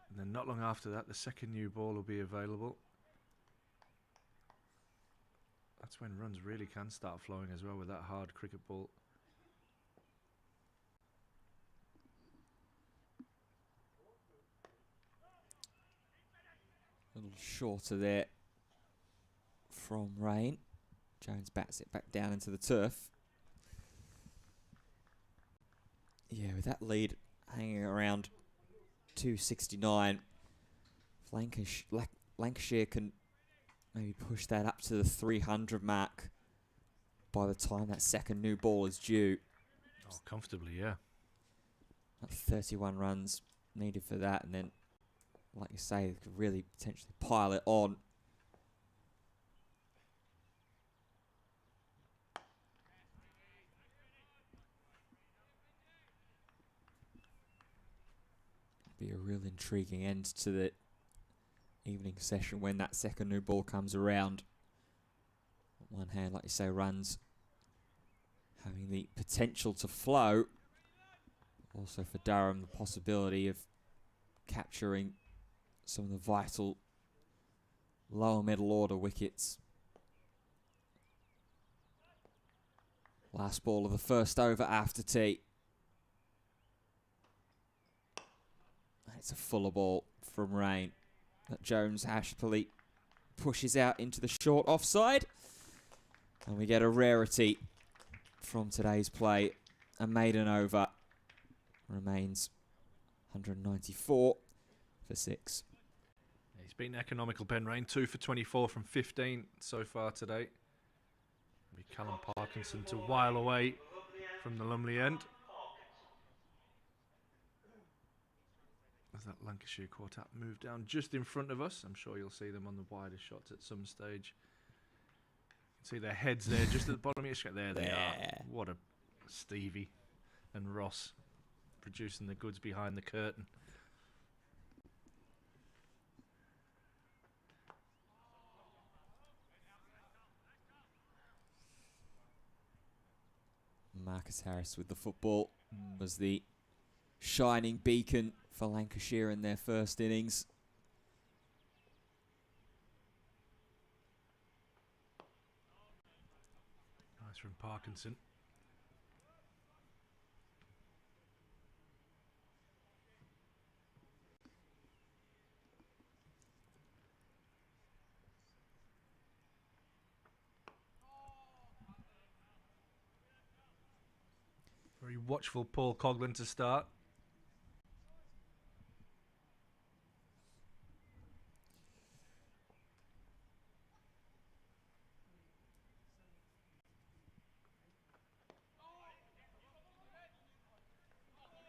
And then not long after that, the second new ball will be available. That's when runs really can start flowing as well with that hard cricket ball. A little shorter there from Rain. Jones bats it back down into the turf. Yeah, with that lead hanging around 269, Lancashire can maybe push that up to the 300 mark by the time that second new ball is due. Oh, comfortably, yeah. That's 31 runs needed for that, and then, like you say, they could really potentially pile it on. Be a real intriguing end to the evening session when that second new ball comes around. On one hand, like you say, runs having the potential to flow. Also for Durham, the possibility of capturing some of the vital lower middle order wickets. Last ball of the first over after tea. It's a fuller ball from Rain that Jones hashily pushes out into the short offside. And we get a rarity from today's play. A maiden over. Remains 194 for 6. He's been economical, Ben Rain. 2 for 24 from 15 so far today. Callum Parkinson to while away from the Lumley end. As that Lancashire quartet move down just in front of us. I'm sure you'll see them on the wider shots at some stage. You can see their heads there just at the bottom of your screen. There they are. What a Stevie and Ross producing the goods behind the curtain. Marcus Harris with the football was the shining beacon for Lancashire in their first innings. Nice from Parkinson. Very watchful Paul Coughlin to start.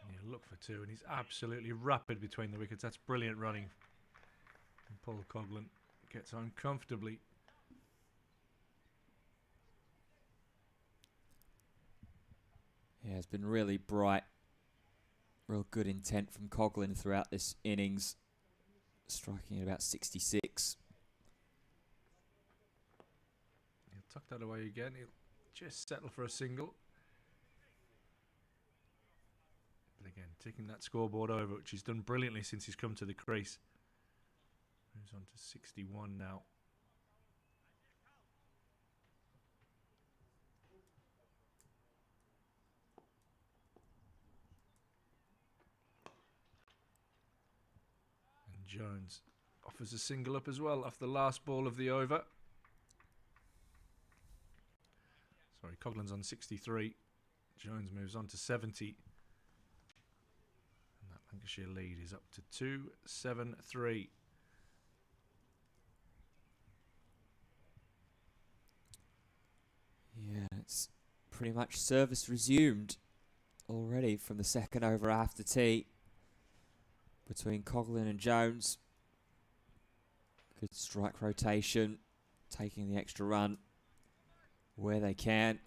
You look for two, and he's absolutely rapid between the wickets. That's brilliant running. And Paul Coughlin gets on comfortably. Yeah, it's been really bright. Real good intent from Coughlin throughout this innings. Striking at about 66. He'll tuck that away again. He'll just settle for a single. But again, ticking that scoreboard over, which he's done brilliantly since he's come to the crease. Moves on to 61 now. Jones offers a single up as well off the last ball of the over. Sorry, Coughlin's on 63. Jones moves on to 70. And that Lancashire lead is up to 2-7-3. Yeah, it's pretty much service resumed already from the second over after tea. Between Coughlin and Jones. Good strike rotation. Taking the extra run where they can.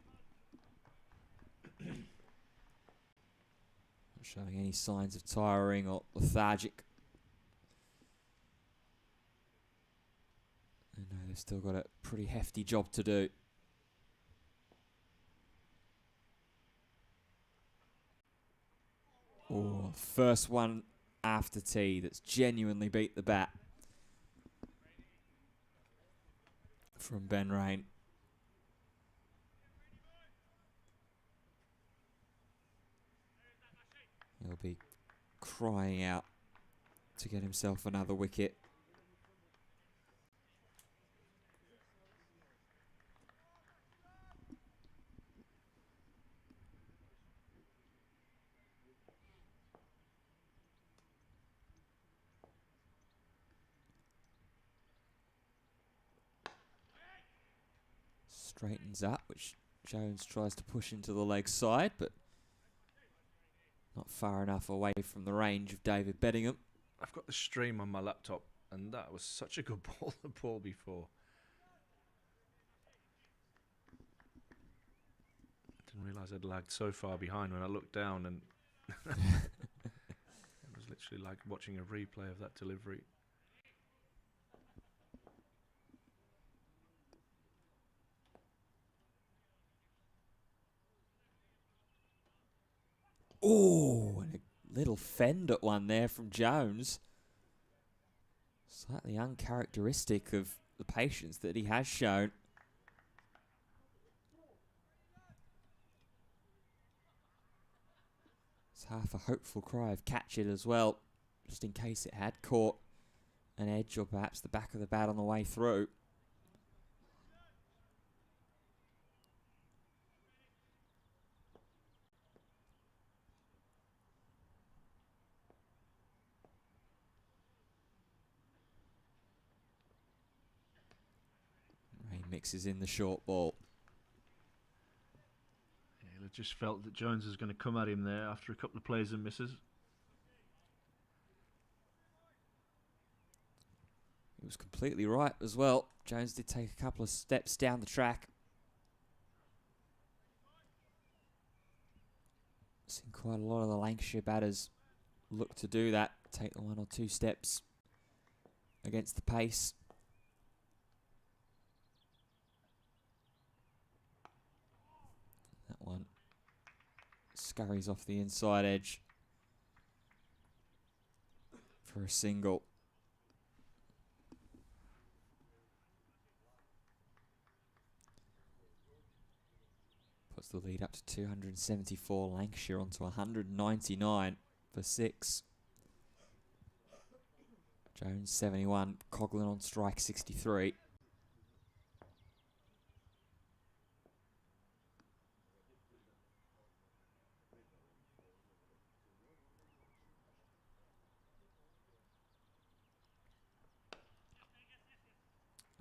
Not showing any signs of tiring or lethargic. I know they've still got a pretty hefty job to do. Oh, first one after tea that's genuinely beat the bat from Ben Rain. He'll be crying out to get himself another wicket. Straightens up, which Jones tries to push into the leg side, but not far enough away from the range of David Beddingham. I've got the stream on my laptop, and that was such a good ball, the ball before. Didn't realise I'd lagged so far behind when I looked down, and it was literally like watching a replay of that delivery. Oh, and a little fend at one there from Jones. Slightly uncharacteristic of the patience that he has shown. It's half a hopeful cry of catch it as well. just in case it had caught an edge or perhaps the back of the bat on the way through. He mixes in the short ball. Yeah, I just felt that Jones was going to come at him there after a couple of plays and misses. He was completely right as well. Jones did take a couple of steps down the track. Seen quite a lot of the Lancashire batters look to do that, take the 1 or 2 steps against the pace. That one scurries off the inside edge for a single. Puts the lead up to 274. Lancashire onto 199 for 6. Jones 71. Coughlin on strike 63.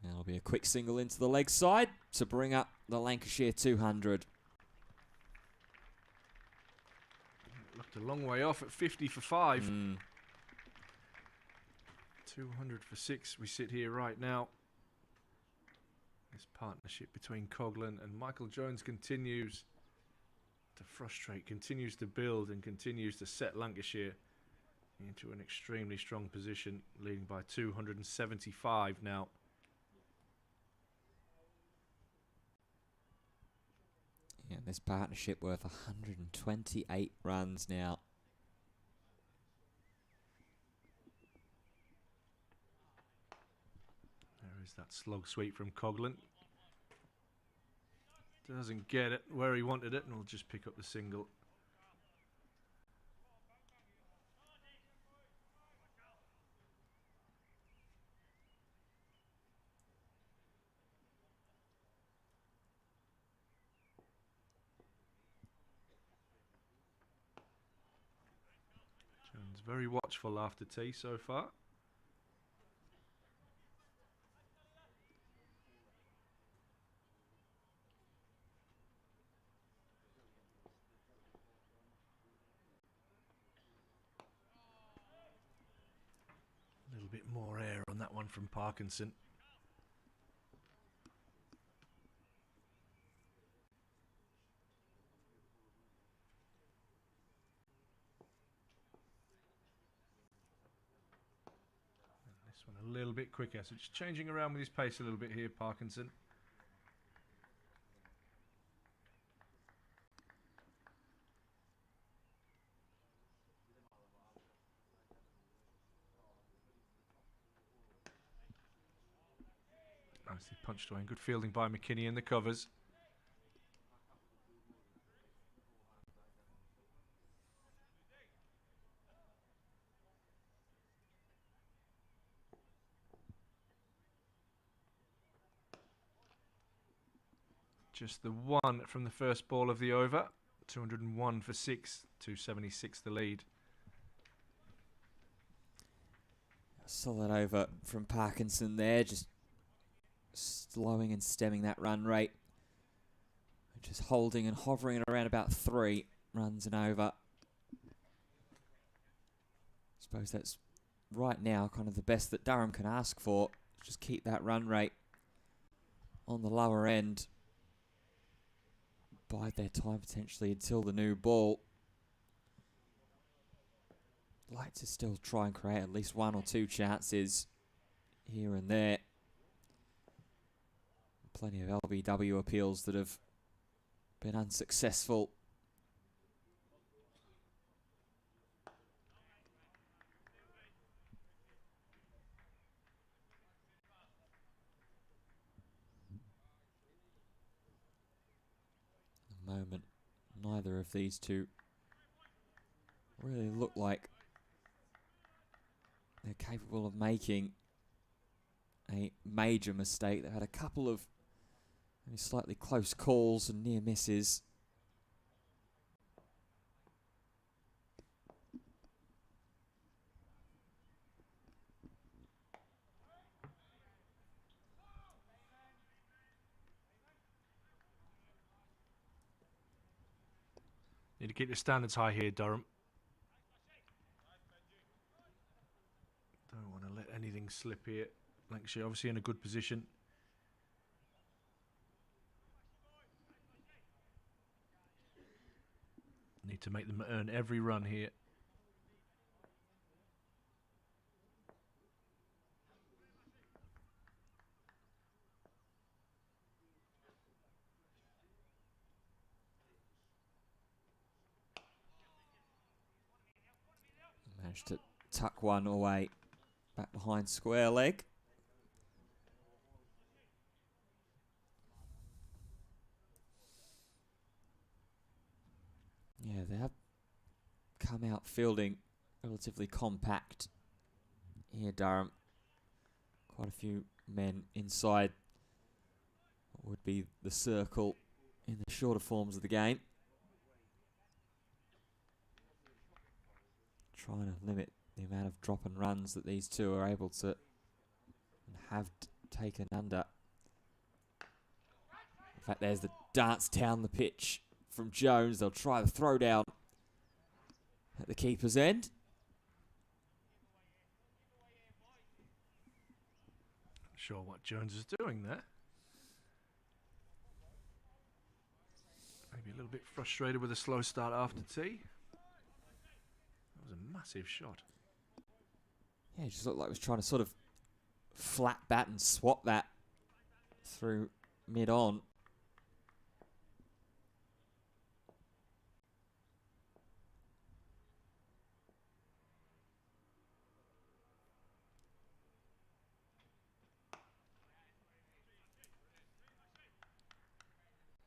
That'll be a quick single into the leg side to bring up the Lancashire 200. Looked a long way off at 50 for 5. 200 for 6. We sit here right now. This partnership between Coughlin and Michael Jones continues to frustrate, continues to build, and continues to set Lancashire into an extremely strong position, leading by 275 now. Yeah, this partnership worth 128 runs now. There is that slog sweep from Coughlin. Doesn't get it where he wanted it, and will just pick up the single. Jones very watchful after tea so far. A little bit more air on that one from Parkinson. And this one a little bit quicker, so just changing around with his pace a little bit here, Parkinson. Nicely punched away. Good fielding by McKinney in the covers. Just the one from the first ball of the over. 201 for 6. 276 the lead. Solid over from Parkinson there, just slowing and stemming that run rate. Just holding and hovering at around about 3 runs and over. I suppose that's right now kind of the best that Durham can ask for. Just keep that run rate on the lower end. Bide their time potentially until the new ball. Like to still try and create at least 1 or 2 chances here and there. Plenty of LBW appeals that have been unsuccessful. At the moment, neither of these two really look like they're capable of making a major mistake. They've had a couple of maybe slightly close calls and near misses. Need to keep your standards high here, Durham. Don't want to let anything slip here. Lancashire obviously in a good position. Need to make them earn every run here. Managed to tuck one away back behind square leg. Yeah, they have come out fielding relatively compact here, Durham. Quite a few men inside what would be the circle in the shorter forms of the game. Trying to limit the amount of drop and runs that these two are able to and have taken under. In fact, there's the dance down the pitch from Jones. They'll try the throw down at the keeper's end. Not sure what Jones is doing there. Maybe a little bit frustrated with a slow start after tea. That was a massive shot. Yeah, it just looked like he was trying to sort of flat bat and swap that through mid-on.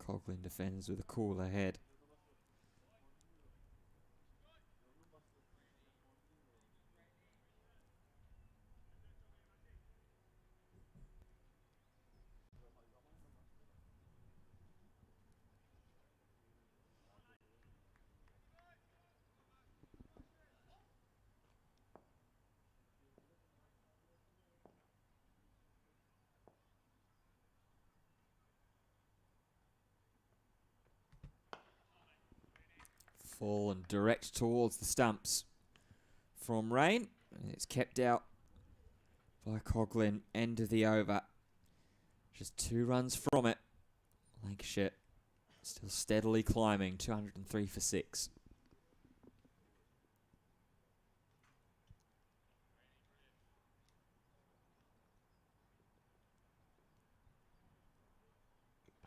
Coughlin defends with a cooler head. Full and direct towards the stumps from Rain. And it's kept out by Coughlin. End of the over. Just 2 runs from it. Lancashire still steadily climbing. 203 for 6.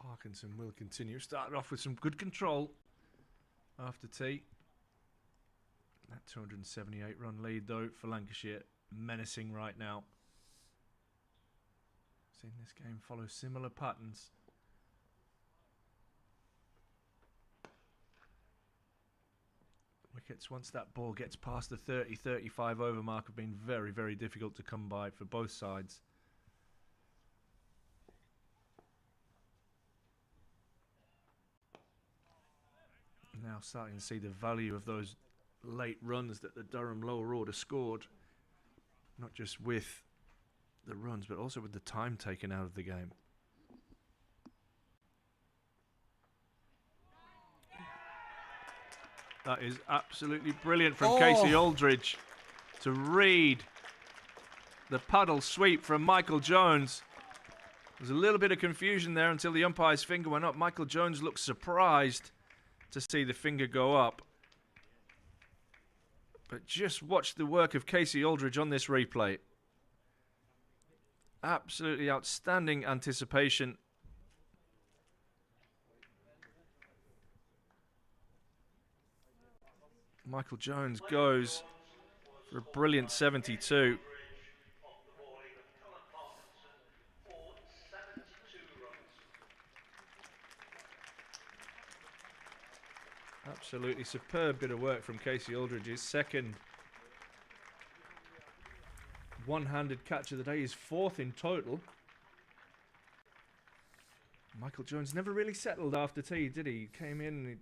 Parkinson will continue. Started off with some good control after tea. That 278 run lead though for Lancashire, menacing right now. Seen this game follow similar patterns. Wickets, once that ball gets past the 30-35 over mark, have been very, very difficult to come by for both sides. Now starting to see the value of those late runs that the Durham lower order scored, not just with the runs but also with the time taken out of the game. That is absolutely brilliant from Casey Aldridge to read the paddle sweep from Michael Jones. There's a little bit of confusion there until the umpire's finger went up. Michael Jones looked surprised to see the finger go up. But just watch the work of Casey Aldridge on this replay. Absolutely outstanding anticipation. Michael Jones goes for a brilliant 72. Absolutely superb bit of work from Casey Aldridge, his second one-handed catch of the day, his fourth in total. Michael Jones never really settled after tee, did he? He came in and he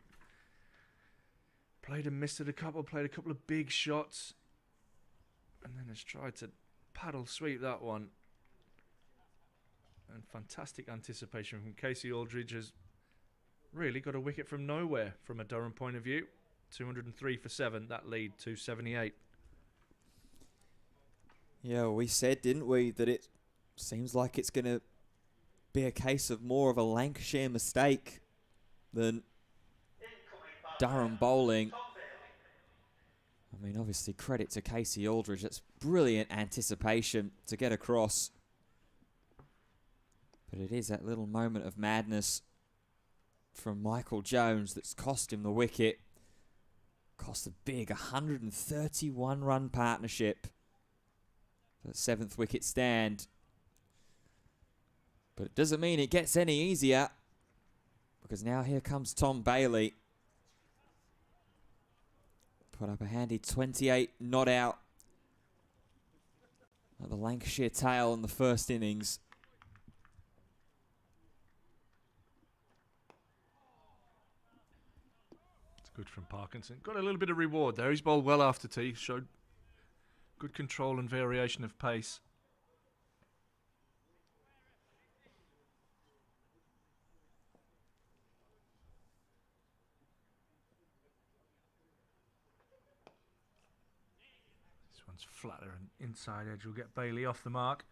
played and missed it a couple, played a couple of big shots, and then has tried to paddle sweep that one. And fantastic anticipation from Casey Aldridge has really got a wicket from nowhere from a Durham point of view. 203 for 7, that lead 278. Yeah, we said, didn't we, that it seems like it's going to be a case of more of a Lancashire mistake than Durham bowling. I mean, obviously, credit to Casey Aldridge. That's brilliant anticipation to get across. But it is that little moment of madness from Michael Jones that's cost him the wicket. Cost a big 131-run partnership. The 7th wicket stand. But it doesn't mean it gets any easier, because now here comes Tom Bailey. Put up a handy 28 not out at the Lancashire tail in the first innings. It's good from Parkinson. Got a little bit of reward there. He's bowled well after tee. Showed good control and variation of pace. This one's flatter and inside edge will get Bailey off the mark.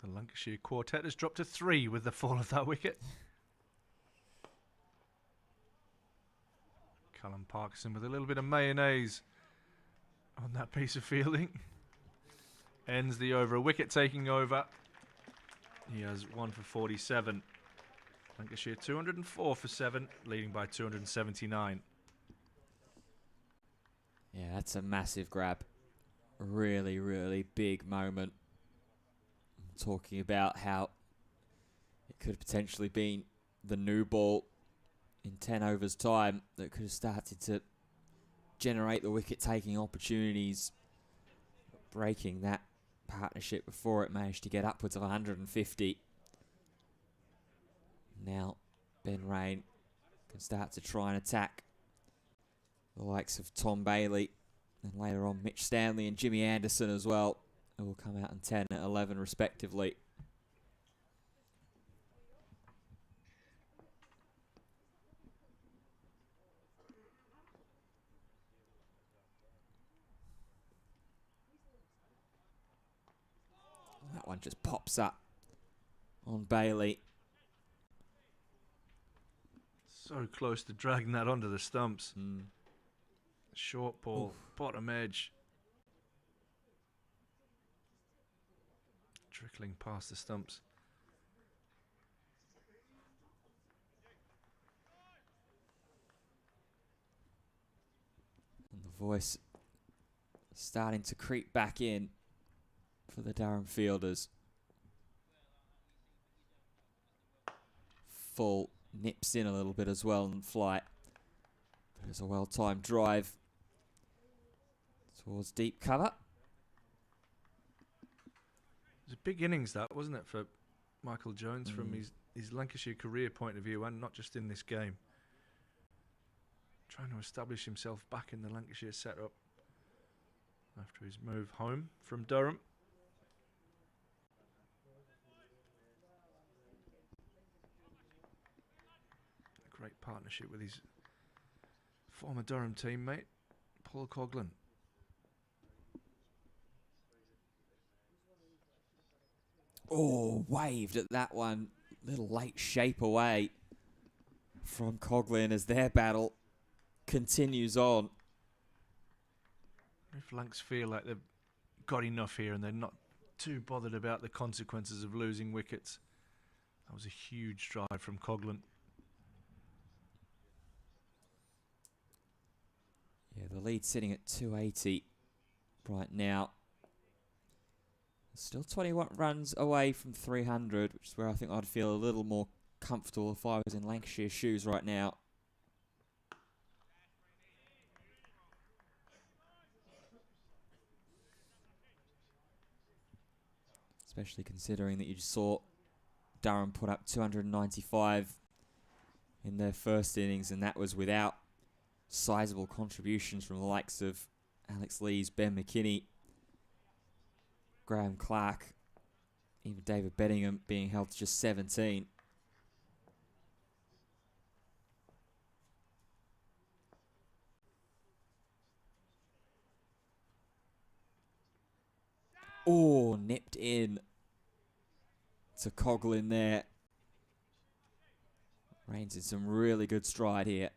The Lancashire quartet has dropped to 3 with the fall of that wicket. Callum Parkinson with a little bit of mayonnaise on that piece of fielding. Ends the over, a wicket taking over. He has 1 for 47. Lancashire 204 for 7, leading by 279. Yeah, that's a massive grab. Really, really big moment. Talking about how it could have potentially been the new ball in 10 overs time that could have started to generate the wicket-taking opportunities, breaking that partnership before it managed to get upwards of 150. Now Ben Rain can start to try and attack the likes of Tom Bailey, and later on Mitch Stanley and Jimmy Anderson as well, who will come out in 10 and 11 respectively. That one just pops up on Bailey. So close to dragging that onto the stumps. Short ball, bottom edge. Trickling past the stumps. And the voice starting to creep back in for the Durham fielders. Full nips in a little bit as well in flight. There's a well-timed drive towards deep cover. It was a big innings that, wasn't it, for Michael Jones from his Lancashire career point of view, and not just in this game. Trying to establish himself back in the Lancashire setup after his move home from Durham. A great partnership with his former Durham teammate, Paul Coughlin. Oh, waved at that one. Little late shape away from Coughlin as their battle continues on. If Lancs feel like they've got enough here and they're not too bothered about the consequences of losing wickets. That was a huge drive from Coughlin. Yeah, the lead sitting at 280 right now. Still 21 runs away from 300, which is where I think I'd feel a little more comfortable if I was in Lancashire shoes right now. Especially considering that you just saw Durham put up 295 in their first innings, and that was without sizable contributions from the likes of Alex Lees, Ben McKinney, Graham Clark, even David Bettingham being held to just 17. Oh, nipped in to Coughlin there. Rain's in some really good stride here.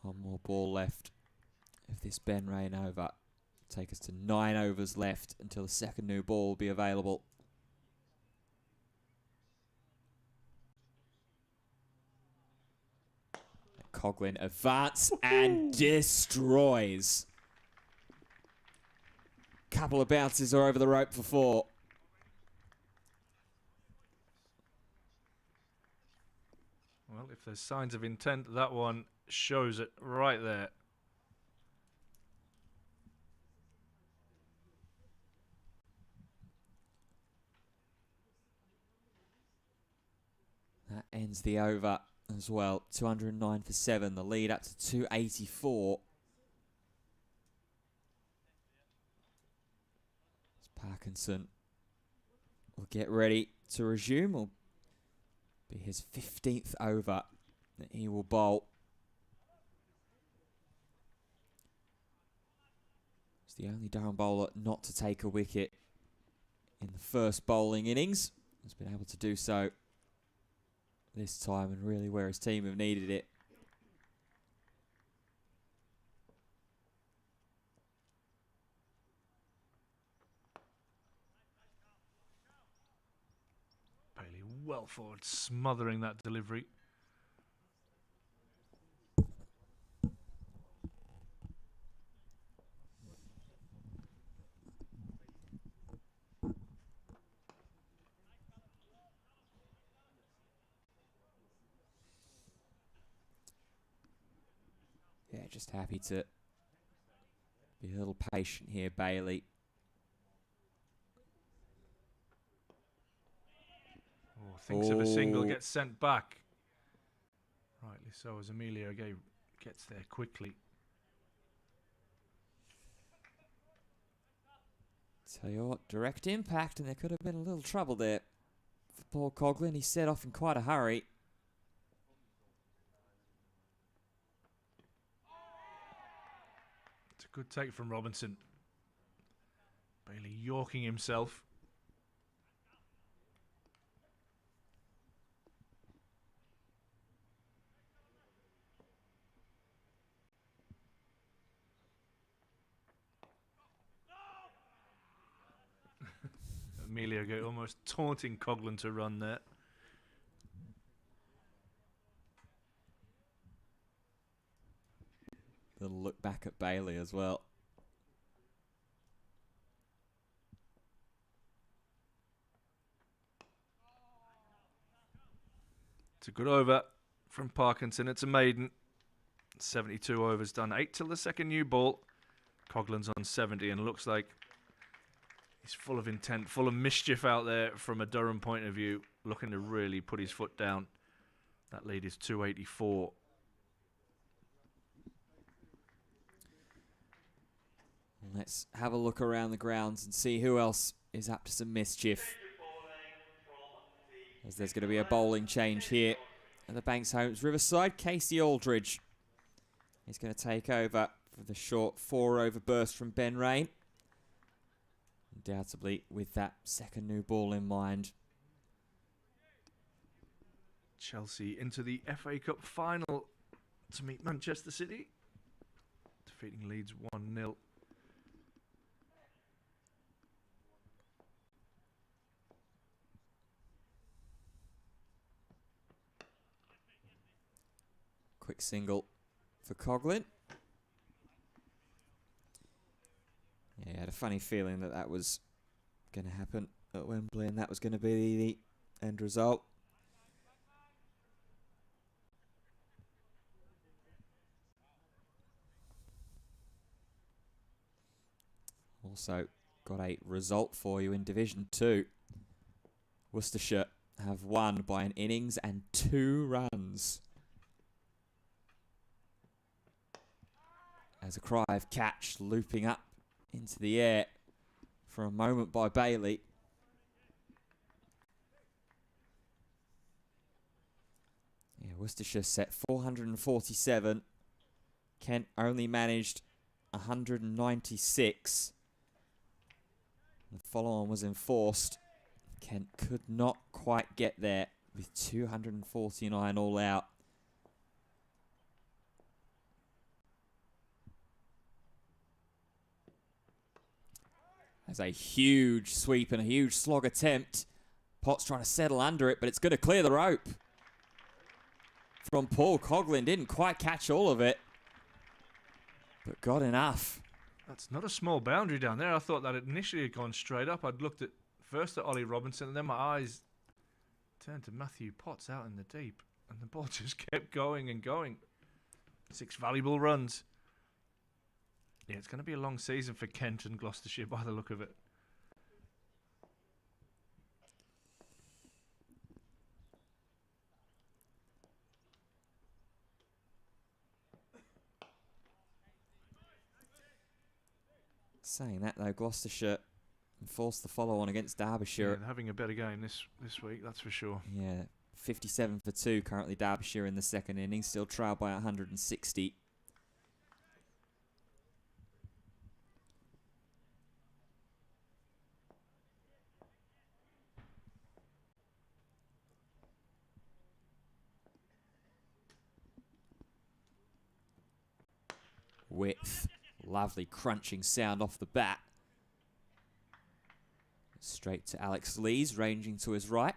One more ball left of this Ben Rain over. Take us to 9 overs left until the second new ball will be available. Coughlin advance and destroys. Couple of bounces are over the rope for 4. Well, if there's signs of intent, that one shows it right there. That ends the over as well. 209 for 7. The lead up to 284. As Parkinson will get ready to resume. Will be his 15th over that he will bowl. He's the only Durham bowler not to take a wicket in the first bowling innings. He's been able to do so this time, and really where his team have needed it. Bailey well forward, smothering that delivery. Yeah, just happy to be a little patient here, Bailey. Oh, thinks of a single, gets sent back. Rightly so, as Emilio gets there quickly. Tell you what, direct impact, and there could have been a little trouble there for Paul Coughlin. He set off in quite a hurry. It's a good take from Robinson. Bailey yorking himself. Emilio almost taunting Coughlin to run there. Little look back at Bailey as well. It's a good over from Parkinson. It's a maiden. 72 overs done. 8 till the second new ball. Coughlin's on 70 and looks like he's full of intent, full of mischief out there from a Durham point of view, looking to really put his foot down. That lead is 284. Let's have a look around the grounds and see who else is up to some mischief. As there's going to be a bowling change here at the Banks Homes Riverside. Casey Aldridge is going to take over for the short 4-over burst from Ben Rain. Undoubtedly with that second new ball in mind. Chelsea into the FA Cup final to meet Manchester City. Defeating Leeds 1-0. Quick single for Coughlin. Yeah, I had a funny feeling that that was going to happen at Wembley, and that was going to be the end result. Also got a result for you in Division 2. Worcestershire have won by an innings and 2 runs. As a cry of catch looping up into the air for a moment by Bailey. Yeah, Worcestershire set 447. Kent only managed 196. The follow-on was enforced. Kent could not quite get there with 249 all out. There's a huge sweep and a huge slog attempt. Potts trying to settle under it, but it's going to clear the rope. From Paul Coughlin, didn't quite catch all of it, but got enough. That's not a small boundary down there. I thought that it initially had gone straight up. I'd looked at first at Ollie Robinson, and then my eyes turned to Matthew Potts out in the deep, and the ball just kept going and going. 6 valuable runs. Yeah, it's going to be a long season for Kent and Gloucestershire by the look of it. Saying that though, Gloucestershire forced the follow-on against Derbyshire. Yeah, they're having a better game this week, that's for sure. Yeah, 57 for 2 currently Derbyshire in the second innings, still trailed by 160. Width. Lovely crunching sound off the bat. Straight to Alex Lees, ranging to his right.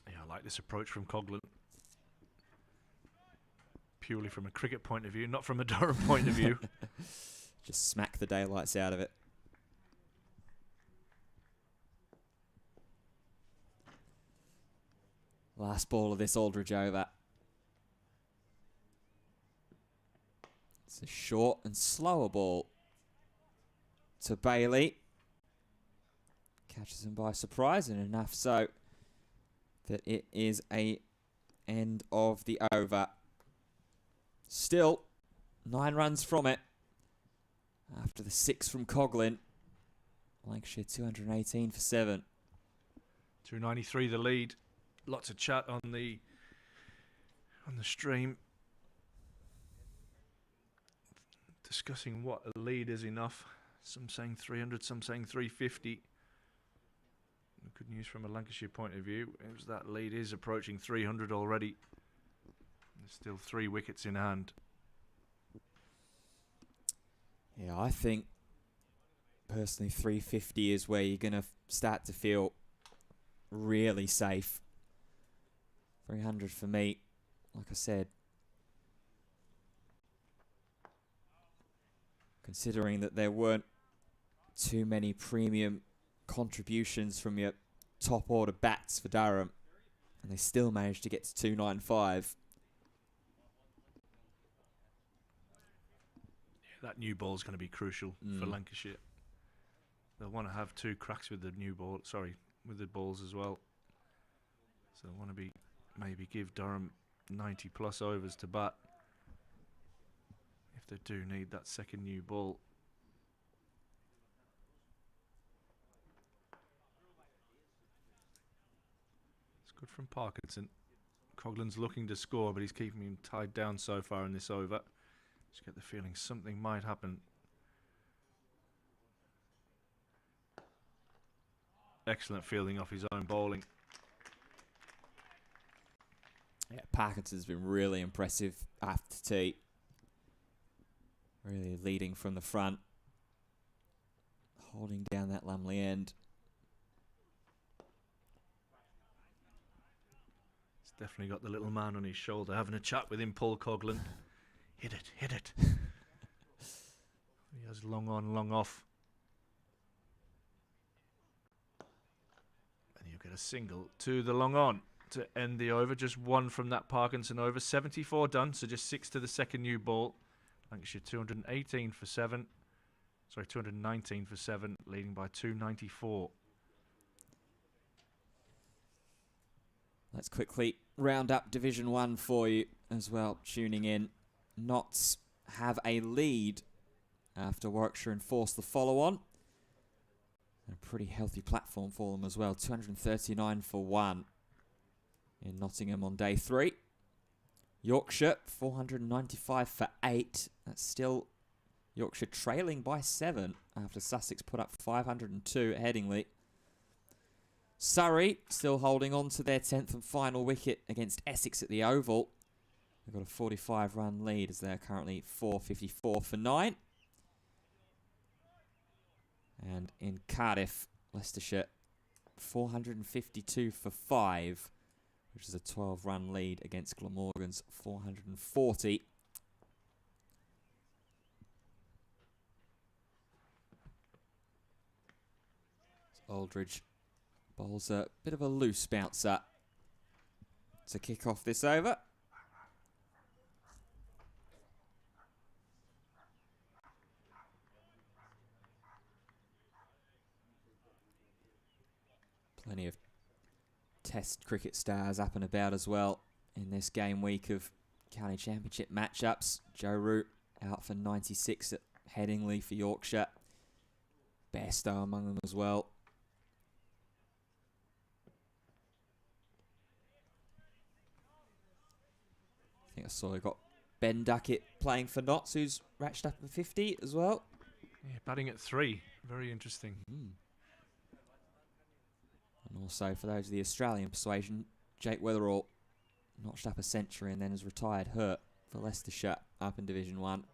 Yeah, I like this approach from Coughlin. Purely from a cricket point of view, not from a Durham point of view. Just smack the daylights out of it. Last ball of this Aldridge over. It's a short and slower ball to Bailey. Catches him by surprise, and enough so that it is a end of the over. Still 9 runs from it after the 6 from Coughlin. Lancashire 218 for 7. 293 the lead. Lots of chat on the stream discussing what a lead is enough. Some saying 300, some saying 350. Good news from a Lancashire point of view is that lead is approaching 300 already. There's still 3 wickets in hand. Yeah, I think personally 350 is where you're going to start to feel really safe. 300 for me, like I said. Considering that there weren't too many premium contributions from your top order bats for Durham, and they still managed to get to 295. Yeah, that new ball is going to be crucial for Lancashire. They'll want to have 2 cracks with the new ball, with the balls as well. So they want to maybe give Durham 90 plus overs to bat if they do need that second new ball. It's good from Parkinson. Coughlin's looking to score, but he's keeping him tied down so far in this over. Just get the feeling something might happen. Excellent fielding off his own bowling. Yeah, Parkinson's been really impressive after tea. Really leading from the front. Holding down that Lumley end. He's definitely got the little man on his shoulder having a chat with him, Paul Coughlin. Hit it, hit it. He has long on, long off. And you get a single to the long on to end the over. Just one from that Parkinson over. 74 done, so just 6 to the second new ball. Lancashire 218 for 7. Sorry, 219 for 7, leading by 294. Let's quickly round up Division 1 for you as well, tuning in. Notts have a lead after Warwickshire enforced the follow-on. A pretty healthy platform for them as well, 239 for 1 in Nottingham on day 3. Yorkshire, 495 for 8. That's still Yorkshire trailing by 7 after Sussex put up 502 at Headingley. Surrey still holding on to their 10th and final wicket against Essex at the Oval. They've got a 45-run lead as they're currently 454 for 9. And in Cardiff, Leicestershire, 452 for 5, which is a 12-run lead against Glamorgan's 440. Aldridge bowls a bit of a loose bouncer to kick off this over. Plenty of Test cricket stars up and about as well in this game week of County Championship matchups. Joe Root out for 96 at Headingley for Yorkshire. Bairstow among them as well. I think I saw I got Ben Duckett playing for Notts, who's ratcheted up to 50 as well. Yeah, batting at 3. Very interesting. And also, for those of the Australian persuasion, Jake Weatherall notched up a century and then has retired hurt for Leicestershire up in Division 1.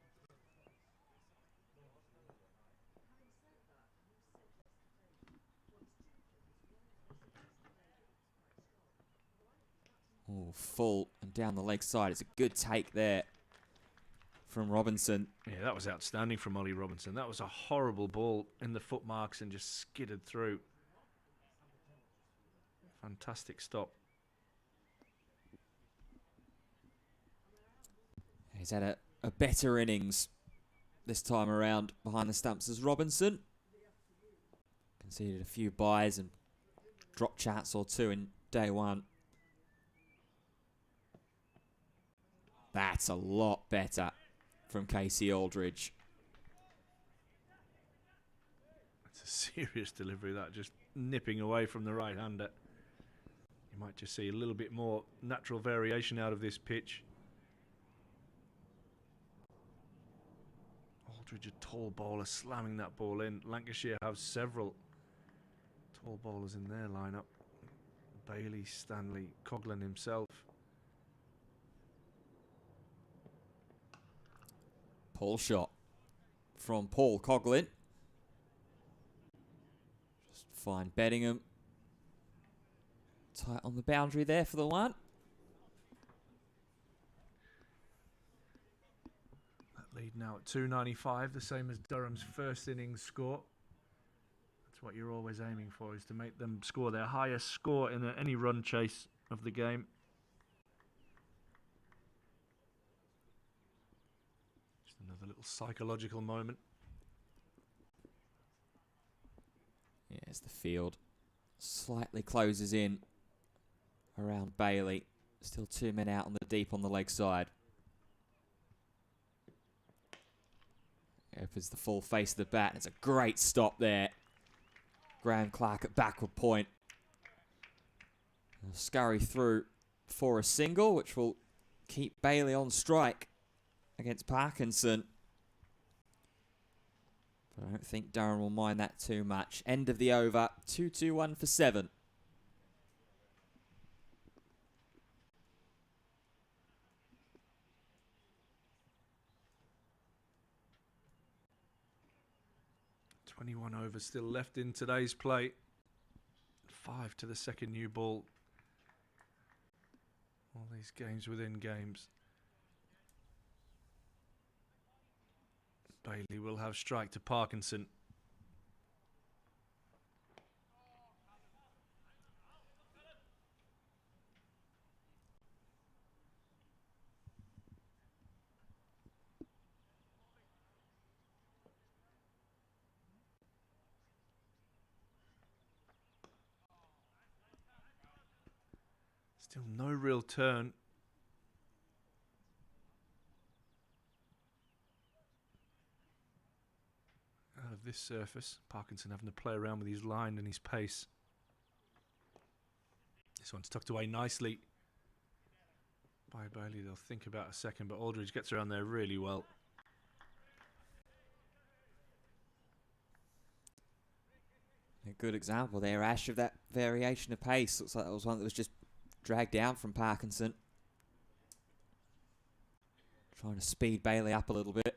Oh, full and down the leg side. It's a good take there from Robinson. Yeah, that was outstanding from Ollie Robinson. That was a horrible ball in the foot marks and just skidded through. Fantastic stop. He's had a better innings this time around behind the stumps as Robinson. Conceded a few byes and dropped chance or two in day 1. That's a lot better from Casey Aldridge. That's a serious delivery, that, just nipping away from the right-hander. You might just see a little bit more natural variation out of this pitch. Aldridge, a tall bowler, slamming that ball in. Lancashire have several tall bowlers in their lineup. Bailey, Stanley, Coughlin himself. Pull shot from Paul Coughlin. Just fine Beddingham. Tight on the boundary there for the one. That lead now at 295, the same as Durham's first innings score. That's what you're always aiming for, is to make them score their highest score in any run chase of the game. Another little psychological moment. Yeah, as the field slightly closes in around Bailey. Still 2 men out on the deep on the leg side. Opens the full face of the bat. It's a great stop there. Graham Clark at backward point. They'll scurry through for a single, which will keep Bailey on strike against Parkinson. But I don't think Durham will mind that too much. End of the over, 2-2-1 for 7. "21 overs still left in today's play. 5 to the second new ball. All these games within games. Bailey will have strike to Parkinson. Still no real turn. Out of this surface. Parkinson having to play around with his line and his pace. This one's tucked away nicely by Bailey. They'll think about a second, but Aldridge gets around there really well. A good example there, Ash, of that variation of pace. Looks like that was one that was just dragged down from Parkinson. Trying to speed Bailey up a little bit.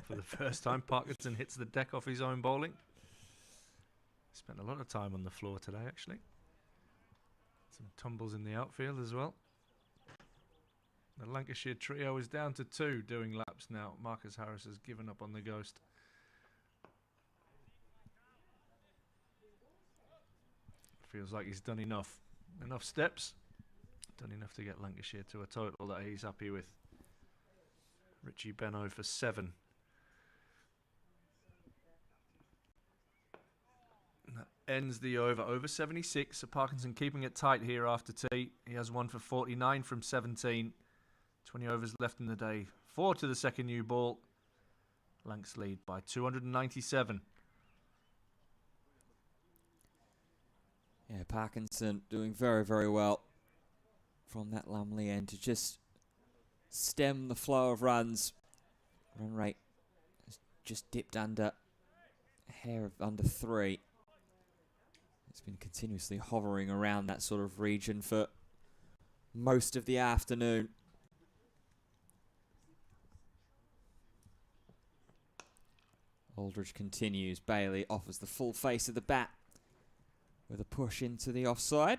For the first time, Parkinson hits the deck off his own bowling. Spent a lot of time on the floor today, actually. Some tumbles in the outfield as well. The Lancashire trio is down to 2 doing laps now. Marcus Harris has given up on the ghost. Feels like he's done enough. Enough steps. Done enough to get Lancashire to a total that he's happy with. Richie Benno for 7. And that ends the over. Over 76. So Parkinson keeping it tight here after tea. He has one for 49 from 17. 20 overs left in the day. 4 to the second new ball. Lancs lead by 297. Yeah, Parkinson doing very, very well from that Lumley end to just stem the flow of runs. Run rate has just dipped under a hair of under 3. It's been continuously hovering around that sort of region for most of the afternoon. Aldridge continues. Bailey offers the full face of the bat with a push into the offside.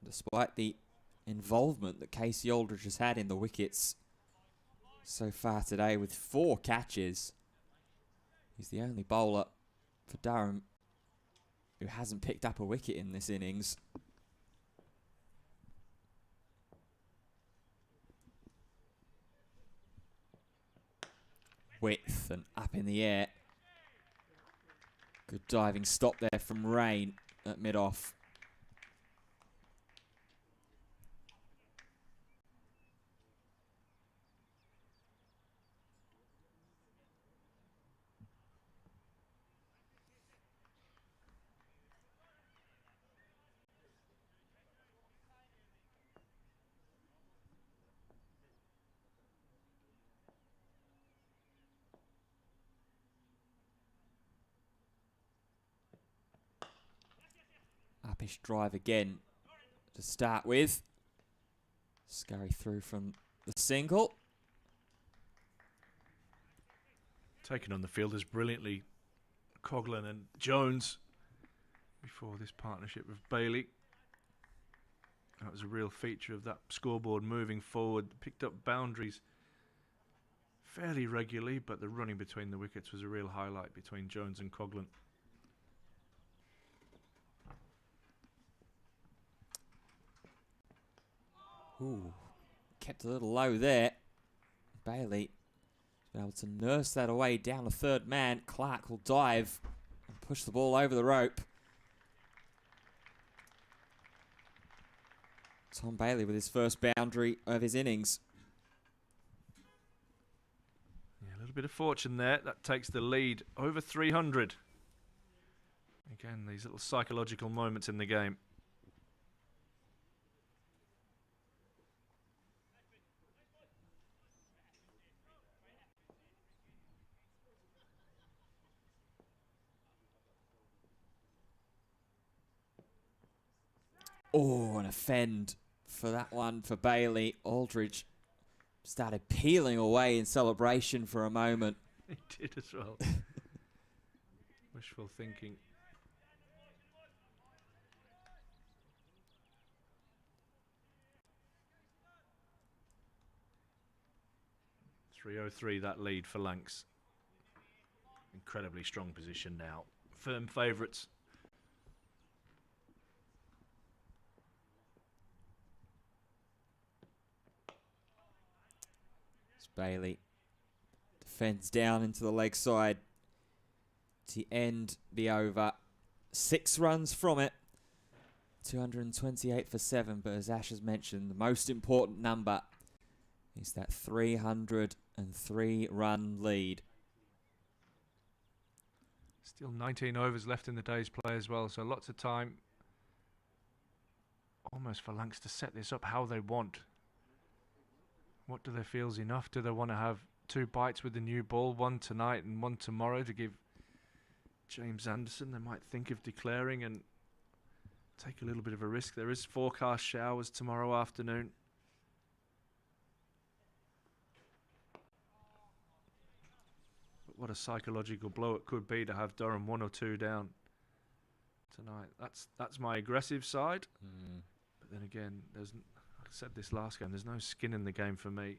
Despite the involvement that Casey Aldridge has had in the wickets so far today with 4 catches, he's the only bowler for Durham who hasn't picked up a wicket in this innings. Width and up in the air. Good diving stop there from Rain at mid-off. Uppish drive again to start with. Scurry through from the single. Taken on the fielders brilliantly. Coughlin and Jones before this partnership with Bailey. That was a real feature of that scoreboard moving forward. Picked up boundaries fairly regularly, but the running between the wickets was a real highlight between Jones and Coughlin. Ooh, kept a little low there. Bailey been able to nurse that away down the third man. Clark will dive and push the ball over the rope. Tom Bailey with his first boundary of his innings. Yeah, a little bit of fortune there. That takes the lead over 300. Again, these little psychological moments in the game. Oh, an offend for that one for Bailey. Aldridge started peeling away in celebration for a moment. He did as well. Wishful thinking. .303 that lead for Lancs. Incredibly strong position now. Firm favourites. Bailey defends down into the leg side to end the over. 6 runs from it. 228 for 7, but as Ash has mentioned, the most important number is that 303 run lead. Still 19 overs left in the day's play as well, so lots of time almost for Lancs to set this up how they want. What do they feel is enough? Do they want to have 2 bites with the new ball, one tonight and one tomorrow to give James Anderson? They might think of declaring and take a little bit of a risk. There is forecast showers tomorrow afternoon. But what a psychological blow it could be to have Durham 1 or 2 down tonight. That's my aggressive side. But then again, I said this last game, there's no skin in the game for me.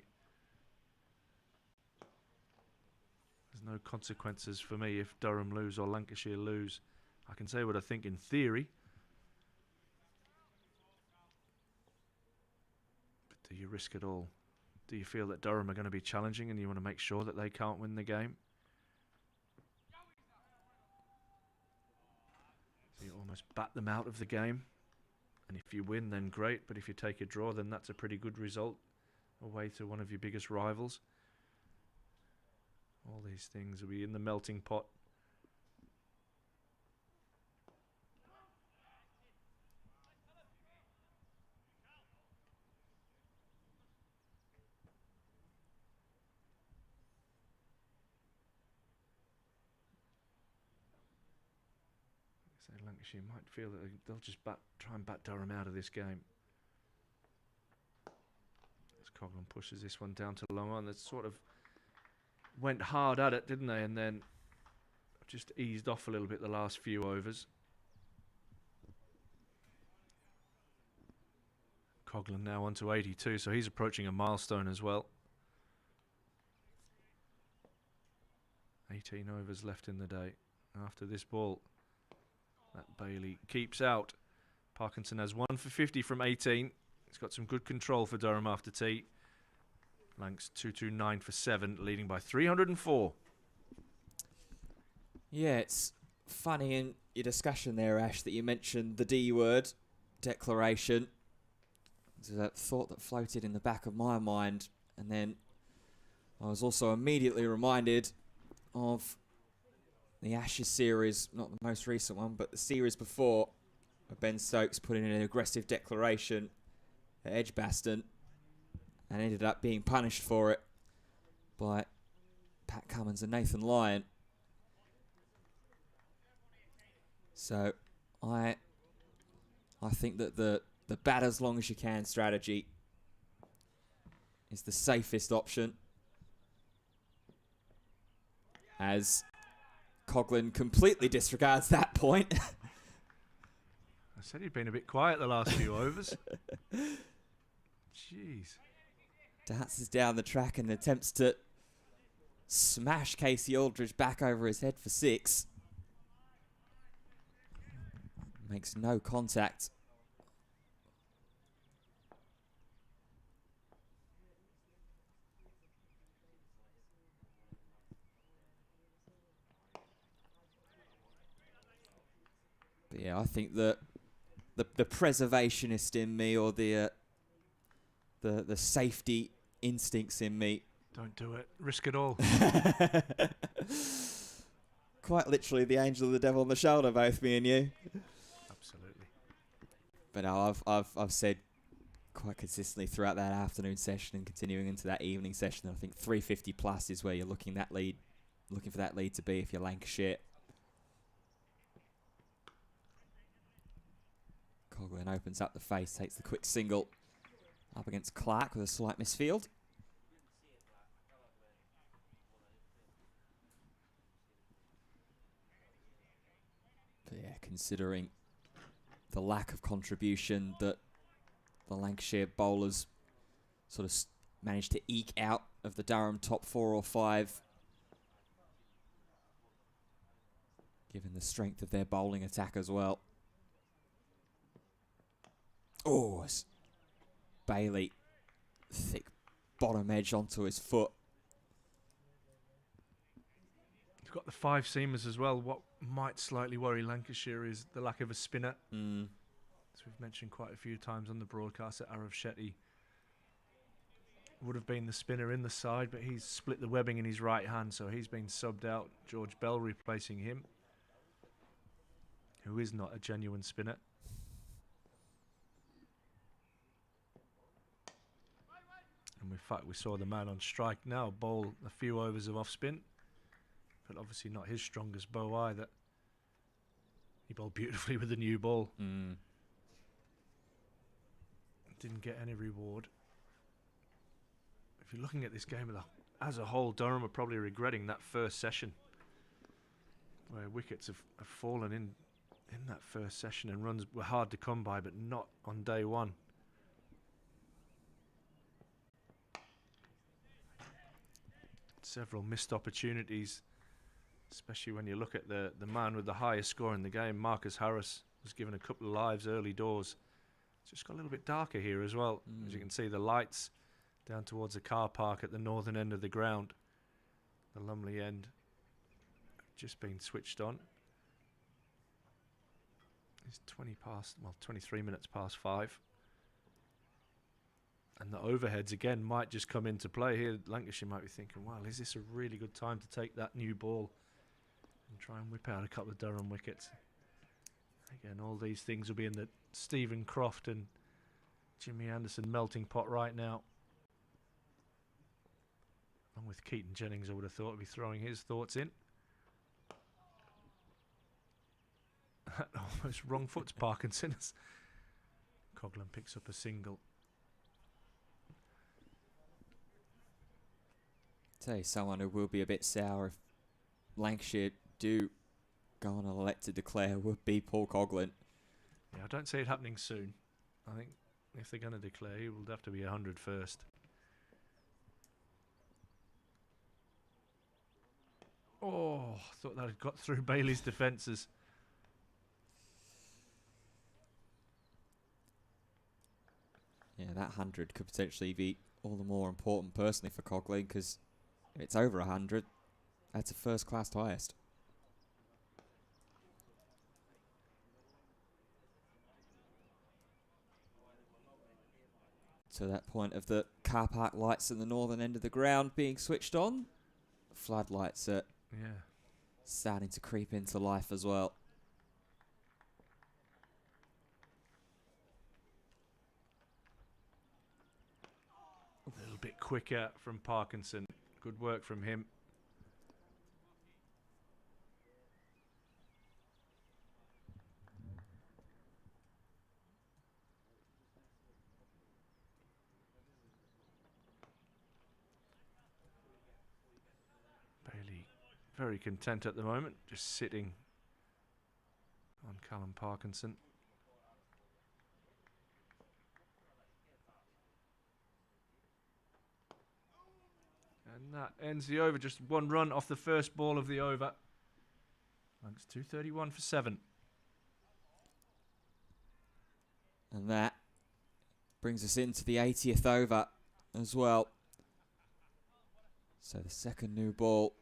There's no consequences for me if Durham lose or Lancashire lose. I can say what I think in theory. But do you risk it all? Do you feel that Durham are going to be challenging and you want to make sure that they can't win the game? So you almost bat them out of the game. And if you win, then great. But if you take a draw, then that's a pretty good result away to one of your biggest rivals. All these things will be in the melting pot. So Lancashire might feel that they'll just try and bat Durham out of this game. As Coughlin pushes this one down to long on, that sort of went hard at it, didn't they? And then just eased off a little bit the last few overs. Coughlin now on to 82, so he's approaching a milestone as well. 18 overs left in the day. After this ball that Bailey keeps out. Parkinson has 1 for 50 from 18. He's got some good control for Durham after tea. Lancs 229 for 7, leading by 304. Yeah, it's funny in your discussion there, Ash, that you mentioned the D word, declaration. There's that thought that floated in the back of my mind, and then I was also immediately reminded of the Ashes series, not the most recent one, but the series before, where Ben Stokes put in an aggressive declaration at Edgbaston and ended up being punished for it by Pat Cummins and Nathan Lyon. So I think that the bat as long as you can strategy is the safest option, as Coughlin completely disregards that point. I said he'd been a bit quiet the last few overs. Jeez. Dances down the track and attempts to smash Casey Aldridge back over his head for 6. Makes no contact. But yeah, I think that the preservationist in me, or the safety instincts in me. Don't do it. Risk it all. Quite literally the angel and the devil on the shoulder, both me and you. Absolutely. But no, I've said quite consistently throughout that afternoon session and continuing into that evening session, I think 350 plus is where you're looking for that lead to be if you're Lancashire. Coughlin opens up the face, takes the quick single up against Clark with a slight misfield. considering the lack of contribution that the Lancashire bowlers sort of managed to eke out of the Durham top 4 or 5, given the strength of their bowling attack as well. Oh, Bailey, thick bottom edge onto his foot. He's got the 5 seamers as well. What might slightly worry Lancashire is the lack of a spinner. As we've mentioned quite a few times on the broadcast, that Arav Shetty would have been the spinner in the side, but he's split the webbing in his right hand, so he's been subbed out. George Bell replacing him, who is not a genuine spinner. And in fact, we saw the man on strike now bowl a few overs of off spin, but obviously not his strongest bow either. He bowled beautifully with the new ball. Didn't get any reward. If you're looking at this game as a whole, Durham are probably regretting that first session, where wickets have fallen in that first session, and runs were hard to come by, but not on day one. Several missed opportunities, especially when you look at the man with the highest score in the game. Marcus Harris was given a couple of lives early doors. It's just got a little bit darker here as well. As you can see, the lights down towards the car park at the northern end of the ground, the Lumley end, just been switched on. It's 23 minutes past 5. And the overheads again might just come into play here. Lancashire might be thinking, well, is this a really good time to take that new ball and try and whip out a couple of Durham wickets? Again, all these things will be in the Stephen Croft and Jimmy Anderson melting pot right now. Along with Keaton Jennings, I would have thought would be throwing his thoughts in. Almost wrong foot's Parkinson. Coughlin picks up a single. Tell you someone who will be a bit sour if Lancashire do go on and elect to declare would be Paul Coughlin. Yeah, I don't see it happening soon. I think if they're going to declare, he will have to be 100 first. Oh, I thought that had got through Bailey's defences. Yeah, that 100 could potentially be all the more important personally for Coughlin, because if it's over 100, that's a first-class highest. To that point of the car park lights at the northern end of the ground being switched on, floodlights are starting to creep into life as well. A little bit quicker from Parkinson. Good work from him. Bailey very content at the moment, just sitting on Callum Parkinson. And that ends the over. Just one run off the first ball of the over. It's 231 for 7. And that brings us into the 80th over as well. So the second new ball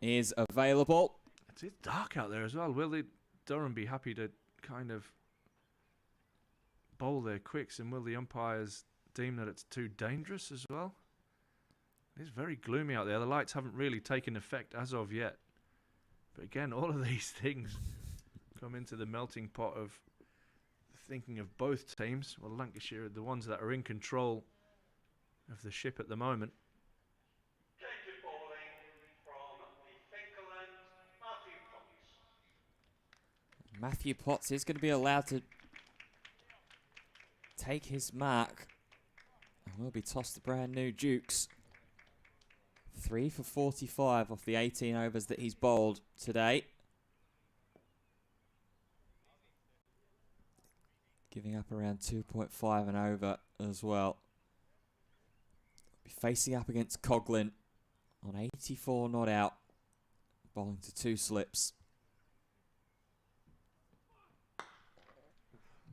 is available. It's dark out there as well. Will Durham be happy to kind of bowl their quicks, and will the umpires deem that it's too dangerous as well? It's very gloomy out there. The lights haven't really taken effect as of yet. But again, all of these things come into the melting pot of thinking of both teams. Well, Lancashire are the ones that are in control of the ship at the moment. Matthew Potts is going to be allowed to take his mark and will be tossed the brand new Dukes. 3 for 45 off the 18 overs that he's bowled today. giving up around 2.5 and over as well. Be facing up against Coughlin on 84 not out, bowling to 2 slips.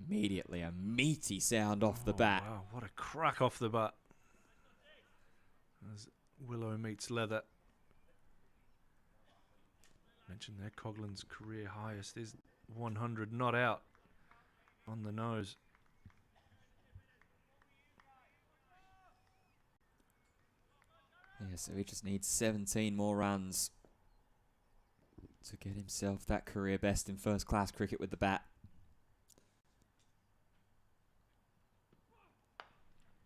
Immediately a meaty sound off the bat. Wow, what a crack off the bat. As willow meets leather. Mentioned there, Coughlin's career highest is 100 not out on the nose. Yeah, so he just needs 17 more runs to get himself that career best in first class cricket with the bat.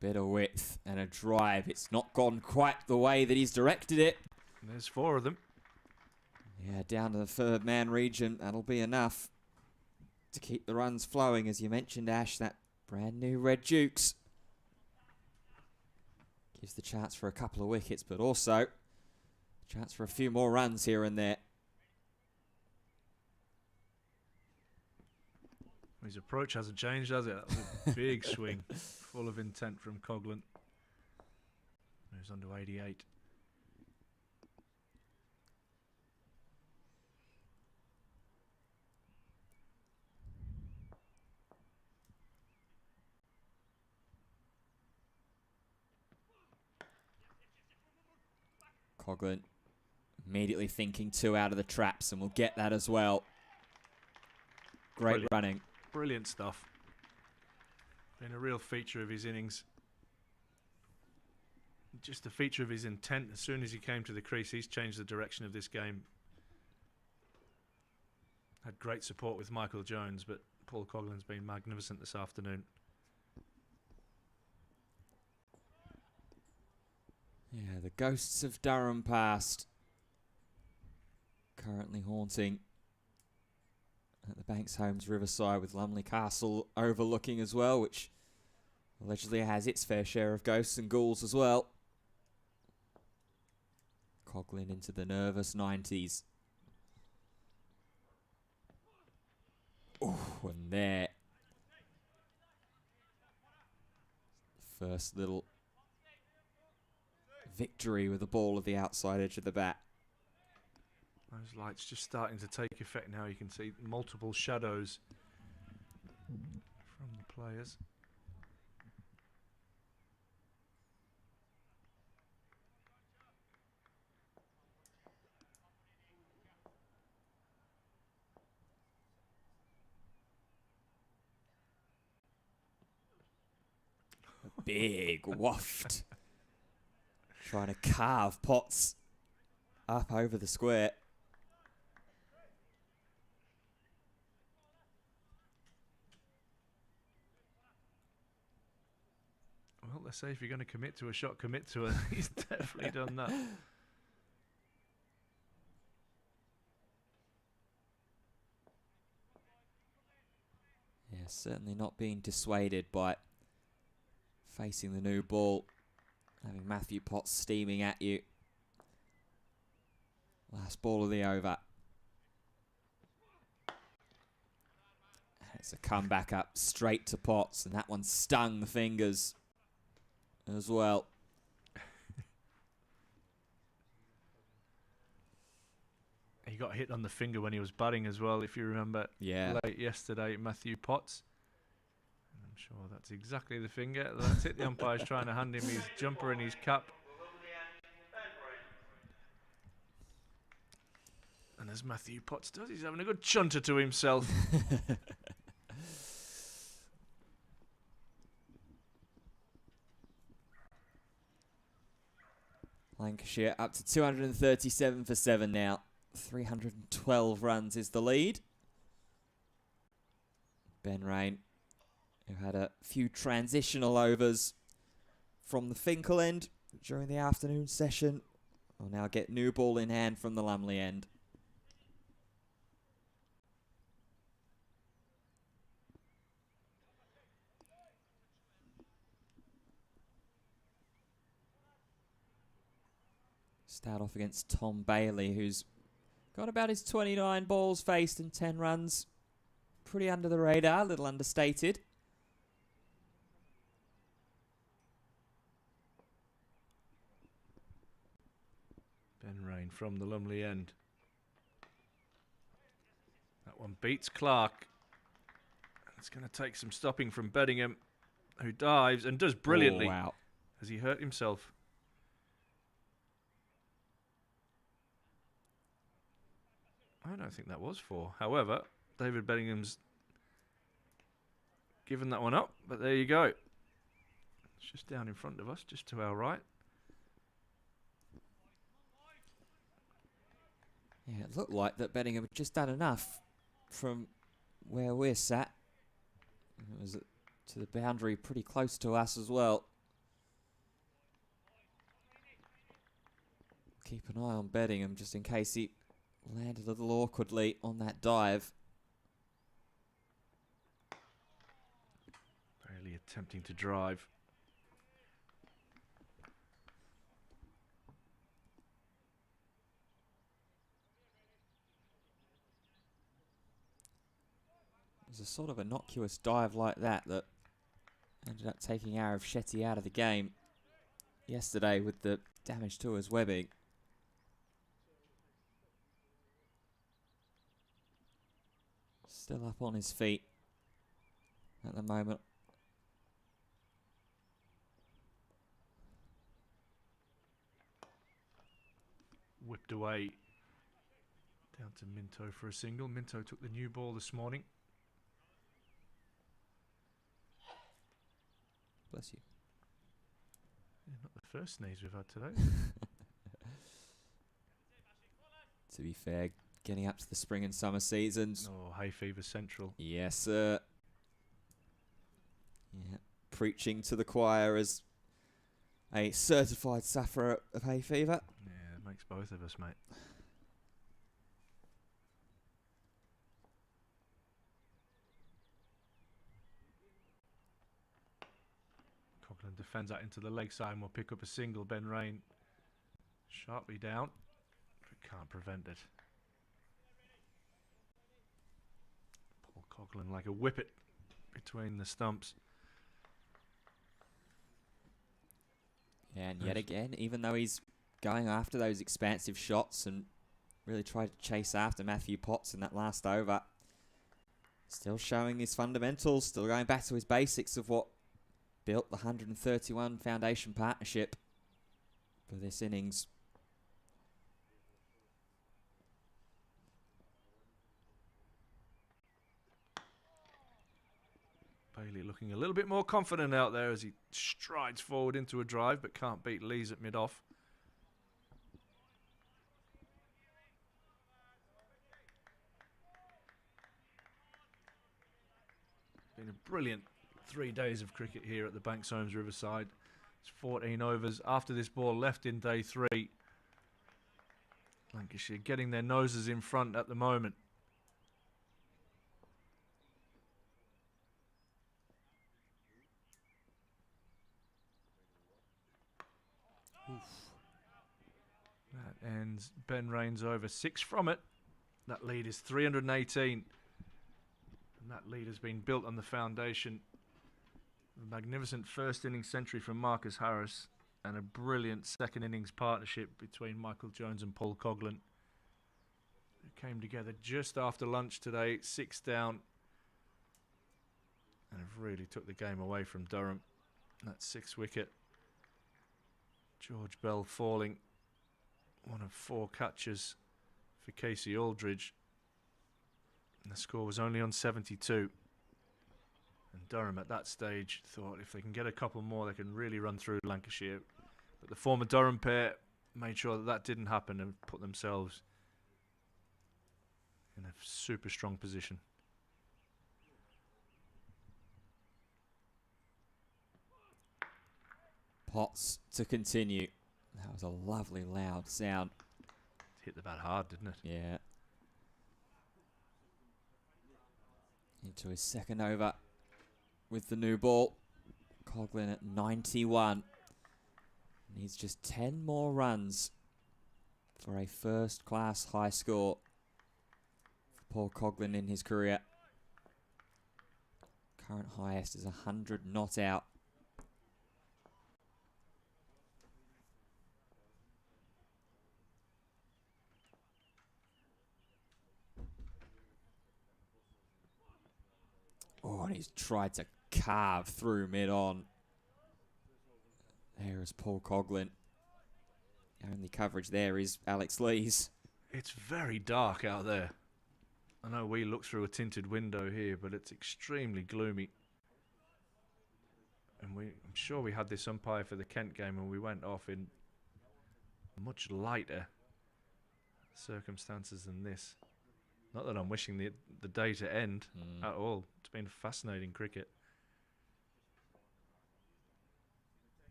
Bit of width and a drive. It's not gone quite the way that he's directed it. And there's 4 of them. Yeah, down to the third man region. That'll be enough to keep the runs flowing. As you mentioned, Ash, that brand new Red Dukes gives the chance for a couple of wickets, but also a chance for a few more runs here and there. His approach hasn't changed, has it? That was a big swing, full of intent from Coughlin. Moves on to 88. Coughlin immediately thinking 2 out of the traps, and we'll get that as well. Great Brilliant. running. Brilliant stuff. Been a real feature of his innings. Just a feature of his intent. As soon as he came to the crease, he's changed the direction of this game. Had great support with Michael Jones, but Paul Coughlin's been magnificent this afternoon. Yeah, the ghosts of Durham past currently haunting at the Banks Homes Riverside, with Lumley Castle overlooking as well, which allegedly has its fair share of ghosts and ghouls as well. Coughlin into the nervous 90s. Oh, and there. First little victory with the ball at the outside edge of the bat. Those lights just starting to take effect now. You can see multiple shadows from the players. A big waft. Trying to carve Potts up over the square. Well, they say if you're going to commit to a shot, commit to it. He's definitely done that. Yeah, certainly not being dissuaded by facing the new ball. Having Matthew Potts steaming at you. Last ball of the over. It's a comeback up straight to Potts, and that one stung the fingers as well. He got hit on the finger when he was batting as well, if you remember. Yeah. Late yesterday, Matthew Potts. I'm sure that's exactly the finger. That's it. The umpire's trying to hand him his jumper and his cap. And as Matthew Potts does, he's having a good chunter to himself. Lancashire up to 237 for 7 now. 312 runs is the lead. Ben Rain, who had a few transitional overs from the Finkel end during the afternoon session, will now get new ball in hand from the Lumley end. Start off against Tom Bailey, who's got about his 29 balls faced and 10 runs. Pretty under the radar, a little understated. coming from the Lumley end. That one beats Clark. It's going to take some stopping from Beddingham, who dives and does brilliantly. Oh, wow. Has he hurt himself? I don't think that was 4. However, David Beddingham's given that one up, but there you go. It's just down in front of us, just to our right. Yeah, it looked like that Beddingham had just done enough from where we're sat. It was to the boundary pretty close to us as well. Keep an eye on Beddingham just in case he landed a little awkwardly on that dive. Barely attempting to drive. It was a sort of innocuous dive like that that ended up taking Arav Shetty out of the game yesterday with the damage to his webbing. Still up on his feet at the moment. Whipped away down to Minto for a single. Minto took the new ball this morning. Bless you. Yeah, not the first sneeze we've had today. To be fair, getting up to the spring and summer seasons. Oh, hay fever central. Yes, sir. Yeah, preaching to the choir as a certified sufferer of hay fever. Yeah, it makes both of us, mate. Coughlin defends that into the leg side and will pick up a single. Ben Rain sharply down, but can't prevent it. Paul Coughlin like a whippet between the stumps. Yeah, and yet again, even though he's going after those expansive shots and really tried to chase after Matthew Potts in that last over, still showing his fundamentals, still going back to his basics of what built the 131 foundation partnership for this innings. Bailey looking a little bit more confident out there as he strides forward into a drive, but can't beat Lees at mid-off. Been a brilliant 3 days of cricket here at the Banks Homes Riverside. It's 14 overs after this ball left in day 3. Lancashire getting their noses in front at the moment. That ends Ben Rain's over. 6 from it. That lead is 318. And that lead has been built on the foundation of a magnificent first innings century from Marcus Harris and a brilliant second innings partnership between Michael Jones and Paul Coughlin, who came together just after lunch today, 6 down, and have really took the game away from Durham. That 6th wicket. George Bell falling, one of 4 catches for Casey Aldridge. And the score was only on 72. And Durham at that stage thought if they can get a couple more, they can really run through Lancashire. But the former Durham pair made sure that that didn't happen and put themselves in a super strong position. Potts to continue. That was a lovely loud sound. It hit the bat hard, didn't it? Yeah. Into his second over with the new ball. Coughlin at 91. Needs just 10 more runs for a first-class high score for Paul Coughlin in his career. Current highest is 100 not out. and he's tried to carve through mid-on. There is Paul Coughlin. Only coverage there is Alex Lees. It's very dark out there. I know we look through a tinted window here, but it's extremely gloomy. And I'm sure we had this umpire for the Kent game and we went off in much lighter circumstances than this. Not that I'm wishing the day to end at all. It's been fascinating cricket.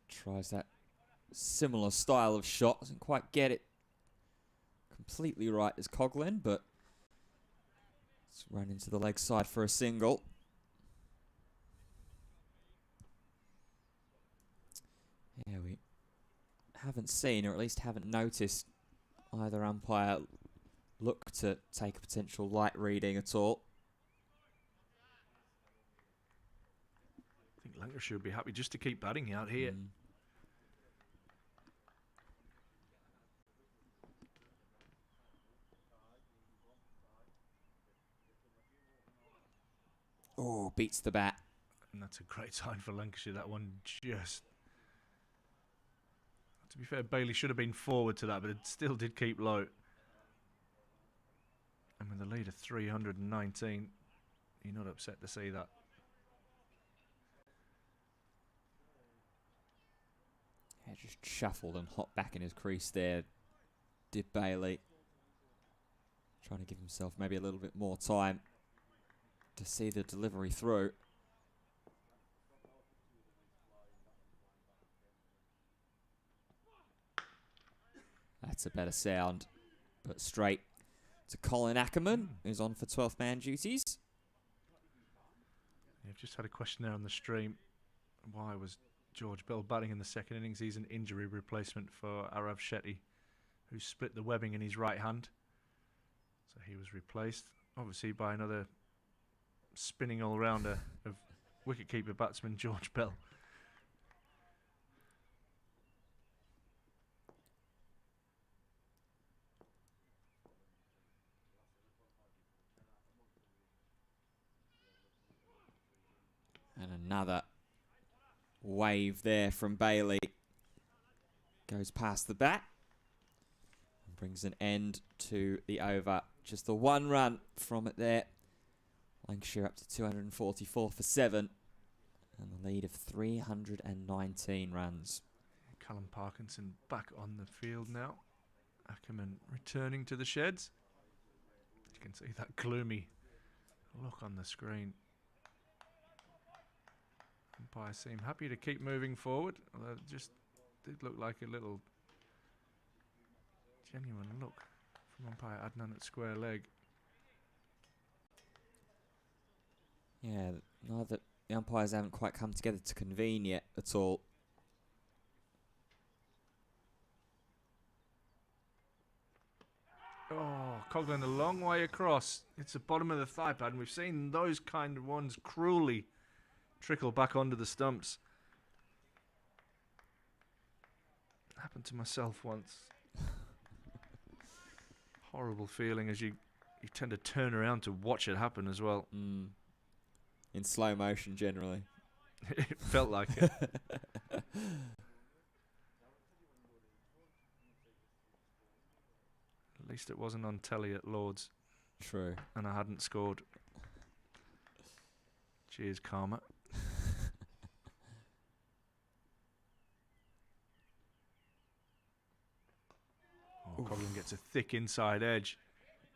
Tries that similar style of shot. Doesn't quite get it completely right as Coughlin, but it's run into the leg side for a single. Yeah, we haven't seen, or at least haven't noticed, either umpire look to take a potential light reading at all. I think Lancashire would be happy just to keep batting out here. Oh, beats the bat. And that's a great sign for Lancashire. That one just... To be fair, Bailey should have been forward to that, but it still did keep low. And with a lead of 319, you're not upset to see that. Yeah, just shuffled and hopped back in his crease there, did Bailey. Trying to give himself maybe a little bit more time to see the delivery through. That's a better sound, but straight to Colin Ackerman, who's on for 12th man duties. Yeah, I've just had a question there on the stream. Why was George Bell batting in the second innings? He's an injury replacement for Arav Shetty, who split the webbing in his right hand. So he was replaced, obviously, by another spinning all-rounder of wicketkeeper batsman George Bell. And another wave there from Bailey. Goes past the bat. And brings an end to the over. Just the one run from it there. Lancashire up to 244 for 7. And the lead of 319 runs. Callum Parkinson back on the field now. Ackerman returning to the sheds. You can see that gloomy look on the screen. Umpires seem happy to keep moving forward, although it just did look like a little genuine look from umpire Adnan at square leg. Yeah, neither the umpires haven't quite come together to convene yet at all. Oh, Coughlin a long way across. It's the bottom of the thigh pad, and we've seen those kind of ones cruelly trickle back onto the stumps. Happened to myself once. Horrible feeling as you tend to turn around to watch it happen as well. In slow motion generally. It felt like it. At least it wasn't on telly at Lord's. True. And I hadn't scored. Cheers, karma. Coughlin gets a thick inside edge.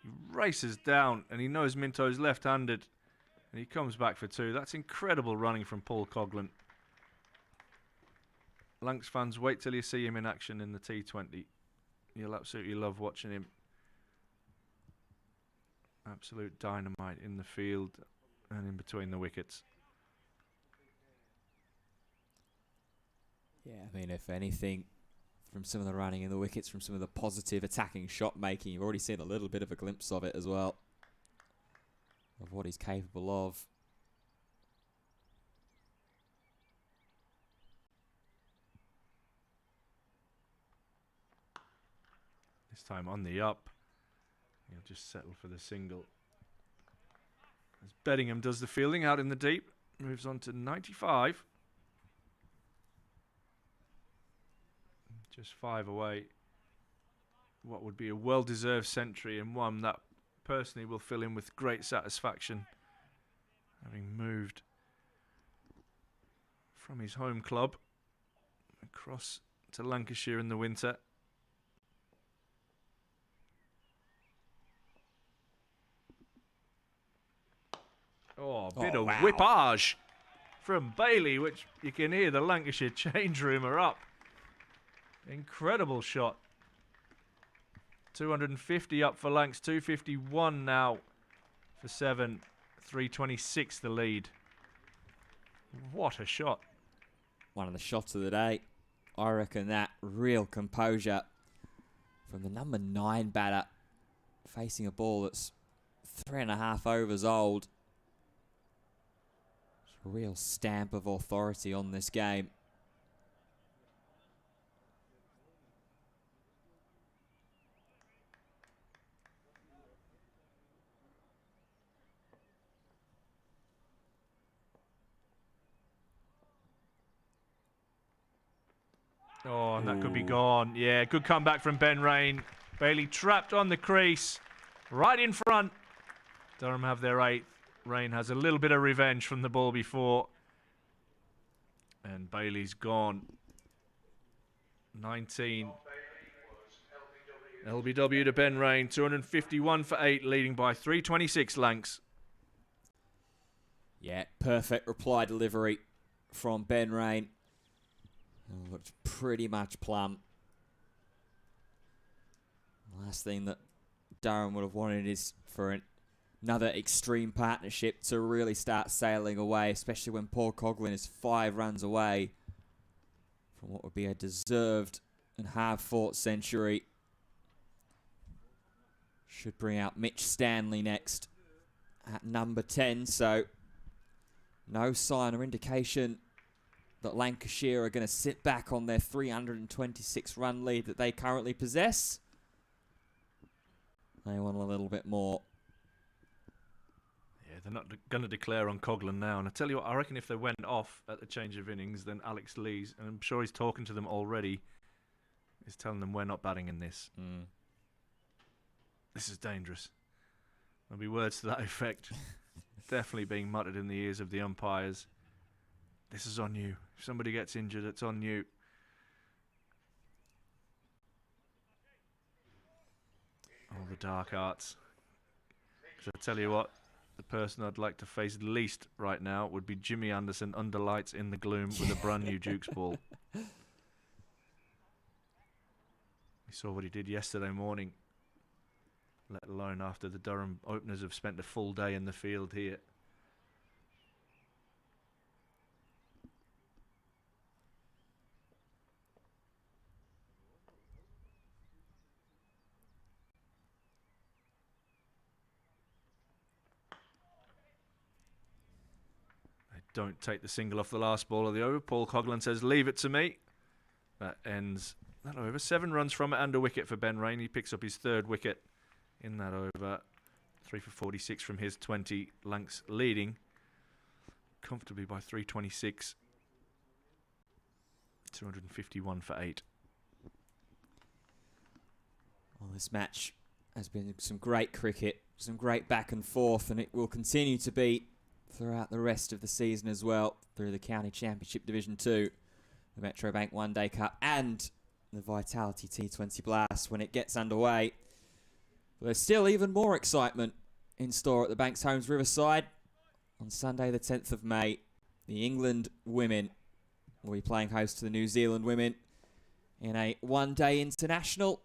He races down and he knows Minto's left-handed. And he comes back for 2. That's incredible running from Paul Coughlin. Lancs fans, wait till you see him in action in the T20. You'll absolutely love watching him. Absolute dynamite in the field and in between the wickets. Yeah, I mean, if anything, from some of the running in the wickets, from some of the positive attacking shot making, you've already seen a little bit of a glimpse of it as well, of what he's capable of. This time on the up. He'll just settle for the single. As Beddingham does the fielding out in the deep. Moves on to 95. Just 5 away. What would be a well-deserved century, and one that personally will fill in with great satisfaction, having moved from his home club across to Lancashire in the winter. Oh, a bit of whippage from Bailey, which you can hear the Lancashire change room are up. Incredible shot. 250 up for Lancs, 251 now for 7. 326 the lead. What a shot. One of the shots of the day. I reckon that real composure from the number 9 batter facing a ball that's 3.5 overs old. It's a real stamp of authority on this game. Oh, and that could be gone. Yeah, good comeback from Ben Rain. Bailey trapped on the crease, right in front. Durham have their 8th. Rain has a little bit of revenge from the ball before. And Bailey's gone. 19. LBW to Ben Rain. 251 for 8, leading by 326 Lancs. Yeah, perfect reply delivery from Ben Rain. Looked pretty much plumb. Last thing that Durham would have wanted is for another extreme partnership to really start sailing away, especially when Paul Coughlin is 5 runs away from what would be a deserved and hard-fought century. Should bring out Mitch Stanley next at number 10, so no sign or indication that Lancashire are going to sit back on their 326 run lead that they currently possess. They want a little bit more. Yeah, they're not going to declare on Coughlin now. And I tell you what, I reckon if they went off at the change of innings, then Alex Lees, and I'm sure he's talking to them already, is telling them we're not batting in this. This is dangerous. There'll be words to that effect. Definitely being muttered in the ears of the umpires. This is on you. If somebody gets injured, it's on you. All the dark arts. Because I tell you what, the person I'd like to face least right now would be Jimmy Anderson under lights in the gloom with a brand new Duke's ball. We saw what he did yesterday morning, let alone after the Durham openers have spent a full day in the field here. Don't take the single off the last ball of the over. Paul Coughlin says, leave it to me. That ends that over. 7 runs from it and a wicket for Ben Rain. He picks up his 3rd wicket in that over. 3 for 46 from his 20. Lancs leading comfortably by 326. 251 for 8. Well, this match has been some great cricket, some great back and forth, and it will continue to be throughout the rest of the season as well, through the County Championship Division 2, the Metro Bank One Day Cup, and the Vitality T20 Blast when it gets underway. But there's still even more excitement in store at the Banks Homes Riverside. On Sunday the 10th of May, the England women will be playing host to the New Zealand women in a one-day international.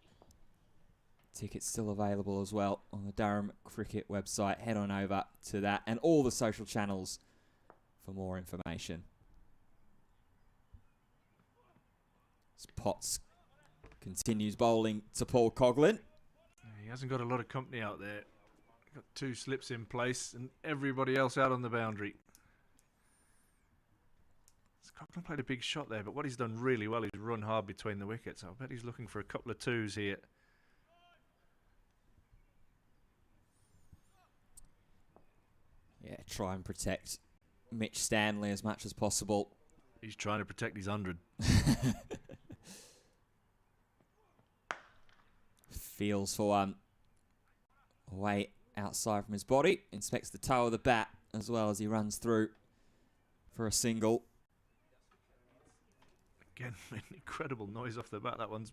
Tickets still available as well on the Durham Cricket website. Head on over to that and all the social channels for more information. As Potts continues bowling to Paul Coughlin. He hasn't got a lot of company out there. Got 2 slips in place and everybody else out on the boundary. Coughlin played a big shot there, but what he's done really well is run hard between the wickets. I bet he's looking for a couple of 2s here. Yeah, try and protect Mitch Stanley as much as possible. He's trying to protect his 100. Feels for one. Away outside from his body. Inspects the toe of the bat as well as he runs through for a single. Again, an incredible noise off the bat. That one's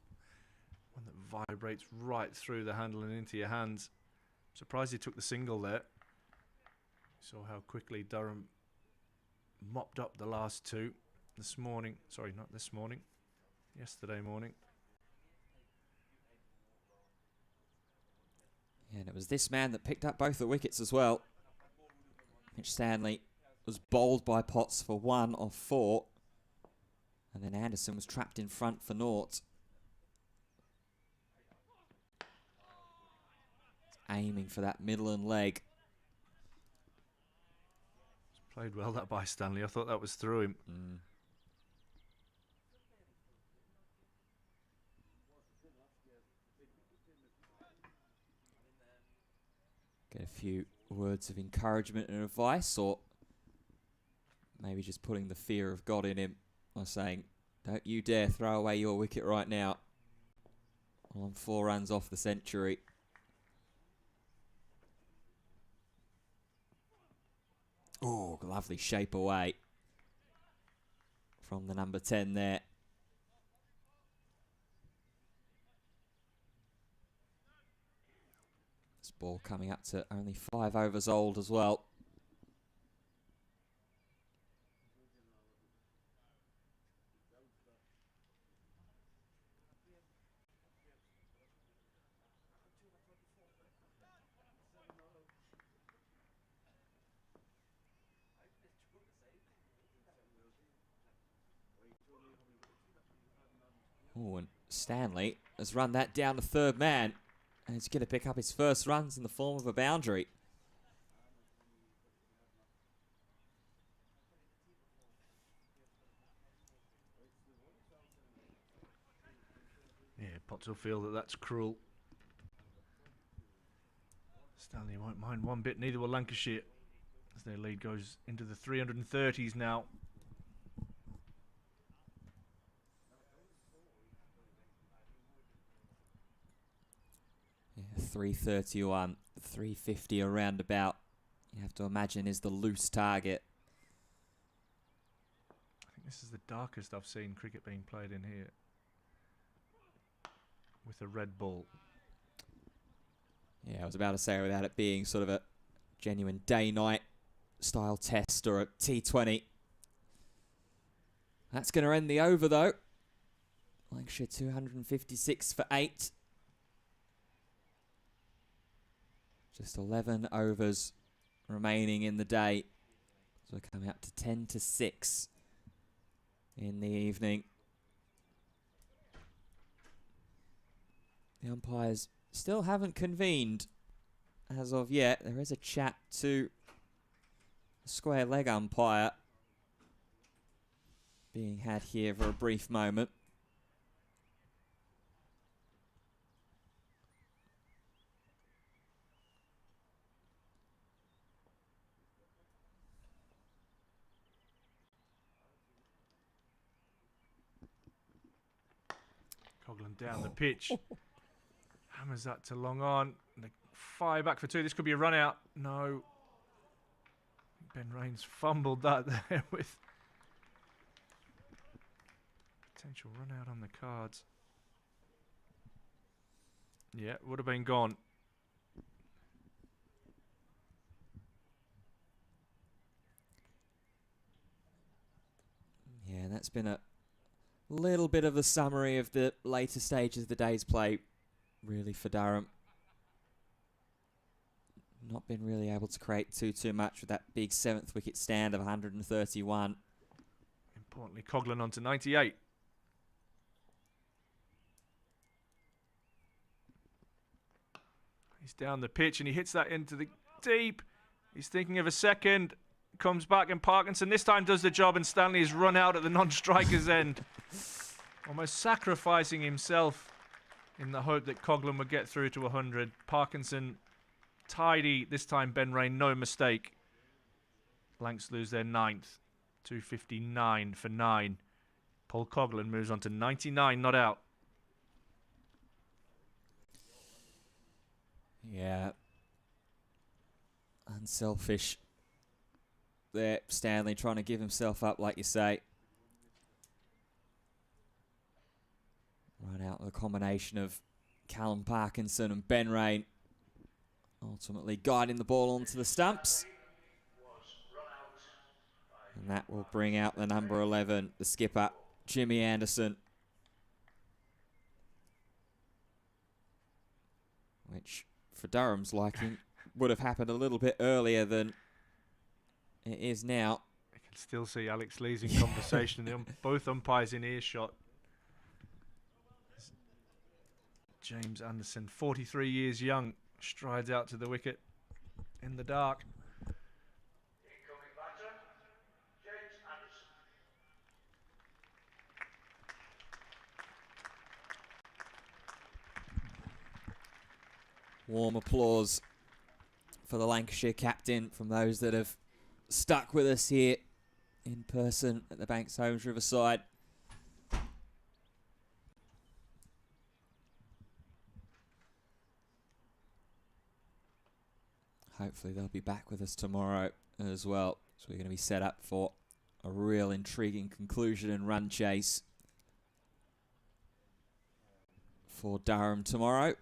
one that vibrates right through the handle and into your hands. Surprised he took the single there. Saw how quickly Durham mopped up the last two this morning. Sorry, not this morning. Yesterday morning. Yeah, and it was this man that picked up both the wickets as well. Mitch Stanley was bowled by Potts for 1 of 4. And then Anderson was trapped in front for naught. Aiming for that middle and leg. Played well that by Stanley. I thought that was through him. Get a few words of encouragement and advice, or maybe just putting the fear of God in him by saying, don't you dare throw away your wicket right now. I'm 4 runs off the century. Oh, lovely shape away from the number 10 there. This ball coming up to only 5 overs old as well. Oh, and Stanley has run that down to third man. And he's going to pick up his first runs in the form of a boundary. Yeah, Potts will feel that that's cruel. Stanley won't mind one bit, neither will Lancashire, as their lead goes into the 330s now. Yeah, 331, 350 around about. You have to imagine is the loose target. I think this is the darkest I've seen cricket being played in here. With a red ball. Yeah, I was about to say without it being sort of a genuine day-night style test or a T20. That's going to end the over though. Lancashire 256 for 8. Just 11 overs remaining in the day. So we're coming up to 10 to 6 in the evening. The umpires still haven't convened as of yet. There is a chat to the square leg umpire being had here for a brief moment. Coughlin down the pitch. Hammers that to long on. They fire back for 2. This could be a run out. No. Ben Raines fumbled that there with potential run out on the cards. Yeah, would have been gone. Yeah, and that's been a little bit of the summary of the later stages of the day's play, really, for Durham. Not been really able to create too much with that big 7th wicket stand of 131. Importantly, Coughlin on to 98. He's down the pitch and he hits that into the deep. He's thinking of a second. Comes back and Parkinson this time does the job and Stanley is run out at the non-striker's end. Almost sacrificing himself in the hope that Coughlin would get through to 100. Parkinson tidy, this time Ben Raine, no mistake. Lancs lose their ninth. 259 for 9. Paul Coughlin moves on to 99 not out. Yeah. Unselfish there. Stanley trying to give himself up, like you say. Right out with a combination of Callum Parkinson and Ben Rain. Ultimately guiding the ball onto the stumps. And that will bring out the number 11, the skipper, Jimmy Anderson. Which, for Durham's liking, would have happened a little bit earlier than it is now. I can still see Alex Lees in conversation. Both umpires in earshot. James Anderson, 43 years young, strides out to the wicket in the dark. Incoming batter, James Anderson. Warm applause for the Lancashire captain from those that have stuck with us here in person at the Banks Homes Riverside. Hopefully they'll be back with us tomorrow as well. So we're going to be set up for a real intriguing conclusion and run chase for Durham tomorrow.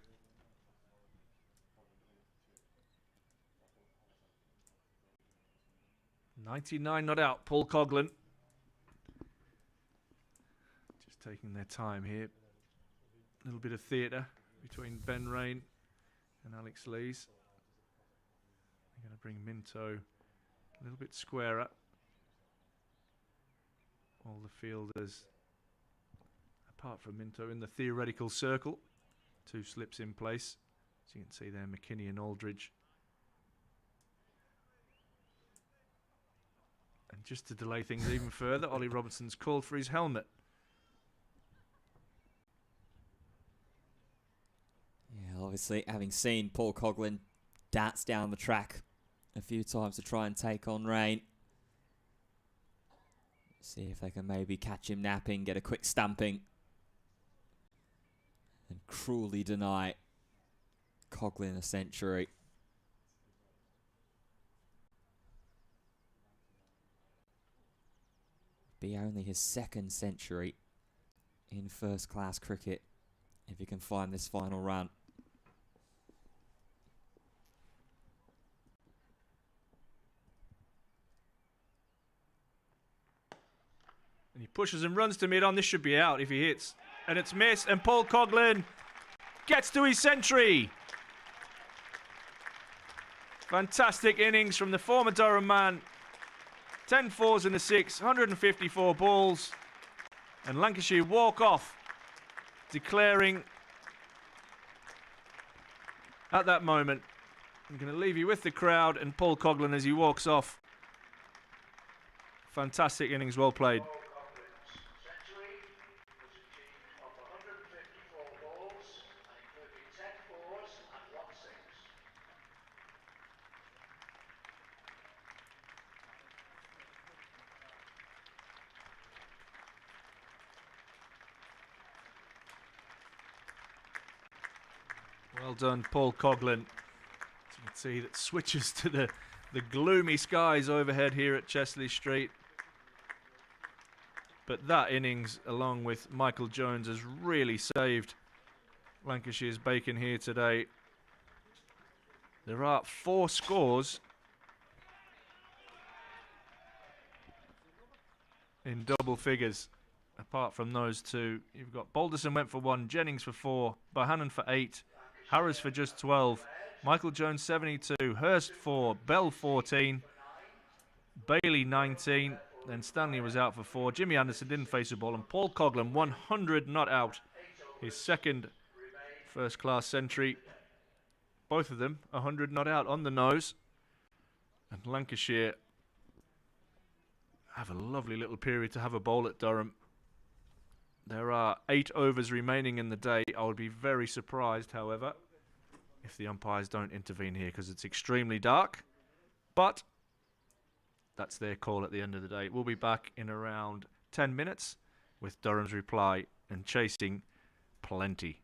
.99 not out. Paul Coughlin. Just taking their time here. A little bit of theatre between Ben Rain and Alex Lees. They're going to bring Minto a little bit squarer. All the fielders, apart from Minto, in the theoretical circle. 2 slips in place. As you can see there, McKinney and Aldridge. And just to delay things even further, Ollie Robertson's called for his helmet. Yeah, obviously, having seen Paul Coughlin dance down the track a few times to try and take on Rain. See if they can maybe catch him napping, get a quick stumping. And cruelly deny Coughlin a century. Be only his 2nd century in first-class cricket if he can find this final run. And he pushes and runs to mid-on. This should be out if he hits. And it's missed. And Paul Coughlin gets to his century. Fantastic innings from the former Durham man. 10 fours and a 6, 154 balls. And Lancashire walk off, declaring at that moment, I'm going to leave you with the crowd and Paul Coughlin as he walks off. Fantastic innings, well played. Paul Coughlin's century was achieved off 154 balls and including 10 fours and 1 6. Well done, Paul Coughlin. As you can see, that switches to the gloomy skies overhead here at Chesley Street. But that innings, along with Michael Jones, has really saved Lancashire's bacon here today. There are 4 scores in double figures. Apart from those 2, you've got Balderson went for 1, Jennings for 4, Bohannon for 8, Harris for just 12, Michael Jones 72, Hurst 4, Bell 14, Bailey 19, then Stanley was out for 4, Jimmy Anderson didn't face a ball, and Paul Coughlin 100 not out, his 2nd first-class century. Both of them 100 not out on the nose, and Lancashire have a lovely little period to have a bowl at Durham. There are 8 overs remaining in the day. I would be very surprised, however, if the umpires don't intervene here because it's extremely dark. But That's their call at the end of the day. We'll be back in around 10 minutes with Durham's reply and chasing plenty.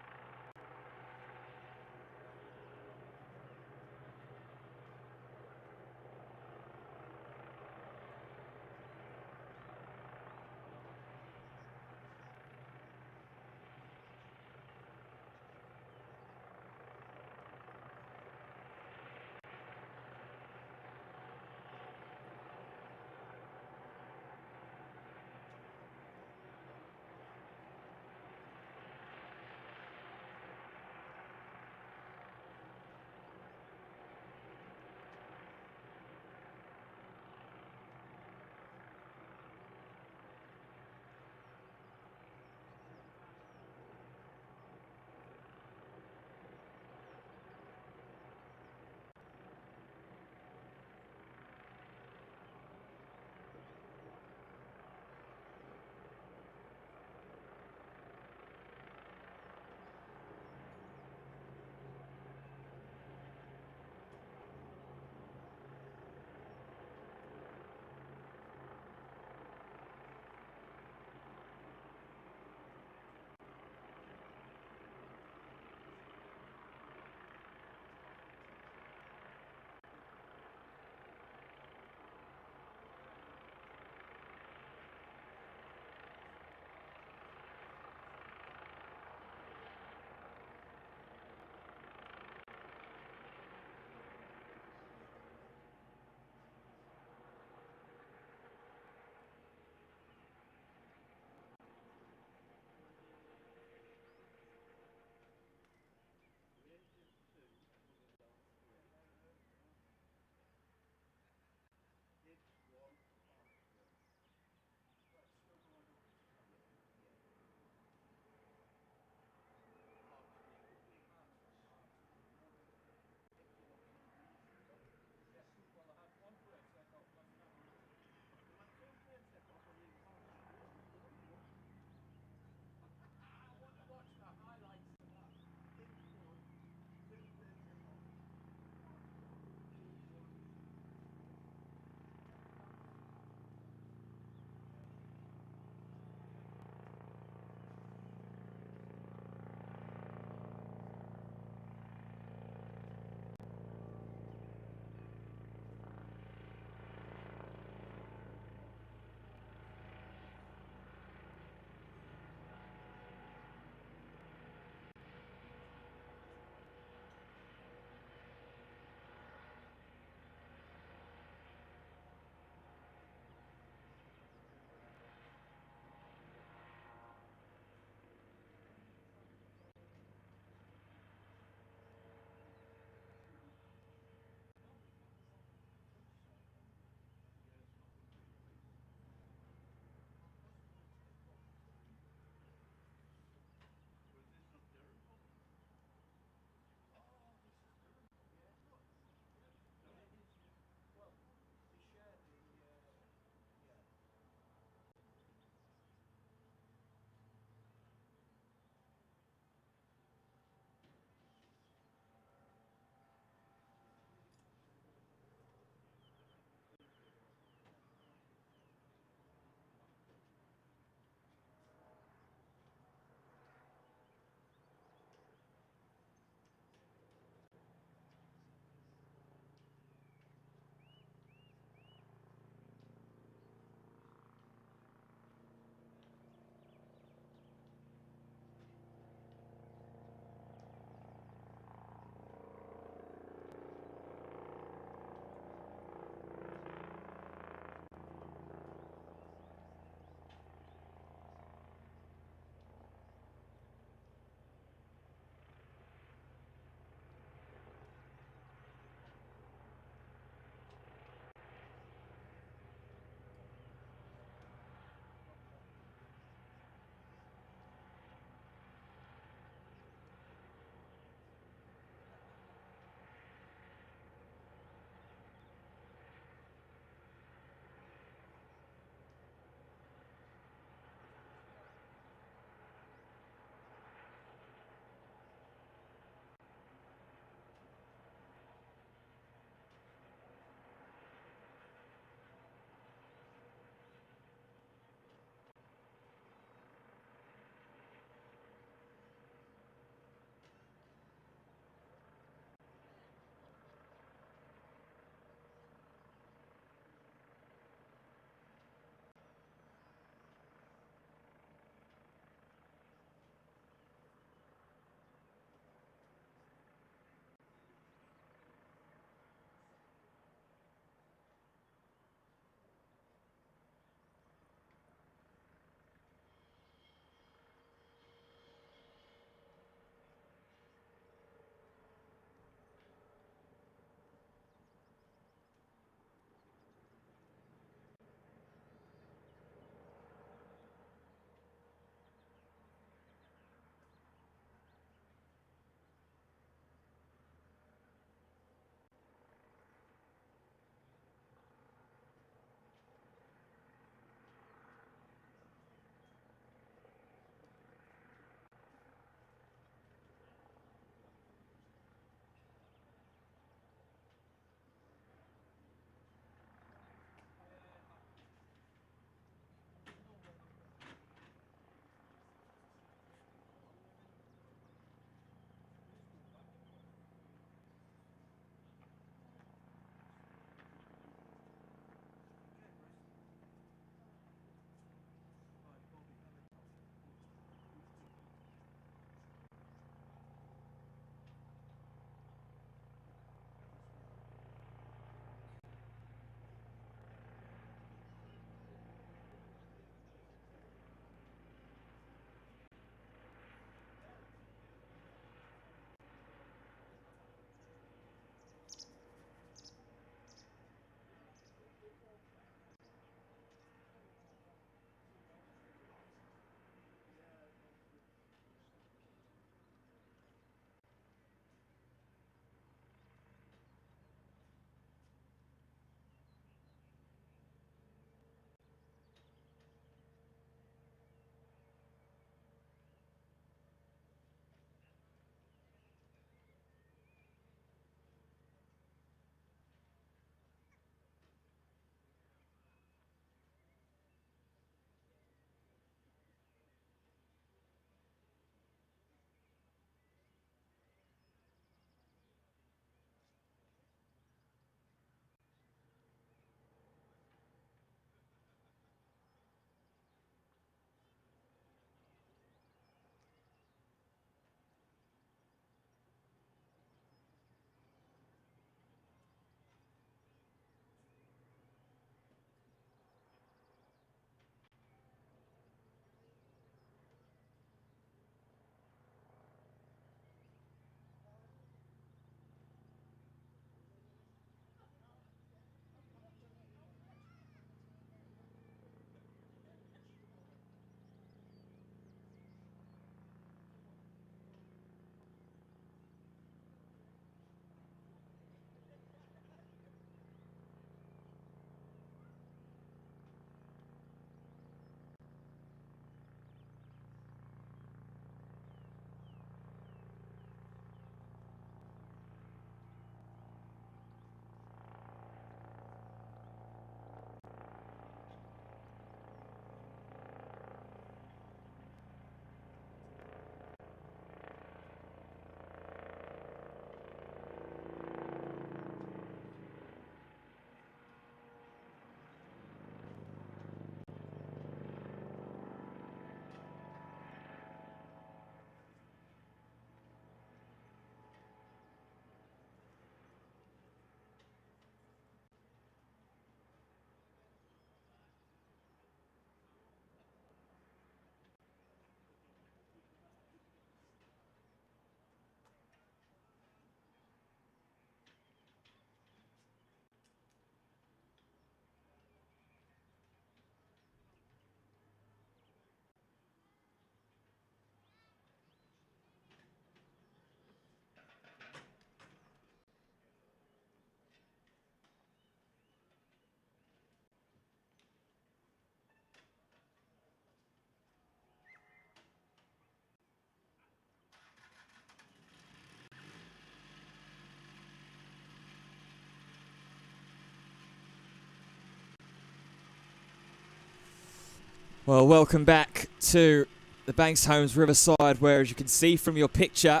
Well, welcome back to the Banks Homes Riverside, where, as you can see from your picture,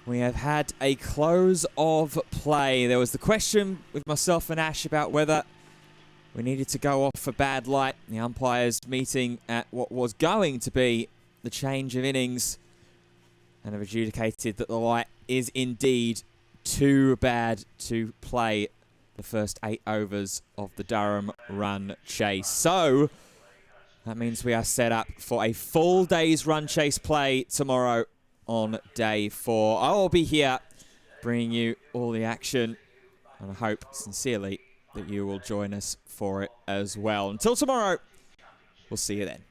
we have had a close of play. There was the question with myself and Ash about whether we needed to go off for bad light. The umpires meeting at what was going to be the change of innings and have adjudicated that the light is indeed too bad to play the first 8 overs of the Durham run chase. So that means we are set up for a full day's run chase play tomorrow on day 4. I will be here bringing you all the action, and I hope sincerely that you will join us for it as well. Until tomorrow, we'll see you then.